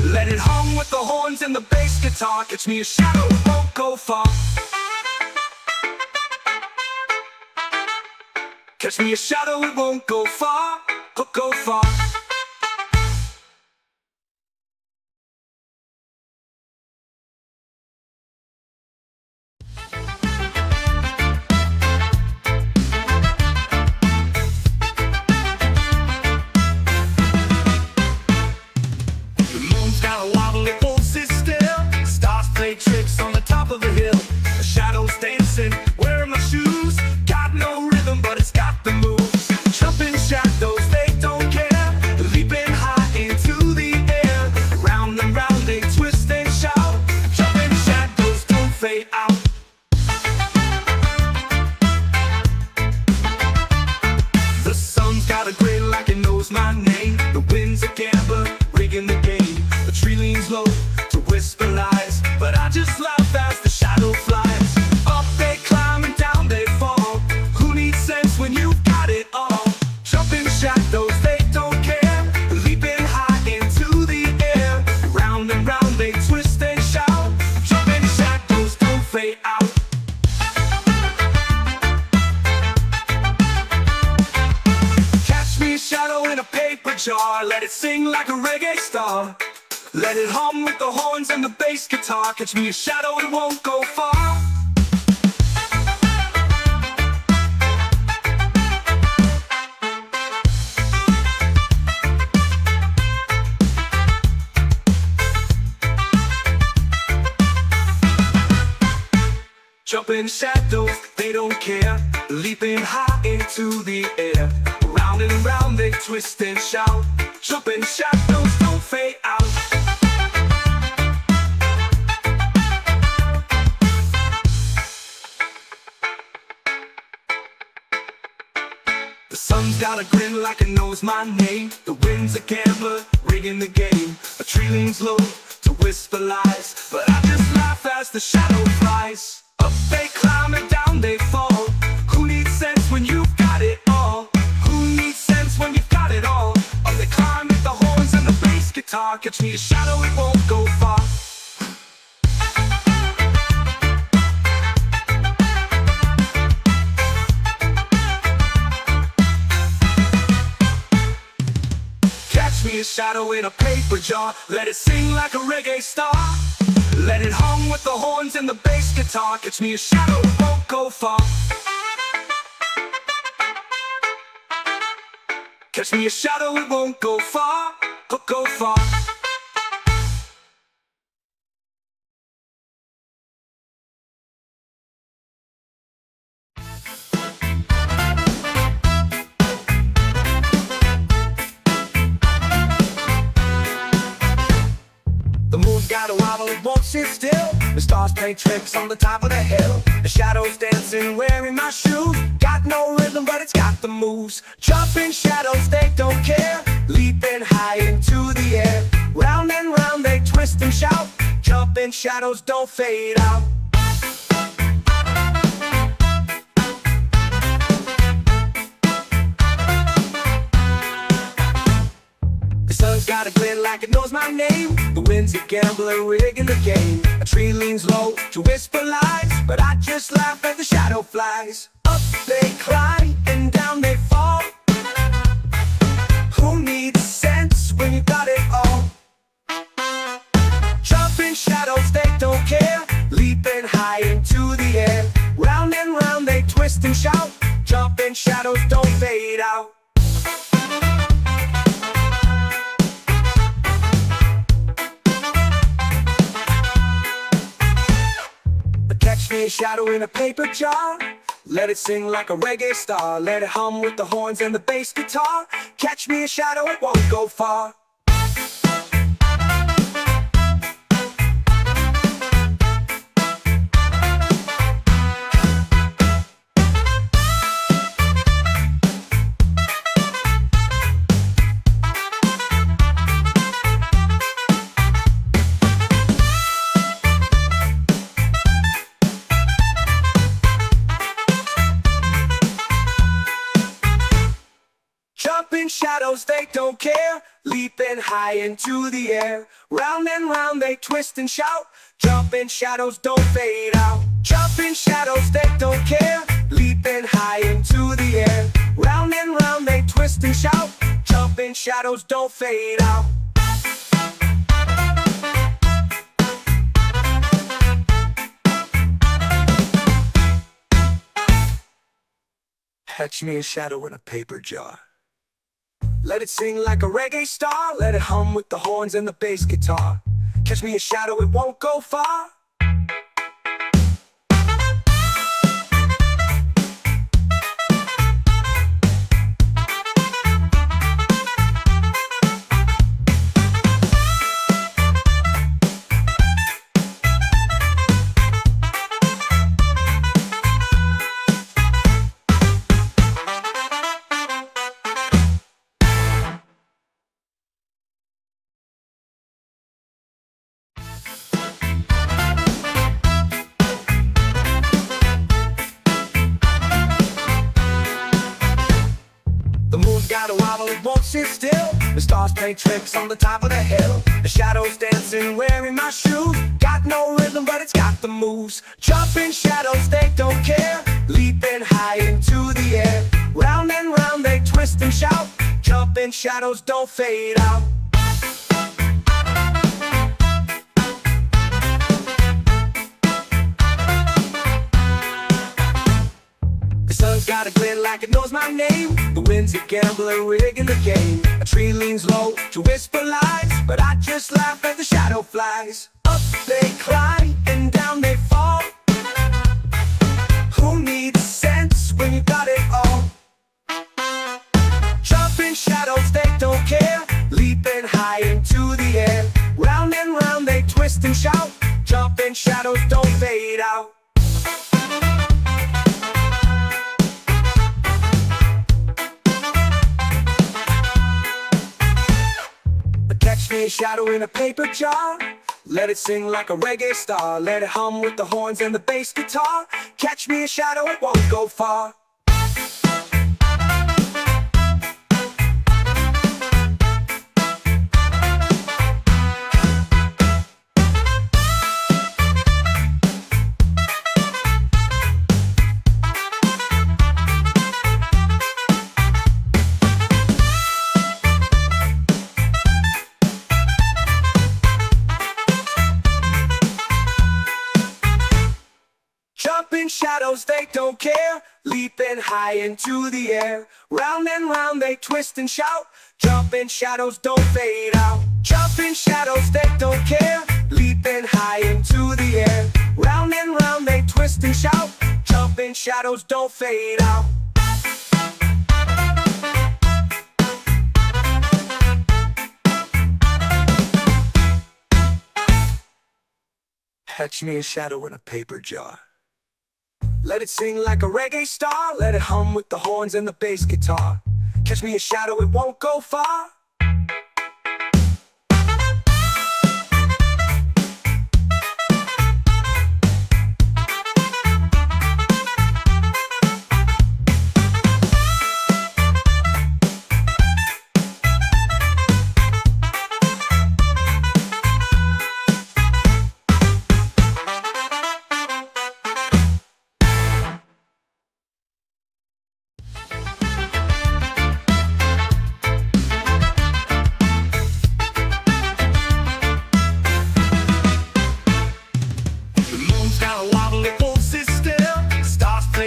Speaker 2: Let it hum with the horns and the bass guitar. Catch me a shadow, it won't go far. Catch me a shadow, it won't go far. Go far. Tricks on the top of the hill. The shadows dancing, wearing my shoes. Got no rhythm, but it's got the moves. Jumping shadows,
Speaker 1: jar, let it sing like a reggae star. Let it hum with the horns and the bass guitar. Catch me a shadow, it won't go far. Jumping shadows, they don't care. Leaping high into the air. Round and round they twist and shout. Jumping shadows don't fade out. The sun's got a grin like it knows my name. The wind's a gambler, rigging the game. A tree leans low to whisper lies, but I just laugh as the shadow flies. Up they climb and down they fall. Who needs sense when you've got it all? Who needs sense when you've got it all? Up they climb with the horns and the bass guitar. Catch me a shadow, it won't go far. Catch me a shadow in a paper jar. Let it sing like a reggae star. Let it hum with the horns and the bass guitar. Catch me a shadow, it won't go far. Catch me a shadow, it won't go far. Go far. The moon's got a wobble, it won't sit still. The stars play tricks on the top of the hill. The shadows dancing, wearing my shoes. Got no rhythm, but it's got the moves. Jumping shadows, they don't care. Leaping high into the air. Round and round they twist and shout. Jumping shadows don't fade out. The sun's got a glint like it knows my name. The wind's a gambler, rigging the game. A tree leans low to whisper lies, but I just laugh as the shadow flies. Up they climb and down they fall. Who needs sense when you got it all? Jumping shadows, they don't care. Leaping high into the air. Round and round they twist and shout. Jumping shadows don't fade out. Catch me a shadow in a paper jar. Let it sing like a reggae star. Let it hum with the horns and the bass guitar. Catch me a shadow, it won't go far. Jumping shadows, they don't care. Leaping high into the air. Round and round they twist and shout. Jumping shadows don't fade out. Jumping shadows, they don't care. Leaping high into the air. Round and round they twist and shout. Jumping shadows don't fade out. Catch me a shadow in a paper jar. Let it sing like a reggae star. Let it hum with the horns and the bass guitar. Catch me a shadow, it won't go far. Got a wobble, it won't sit still. The stars play tricks on the top of the hill. The shadows dancing, wearing my shoes. Got no rhythm, but it's got the moves. Jumping shadows, they don't care. Leaping high into the air. Round and round they twist and shout. Jumping
Speaker 2: Jumping shadows don't fade out. The sun's got a glint like it knows my name. The wind's a gambler rigging the game. A tree leans low to whisper lies, but I just laugh as the shadow flies. Up they climb and down they fall. Who needs sense when you got it all? Jumping shadows, they don't care. Leaping high into the air. Round and round they twist and shout. Jumping shadows don't fade out. Catch me a shadow in a paper jar. Let it sing like a reggae star. Let it hum with the horns and the bass guitar. Catch me a shadow, it won't go far. Jumping shadows, they don't care. Leaping high into the air. Round and round they twist and shout. Jumping shadows don't fade out. Jumping shadows, they don't care. Leaping high into the air. Round and round they twist and shout. Jumping shadows don't fade out. Catch me a shadow in a paper jar. Let it sing like a reggae star. Let it hum with the horns and the bass guitar. Catch me a shadow, it won't go far.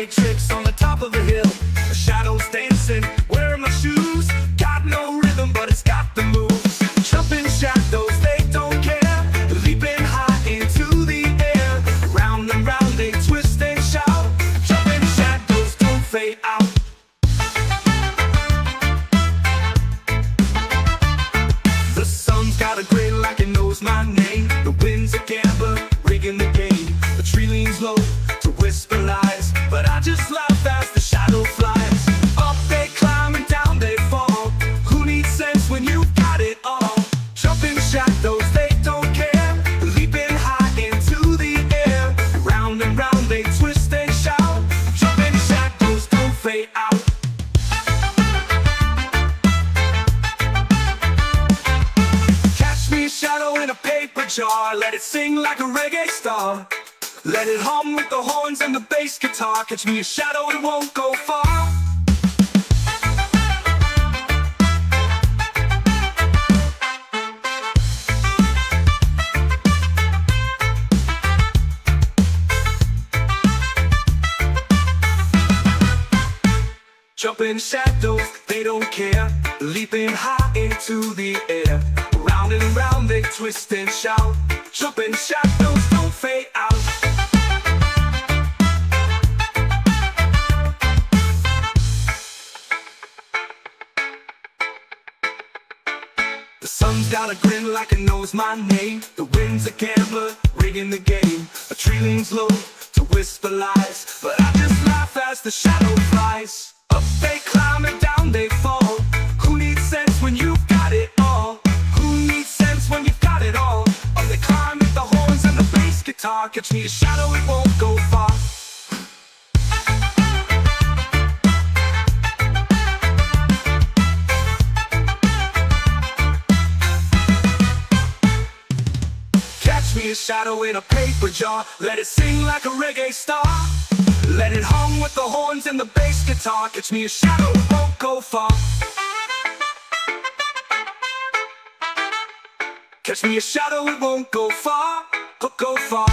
Speaker 2: Tricks on the top of the hill. The shadows dancing, wearing my shoes. Got no rhythm, but it's got the moves. Jumping shadows, they don't care. Leaping high into the air. Round and round they twist and shout. Jumping shadows don't fade out. The sun's got a grin like it knows my name. The wind's a gambler, rigging the game. The tree leans low to whisper lies, but I just laugh as the shadow flies. Up they climb and down they fall. Who needs sense when you've got it all? Jumping shadows, they don't care. Leaping high into the air. Round and round they twist and shout. Jumping shadows don't fade out. Catch me a shadow in a paper jar. Let it sing like a reggae star. Let it hum with the horns and the bass guitar. Catch me a shadow, it won't go far. Jumping shadows, they don't care. Leaping high into the air. Round and round they twist and shout. Jumping shadows don't fade out. The sun's got a grin like it knows my name. The wind's a gambler, rigging the game. A tree leans low to whisper lies, but I just laugh as the shadow flies. Up they climb and down they fall. Who needs sense when you've got it all? Who needs sense when you've got it all? Up they climb with the horns and the bass guitar. Catch me a shadow, it won't go far. Me a shadow in a paper jar. Let it sing like a reggae star. Let it hum with the horns and the bass guitar. Catch me a shadow, it won't go far.
Speaker 1: Catch me a shadow, it won't go far, go far.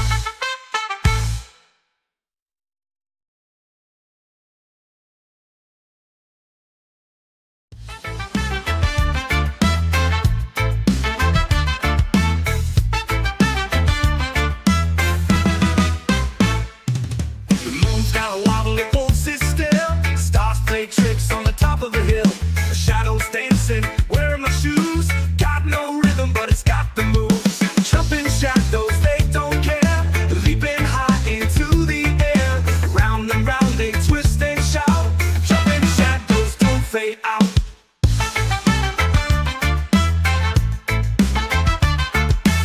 Speaker 1: The moon's got a wobble, it won't sit still. Stars play tricks on the top of the hill. The shadows dancing, wearing my shoes. Got no rhythm, but it's got the moves. Jumping shadows, they don't care. Leaping high into the air. Round and round they twist and shout. Jumping shadows don't fade out.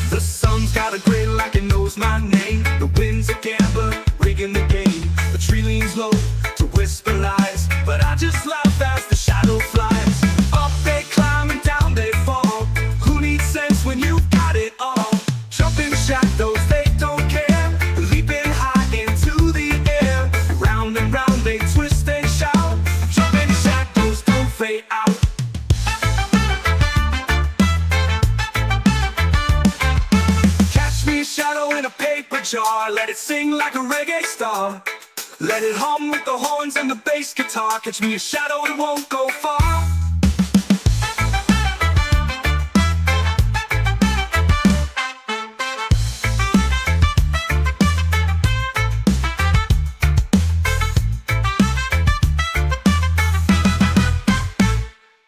Speaker 1: The sun's got a grin like it knows my name. The wind's a gambler, rigging the game. The tree leans low to whisper lies, but I just laugh as the shadow flies. Up they climb and down they fall. Who needs sense when you've got it all? Jumping shadows, they don't care. Leaping high into the air. Round and round they twist and shout. Jumping shadows don't fade out. Catch me a shadow in a paper jar. Let it sing like a reggae star. Let it hum with the horns and the bass guitar. Catch me a shadow, it won't go far.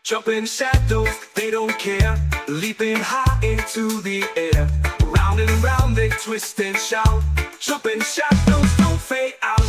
Speaker 1: Jumping shadows, they don't care. Leaping high into the air. Round and round they twist and shout. Jumping shadows don't fade out.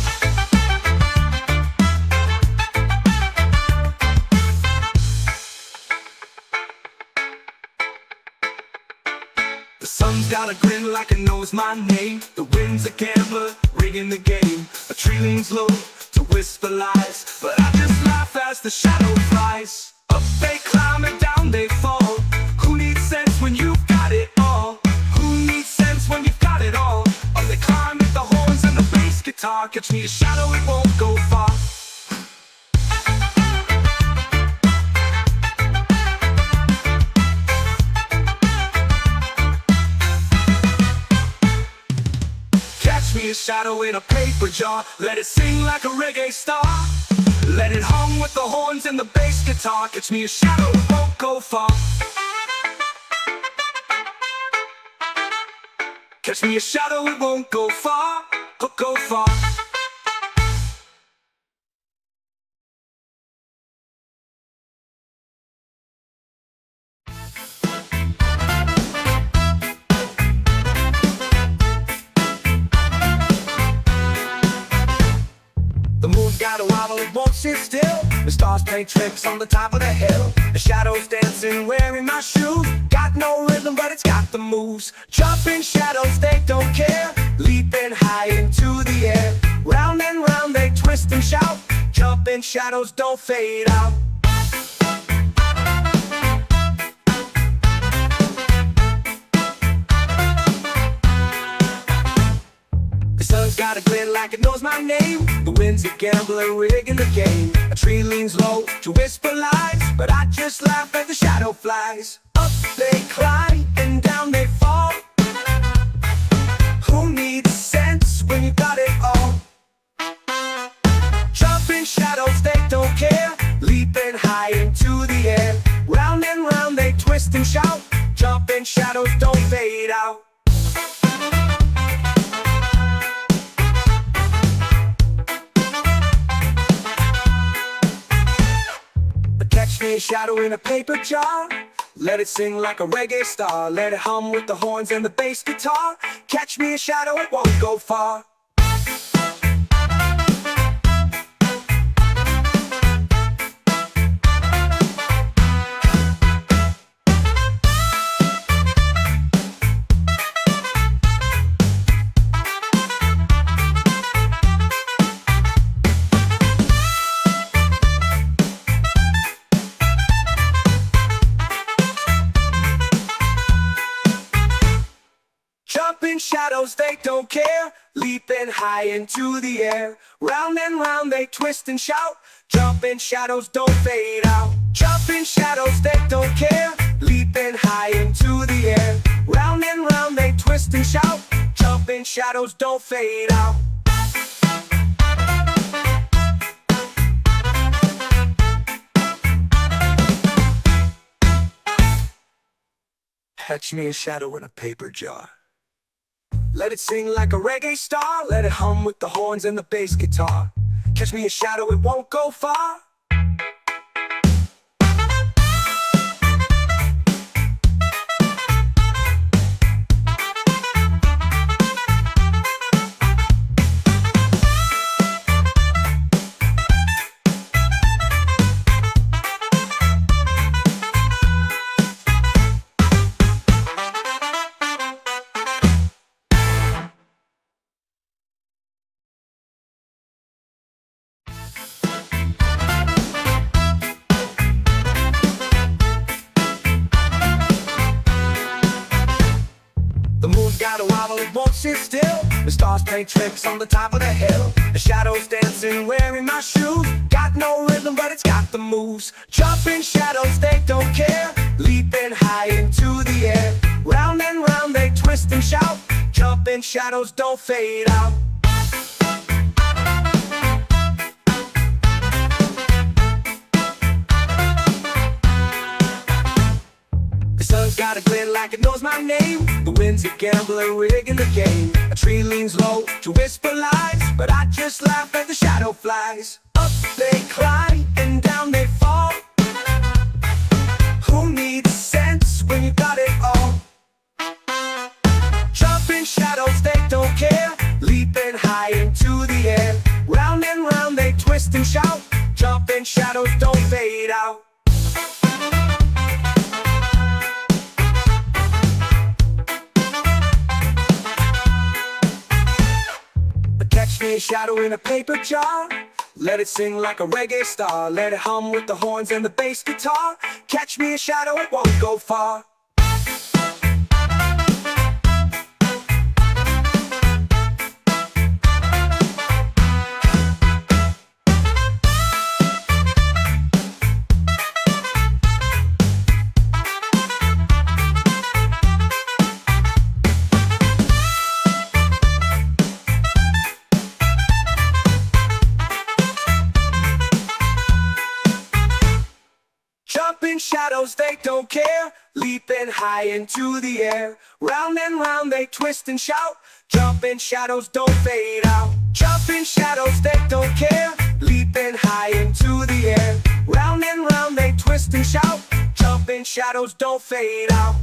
Speaker 1: The sun's got a grin like it knows my name. The wind's a gambler, rigging the game. A tree leans low to whisper lies, but I just laugh as the shadow flies. Up they climb and down they fall. Who needs sense when you've got it all? Who needs sense when you've got it all? Up they climb with the horns and the bass guitar. Catch me a shadow, it won't go far. Catch me a shadow in a paper jar. Let it sing like a reggae star. Let it hum with the horns and the bass guitar. Catch me a shadow, it won't go far. Catch me a shadow, it won't go far, go far. The moon's got a wobble, it won't sit still. The stars play tricks on the top of the hill. The shadows dancing, wearing my shoes. Got no rhythm, but it's got the moves. Jumping shadows, they don't care. Leaping high into the air. Round and round they twist and shout. Jumping shadows don't fade out. The sun's got a glint like it knows my name. The wind's a gambler, rigging the game. A tree leans low to whisper lies, but I just laugh as the shadow flies. Up they climb and down they fall. Who needs sense when you got it all? Jumping shadows, they don't care. Leaping high into the air. Round and round they twist and shout. Jumping shadows don't fade out. Catch me a shadow in a paper jar. Let it sing like a reggae star. Let it hum with the horns and the bass guitar. Catch me a shadow, it won't go far. Jumping shadows, they don't care. Leaping high into the air. Round and round they twist and shout. Jumping shadows don't fade out. Jumping shadows, they don't care. Leaping high into the air.
Speaker 2: Round and round they twist and shout. Jumping shadows don't fade out. Catch me a shadow in a paper jar. Let it sing like a reggae star. Let it hum with the horns and the bass guitar. Catch me a shadow, it won't go far. The moon's got a wobble, it won't sit still. The stars play tricks on the top of the hill. The shadows dancing, wearing my shoes. Got no rhythm, but it's got the moves. Jumping shadows, they don't care. Leaping high into the air. Round and round they twist and shout. Jumping shadows don't fade out. The sun's got a glint like it knows my name. The wind's a gambler rigging the game. A tree leans low to whisper lies, but I just laugh as the shadow flies. Up they climb and down they fall. Who needs sense when you got it all? Jumping shadows, they don't care. Leaping high into the air. Round and round they twist and shout. Jumping shadows don't fade out. Catch me a shadow in a paper jar. Let it sing like a reggae star. Let it hum with the horns and the bass guitar. Catch me a shadow, it won't go far. Jumping shadows, they don't care. Leaping high into the air. Round and round they twist and shout. Jumping shadows don't fade out. Jumping shadows, they don't care. Leaping high into the air. Round and round they twist and shout. Jumping shadows don't fade out.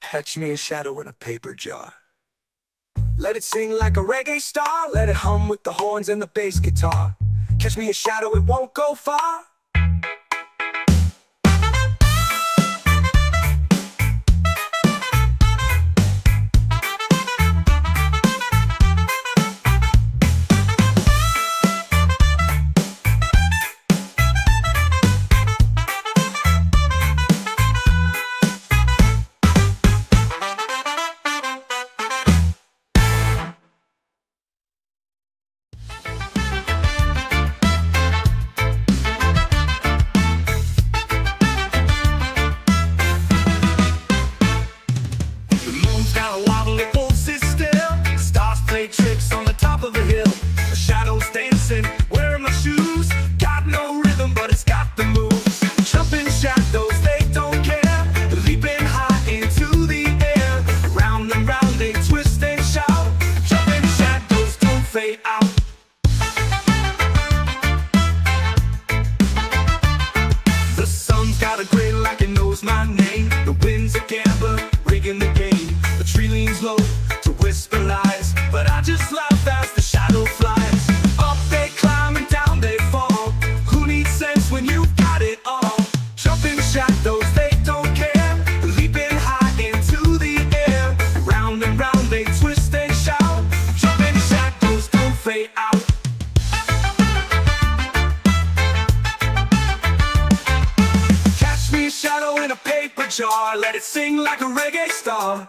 Speaker 2: Catch me a shadow in a paper jar. Let it sing like a reggae star. Let it hum with the horns and the bass guitar. Catch me a shadow, it won't go far. Tricks on the top of a hill. The shadows dancing, wearing my shoes. Got no rhythm, but it's got the moves. Jumping shadows, they don't care. Leaping high into the air. Round and round they twist and shout. Jumping shadows don't fade out. The sun's got a grin like it knows my name. The wind's a gambler, rigging the game. The tree leans low to whisper lies, but I just laugh as the shadow flies. Up they climb and down they fall. Who needs sense when you've got it all? Jumping shadows, they don't care. Leaping high into the air. Round and round they twist and shout. Jumping shadows don't fade out. Catch me a shadow in a paper jar. Let it sing like a reggae star.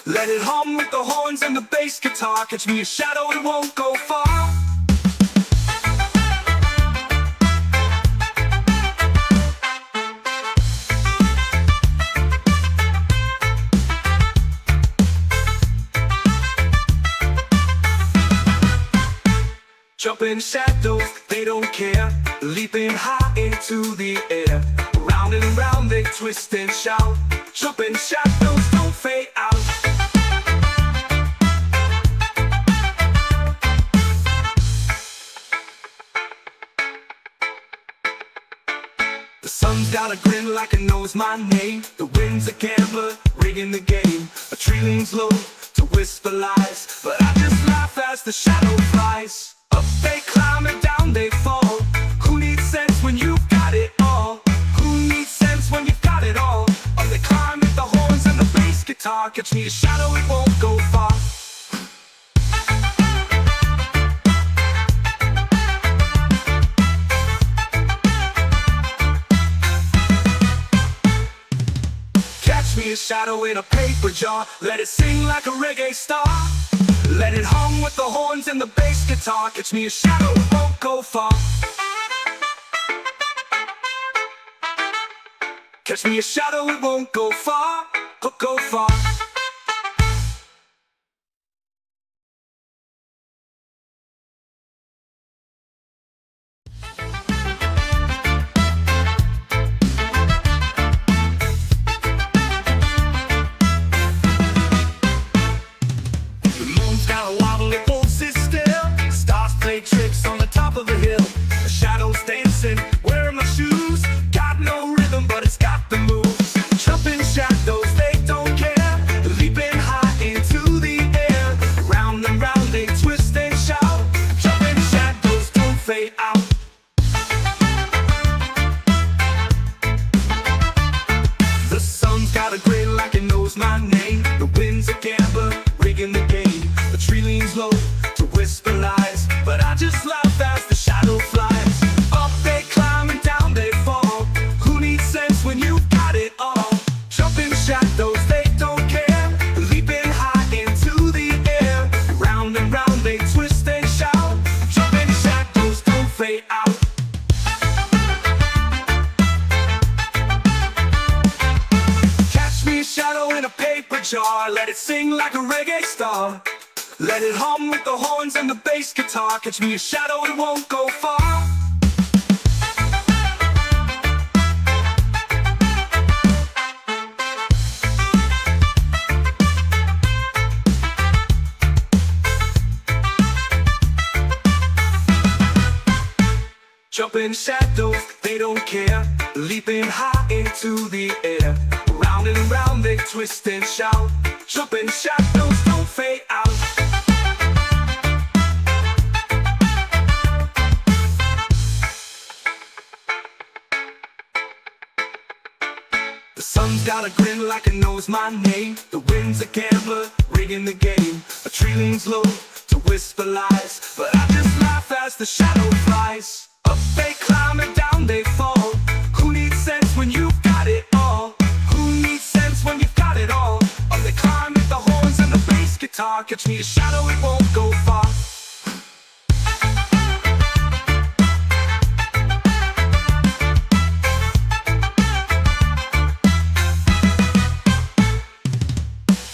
Speaker 2: Let it hum with the horns and the bass guitar. Catch me a shadow, it won't go far. Jumping shadows, they don't care. Leaping high into the air. Round and round they twist and shout. Jumping shadows don't fade out. The sun's got a grin like it knows my name. The wind's a gambler, rigging the game. A tree leans low to whisper lies, but I just laugh as the shadow flies. Up they climb and down they fall. Who needs sense when you've got it all? Who needs sense when you've got it all? Up they climb with the horns and the bass guitar. Catch me a shadow, it won't go far. Catch me a shadow in a paper jar. Let it sing like a reggae star. Let it hum with the horns and the bass guitar. Catch me a shadow, it won't go far. Catch me a shadow, it won't go far. Go far. Tricks on the top of the hill. The shadows dancing, wearing my shoes. Got no rhythm, but it's got the moves. Jumping shadows, they don't care. Leaping high into the air. Round and round they twist and shout. Jumping shadows don't fade out. The sun's got a grin like it knows my name. The wind's a gambler, rigging the game. The tree leans low to whisper lies, but I just laugh as the shadow flies. Up they climb and down they fall. Who needs sense when you've got it all? Jumping shadows, they don't care. Leaping high into the air. Round and round they twist and shout. Jumping shadows don't fade out. Catch me a shadow in a paper jar. Let it sing like a reggae star. Let it hum with the horns and the bass guitar. Catch me a shadow, it won't go far. Jumping shadows, they don't care. Leaping high into the air. Round and round they twist and shout. Jumping shadows don't fade out. The sun's got a grin like it knows my name. The wind's a gambler, rigging the game. A tree leans low to whisper lies, but I just laugh as the shadow flies. Up they climb and down they fall. Who needs sense when you've got it all? Who needs sense when you've got it all? Up they climb with the horns and the bass guitar. Catch me a shadow, it won't go far.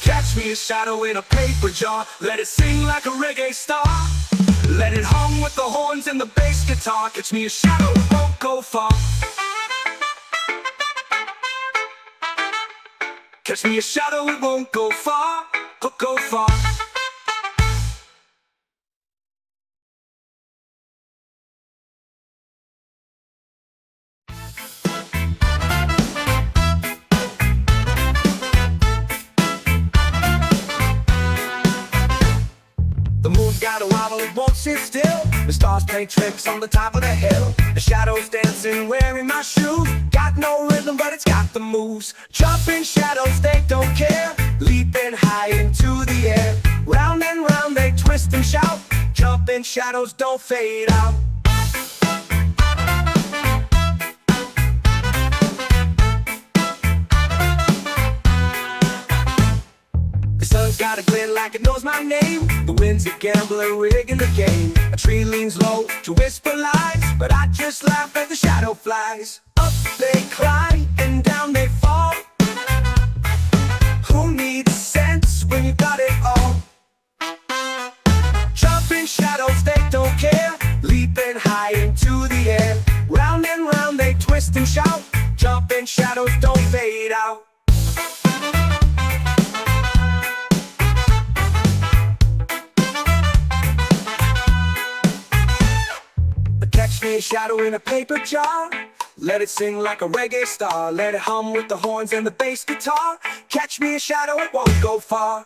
Speaker 2: Catch me a shadow in a paper jar. Let it sing like a reggae star. Let it hum with the horns and the bass guitar. Catch me a shadow, it won't go far. Catch me a shadow, it won't go far. Go far. The moon's got a wobble, it won't sit still. The stars play tricks on the top of the hill. The shadows dancing, wearing my shoes. Got no rhythm, but it's got the moves. Jumping shadows, they don't care. Leaping high into the air. Round and round they twist and shout. Jumping shadows don't fade out. The sun's got a glint like it knows my name. The wind's a gambler, rigging the game. A tree leans low to whisper lies, but I just laugh as the shadow flies. Up they climb and down they fall. Who needs sense when you got it all? Jumping shadows, they don't care. high into the air. Round and round they twist and shout, jumping shadows don't fade out. Catch me a shadow in a paper jar, let it sing like a reggae star. Let it hum with the horns and the bass guitar. Catch me a shadow, it won't go far.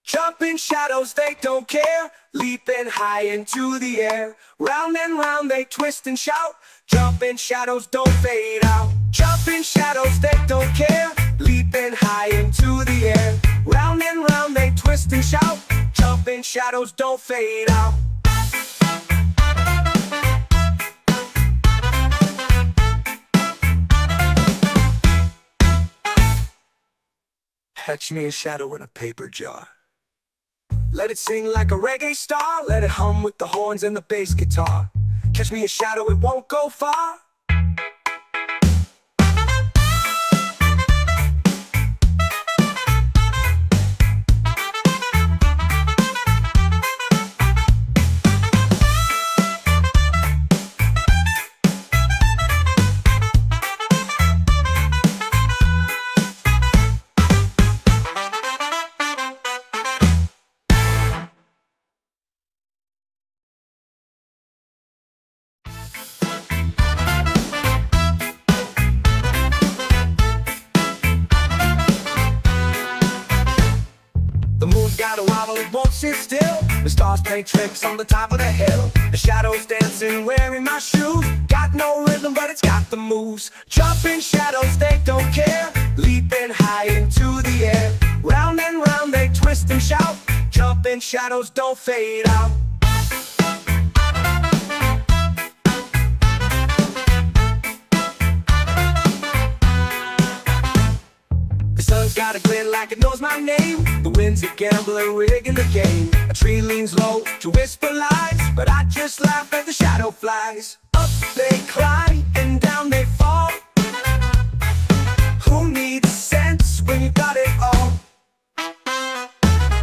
Speaker 2: Jumping shadows, they don't care, leaping high into the air. Round and round they twist and shout, jumping shadows don't fade out. Jumping shadows, they don't care, leaping high into the air. Round and round they twist and shout, jumping shadows don't fade out. Catch me a shadow in a paper jar, let it sing like a reggae star. Let it hum with the horns and the bass guitar. Catch me a shadow, it won't go far. Got a wobble, it won't sit still. The stars play tricks on the top of the hill. The shadows dancing, wearing my shoes. Got no rhythm, but it's got the moves. Jumping shadows, they don't care, leaping high into the air. Round and round they twist and shout, jumping shadows don't fade out. The sun's got a glint like it knows my name. The wind's a gambler rigging the game. A tree leans low to whisper lies, but I just laugh as the shadow flies. Up they climb and down they fall. Who needs sense when you got it all?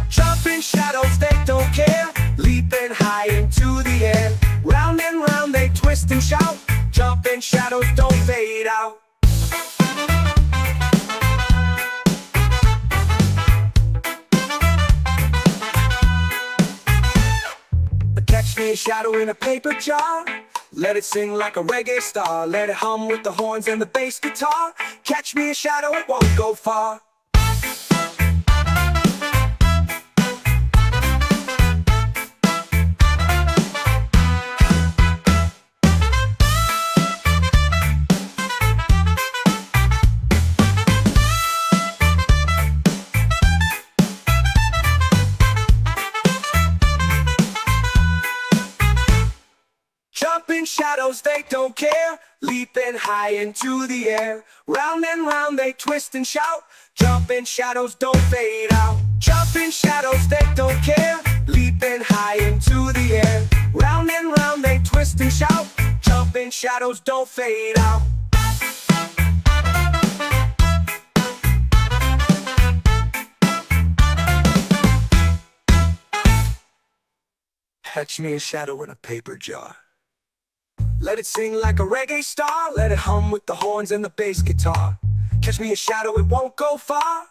Speaker 2: Jumping shadows, they don't care, leaping high into the air. Round and round they twist and shout, jumping shadows don't fade out. Catch me a shadow in a paper jar, let it sing like a reggae star. Let it hum with the horns and the bass guitar. Catch me a shadow, it won't go far. Jumping shadows, they don't care, leaping high into the air. Round and round they twist and shout, jumping shadows don't fade out. Jumping shadows, they don't care, leaping high into the air. Round and round they twist and shout, jumping shadows don't fade out. Catch me a shadow in a paper jar, let it sing like a reggae star. Let it hum with the horns and the bass guitar. Catch me a shadow, it won't go far.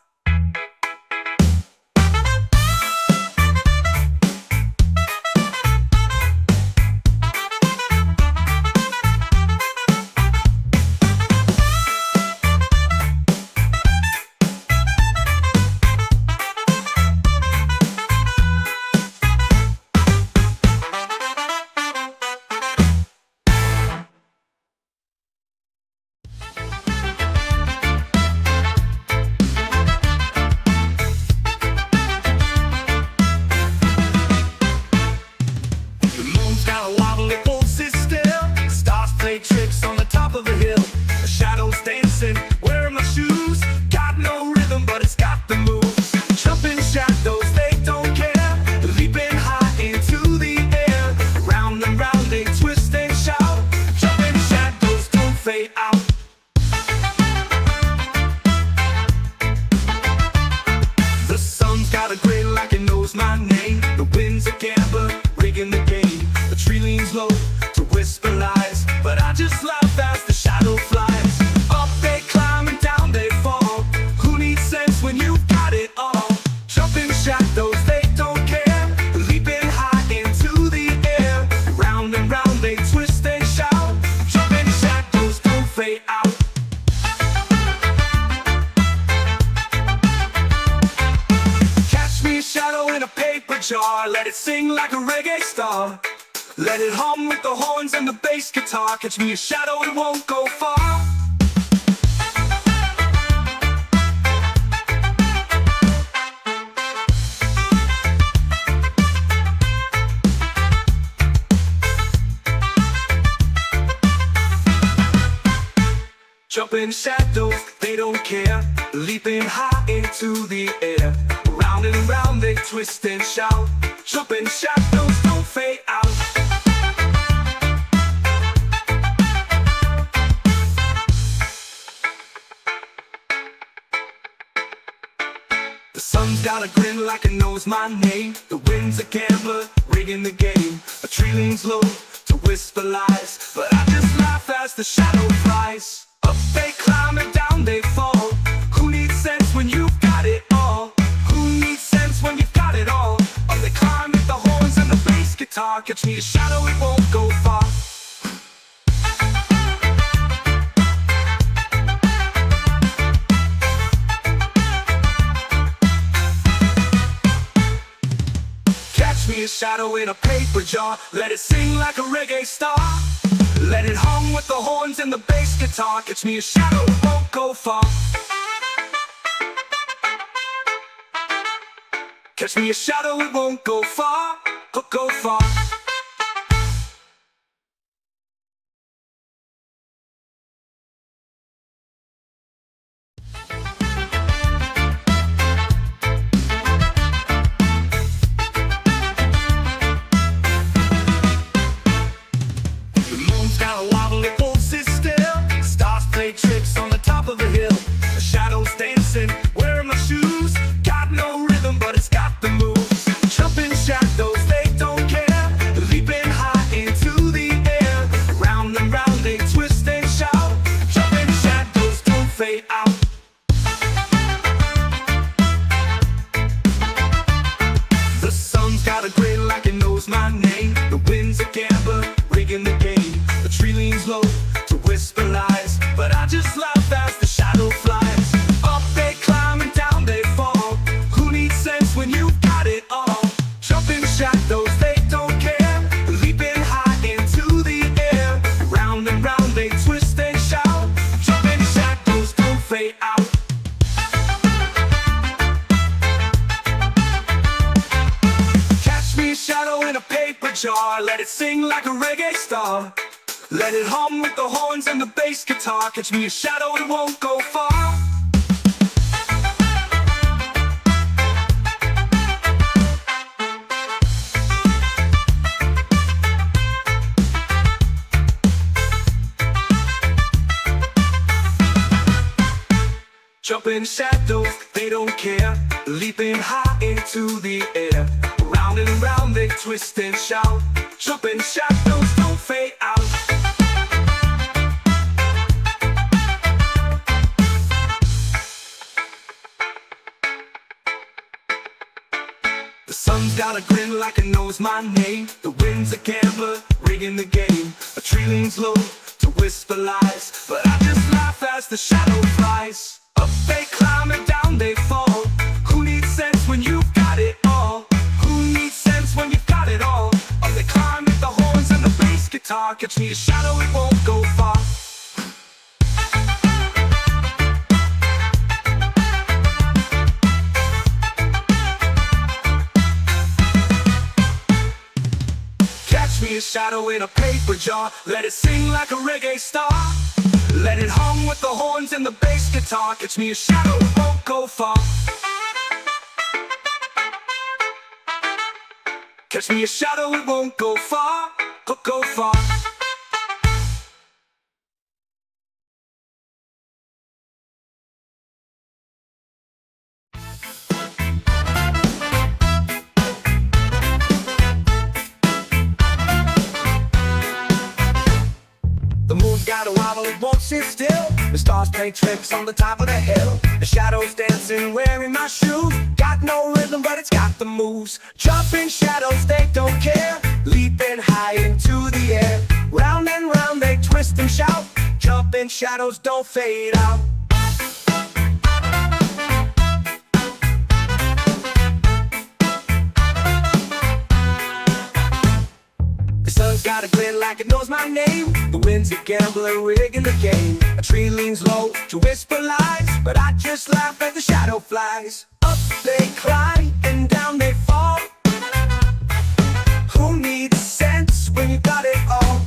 Speaker 2: Tricks on the top of the hill. star. Let it hum with the horns and the bass guitar. Catch me a shadow, it won't go far. Jumping shadows, they don't care. Leaping high into the air. Round and round they twist and shout. Jumping shadows don't fade out. The sun's got a grin like it knows my name. The wind's a gambler, rigging the game. A tree leans low to whisper lies, but I just laugh as the shadow flies. Up they climb and down they fall. Who needs sense when you've got it all? Who needs sense when you've got it all? Up they climb with the horns and the bass guitar. Catch me a shadow, it won't go far. Catch me a shadow in a paper jar. Let it sing like a reggae star. Let it hum with the horns and the bass guitar. Catch me a shadow, it won't go far. Catch me a shadow, it won't go far. Go far. Tricks on the top of the hill. The shadows dancing, wearing my shoes. Got no rhythm, but it's got the moves. Jumping shadows, they don't care. Leaping high into the air. Round and round they twist and shout. Jumping shadows don't fade out. The sun's got a grin like it knows my name. The wind's a gambler, rigging the game. The tree leans low to whisper lies, but I just laugh as the shadow flies. Up they climb and down they fall. Who needs sense when you've got it all? Jumping shadows, they don't care. Leaping high into the air. Round and round they twist and shout. Jumping shadows don't fade out. Catch me a shadow in a paper jar. Let it sing like a reggae star. Let it hum with the horns and the bass guitar. Catch me a shadow, it won't go far. Jumping shadows, they don't care. Leaping high into the air. Round and round they twist and shout. Jumping shadows don't fade out. The sun's got a grin like it knows my name. The wind's a gambler, rigging the game. A tree leans low to whisper lies, but I just laugh as the shadow flies. Up they climb and down they fall. Who needs sense when you've got it all? Who needs sense when you've got it all? Up they climb with the horns and the bass guitar. Catch me a shadow, it won't go far. Catch me a shadow in a paper jar. Let it sing like a reggae star. Let it hum with the horns and the bass guitar. Catch me a shadow, it won't go far. Catch me a shadow, it won't go far. Go far. The moon's got a wobble, it won't sit still. The stars play tricks on the top of the hill. The shadows dancing, wearing my shoes. Got no rhythm, but it's got the moves. Jumping shadows, they don't care. Leaping high into the air. Round and round they twist and shout. Jumping shadows don't fade out. The sun's got a glint like it knows my name. The wind's a gambler rigging the game. A tree leans low to whisper lies, but I just laugh at the shadow flies. Up they climb and down they fall. Who needs sense when you got it all?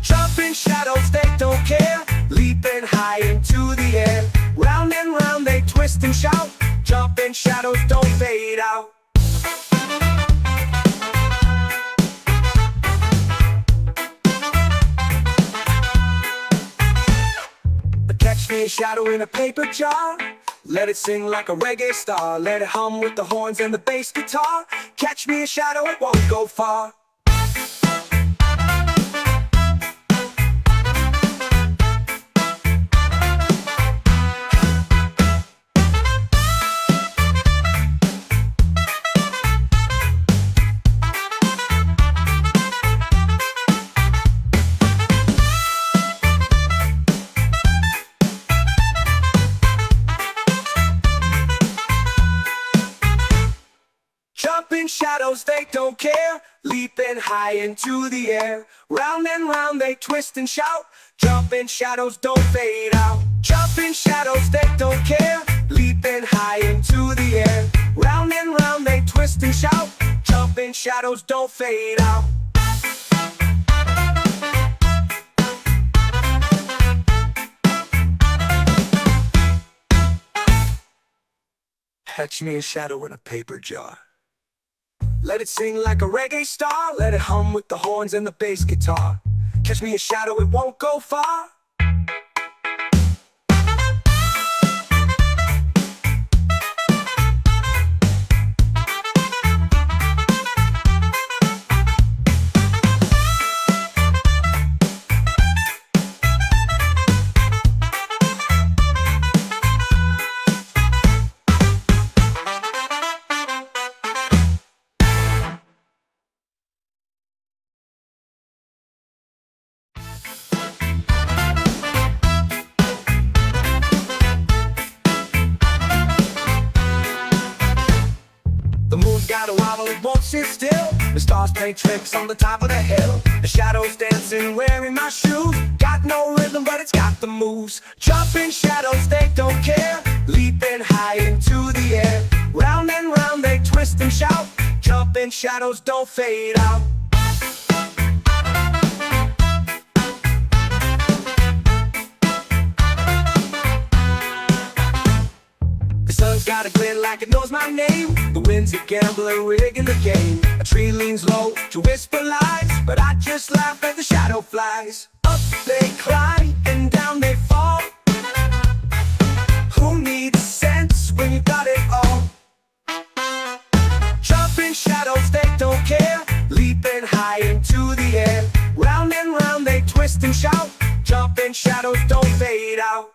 Speaker 2: Jumping shadows, they don't care. Leaping high into the air. Round and round they twist and shout. Jumping shadows don't fade out. Catch me a shadow in a paper jar. Let it sing like a reggae star. Let it hum with the horns and the bass guitar. Catch me a shadow, it won't go far. Jumping shadows, they don't care. Leaping high into the air. Round and round they twist and shout. Jumping shadows don't fade out. Jumping shadows, they don't care. Leaping high into the air. Round and round they twist and shout. Jumping shadows don't fade out. Catch me a shadow in a paper jar. Let it sing like a reggae star. Let it hum with the horns and the bass guitar. Catch me a shadow, it won't go far. Got a wobble, it won't sit still. The stars play tricks on the top of the hill. The shadows dancing, wearing my shoes. Got no rhythm, but it's got the moves. Jumping shadows, they don't care. Leaping high into the air. Round and round they twist and shout. Jumping shadows don't fade out. The sun's got a glint like it knows my name. The wind's a gambler rigging the game. A tree leans low to whisper lies, but I just laugh at the shadow flies. Up they climb and down they fall. Who needs sense when you got it all? Jumping shadows, they don't care. Leaping high into the air. Round and round they twist and shout. Jumping shadows don't fade out.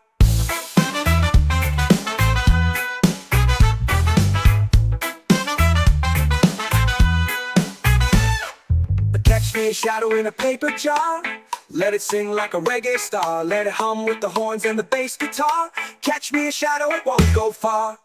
Speaker 2: Catch me a shadow in a paper jar. Let it sing like a reggae star. Let it hum with the horns and the bass guitar. Catch me a shadow, it won't go far.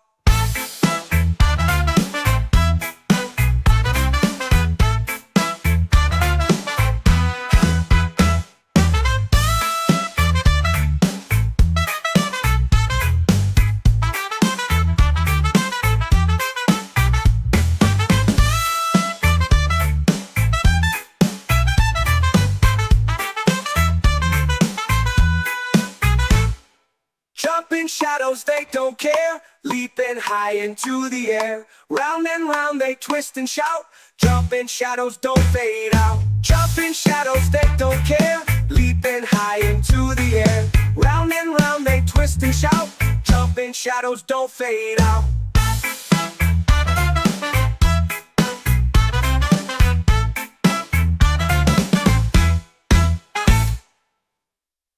Speaker 2: Jumping shadows, they don't care. Leaping high into the air. Round and round they twist and shout. Jumping shadows don't fade out. Jumping shadows, they don't care. Leaping high into the air. Round and round they twist and shout. Jumping shadows don't fade out.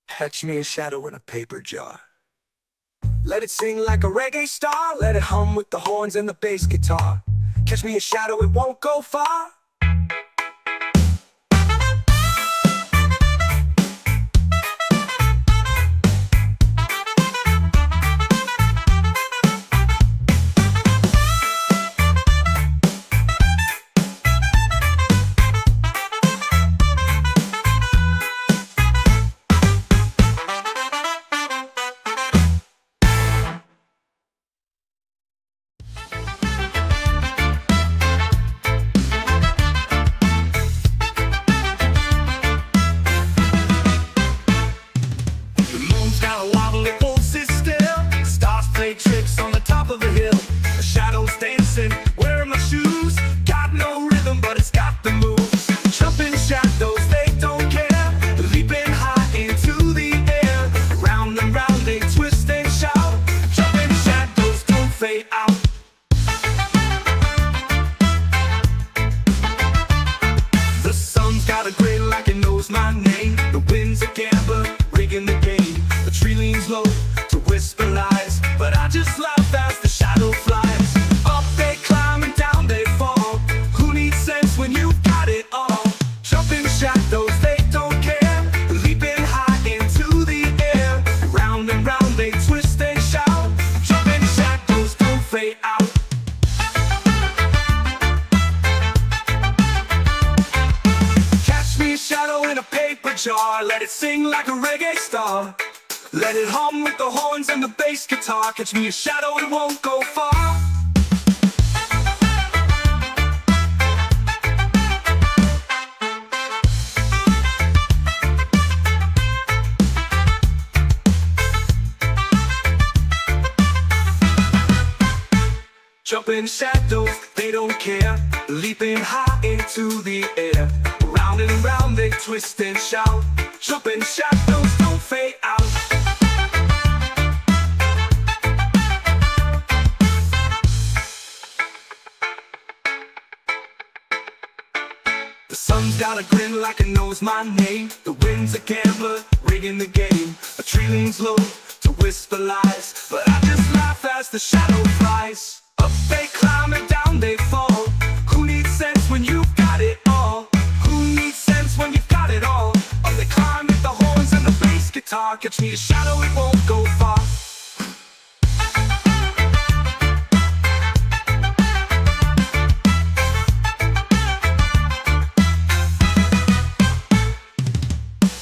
Speaker 2: Catch me a shadow in a paper jar. Let it sing like a reggae star. Let it hum with the horns and the bass guitar. Catch me a shadow, it won't go far. jar, let it sing like a reggae star. Let it hum with the horns and the bass guitar. Catch me a shadow, it won't go far. Jumping shadows, they don't care. Leaping high into the air. Round and round they twist and shout. Jumping shadows don't fade out. The sun's got a grin like it knows my name. The wind's a gambler, rigging the game. A tree leans low to whisper lies, but I just laugh as the shadow flies. Up they climb and down they fall. Who needs sense when you've got it all? Who needs sense when you've got it all? Up they climb with the horns and the bass guitar. Catch me a shadow, it won't go far.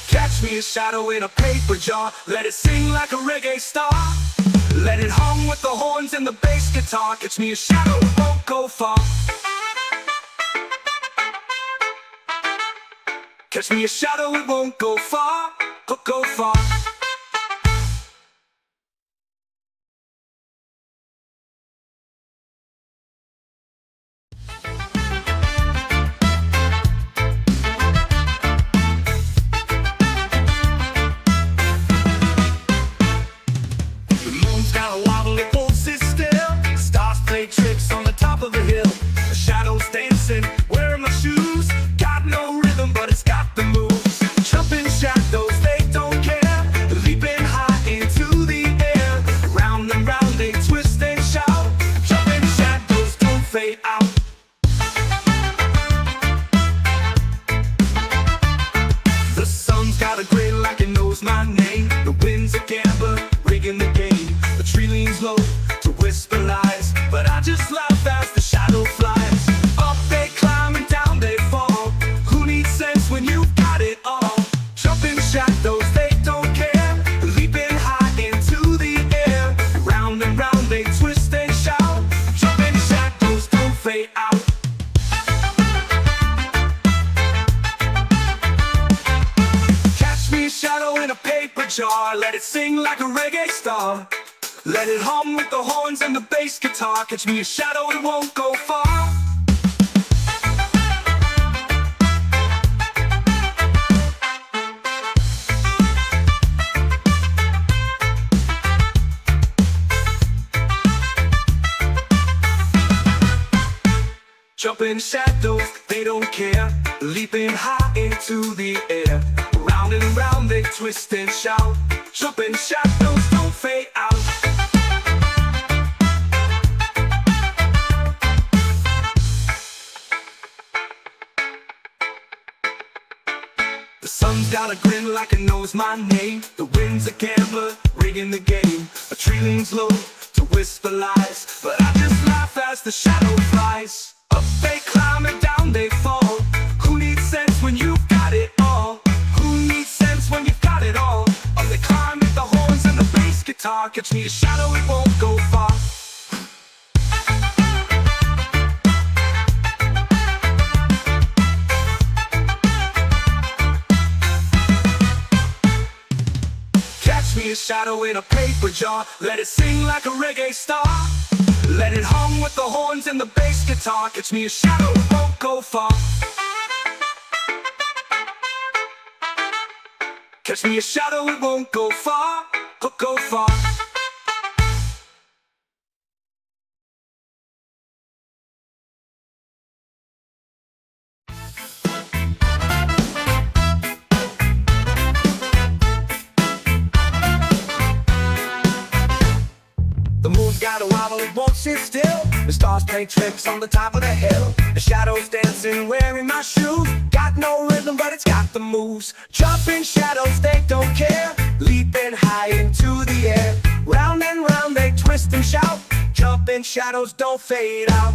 Speaker 2: Catch me a shadow in a paper jar. Let it sing like a reggae star. Let it hum with the horns and the bass guitar. Catch me a shadow, it won't go far. Catch me a shadow, it won't go far. Go far. Tricks on the top of the hill. The shadows dancing, wearing my shoes. Got no rhythm, but it's got the moves. Jumping shadows, they don't care. Leaping high into the air. Round and round they twist and shout. Jumping shadows don't fade out. The sun's got a grin like it knows my name. The wind's a gambler, rigging the game. The tree leans low to whisper lies, but I just laugh as the shadow flies. Up they climb and down they fall. Who needs sense when you've got it all? Jumping shadows, they don't care. Leaping high into the air. Round and round they twist and shout. Jumping shadows don't fade out. Catch me a shadow in a paper jar. Let it sing like a reggae star. Let it hum with the horns and the bass guitar. Catch me a shadow, it won't go far. Jumping shadows, they don't care. Leaping high into the air. Round and round they twist and shout. Jumping shadows don't fade out. The sun's got a grin like it knows my name. The wind's a gambler, rigging the game. A tree leans low to whisper lies, but I just laugh as the shadow flies. Up they climb and down they fall. Who needs sense when you've got it all? Who needs sense when you've got it all? Up they climb with the horns and the bass guitar. Catch me a shadow, it won't go far. Catch me a shadow in a paper jar. Let it sing like a reggae star. Let it hum with the horns and the bass guitar. Catch me a shadow, it won't go far. Catch me a shadow, it won't go far. Go far. The moon's got a wobble, it won't sit still. The stars play tricks on the top of the hill. The shadows dancing, wearing my shoes. Got no rhythm, but it's got the moves. Jumping shadows, they don't care. Leaping high into the air. Round and round they twist and shout. Jumping shadows don't fade out.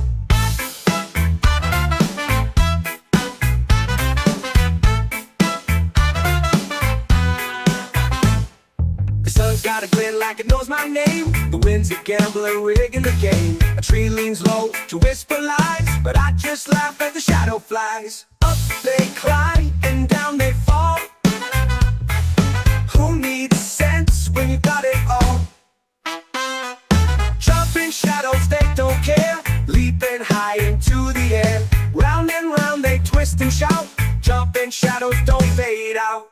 Speaker 2: like it knows my name. The wind's a gambler rigging the game. A tree leans low to whisper lies, but I just laugh at the shadow flies. Up they climb and down they fall. Who needs sense when you got it all? Jumping shadows, they don't care. Leaping high into the air. Round and round they twist and shout. Jumping shadows don't fade out.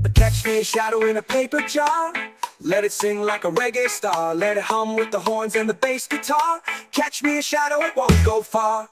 Speaker 2: But catch me a shadow in a paper jar. Let it sing like a reggae star. Let it hum with the horns and the bass guitar. Catch me a shadow, it won't go far.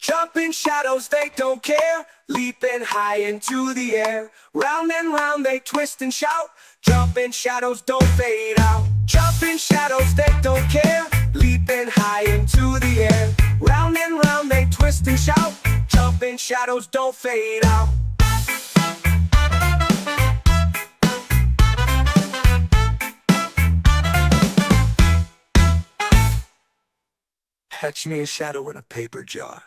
Speaker 2: Jumping shadows, they don't care. Leaping high into the air. Round and round they twist and shout. Jumping shadows don't fade out. Jumping shadows, they don't care. Leaping high into the air. Round and round they twist and shout. Jumping shadows don't fade out. Catch me a shadow in a paper jar.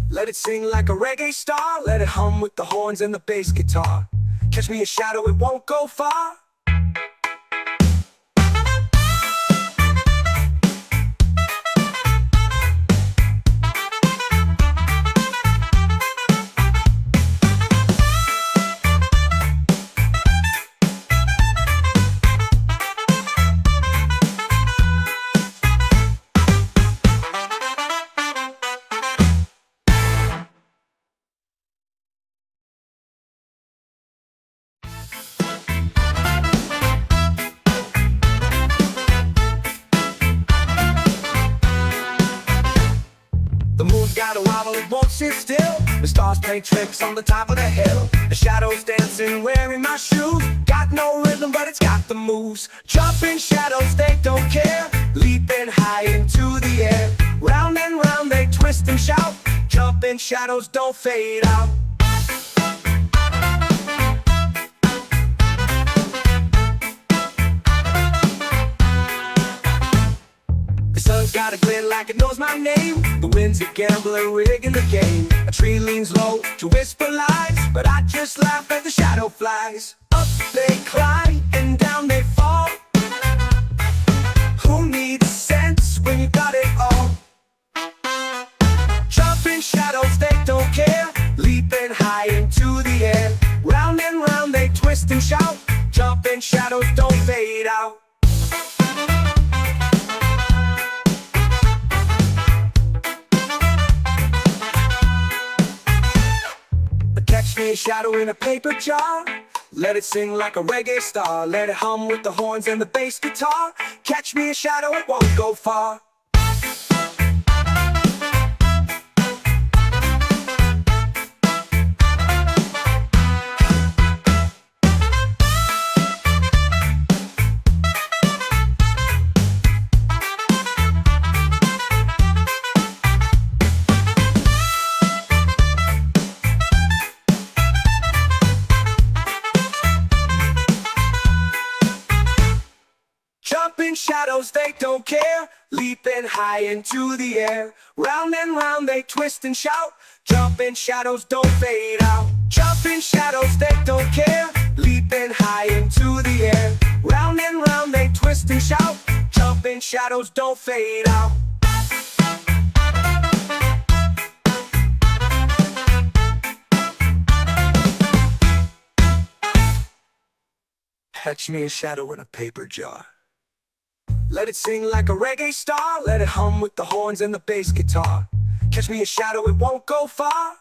Speaker 2: Let it sing like a reggae star. Let it hum with the horns and the bass guitar. Catch me a shadow, it won't go far. The moon's got a wobble, it won't sit still. The stars play tricks on the top of the hill. The shadows dancing, wearing my shoes. Got no rhythm, but it's got the moves. Jumping shadows, they don't care. Leaping high into the air. Round and round they twist and shout. Jumping shadows don't fade out. The sun's got a glint like it knows my name. The wind's a gambler rigging the game. A tree leans low to whisper lies, but I just laugh at the shadow flies. Up they climb and down they fall. Who needs sense when you got it all? Jumping shadows, they don't care. Leaping high into the air. Round and round they twist and shout. Jumping shadows don't fade out. Catch me a shadow in a paper jar. Let it sing like a reggae star. Let it hum with the horns and the bass guitar. Catch me a shadow, it won't go far. Jumping shadows, they don't care. Leaping high into the air. Round and round they twist and shout. Jumping shadows don't fade out. Jumping shadows, they don't care. Leaping high into the air. Round and round they twist and shout. Jumping shadows don't fade out. Catch me a shadow in a paper jar. Let it sing like a reggae star. Let it hum with the horns and the bass guitar. Catch me a shadow, it won't go far.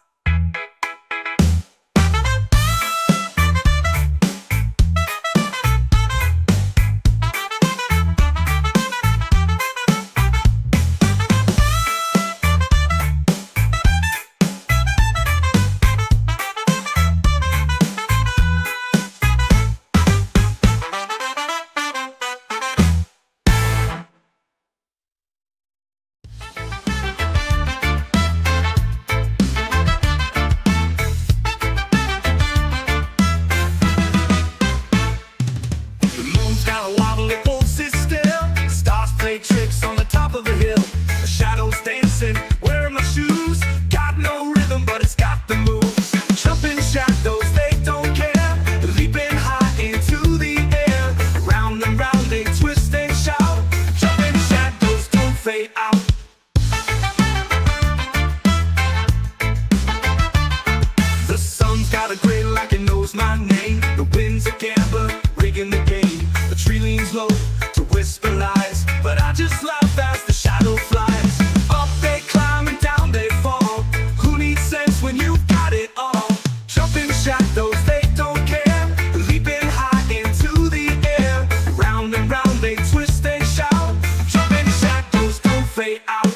Speaker 1: knows my name. The wind's a gambler, rigging the game. The tree leans low to whisper lies, but I just laugh as the shadow flies. Up they climb and down they fall. Who needs sense when you've got it all? Jumping shadows, they don't care. Leaping high into the air. Round and round they twist and shout. Jumping shadows don't fade out.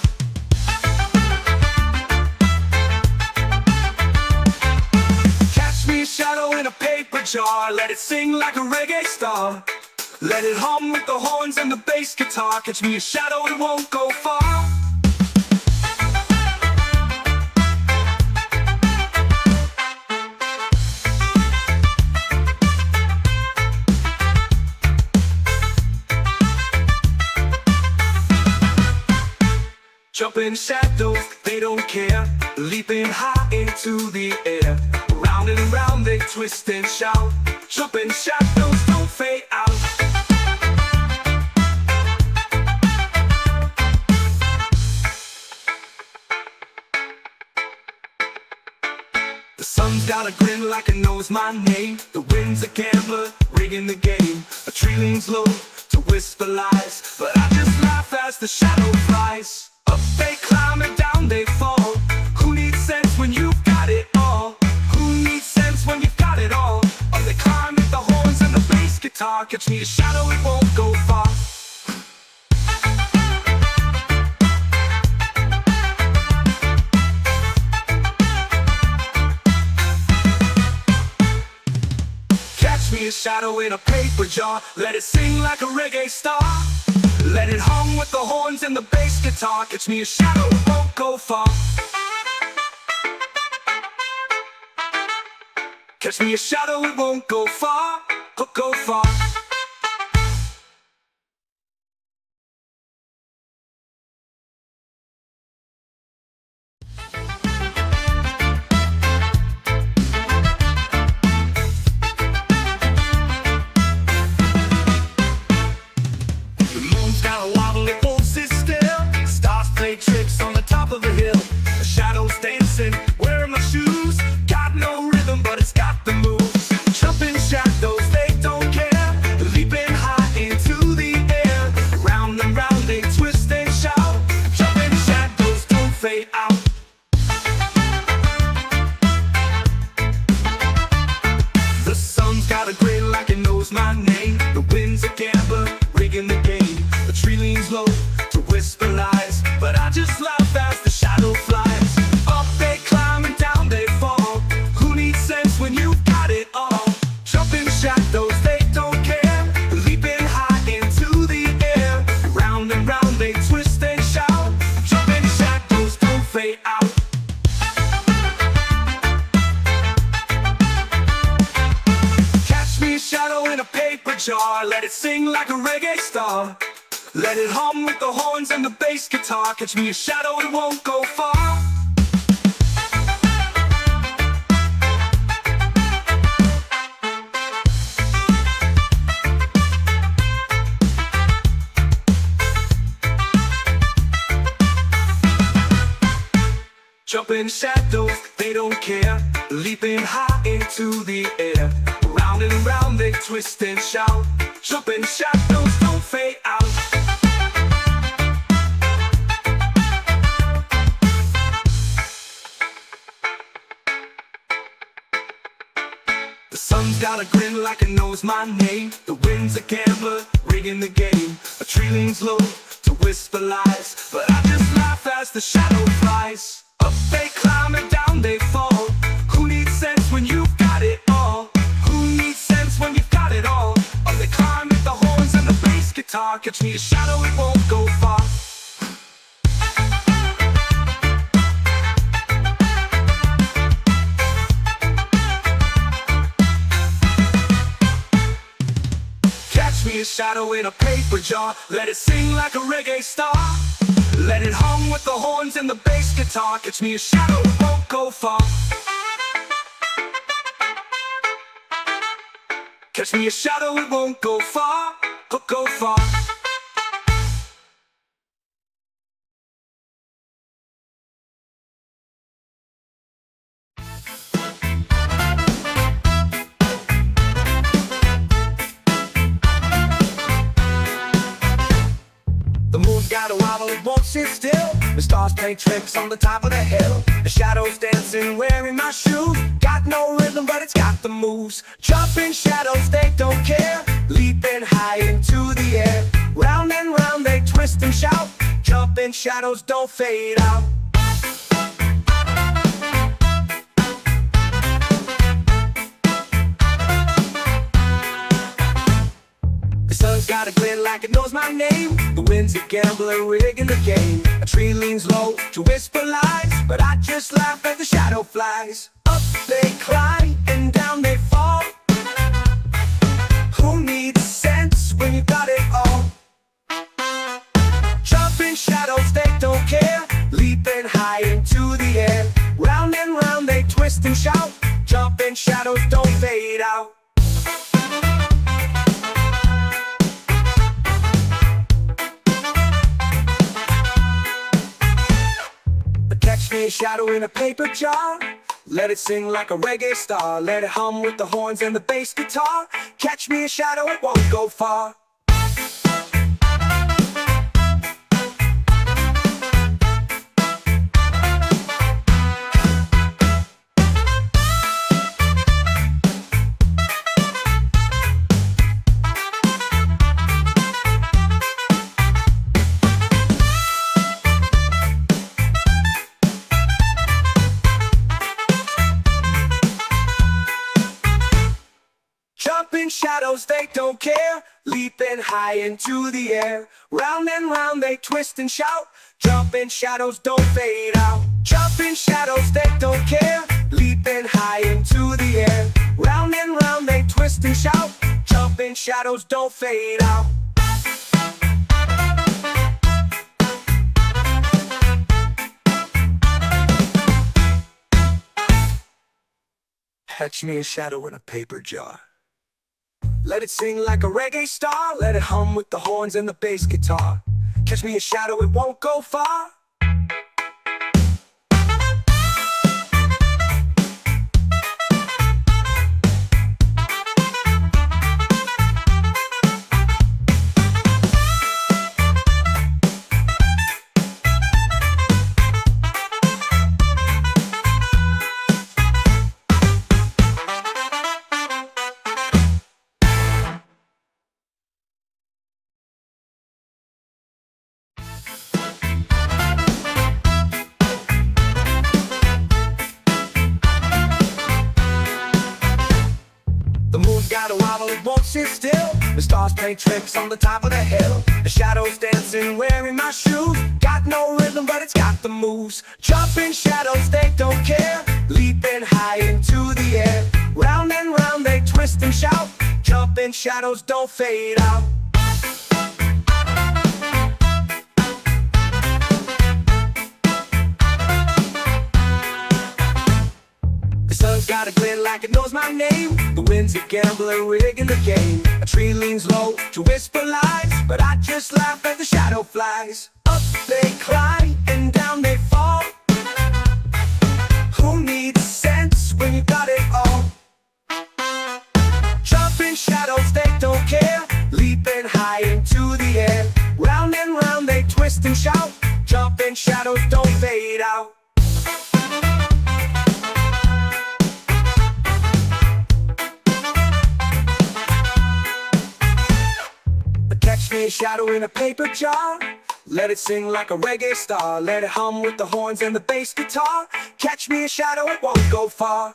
Speaker 1: Shadow in a paper jar, let it sing like a reggae star. Let it hum with the horns and the bass guitar. Catch me a shadow, it won't go far. Jumping shadows, they don't care. Leaping high into the air. Round and round they twist and shout. Jumping shadows don't fade out. The sun's got a grin like it knows my name. The wind's a gambler, rigging the game. A tree leans low to whisper lies, but I just laugh as the shadow flies. Up they climb and down they fall. Who needs sense when you've got it all? When you've got it all. Up they climb with the horns and the bass guitar. Catch me a shadow, it won't go far. Catch me a shadow in a paper jar. Let it sing like a reggae star. Let it hum with the horns and the bass guitar. Catch me a shadow, it won't go far. Catch me a shadow, it won't go far, go far. The moon's got a wobble, it won't sit still. Stars play tricks on the top of the hill. The shadows dancing, wearing my shoes. Got no rhythm, but it's got the moves. Jumping shadows, they don't care. Leaping high into the air. Round and round they twist and shout. Jumping shadows don't fade out. The sun's got a grin like it knows my name. The wind's a gambler, rigging the game. The tree leans low to whisper lies, but I just laugh as the shadow flies. Up they climb and down they fall. Who needs sense when you've got it all? Jumping shadows, they don't care. Leaping high into the air. Round and round they twist and shout. Jumping shadows don't fade out. Catch me a shadow in a paper jar. Let it sing like a reggae star. Let it hum with the horns and the bass guitar. Catch me a shadow, it won't go far. Jumping shadows, they don't care. Leaping high into the air. Round and round they twist and shout. Jumping shadows don't fade out. The sun's got a grin like it knows my name. The wind's a gambler, rigging the game. A tree leans low to whisper lies, but I just laugh as the shadow flies. Up they climb and down they fall. Who needs sense when you've got it all? Who needs sense when you've got it all? Up they climb with the horns and the bass guitar. Catch me a shadow, it won't go far. Catch me a shadow in a paper jar. Let it sing like a reggae star. Let it hum with the horns and the bass guitar. Catch me a shadow, it won't go far. Catch me a shadow, it won't go far, go far.
Speaker 2: gotta wobble, it won't sit still. The stars play tricks on the top of the hill. The shadows dancing, wearing my shoes. Got no rhythm, but it's got the moves. Jumping shadows, they don't care. Leaping high into the air. Round and round they twist and shout. Jumping shadows don't fade out. The sun's got a glint like it knows my name. The wind's a gambler rigging the game. A tree leans low to whisper lies, but I just laugh as the shadow flies. Up they climb and down they fall. Who needs sense when you got it all? Jumping shadows, they don't care. Leaping high into the air. Round and round they twist and shout. Jumping shadows don't fade out. Catch me a shadow in a paper jar. Let it sing like a reggae star. Let it hum with the horns and the bass guitar. Catch me a shadow, it won't go far. Jumping shadows, they don't care. Leaping high into the air. Round and round they twist and shout. Jumping shadows don't fade out. Jumping shadows, they don't care. Leaping high into the air. Round and round they twist and shout. Jumping shadows don't fade out. Catch me a shadow in a paper jar. Let it sing like a reggae star. Let it hum with the horns and the bass guitar. Catch me a shadow, it won't go far. Got a wobble, it won't sit still. The stars play tricks on the top of the hill. The shadows dancing, wearing my shoes. Got no rhythm, but it's got the moves. Jumping shadows, they don't care. Leaping high into the air. Round and round they twist and shout. Jumping shadows don't fade out. The sun's got a glint like it knows my name. The wind's a gambler rigging the game. A tree leans low to whisper lies, but I just laugh as the shadow flies. Up they climb and down they fall. Who needs sense when you got it all? Jumping shadows, they don't care. Leaping high into the air. Round and round they twist and shout. Jumping shadows don't fade out. Catch me a shadow in a paper jar. Let it sing like a reggae star. Let it hum with the horns and the bass guitar. Catch me a shadow, it won't go far.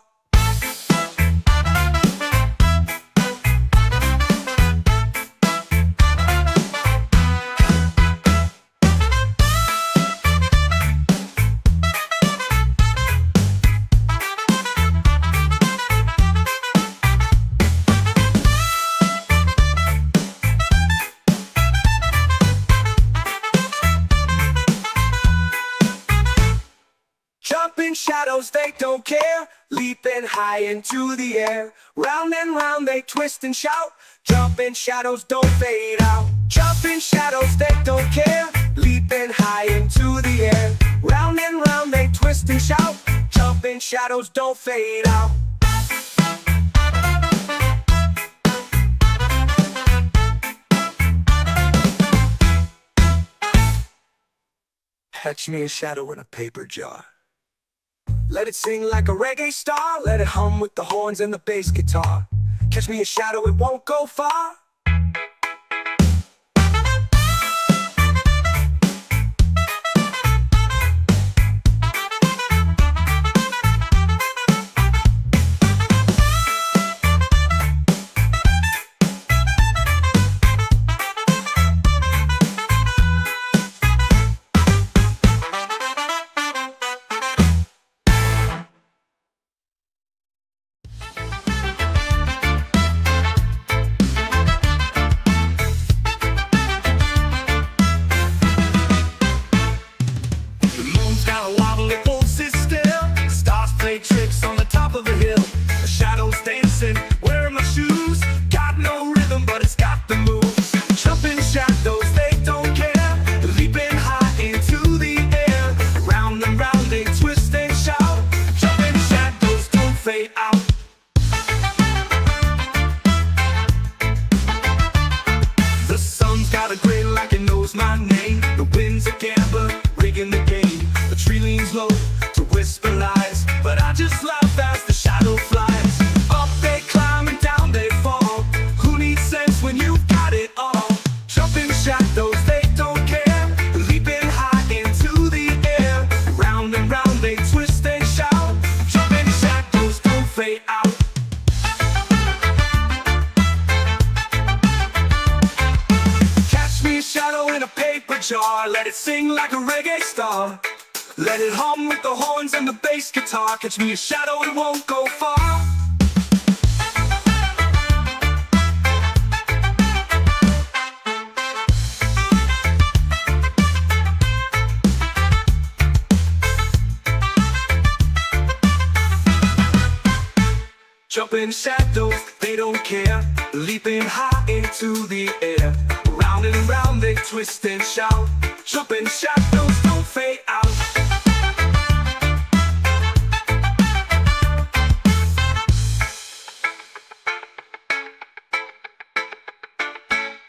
Speaker 2: Jumping shadows, they don't care. Leaping high into the air. Round and round they twist and shout. Jumping shadows don't fade out. Jumping shadows, they don't care. Leaping high into the air. Round and round they twist and shout. Jumping shadows don't fade out. Catch me a shadow in a paper jar. Let it sing like a reggae star. Let it hum with the horns and the bass guitar. Catch me a shadow, it won't go far. Tricks on the top of the hill, the shadows dancing, wearing my shoes. Got no rhythm, but it's got the moves. Jumping shadows, they don't care. Leaping high into the air. Round and round they twist and shout. Jumping shadows don't fade out. The sun's got a gray like it knows my name. The wind's a gambler, rigging the game. The tree leans low to whisper lies, but I just laugh as the shadow flies. Up they climb and down they fall. Who needs sense when you've got it all? Jumping shadows, they don't care. Leaping high into the air. Round and round they twist and shout. Jumping shadows don't fade out. Catch me a shadow in a paper jar. Let it sing like a reggae star. Let it hum with the horns and the bass guitar. Catch me a shadow, it won't go far. Jumping shadows, they don't care. Leaping high into the air. Round and round they twist and shout. Jumping shadows don't fade out.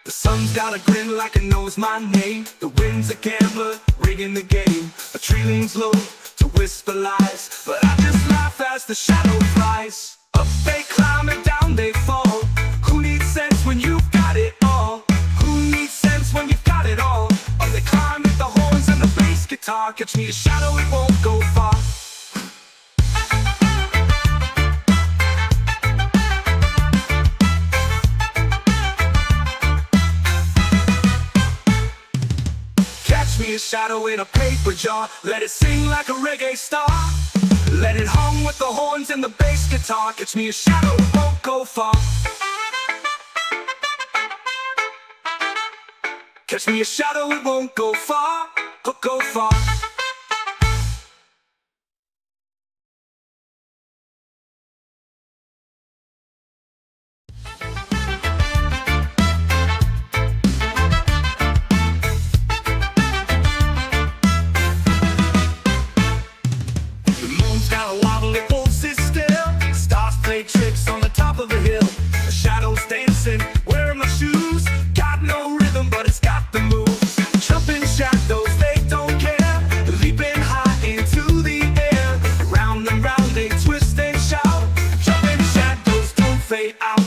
Speaker 2: The sun's got a grin like it knows my name. The wind's a gambler, rigging the game. A tree leans low to whisper lies, but I just laugh as the shadow flies. Up they climb and down they fall. Who needs sense when you've got it all? Who needs sense when you've got it all? Up they climb with the horns and the bass guitar. Catch me a shadow, it won't go far. Catch me a shadow in a paper jar. Let it sing like a reggae star. Let it hum with the horns and the bass guitar. Catch me a shadow, it won't go far. Catch me a shadow, it won't go far, go far. Tricks on the top of the hill, the shadows dancing, wearing my shoes. Got no rhythm, but it's got the moves. Jumping shadows, they don't care. Leaping high into the air. Round and round they twist and shout. Jumping shadows don't fade out.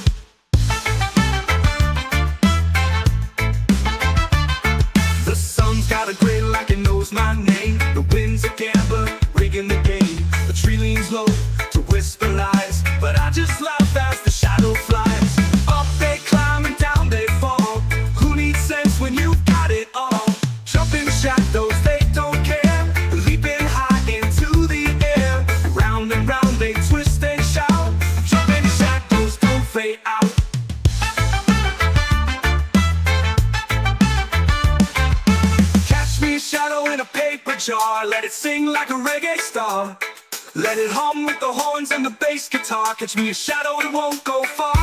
Speaker 2: The sun's got a gray like it knows my name. The wind's a gambler, rigging the game. The tree leans low to whisper lies, but I just laugh as the shadow flies. Up they climb and down they fall. Who needs sense when you've got it all? Jumping shadows, they don't care. Leaping high into the air. Round and round they twist and shout. Jumping shadows don't fade out. Catch me a shadow in a paper jar. Let it sing like a reggae star. Let it hum with the horns and the bass guitar. Catch me a shadow, it won't go far.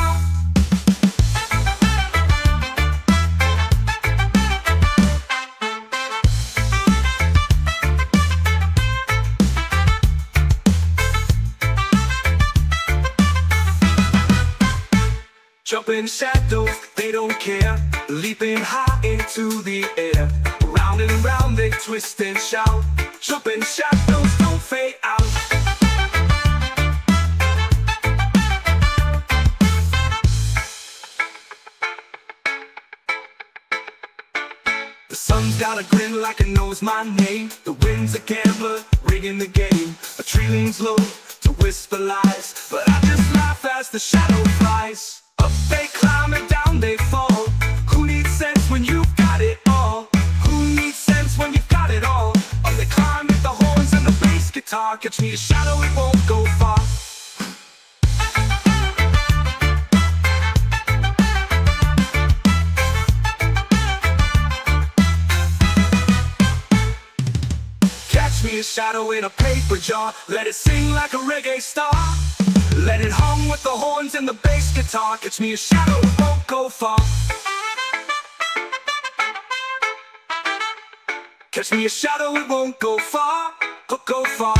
Speaker 2: Jumping shadows, they don't care. Leaping high into the air. Around
Speaker 1: Round and round they twist and shout. Jumping shadows don't fade out. The sun's got a grin like it knows my name. The wind's a gambler, rigging the game. A tree leans low to whisper lies, but I just laugh as the shadow flies. Up they climb and down they fall. Who needs sense when you've got it all? Who needs sense when you've got it all? Up they climb with the horns and the bass guitar. Catch me a shadow, it won't go far. Me a shadow in a paper jar. Let it sing like a reggae star. Let it hum with the horns and the bass guitar. Catch me a shadow, it won't go far. Catch me a shadow, it won't go far. Go far.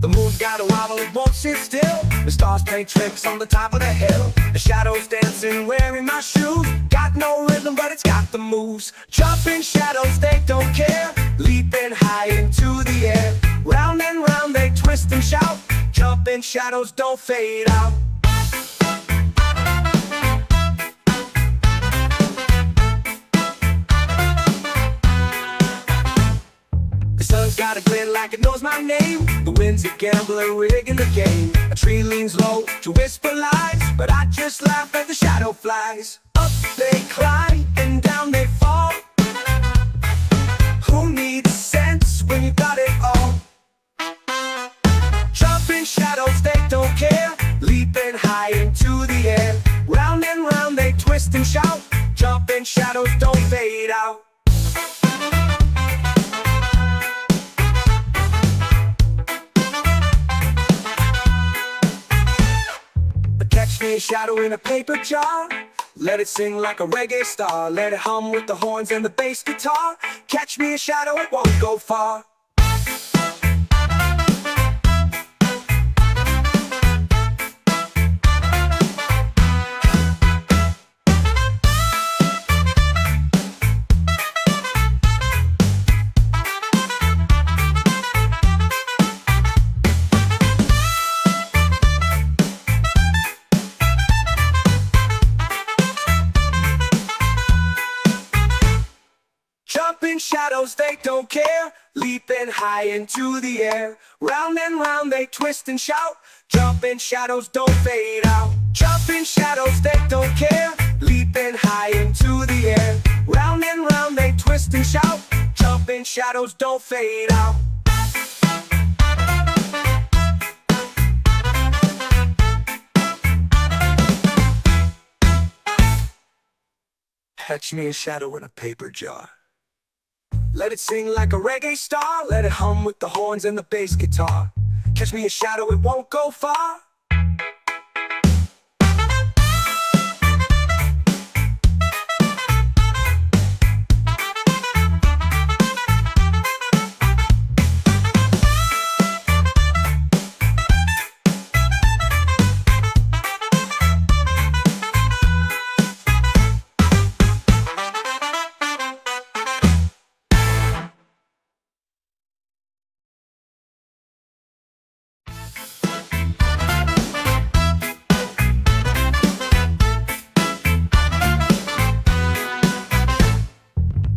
Speaker 1: The moon's got a wobble, it won't sit still. The stars play tricks on the top of the hill. The shadows dancing, wearing my shoes. Got no rhythm, but it's got the moves. Jumping shadows, they don't care. Leaping high into the air. Round and round they twist and shout. Jumping shadows don't fade out. The sun's got a glint like it knows my name. The wind's a gambler, rigging the game. A tree leans low to whisper lies, but I just laugh as the shadow flies. Up they climb and down they fall. Who needs sense when you got it all? Jumping shadows, they don't care. Leaping high into the air. Round and round they twist and shout. Jumping shadows don't fade out. Catch me a shadow in a paper jar. Let it sing like a reggae star. Let it hum with the horns and the bass guitar. Catch me a shadow, it won't go far. Jumping shadows, they don't care. Leaping high into the air. Round and round they twist and shout. Jumping shadows don't fade out. Jumping shadows, they don't care. Leaping high into the air. Round and round they twist and shout. Jumping shadows don't fade out. Catch me a shadow in a paper jar. Let it sing like a reggae star. Let it hum with the horns and the bass guitar. Catch me a shadow, it won't go far.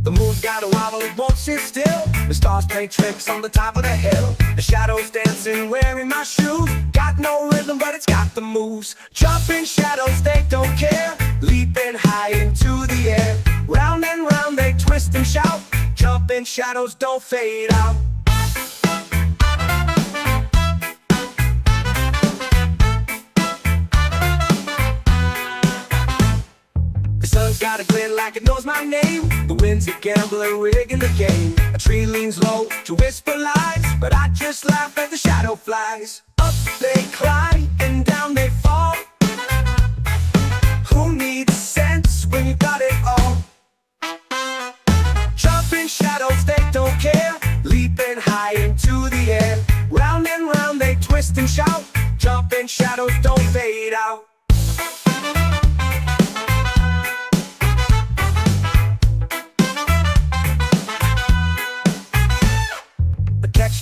Speaker 1: The moon's got a wobble, it won't sit still. The stars play tricks on the top of the hill. The shadows dancing, wearing my shoes. Got no rhythm, but it's got the moves. Jumping shadows, they don't care. Leaping high into the air. Round and round they twist and shout. Jumping shadows don't fade out. The sun's got a glint like it knows my name. The wind's a gambler, rigging the game. A tree leans low to whisper lies, but I just laugh as the shadow flies. Up they climb and down they fall. Who needs sense when you got it all?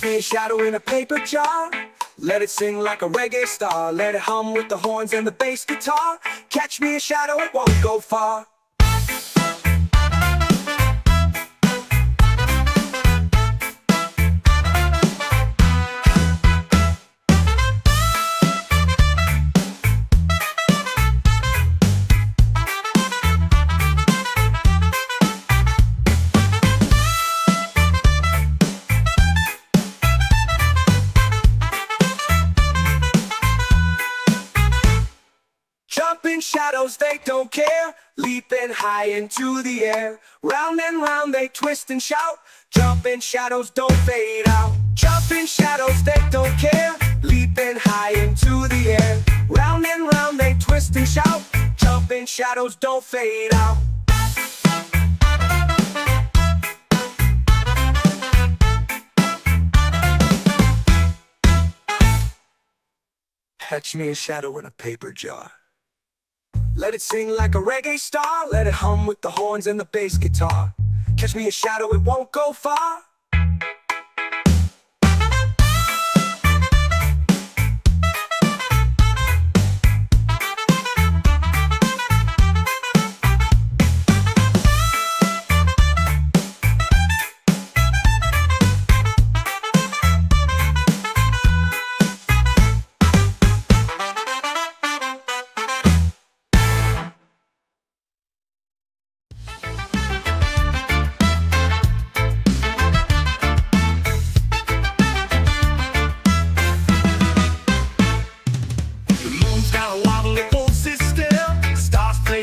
Speaker 2: me a shadow in a paper jar. Let it sing like a reggae star. Let it hum with the horns and the bass guitar. Catch me a shadow, it won't go far. Jumping shadows, they don't care. Leaping high into the air. Round and round they twist and shout. Jumping shadows don't fade out. Jumping shadows, they don't care. Leaping high into the air. Round and round they twist and shout. Jumping shadows don't fade out. Catch me a shadow in a paper jar. Let it sing like a reggae star. Let it hum with the horns and the bass guitar. Catch me a shadow, it won't go far.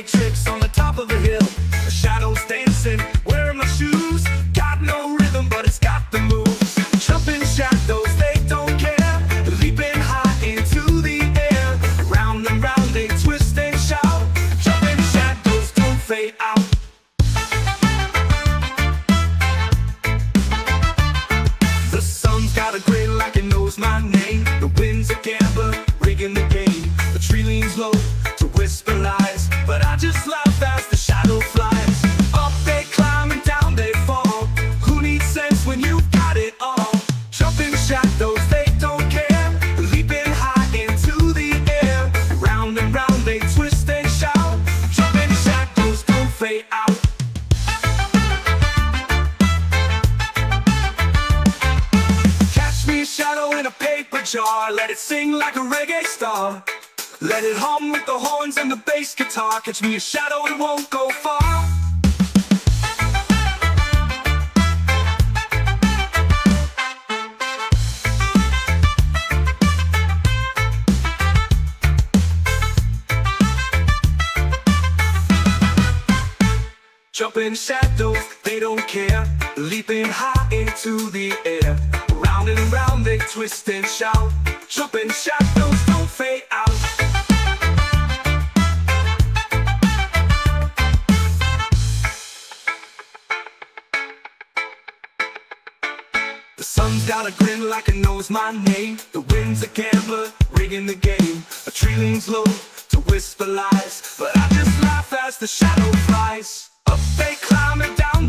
Speaker 2: Tricks on the top of the hill. The shadows dancing, wearing my shoes. Got no rhythm, but it's got the moves. Jumping shadows, they don't care. Leaping high into the air. Round and round they twist and shout. Jumping shadows don't fade out. The sun's got a grin like it knows my name. The wind's a gambler, rigging the game. The tree leans low to whisper lies, but I just laugh as the shadow flies. Up they climb and down they fall. Who needs sense when you've got it all? Jumping shadows, they don't care. Leaping high into the air. Round and round they twist and shout. Jumping shadows don't fade out. Catch me a shadow in a paper jar. Let it sing like a reggae star. Let it hum with the horns and the bass guitar. Catch me a shadow, it won't go far. Jumping shadows, they don't care. Leaping high into the air. Round and round they twist and shout. Jumping shadows don't fade out. The sun's got a grin like it knows my name. The wind's a gambler, rigging the game. A tree leans low to whisper lies, but I just laugh as the shadow flies. Up they climb and down